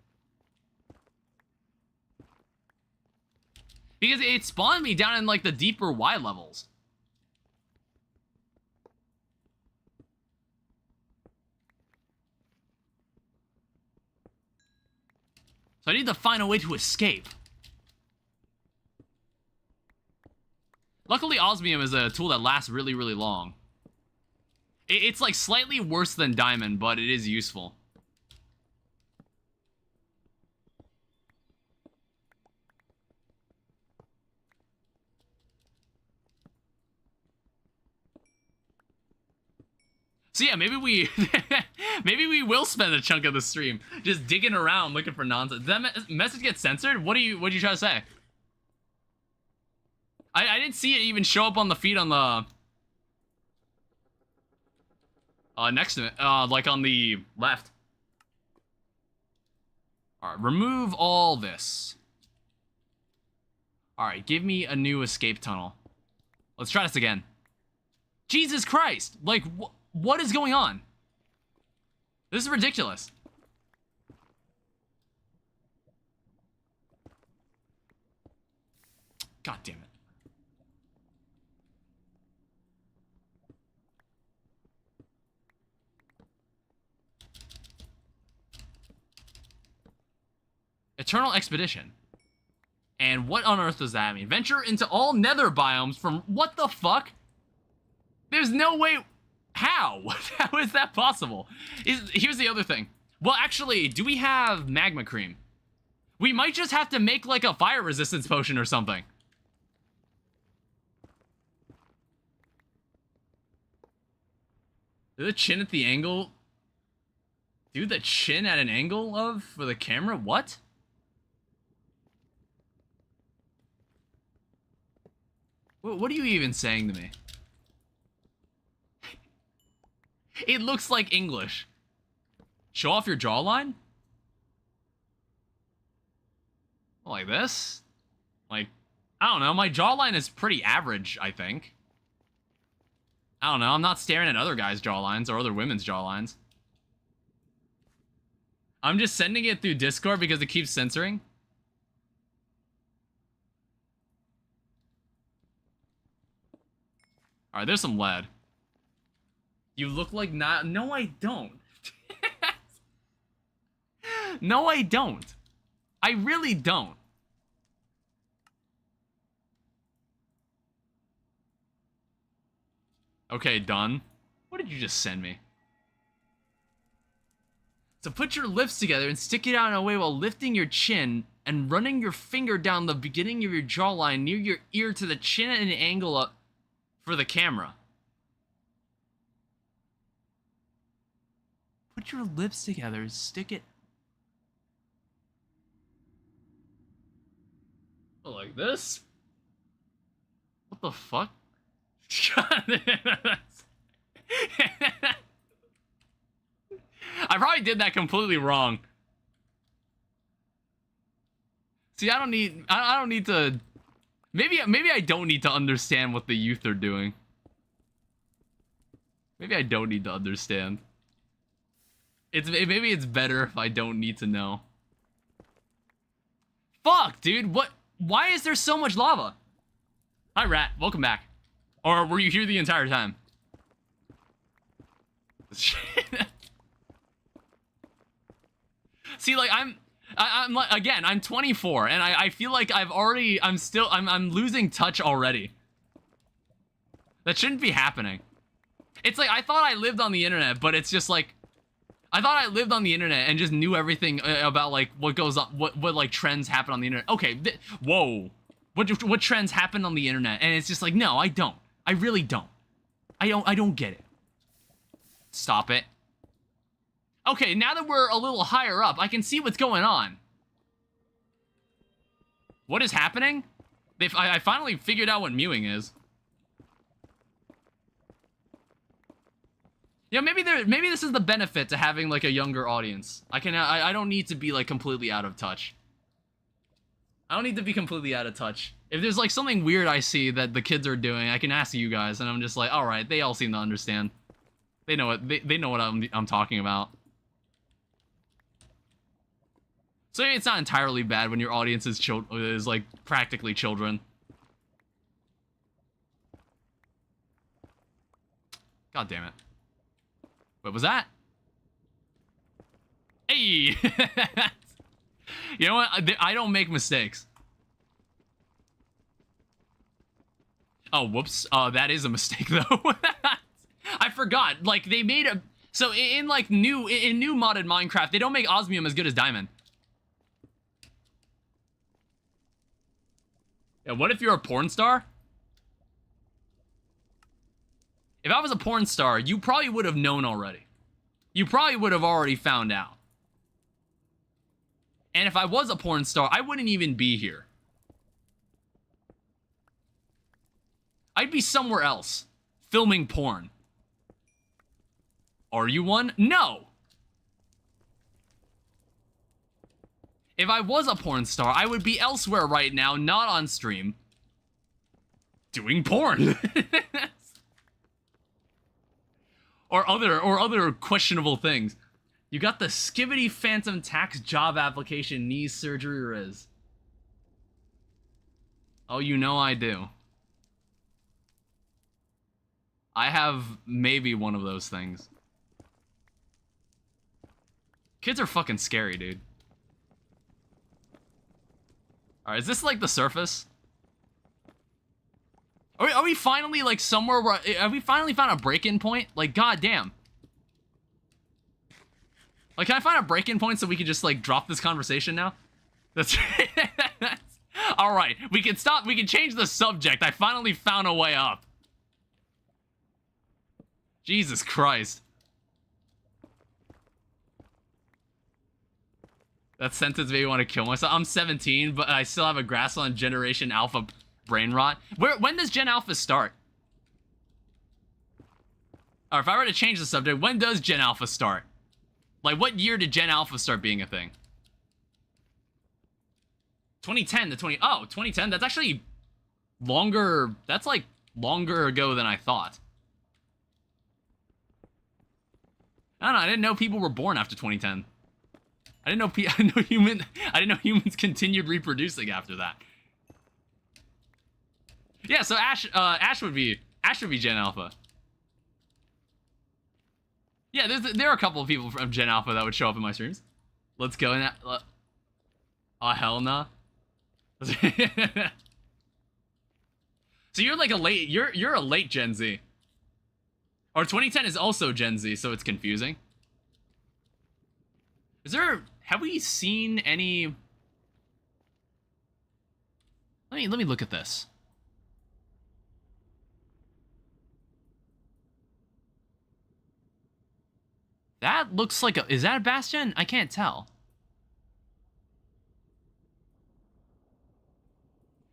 Because it spawned me down in, like, the deeper Y levels. So I need to find a way to escape. Luckily, osmium is a tool that lasts really, really long. It's like slightly worse than diamond, but it is useful. So yeah, maybe we maybe we will spend a chunk of the stream just digging around looking for nonsense. Did that message get censored? What are you trying to say? I didn't see it even show up on the feed on the next to it, like on the left. Alright, remove all this. Alright, give me a new escape tunnel. Let's try this again. Jesus Christ! Like, what is going on? This is ridiculous. God damn it. Eternal Expedition. And what on earth does that mean? Venture into all nether biomes from... What the fuck? There's no way... How? How is that possible? Here's the other thing. Well, actually, do we have magma cream? We might just have to make, like, a fire resistance potion or something. Do the chin at the angle? Do the chin at an angle of for the camera? What? What are you even saying to me? It looks like English. Show off your jawline? Like this? Like, I don't know, my jawline is pretty average, I think. I don't know, I'm not staring at other guys' jawlines or other women's jawlines. I'm just sending it through Discord because it keeps censoring. Alright, there's some lead. You look like not... No, I don't. No, I don't. I really don't. Okay, done. What did you just send me? So put your lips together and stick it out in a way while lifting your chin and running your finger down the beginning of your jawline near your ear to the chin at an angle up for the camera. Put your lips together and stick it... Like this? What the fuck? I probably did that completely wrong. See, I don't need to... Maybe I don't need to understand what the youth are doing. Maybe I don't need to understand. Maybe it's better if I don't need to know. Fuck, dude, what? Why is there so much lava? Hi, Rat. Welcome back. Or were you here the entire time? See, like, I'm like, again, I'm 24, and I feel like I'm losing touch already. That shouldn't be happening. It's like, I thought I lived on the internet, but it's just like, I thought I lived on the internet and just knew everything about, like, what goes on, what like, trends happen on the internet. Okay, whoa. What trends happen on the internet? And it's just like, no, I don't. I really don't. I don't get it. Stop it. Okay, now that we're a little higher up, I can see what's going on. What is happening? I finally figured out what mewing is. Yeah, maybe this is the benefit to having, like, a younger audience. I don't need to be, like, completely out of touch. I don't need to be completely out of touch. If there's, like, something weird I see that the kids are doing, I can ask you guys, and I'm just like, all right, they all seem to understand. They know what they know what I'm talking about. So it's not entirely bad when your audience is like practically children. God damn it. What was that? Hey! You know what? I don't make mistakes. Oh, whoops. That is a mistake, though. I forgot. Like, they made a... So, in new modded Minecraft, they don't make osmium as good as diamond. Yeah, what if you're a porn star? If I was a porn star, you probably would have known already. You probably would have already found out. And if I was a porn star, I wouldn't even be here. I'd be somewhere else, filming porn. Are you one? No! If I was a porn star, I would be elsewhere right now, not on stream, doing porn. or other questionable things. You got the Skibbity Phantom Tax job application knee surgery riz. Oh, you know I do. I have maybe one of those things. Kids are fucking scary, dude. Alright, is this like the surface? Are we finally like somewhere where... Have we finally found a break-in point? Like, goddamn. Like, can I find a break-in point so we can just like drop this conversation now? That's... Alright, we can stop. We can change the subject. I finally found a way up. Jesus Christ. That sentence made me want to kill myself. I'm 17, but I still have a grasp on Generation Alpha brain rot. When does Gen Alpha start? Or if I were to change the subject, when does Gen Alpha start? Like, what year did Gen Alpha start being a thing? 2010 to 2010, that's actually longer, that's like longer ago than I thought. I don't know, I didn't know people were born after 2010. I didn't know humans continued reproducing after that. Yeah, so Ash would be Gen Alpha. Yeah, there are a couple of people from Gen Alpha that would show up in my streams. Let's go in that. Oh, hell nah. So you're like you're a late Gen Z. Or 2010 is also Gen Z, so it's confusing. Have we seen any... Let me look at this. That looks like is that a Bastion? I can't tell.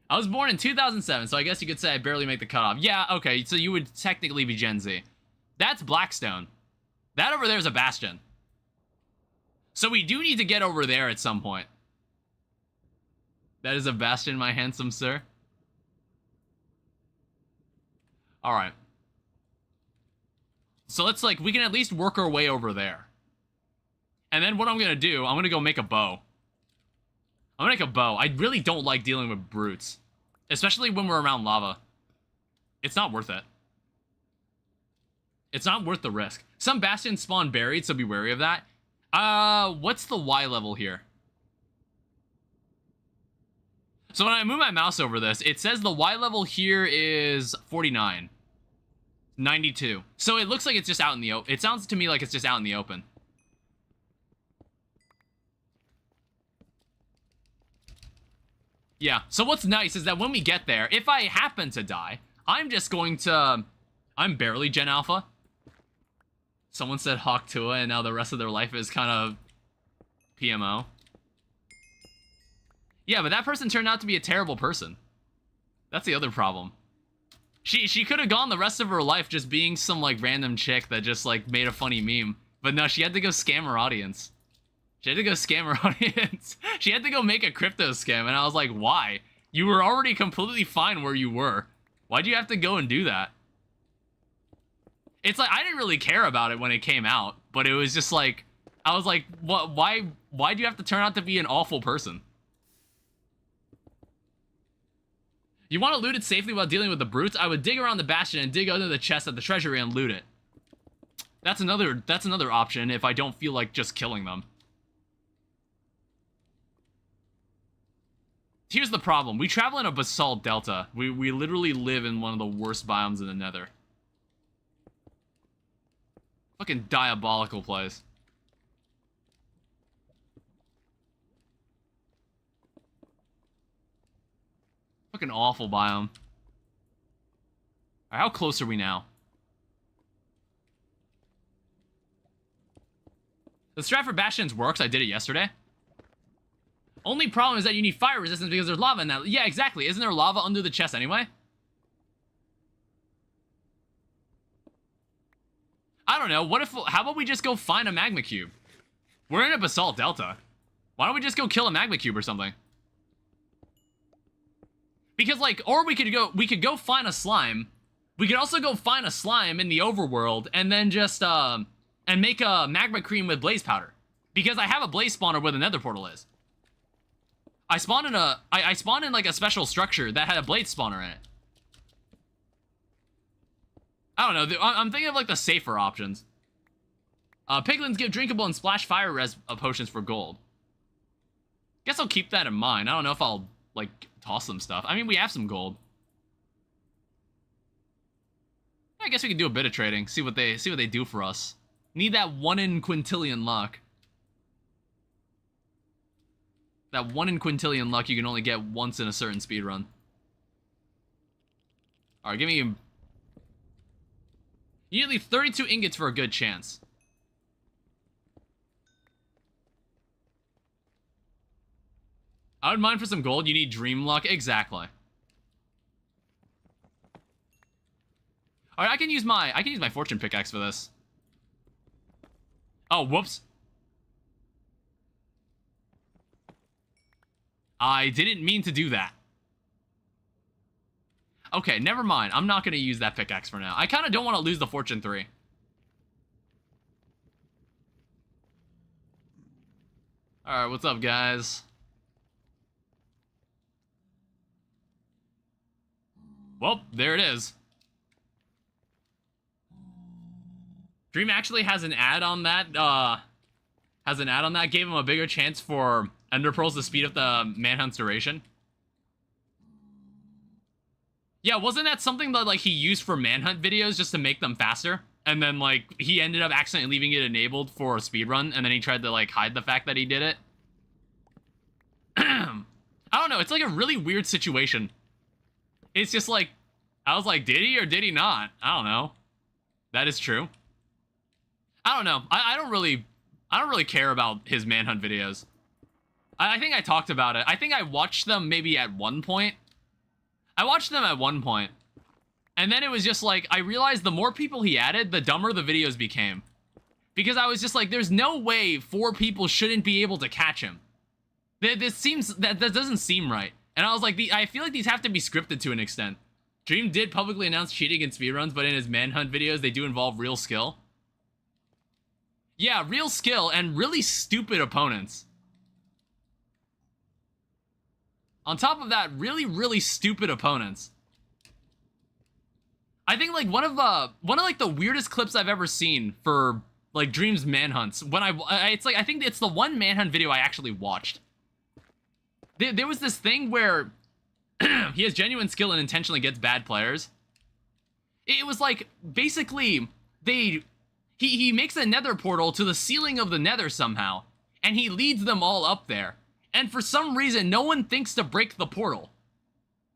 I was born in 2007, so I guess you could say I barely make the cutoff. Yeah, okay, so you would technically be Gen Z. That's Blackstone. That over there is a Bastion. So we do need to get over there at some point. That is a Bastion, my handsome sir. Alright. So let's, like, we can at least work our way over there. And then what I'm gonna do, I'm gonna go make a bow. I'm gonna make a bow. I really don't like dealing with brutes. Especially when we're around lava. It's not worth it. It's not worth the risk. Some bastions spawn buried, so be wary of that. What's the Y level here? So when I move my mouse over this, it says the Y level here is 49. 92. So it looks like it's just out in the open. It sounds to me like it's just out in the open. Yeah, so what's nice is that when we get there, if I happen to die, I'm just going to... I'm barely Gen Alpha. Someone said Hawk Tua, and now the rest of their life is kind of PMO. Yeah, but that person turned out to be a terrible person. That's the other problem. She could have gone the rest of her life just being some, like, random chick that just, like, made a funny meme. But no, she had to go scam her audience. She had to go scam her audience. She had to go make a crypto scam, and I was like, why? You were already completely fine where you were. Why'd you have to go and do that? It's like, I didn't really care about it when it came out, but it was just like, I was like, what? Why'd you have to turn out to be an awful person? You want to loot it safely while dealing with the brutes? I would dig around the bastion and dig under the chest at the treasury and loot it. That's another option if I don't feel like just killing them. Here's the problem. We travel in a basalt delta. We literally live in one of the worst biomes in the nether. Fucking diabolical place. Fucking awful biome. Alright, how close are we now? The strat for bastions works. I did it yesterday. Only problem is that you need fire resistance because there's lava in that. Yeah, exactly. Isn't there lava under the chest anyway? I don't know. How about we just go find a magma cube? We're in a basalt delta. Why don't we just go kill a magma cube or something? Because, like, or we could go find a slime. We could also go find a slime in the overworld and then just, and make a magma cream with blaze powder. Because I have a blaze spawner where the nether portal is. I spawned in like a special structure that had a blade spawner in it. I don't know. I'm thinking of like the safer options. Piglins give drinkable and splash fire res potions for gold. Guess I'll keep that in mind. I don't know if I'll like toss some stuff. I mean, we have some gold. I guess we could do a bit of trading. See what they do for us. Need that 1 in quintillion luck. That 1 in quintillion luck you can only get once in a certain speedrun. Alright, give me... You need at least 32 ingots for a good chance. I would mine for some gold. You need dream luck. Exactly. All right, I can use my fortune pickaxe for this. Oh, whoops. I didn't mean to do that. Okay, never mind. I'm not going to use that pickaxe for now. I kind of don't want to lose the fortune 3. All right, what's up, guys? Well, there it is. Dream actually has an ad on that, gave him a bigger chance for Ender Pearls to speed up the manhunt's duration. Yeah, wasn't that something that, like, he used for manhunt videos just to make them faster? And then, like, he ended up accidentally leaving it enabled for a speedrun, and then he tried to, like, hide the fact that he did it? I don't know, it's like a really weird situation. It's just like, I was like, did he or did he not? I don't know. That is true. I don't know. I don't really care about his manhunt videos. I think I talked about it. I think I watched them maybe at one point. I watched them at one point. And then it was just like, I realized the more people he added, the dumber the videos became. Because I was just like, there's no way 4 people shouldn't be able to catch him. That doesn't seem right. And I was like, I feel like these have to be scripted to an extent. Dream did publicly announce cheating in speedruns, but in his manhunt videos, they do involve real skill. Yeah, real skill and really stupid opponents. On top of that, really, really stupid opponents. I think like one of like the weirdest clips I've ever seen for like Dream's manhunts. When it's like I think it's the one manhunt video I actually watched. There was this thing where he has genuine skill and intentionally gets bad players. It was like basically he makes a nether portal to the ceiling of the nether somehow, and he leads them all up there. And for some reason, no one thinks to break the portal.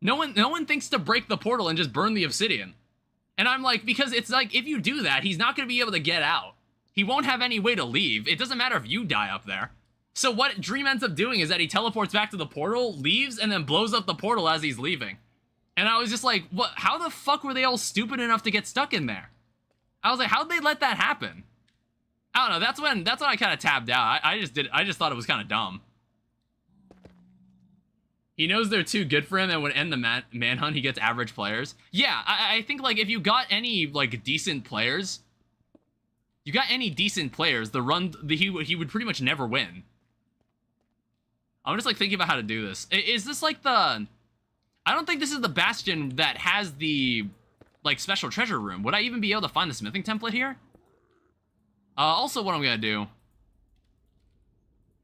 No one thinks to break the portal and just burn the obsidian. And I'm like, because it's like, if you do that, he's not going to be able to get out. He won't have any way to leave. It doesn't matter if you die up there. So what Dream ends up doing is that he teleports back to the portal, leaves, and then blows up the portal as he's leaving. And I was just like, what? How the fuck were they all stupid enough to get stuck in there? I was like, how'd they let that happen? I don't know. That's when I kind of tabbed out. I just thought it was kind of dumb. He knows they're too good for him and would end the manhunt. He gets average players. Yeah, I think like if you got any like decent players, the run he would pretty much never win. I'm just like thinking about how to do this. Is this like the? I don't think this is the bastion that has the like special treasure room. Would I even be able to find the smithing template here? Also, what I'm gonna do,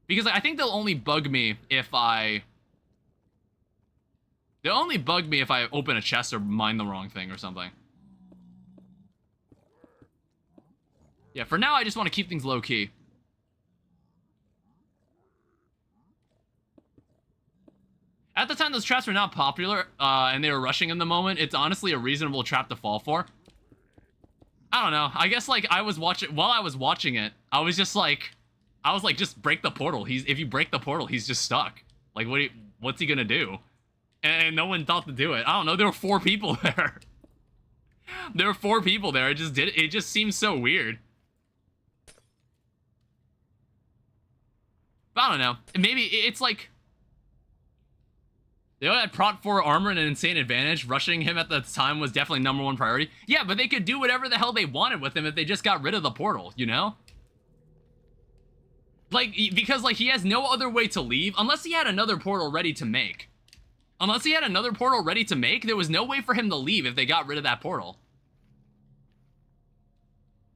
because I think they'll only bug me if I. They'll only bug me if I open a chest or mine the wrong thing or something. Yeah, for now I just want to keep things low-key. At the time those traps were not popular, and they were rushing in the moment, it's honestly a reasonable trap to fall for. I don't know. I guess, like, while I was watching it, I was like, just break the portal. If you break the portal, he's just stuck. Like, what's he gonna do? And no one thought to do it. I don't know. There were 4 people there. There were 4 people there. It just seems so weird. But I don't know. Maybe it's like they all had Prot 4 armor and an insane advantage. Rushing him at the time was definitely #1 priority. Yeah, but they could do whatever the hell they wanted with him if they just got rid of the portal, you know? Like, because like he has no other way to leave unless he had another portal ready to make. Unless he had another portal ready to make, there was no way for him to leave if they got rid of that portal.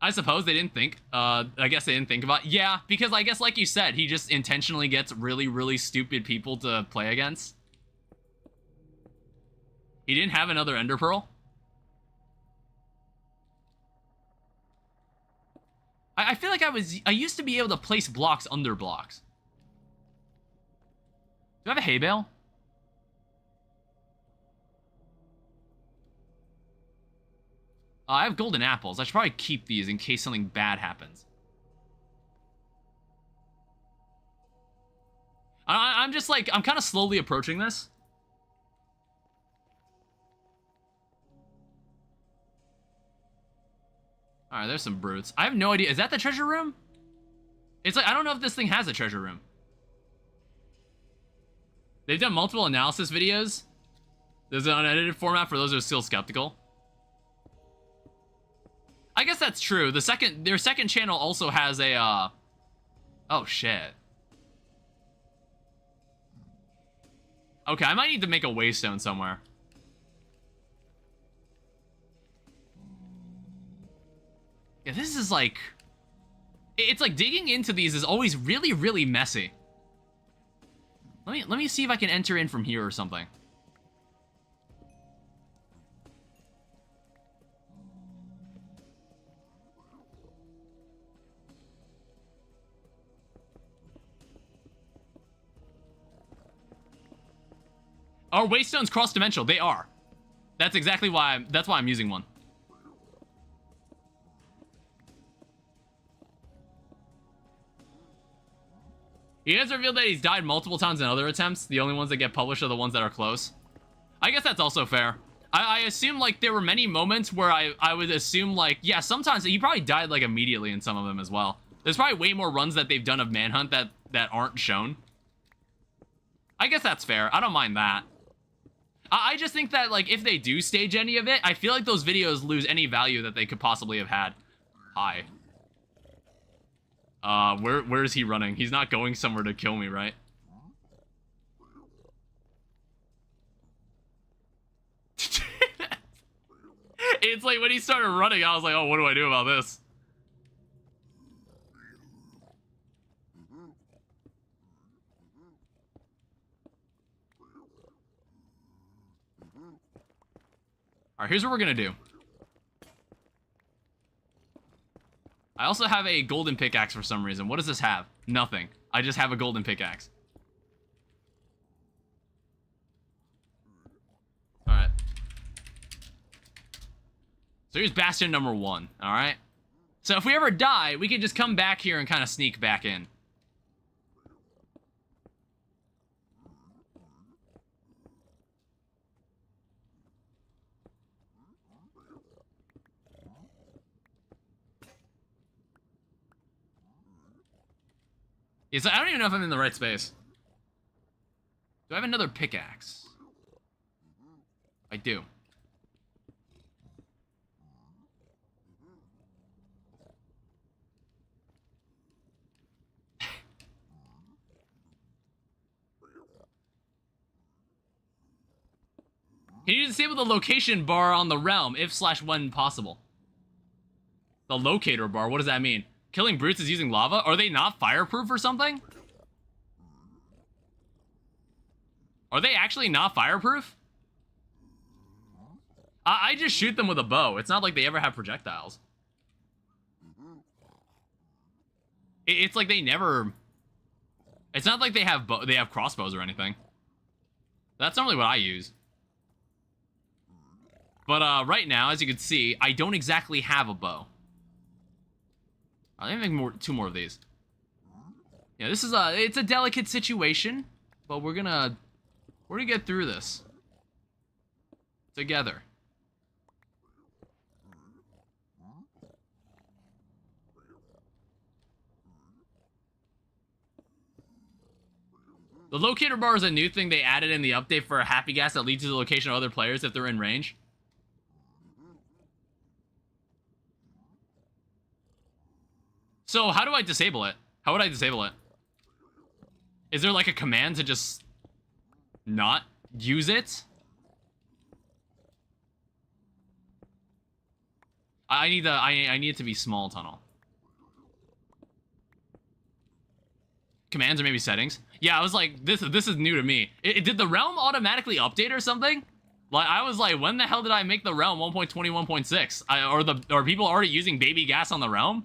I suppose they didn't think. I guess they didn't think about it. Yeah, because I guess like you said, he just intentionally gets really, really stupid people to play against. He didn't have another Ender Pearl. I feel like I used to be able to place blocks under blocks. Do I have a hay bale? I have golden apples. I should probably keep these in case something bad happens. I'm just like, I'm kind of slowly approaching this. Alright, there's some brutes. I have no idea. Is that the treasure room? It's like, I don't know if this thing has a treasure room. They've done multiple analysis videos. There's an unedited format for those who are still skeptical. I guess that's true. Their second channel also has a, oh, shit. Okay, I might need to make a waystone somewhere. Yeah, this is like... It's like digging into these is always really, really messy. Let me see if I can enter in from here or something. Are waystones cross-dimensional? They are. That's exactly why that's why I'm using one. He has revealed that he's died multiple times in other attempts. The only ones that get published are the ones that are close. I guess that's also fair. I assume, like, there were many moments where I would assume, like, yeah, sometimes he probably died, like, immediately in some of them as well. There's probably way more runs that they've done of Manhunt that aren't shown. I guess that's fair. I don't mind that. I just think that, like, if they do stage any of it, I feel like those videos lose any value that they could possibly have had. Hi. Where is he running? He's not going somewhere to kill me, right? It's like when he started running, I was like, oh, what do I do about this? Alright, here's what we're gonna do. I also have a golden pickaxe for some reason. What does this have? Nothing. I just have a golden pickaxe. Alright. So here's bastion number 1, alright? So if we ever die, we can just come back here and kind of sneak back in. Yeah, so I don't even know if I'm in the right space. Do I have another pickaxe? I do. Can you disable the location bar on the realm if/when possible? The locator bar, what does that mean? Killing brutes is using lava? Are they not fireproof or something? Are they actually not fireproof? I just shoot them with a bow. It's not like they ever have projectiles. It's like they never... It's not like they have crossbows or anything. That's normally what I use. But right now, as you can see, I don't exactly have a bow. Let me make two more of these. Yeah, this is it's a delicate situation, but we're gonna get through this together. The locator bar is a new thing they added in the update for a happy gas that leads to the location of other players if they're in range. So how do I disable it? How would I disable it? Is there like a command to just not use it? I need it to be small tunnel. Commands or maybe settings? Yeah, I was like, this is new to me. Did the realm automatically update or something? Like, I was like, when the hell did I make the realm 1.21.6? Are people already using baby gas on the realm?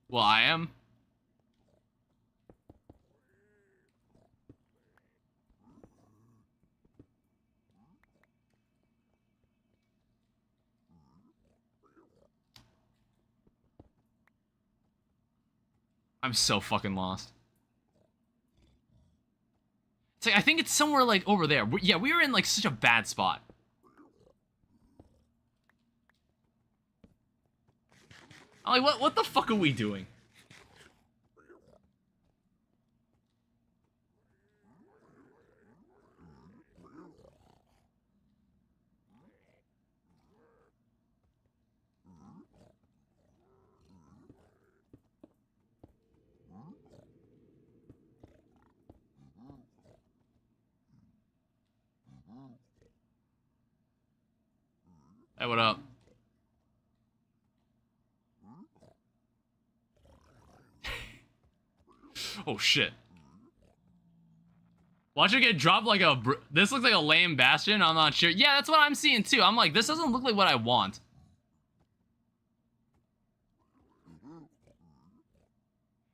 Well, I am. I'm so fucking lost. It's like, I think it's somewhere like over there. Yeah, we were in like such a bad spot. I'm like, what the fuck are we doing? Hey, what up? Oh, shit. Watch it get dropped like a... This looks like a lame bastion. I'm not sure. Yeah, that's what I'm seeing, too. I'm like, this doesn't look like what I want.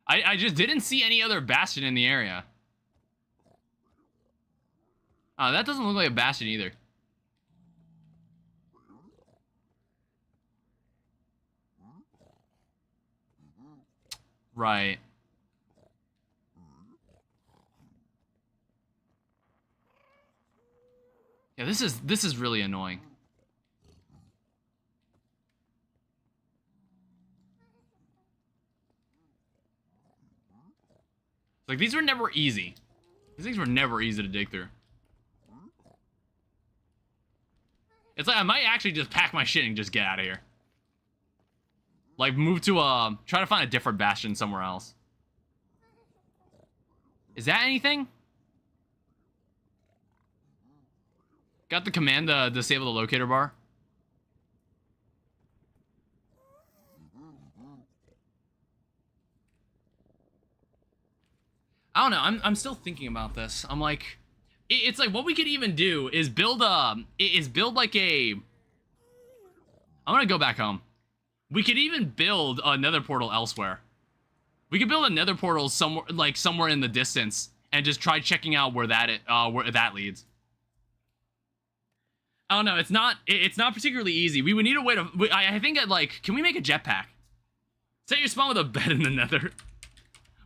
I just didn't see any other bastion in the area. Oh, that doesn't look like a bastion either. Right. Yeah, this is really annoying. Like, these were never easy. These things were never easy to dig through. It's like I might actually just pack my shit and just get out of here. Like, move to try to find a different bastion somewhere else. Is that anything? Got the command to disable the locator bar. I don't know. I'm still thinking about this. I'm like, it's like what we could even do is build like a. I'm gonna go back home. We could even build another portal elsewhere. We could build another portal somewhere in the distance and just try checking out where that leads. I don't know. It's not particularly easy. We would need a way to. I think can we make a jetpack? Set your spawn with a bed in the nether.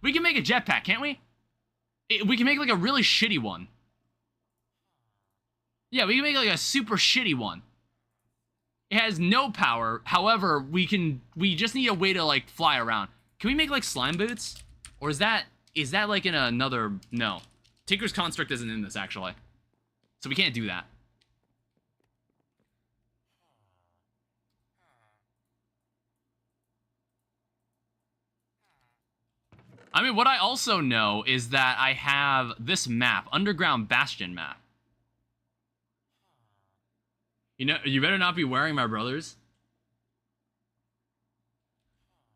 We can make a jetpack, can't we? We can make like a really shitty one. Yeah, we can make like a super shitty one. It has no power. However, we just need a way to like fly around. Can we make like slime boots? Or is that like in another? No. Tinker's Construct isn't in this actually. So we can't do that. I mean, what I also know is that I have this map, Underground Bastion map. You know, you better not be wearing my brothers.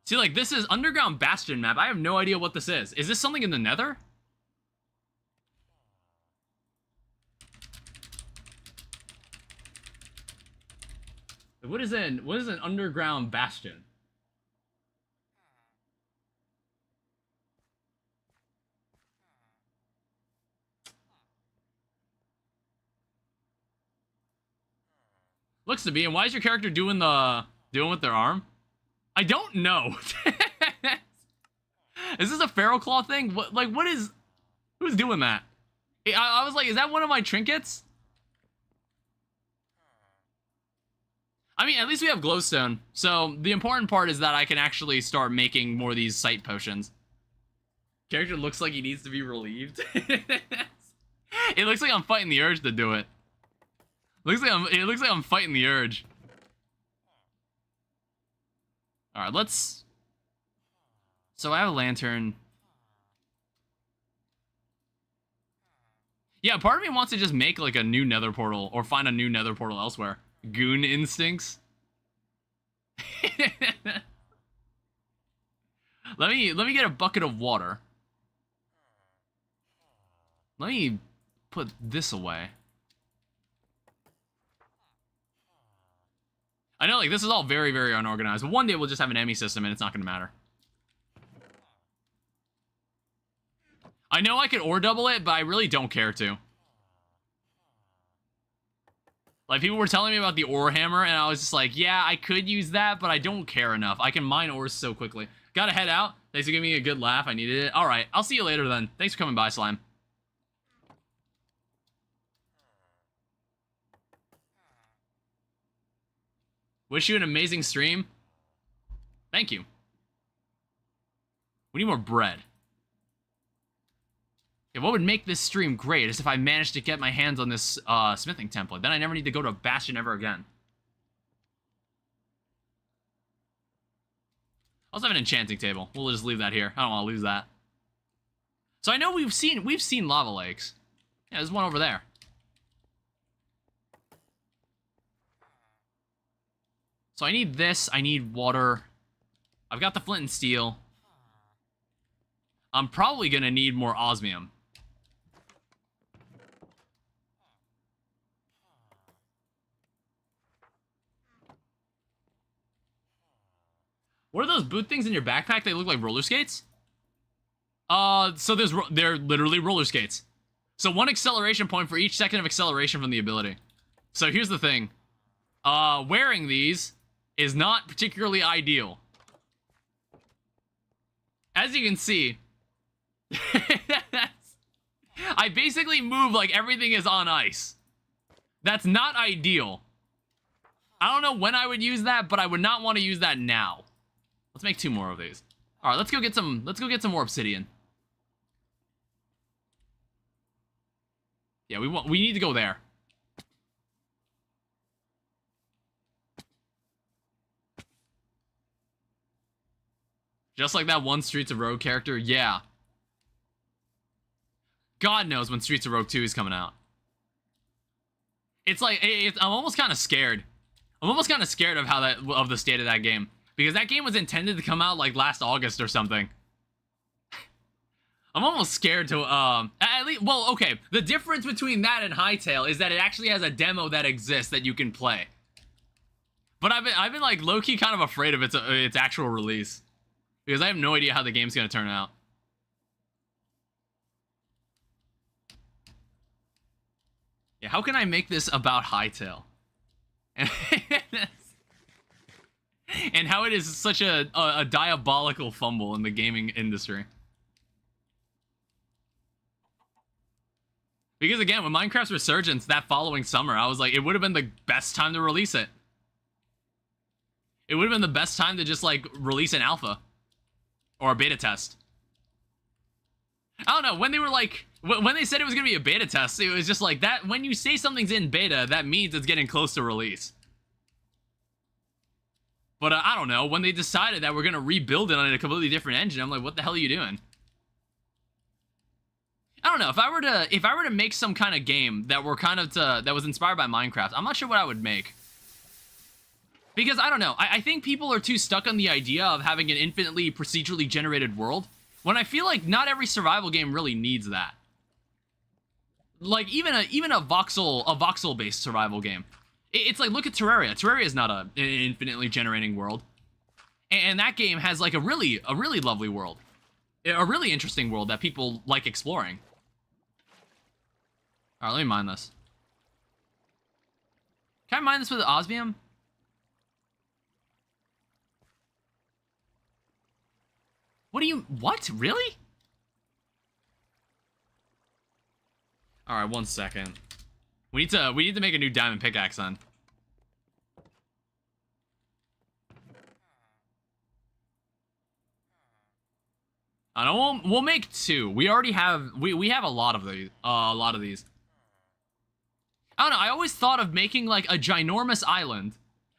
See, like, this is Underground Bastion map. I have no idea what this is. Is this something in the nether? What is an Underground Bastion? Looks to be. And why is your character doing with their arm? I don't know. Is this a feral claw thing? Who's doing that? I was like, is that one of my trinkets? I mean, at least we have glowstone. So the important part is that I can actually start making more of these sight potions. Character looks like he needs to be relieved. It looks like I'm fighting the urge to do it. It looks like I'm fighting the urge. All right, let's. So I have a lantern. Yeah, part of me wants to just make like a new nether portal or find a new nether portal elsewhere. Goon instincts. Let me get a bucket of water. Let me put this away. I know, like, this is all very, very unorganized. But one day we'll just have an Emmy system and it's not going to matter. I know I could ore double it, but I really don't care to. Like, people were telling me about the ore hammer, and I was just like, yeah, I could use that, but I don't care enough. I can mine ores so quickly. Gotta head out. Thanks for giving me a good laugh. I needed it. All right, I'll see you later then. Thanks for coming by, Slime. Wish you an amazing stream. Thank you. We need more bread. Yeah, what would make this stream great is if I managed to get my hands on this smithing template. Then I never need to go to Bastion ever again. I also have an enchanting table. We'll just leave that here. I don't want to lose that. So I know we've seen lava lakes. Yeah, there's one over there. So I need this. I need water. I've got the flint and steel. I'm probably going to need more osmium. What are those boot things in your backpack? They look like roller skates? So they're literally roller skates. So 1 acceleration point for each second of acceleration from the ability. So here's the thing. Wearing these is not particularly ideal. As you can see, I basically move like everything is on ice. That's not ideal. I don't know when I would use that, but I would not want to use that now. Let's make 2 more of these. All right, let's go get some more obsidian. Yeah, we need to go there. Just like that one Streets of Rogue character, yeah. God knows when Streets of Rogue 2 is coming out. It's like, I'm almost kind of scared. I'm almost kind of scared of of the state of that game. Because that game was intended to come out like last August or something. I'm almost scared to, at least, well, okay. The difference between that and Hytale is that it actually has a demo that exists that you can play. But I've been like low-key kind of afraid of its actual release. Because I have no idea how the game's going to turn out. Yeah, how can I make this about Hytale? And how it is such a diabolical fumble in the gaming industry. Because again, with Minecraft's resurgence that following summer, I was like, it would have been the best time to release it. It would have been the best time to just like release an alpha. Or a beta test. I don't know, when they were like, when they said it was going to be a beta test, it was just like that, when you say something's in beta, that means it's getting close to release. But I don't know, when they decided that we're going to rebuild it on a completely different engine, I'm like, what the hell are you doing? I don't know, if I were to make some kind of game that were kind of that was inspired by Minecraft, I'm not sure what I would make. Because, I don't know, I think people are too stuck on the idea of having an infinitely procedurally generated world, when I feel like not every survival game really needs that. Like, even a voxel-based survival game. It's like, look at Terraria. Terraria is not an infinitely generating world. And that game has, like, a really lovely world. A really interesting world that people like exploring. Alright, let me mine this. Can I mine this with osmium? What? Really? Alright, 1 second. We need to make a new diamond pickaxe then. I know we'll make 2. We already have we have a lot of these. I don't know, I always thought of making like a ginormous island,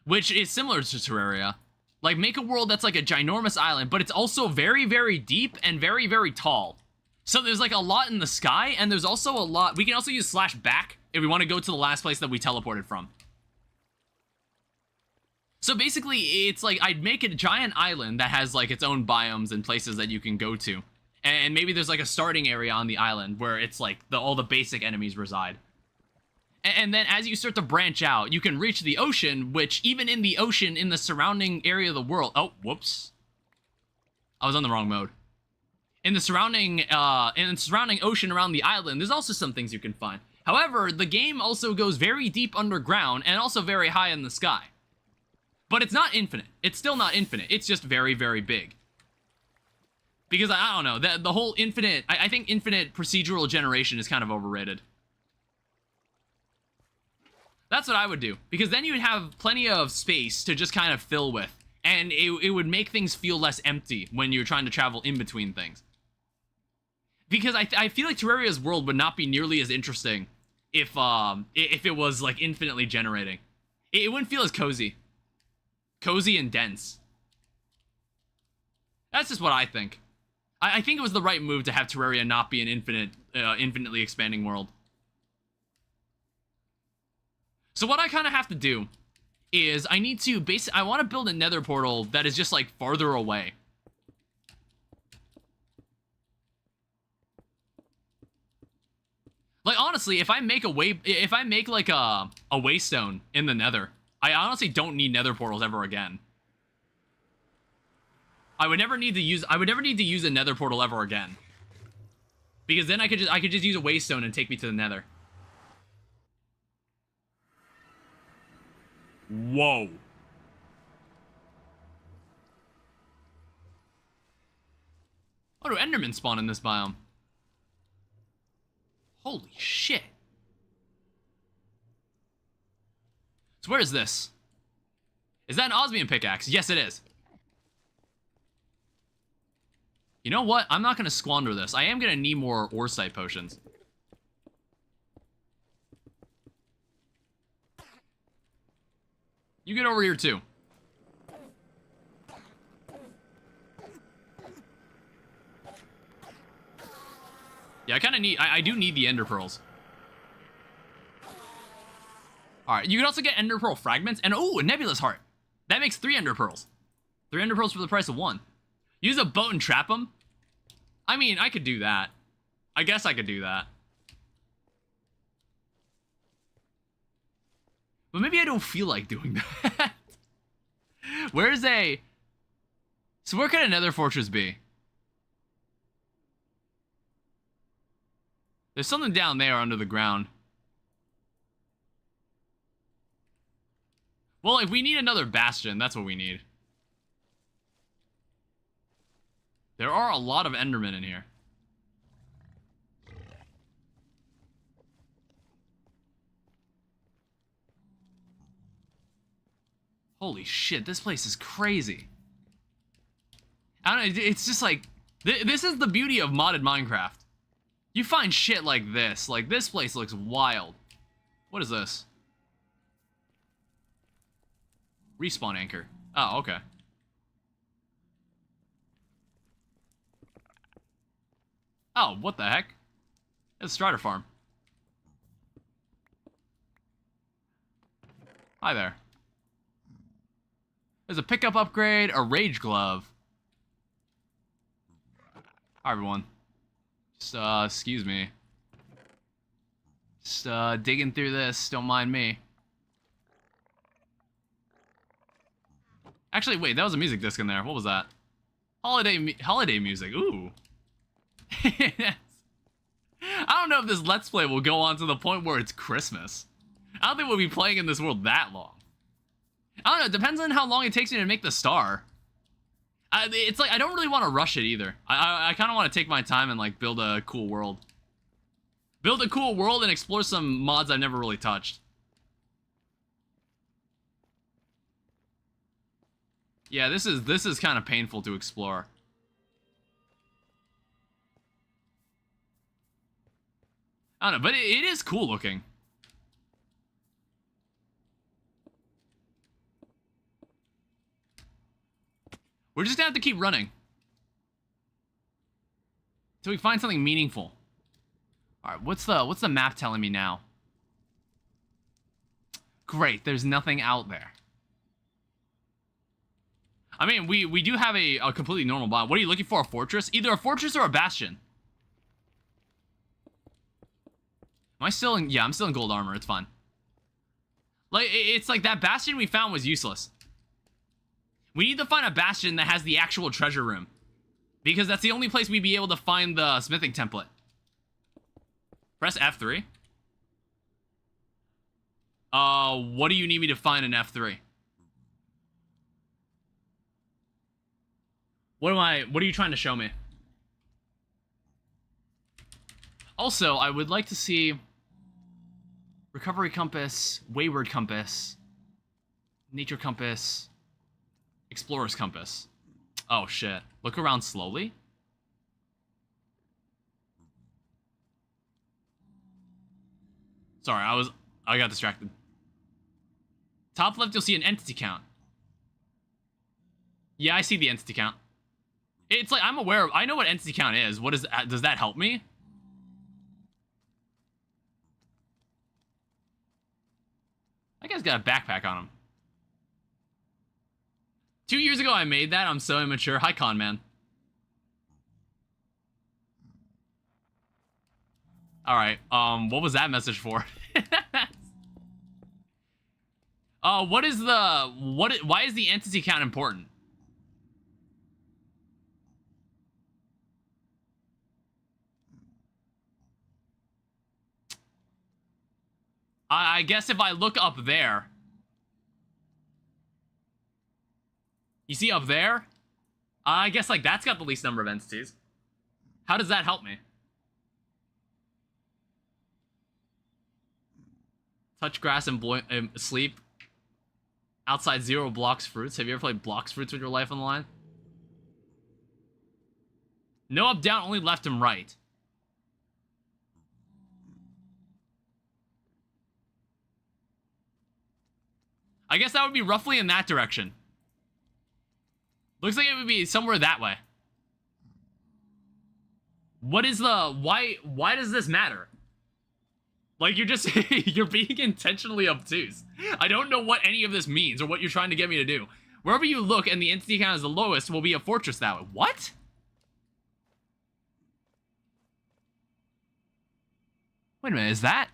which is similar to Terraria. Like, make a world that's like a ginormous island, but it's also very, very deep and very, very tall. So there's like a lot in the sky, and there's also a lot... We can also use /back if we want to go to the last place that we teleported from. So basically, it's like, I'd make a giant island that has like its own biomes and places that you can go to. And maybe there's like a starting area on the island where it's like all the basic enemies reside. And then as you start to branch out, you can reach the ocean, which even in the ocean, in the surrounding area of the world... Oh, whoops. I was on the wrong mode. In the surrounding ocean around the island, there's also some things you can find. However, the game also goes very deep underground and also very high in the sky. But it's not infinite. It's still not infinite. It's just very, very big. Because I don't know, the whole infinite, I think infinite procedural generation is kind of overrated. That's what I would do, because then you would have plenty of space to just kind of fill with, and it would make things feel less empty when you're trying to travel in between things. Because I feel like Terraria's world would not be nearly as interesting if it was like infinitely generating. It wouldn't feel as cozy and dense. That's just what I think. I think it was the right move to have Terraria not be an infinitely expanding world. So what I kind of have to do is I need to I want to build a nether portal that is just like farther away. Like honestly, if I make like a waystone in the nether, I honestly don't need nether portals ever again. I would never need to use a nether portal ever again. Because then I could just use a waystone and take me to the nether. Whoa. Oh, do Endermen spawn in this biome? Holy shit. So where is this? Is that an osmium pickaxe? Yes, it is. You know what? I'm not going to squander this. I am going to need more ore site potions. You get over here, too. Yeah, I do need the ender pearls. Alright, you can also get ender pearl fragments, and oh, a nebulous heart. That makes 3 ender pearls. 3 ender pearls for the price of 1. Use a boat and trap them? I mean, I could do that. I guess I could do that. But maybe I don't feel like doing that. So where could a nether fortress be? There's something down there under the ground. Well, like, we need another bastion. That's what we need. There are a lot of endermen in here. Holy shit, this place is crazy. I don't know, it's just like... This is the beauty of modded Minecraft. You find shit like this. Like, this place looks wild. What is this? Respawn anchor. Oh, okay. Oh, what the heck? It's a Strider farm. Hi there. There's a pickup upgrade, a rage glove. Hi, everyone. Just, excuse me. Just, digging through this. Don't mind me. Actually, wait, that was a music disc in there. What was that? Holiday music. Ooh. I don't know if this Let's Play will go on to the point where it's Christmas. I don't think we'll be playing in this world that long. I don't know, it depends on how long it takes me to make the star. It's like, I don't really want to rush it either. I kind of want to take my time and, like, build a cool world. Build a cool world and explore some mods I've never really touched. Yeah, this is kind of painful to explore. I don't know, but it is cool looking. We're just gonna have to keep running till we find something meaningful. All right, what's the map telling me now? Great, there's nothing out there. I mean, we do have a completely normal biome. What are you looking for? A fortress? Either a fortress or a bastion. Am I still in? Yeah, I'm still in gold armor. It's fine. Like, it's like that bastion we found was useless. We need to find a bastion that has the actual treasure room. Because that's the only place we'd be able to find the smithing template. Press F3. What do you need me to find in F3? What are you trying to show me? Also, I would like to see recovery compass, wayward compass, nature compass, explorer's compass. Oh shit. Look around slowly. Sorry, I got distracted. Top left, you'll see an entity count. Yeah, I see the entity count. It's like, I'm aware of, I know what entity count is. What is, does that help me? That guy's got a backpack on him. 2 years ago I made that. I'm so immature. Hi, Con Man. Alright, what was that message for? What is the, why is the entity count important? I guess if I look up there, you see up there? I guess like that's got the least number of entities. How does that help me? Touch grass and sleep. Outside 0 blocks fruits. Have you ever played blocks fruits with your life on the line? No up down, only left and right. I guess that would be roughly in that direction. Looks like it would be somewhere that way. What is the... Why does this matter? Like, you're just... you're being intentionally obtuse. I don't know what any of this means or what you're trying to get me to do. Wherever you look and the entity count is the lowest will be a fortress that way. What? Wait a minute, is that...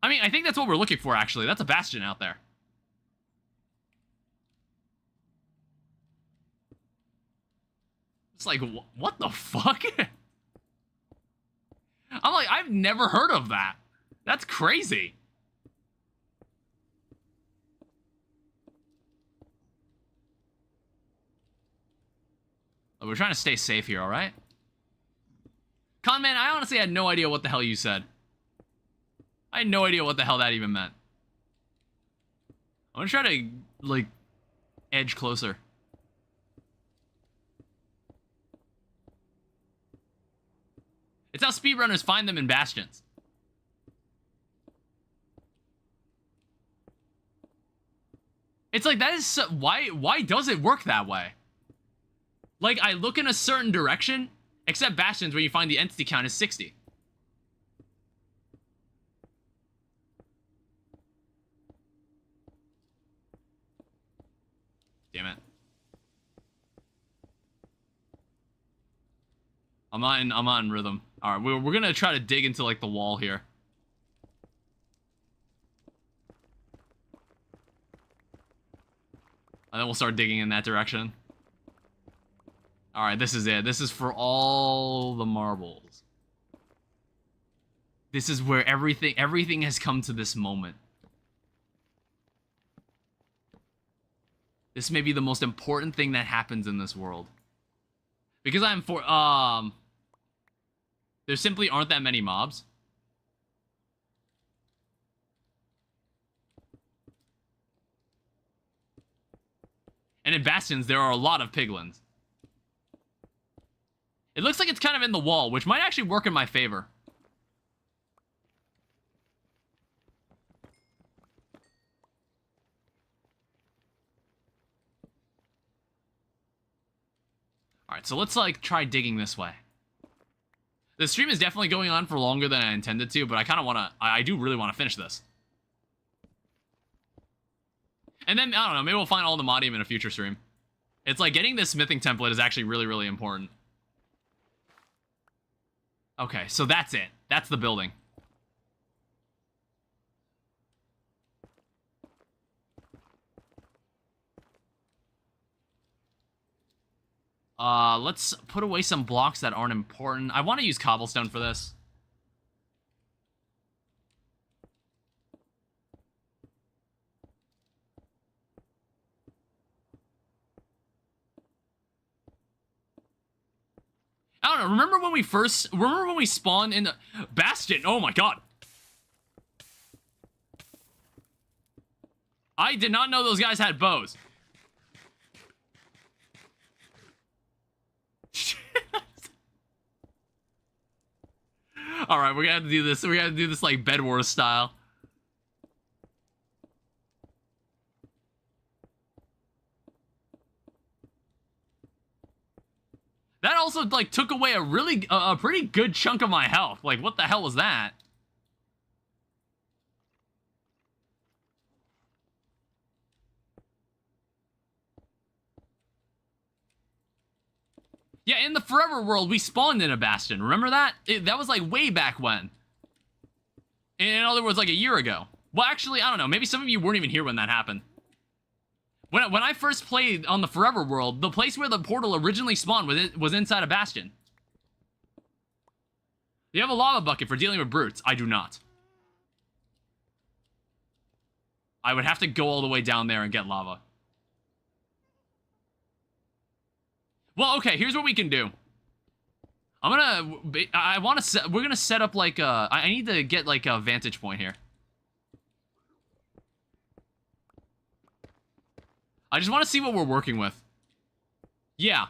I mean, I think that's what we're looking for, actually. That's a bastion out there. It's like, what the fuck? I'm like, I've never heard of that. That's crazy. We're trying to stay safe here, alright? Conman, I honestly had no idea what the hell you said. I had no idea what the hell that even meant. I'm gonna try to, like, edge closer. It's how speedrunners find them in bastions. It's like, that is so, why does it work that way? Like, I look in a certain direction, except bastions where you find the entity count is 60. Damn it. I'm not in rhythm. Alright, we're gonna try to dig into, like, the wall here. And then we'll start digging in that direction. Alright, this is it. This is for all the marbles. This is where everything has come to this moment. This may be the most important thing that happens in this world. Because there simply aren't that many mobs. And in Bastions, there are a lot of piglins. It looks like it's kind of in the wall, which might actually work in my favor. Alright, so let's, like, try digging this way. The stream is definitely going on for longer than I intended to, but I kind of want to... I do really want to finish this. And then, I don't know, maybe we'll find all the modium in a future stream. It's like, getting this smithing template is actually really, really important. Okay, so that's it. That's the building. Let's put away some blocks that aren't important. I want to use cobblestone for this. I don't don't know. Remember when we spawned in the Bastion? Oh my god. I did not know those guys had bows. Alright, we're gonna have to do this. We're gonna have to do this like Bed Wars style. That also, like, took away a pretty good chunk of my health. Like, what the hell was that? Yeah, in the Forever world, we spawned in a Bastion. Remember that? That was, like, way back when. In other words, like, a year ago. Well, actually, I don't know. Maybe some of you weren't even here when that happened. When I first played on the Forever world, the place where the portal originally spawned was inside a Bastion. You have a lava bucket for dealing with brutes. I do not. I would have to go all the way down there and get lava. Well, okay, here's what we can do. We're gonna set up like I need to get like a vantage point here. I just want to see what we're working with. Yeah.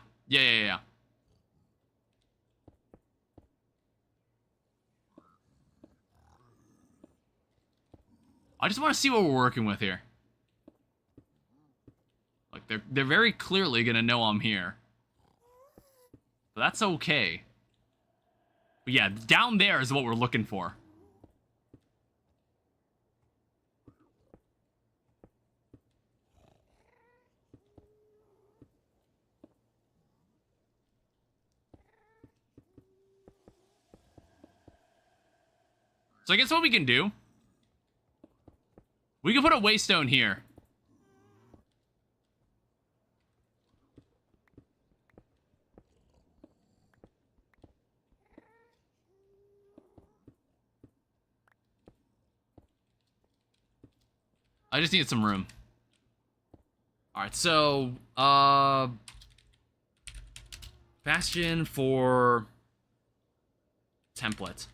I just want to see what we're working with here. Like, they're very clearly gonna know I'm here. But that's okay. But yeah, down there is what we're looking for. So I guess what we can do, we can put a waystone here. I just need some room. Alright, so, Bastion for template.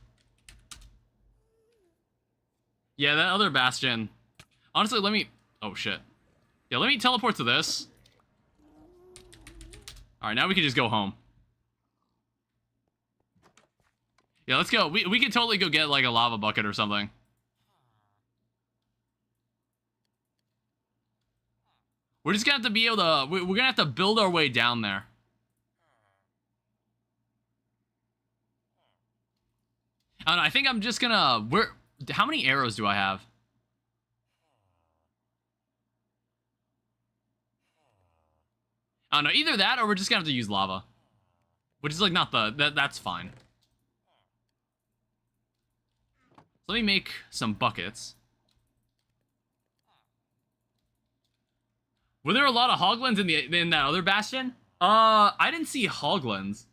Yeah, that other Bastion. Honestly, let me... Oh, shit. Yeah, let me teleport to this. Alright, now we can just go home. Yeah, let's go. We can totally go get, like, a lava bucket or something. We're just gonna have to be able to... We're gonna have to build our way down there. I don't know, I think I'm just gonna... How many arrows do I have? I don't know, either that or we're just gonna have to use lava. Which is like not that's fine. So let me make some buckets. Were there a lot of hoglins in that other Bastion? I didn't see hoglins.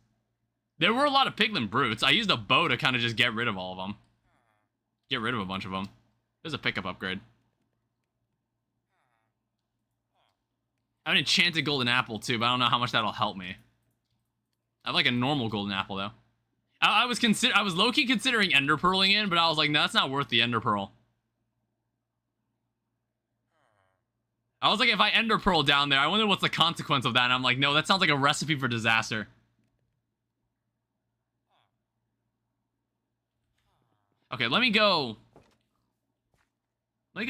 There were a lot of piglin brutes. I used a bow to kind of just get rid of all of them. Get rid of a bunch of them. There's a pickup upgrade. I have an enchanted golden apple too, but I don't know how much that'll help me. I have like a normal golden apple though. I was low-key considering ender pearling in, but I was like, no, that's not worth the ender pearl. I was like, if I ender pearl down there, I wonder what's the consequence of that. And I'm like, no, that sounds like a recipe for disaster. Okay, let me go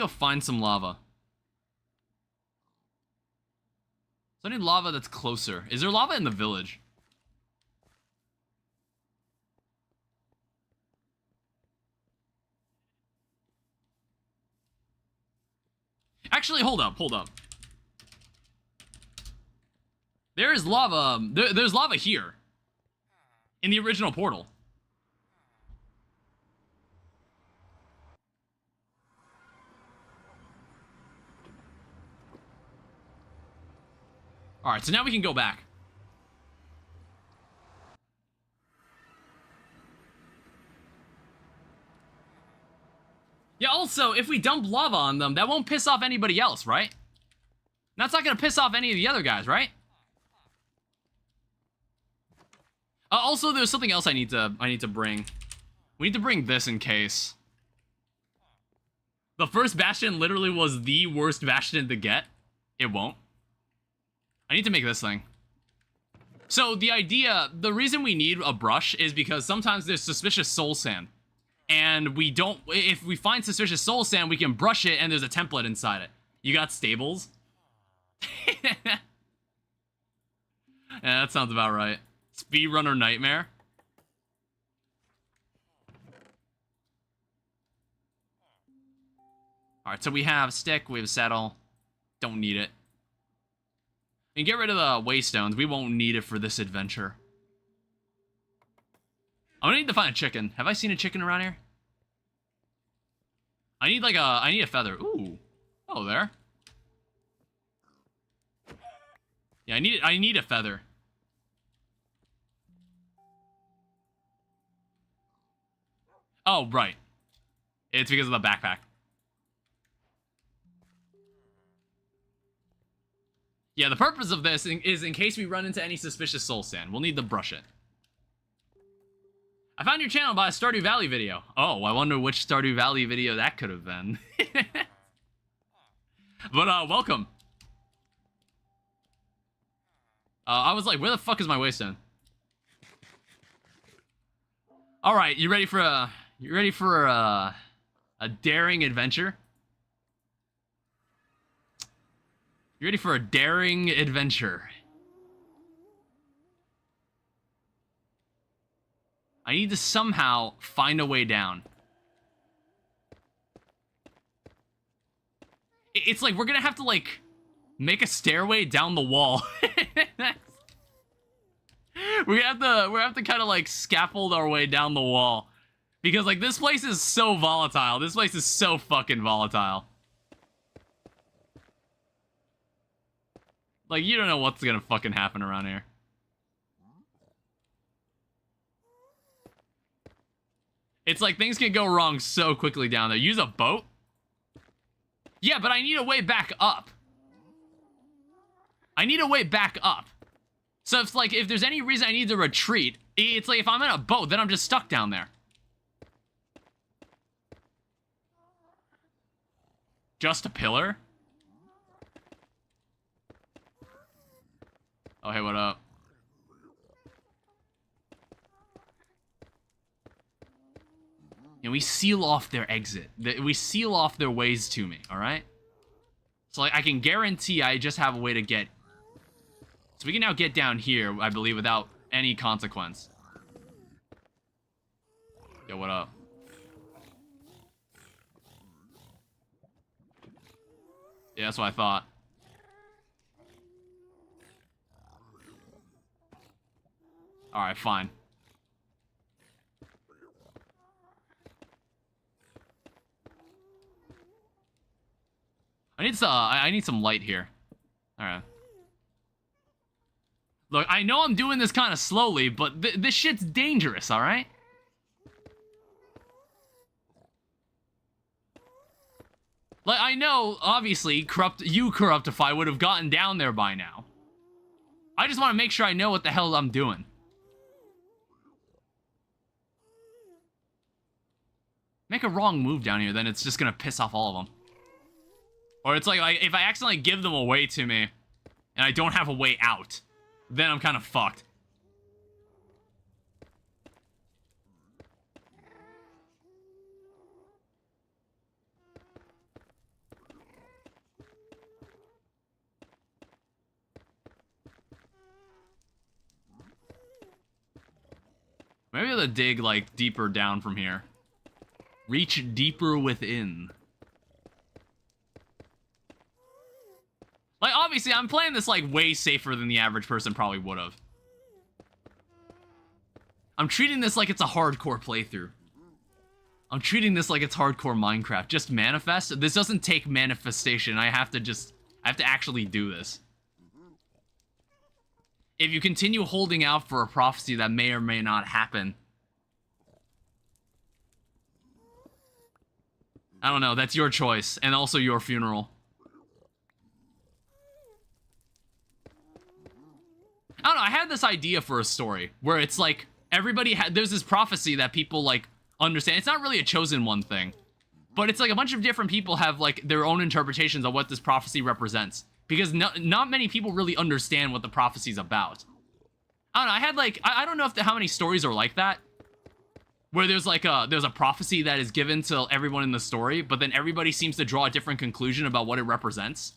find some lava. So I need lava that's closer. Is there lava in the village? Actually, hold up. There is lava. There's lava here. In the original portal. Alright, so now we can go back. Yeah, also, if we dump lava on them, that won't piss off anybody else, right? That's not gonna piss off any of the other guys, right? Also, there's something else I need to bring. We need to bring this in case. The first Bastion literally was the worst Bastion to get. It won't. I need to make this thing. So the reason we need a brush is because sometimes there's suspicious soul sand. And if we find suspicious soul sand, we can brush it and there's a template inside it. You got stables? Yeah, that sounds about right. Speedrunner nightmare. Alright, so we have stick, we have settle. Don't need it. And get rid of the waystones. We won't need it for this adventure. I'm gonna need to find a chicken. Have I seen a chicken around here? I need a feather. Ooh. Oh, there. Yeah, I need a feather. Oh, right. It's because of the backpack. Yeah, the purpose of this is in case we run into any suspicious soul sand. We'll need to brush it. I found your channel by a Stardew Valley video. Oh, I wonder which Stardew Valley video that could have been. But, welcome. I was like, where the fuck is my waystone? Alright, you ready for a daring adventure? You ready for a daring adventure? I need to somehow find a way down. It's like we're gonna have to, like, make a stairway down the wall. we have to kind of, like, scaffold our way down the wall. Because, like, this place is so volatile. This place is so fucking volatile. Like, you don't know what's gonna fucking happen around here. It's like things can go wrong so quickly down there. Use a boat? Yeah, but I need a way back up. I need a way back up. So it's like, if there's any reason I need to retreat, it's like if I'm in a boat, then I'm just stuck down there. Just a pillar? Oh, hey, what up? And we seal off their exit. We seal off their ways to me, alright? So, like, I can guarantee I just have a way to get... So we can now get down here, I believe, without any consequence. Yo, what up? Yeah, that's what I thought. Alright, fine. I need some light here. Alright. Look, I know I'm doing this kind of slowly, but this shit's dangerous, alright? Like, I know, obviously, Corruptify would have gotten down there by now. I just want to make sure I know what the hell I'm doing. Make a wrong move down here, then it's just gonna piss off all of them. Or it's like if I accidentally give them away to me, and I don't have a way out, then I'm kind of fucked. Maybe I'll dig, like, deeper down from here. Reach deeper within. Like, obviously, I'm playing this, like, way safer than the average person probably would have. I'm treating this like it's a hardcore playthrough. I'm treating this like it's hardcore Minecraft. Just manifest? This doesn't take manifestation. I have to actually do this. If you continue holding out for a prophecy that may or may not happen, I don't know, that's your choice, and also your funeral. I don't know, I had this idea for a story where it's like everybody had, there's this prophecy that people like understand. It's not really a chosen one thing, but it's like a bunch of different people have like their own interpretations of what this prophecy represents, because not many people really understand what the prophecy's about. I don't know, I had like, I don't know if how many stories are like that, where there's like there's a prophecy that is given to everyone in the story, but then everybody seems to draw a different conclusion about what it represents.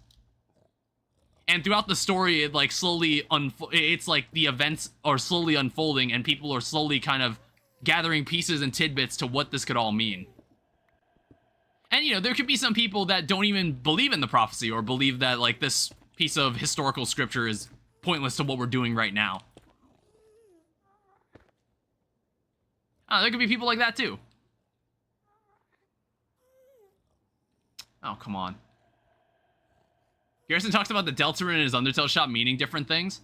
And throughout the story, it like slowly it's like the events are slowly unfolding and people are slowly kind of gathering pieces and tidbits to what this could all mean. And, you know, there could be some people that don't even believe in the prophecy or believe that, like, this piece of historical scripture is pointless to what we're doing right now. There could be people like that, too. Oh, come on. Garrison talks about the Deltarune in his Undertale shop meaning different things.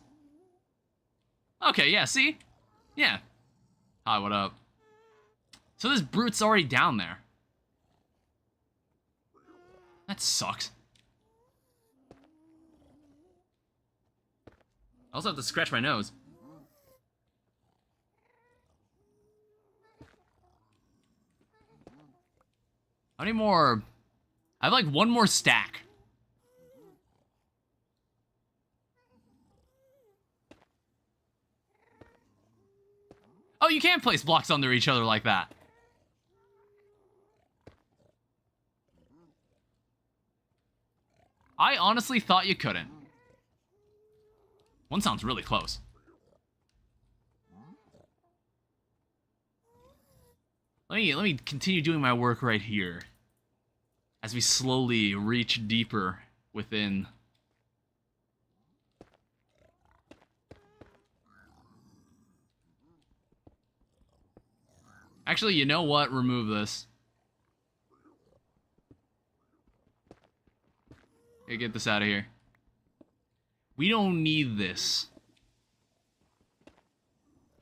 Okay, yeah, see? Yeah. Hi, what up? So this brute's already down there. That sucks. I also have to scratch my nose. How many more? I have like one more stack. Oh, you can place blocks under each other like that. I honestly thought you couldn't. One sounds really close. Let me continue doing my work right here as we slowly reach deeper within. Actually, you know what? Remove this. Okay, get this out of here. We don't need this.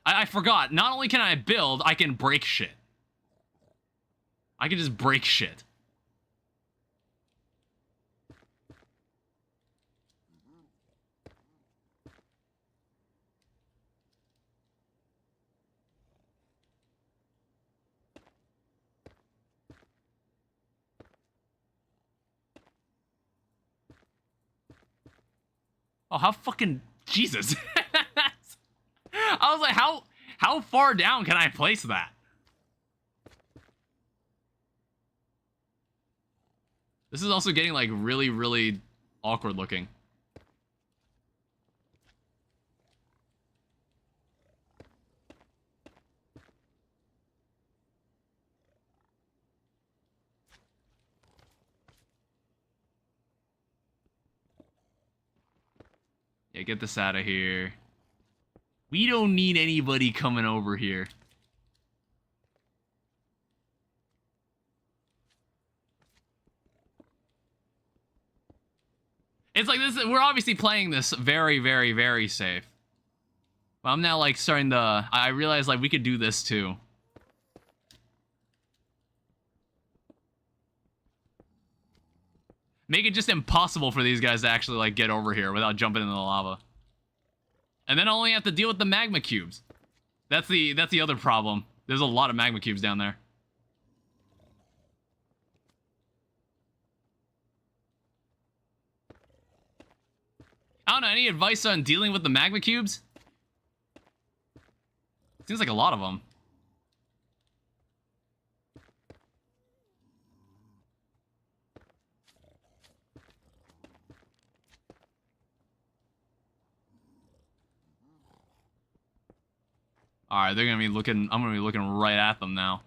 I forgot. Not only can I build, I can break shit. I can just break shit. Oh, how fucking... Jesus. I was like, how far down can I place that? This is also getting, like, really, really awkward looking. Yeah, get this out of here. We don't need anybody coming over here. It's like this, we're obviously playing this very, very, very safe. But I'm now like starting to, I realize like we could do this too. Make it just impossible for these guys to actually like get over here without jumping into the lava. And then I only have to deal with the magma cubes. That's the other problem. There's a lot of magma cubes down there. I don't know, any advice on dealing with the magma cubes? Seems like a lot of them. Alright, they're gonna be looking, I'm gonna be looking right at them now.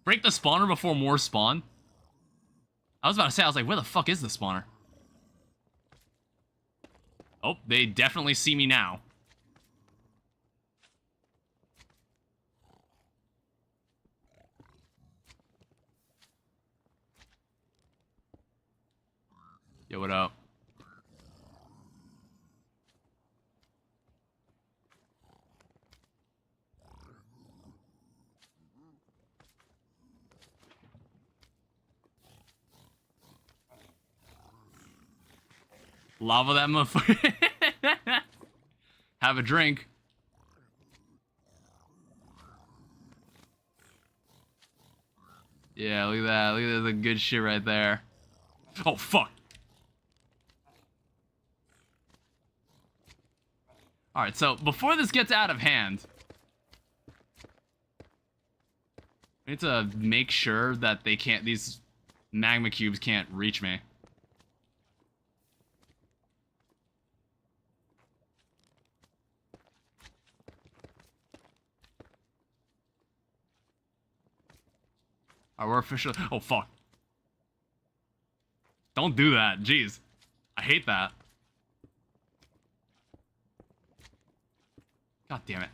Break the spawner before more spawn? I was about to say, I was like, where the fuck is the spawner? Oh, they definitely see me now. Yo, what up? Lava that motherfucker. have a drink. Yeah, look at that. Look at the good shit right there. Oh, fuck. Alright, so before this gets out of hand, we need to make sure that they can't, these magma cubes can't reach me. Alright, we're officially, oh fuck. Don't do that, jeez. I hate that. God damn it.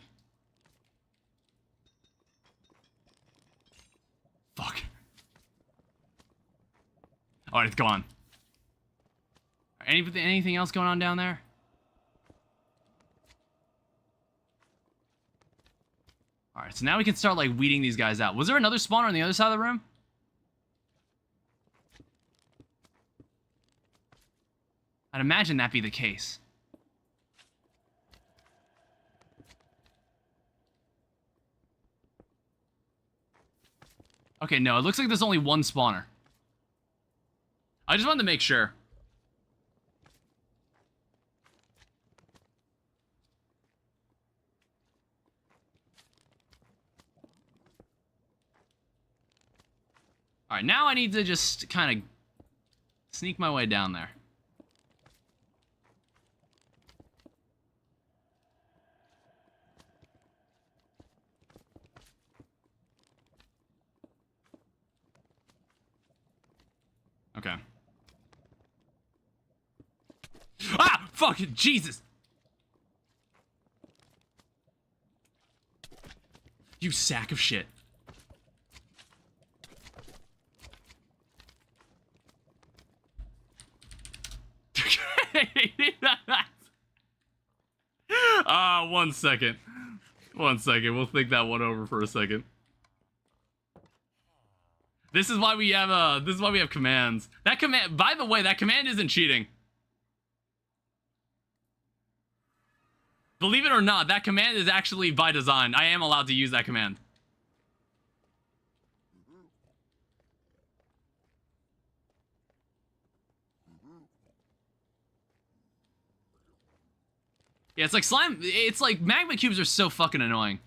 Fuck. Alright, it's gone. Anything else going on down there? Alright, so now we can start, like, weeding these guys out. Was there another spawner on the other side of the room? I'd imagine that'd be the case. Okay, no, it looks like there's only one spawner. I just wanted to make sure. Alright, now I need to just kind of sneak my way down there. Okay. Ah! Fuck! Jesus! You sack of shit. One second. 1 second. We'll think that one over for a second. This is why we have commands. That command, by the way, that command isn't cheating. Believe it or not, that command is actually by design. I am allowed to use that command. Yeah, it's like slime. It's like magma cubes are so fucking annoying.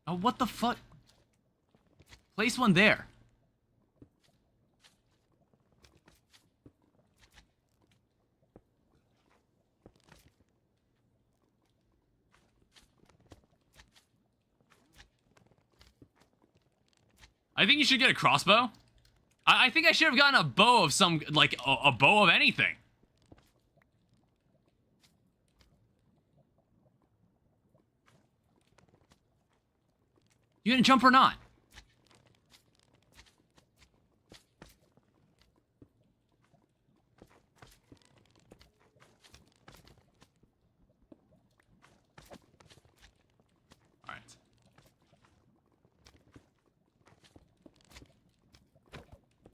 Oh, what the fuck? Place one there. I think you should get a crossbow. I think I should have gotten a bow of some, like, a bow of anything. You gonna jump or not? Alright.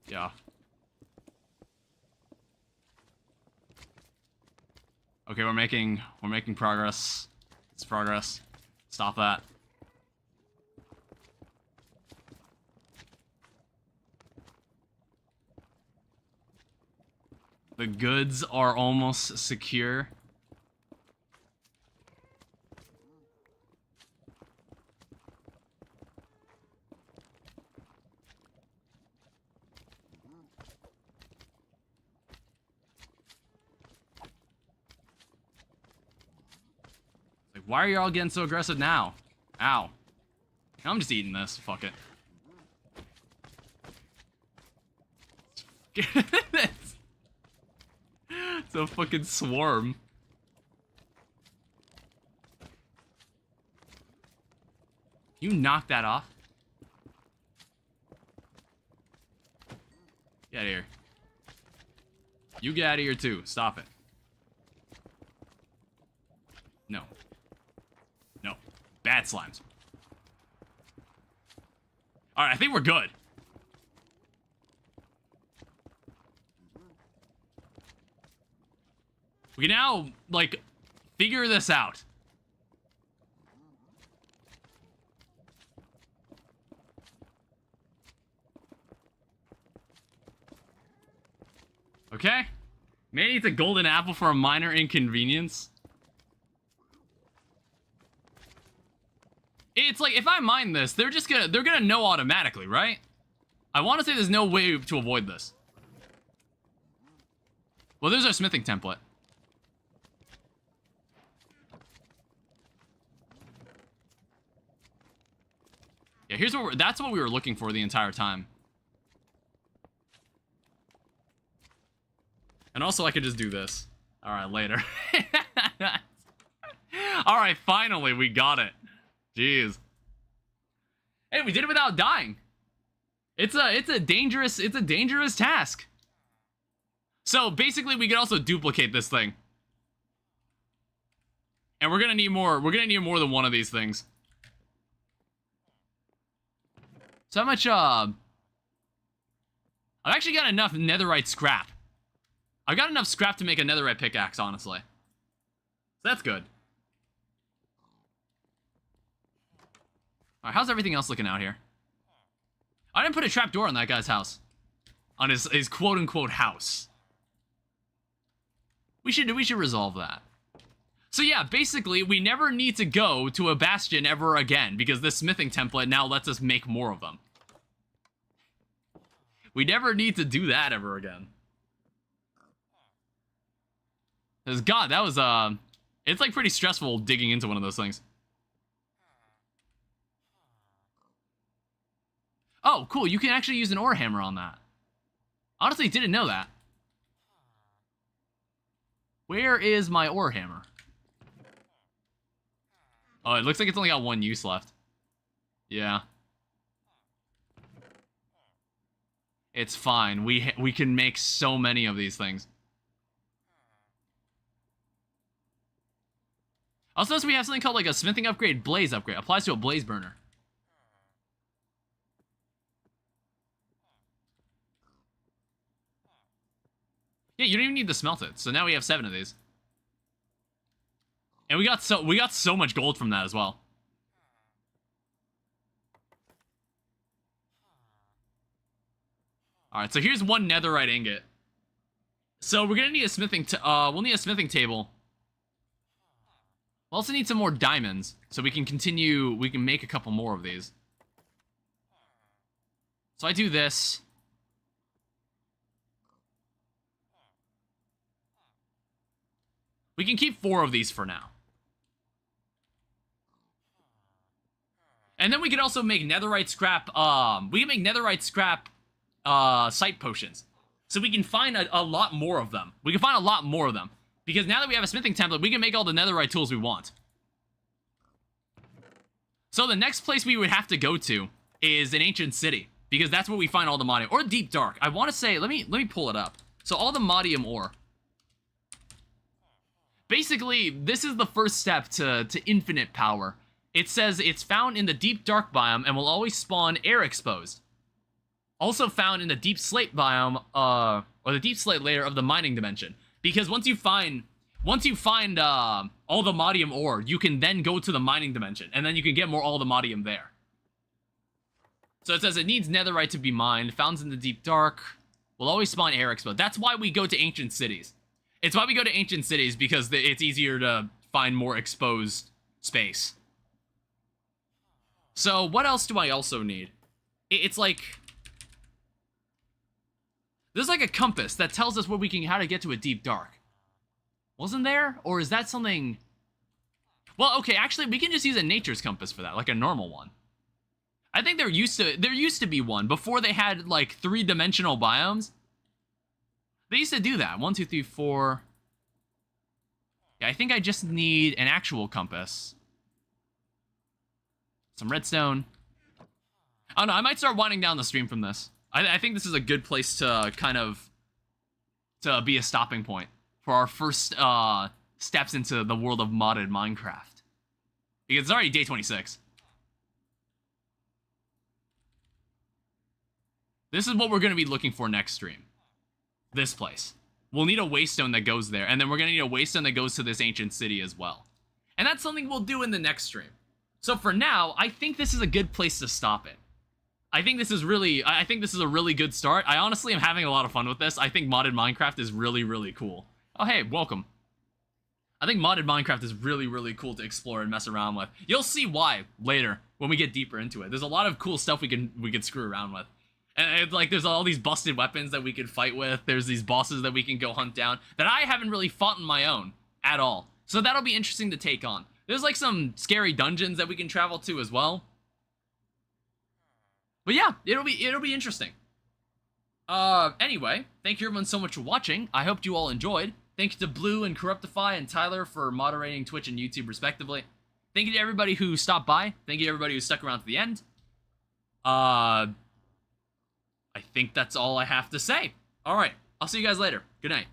Yeah. Okay, we're making progress. It's progress. Stop that. The goods are almost secure. Like, why are you all getting so aggressive now? Ow. I'm just eating this. Fuck it. It's a fucking swarm. You knocked that off? Get out of here. You get out of here too. Stop it. bad slimes. Alright, I think we're good. We can now, like, figure this out. Okay. Man eats a golden apple for a minor inconvenience. It's like, if I mine this, they're gonna know automatically, right? I want to say there's no way to avoid this. Well, there's our smithing template. Yeah, here's what that's what we were looking for the entire time. And also, I could just do this. All right, later. All right, finally, we got it. Jeez. Hey, we did it without dying. It's a dangerous task. So basically, we can also duplicate this thing. And we're gonna need more. We're gonna need more than one of these things. So how much, I've actually got enough netherite scrap. I've got enough scrap to make a netherite pickaxe, honestly. So that's good. Alright, how's everything else looking out here? I didn't put a trapdoor on that guy's house. On his quote-unquote house. We should resolve that. So yeah, basically, we never need to go to a bastion ever again, because this smithing template now lets us make more of them. We never need to do that ever again. Because, God, that was, it's, like, pretty stressful digging into one of those things. Oh, cool, you can actually use an ore hammer on that. Honestly, didn't know that. Where is my ore hammer? Oh, it looks like it's only got one use left. Yeah. It's fine. We can make so many of these things. Also, we have something called like a smithing upgrade, blaze upgrade. Applies to a blaze burner. Yeah, you don't even need to smelt it. So now we have 7 of these. And we got so much gold from that as well. All right, so here's one netherite ingot. So we're gonna need a smithing. We'll need a smithing table. We'll also need some more diamonds, so we can continue. We can make a couple more of these. So I do this. We can keep 4 of these for now. And then we can also make netherite scrap, we can make netherite scrap, sight potions. So we can find a lot more of them. We can find a lot more of them. Because now that we have a smithing template, we can make all the netherite tools we want. So the next place we would have to go to is an ancient city. Because that's where we find all the modium. Or deep dark. I want to say, let me pull it up. So all the modium ore. Basically, this is the first step to infinite power. It says it's found in the deep dark biome and will always spawn air exposed. Also found in the deep slate biome, or the deep slate layer of the mining dimension. Because once you find all the modium ore, you can then go to the mining dimension, and then you can get all the modium there. So it says it needs netherite to be mined, found in the deep dark, will always spawn air exposed. That's why we go to ancient cities. It's why we go to ancient cities, because it's easier to find more exposed space. So what else do I also need? It's like... There's like a compass that tells us how to get to a deep dark. Wasn't there? Or is that something... Well, okay, actually, we can just use a nature's compass for that, like a normal one. I think there used to be one before they had like 3-dimensional biomes. They used to do that. 1, 2, 3, 4. Yeah, I think I just need an actual compass. Some redstone. Oh no, I might start winding down the stream from this. I think this is a good place to to be a stopping point for our first steps into the world of modded Minecraft. Because it's already day 26. This is what we're going to be looking for next stream. This place. We'll need a waystone that goes there, and then we're going to need a waystone that goes to this ancient city as well. And that's something we'll do in the next stream. So for now, I think this is a good place to stop it. I think this is a really good start. I honestly am having a lot of fun with this. I think modded Minecraft is really, really cool. Oh, hey, welcome. I think modded Minecraft is really, really cool to explore and mess around with. You'll see why later when we get deeper into it. There's a lot of cool stuff we can screw around with. And like there's all these busted weapons that we can fight with. There's these bosses that we can go hunt down that I haven't really fought on my own at all. So that'll be interesting to take on. There's like some scary dungeons that we can travel to as well. But yeah, it'll be interesting. Anyway, thank you everyone so much for watching. I hope you all enjoyed. Thank you to Blue and Corruptify and Tyler for moderating Twitch and YouTube respectively. Thank you to everybody who stopped by. Thank you to everybody who stuck around to the end. I think that's all I have to say. All right, I'll see you guys later. Good night.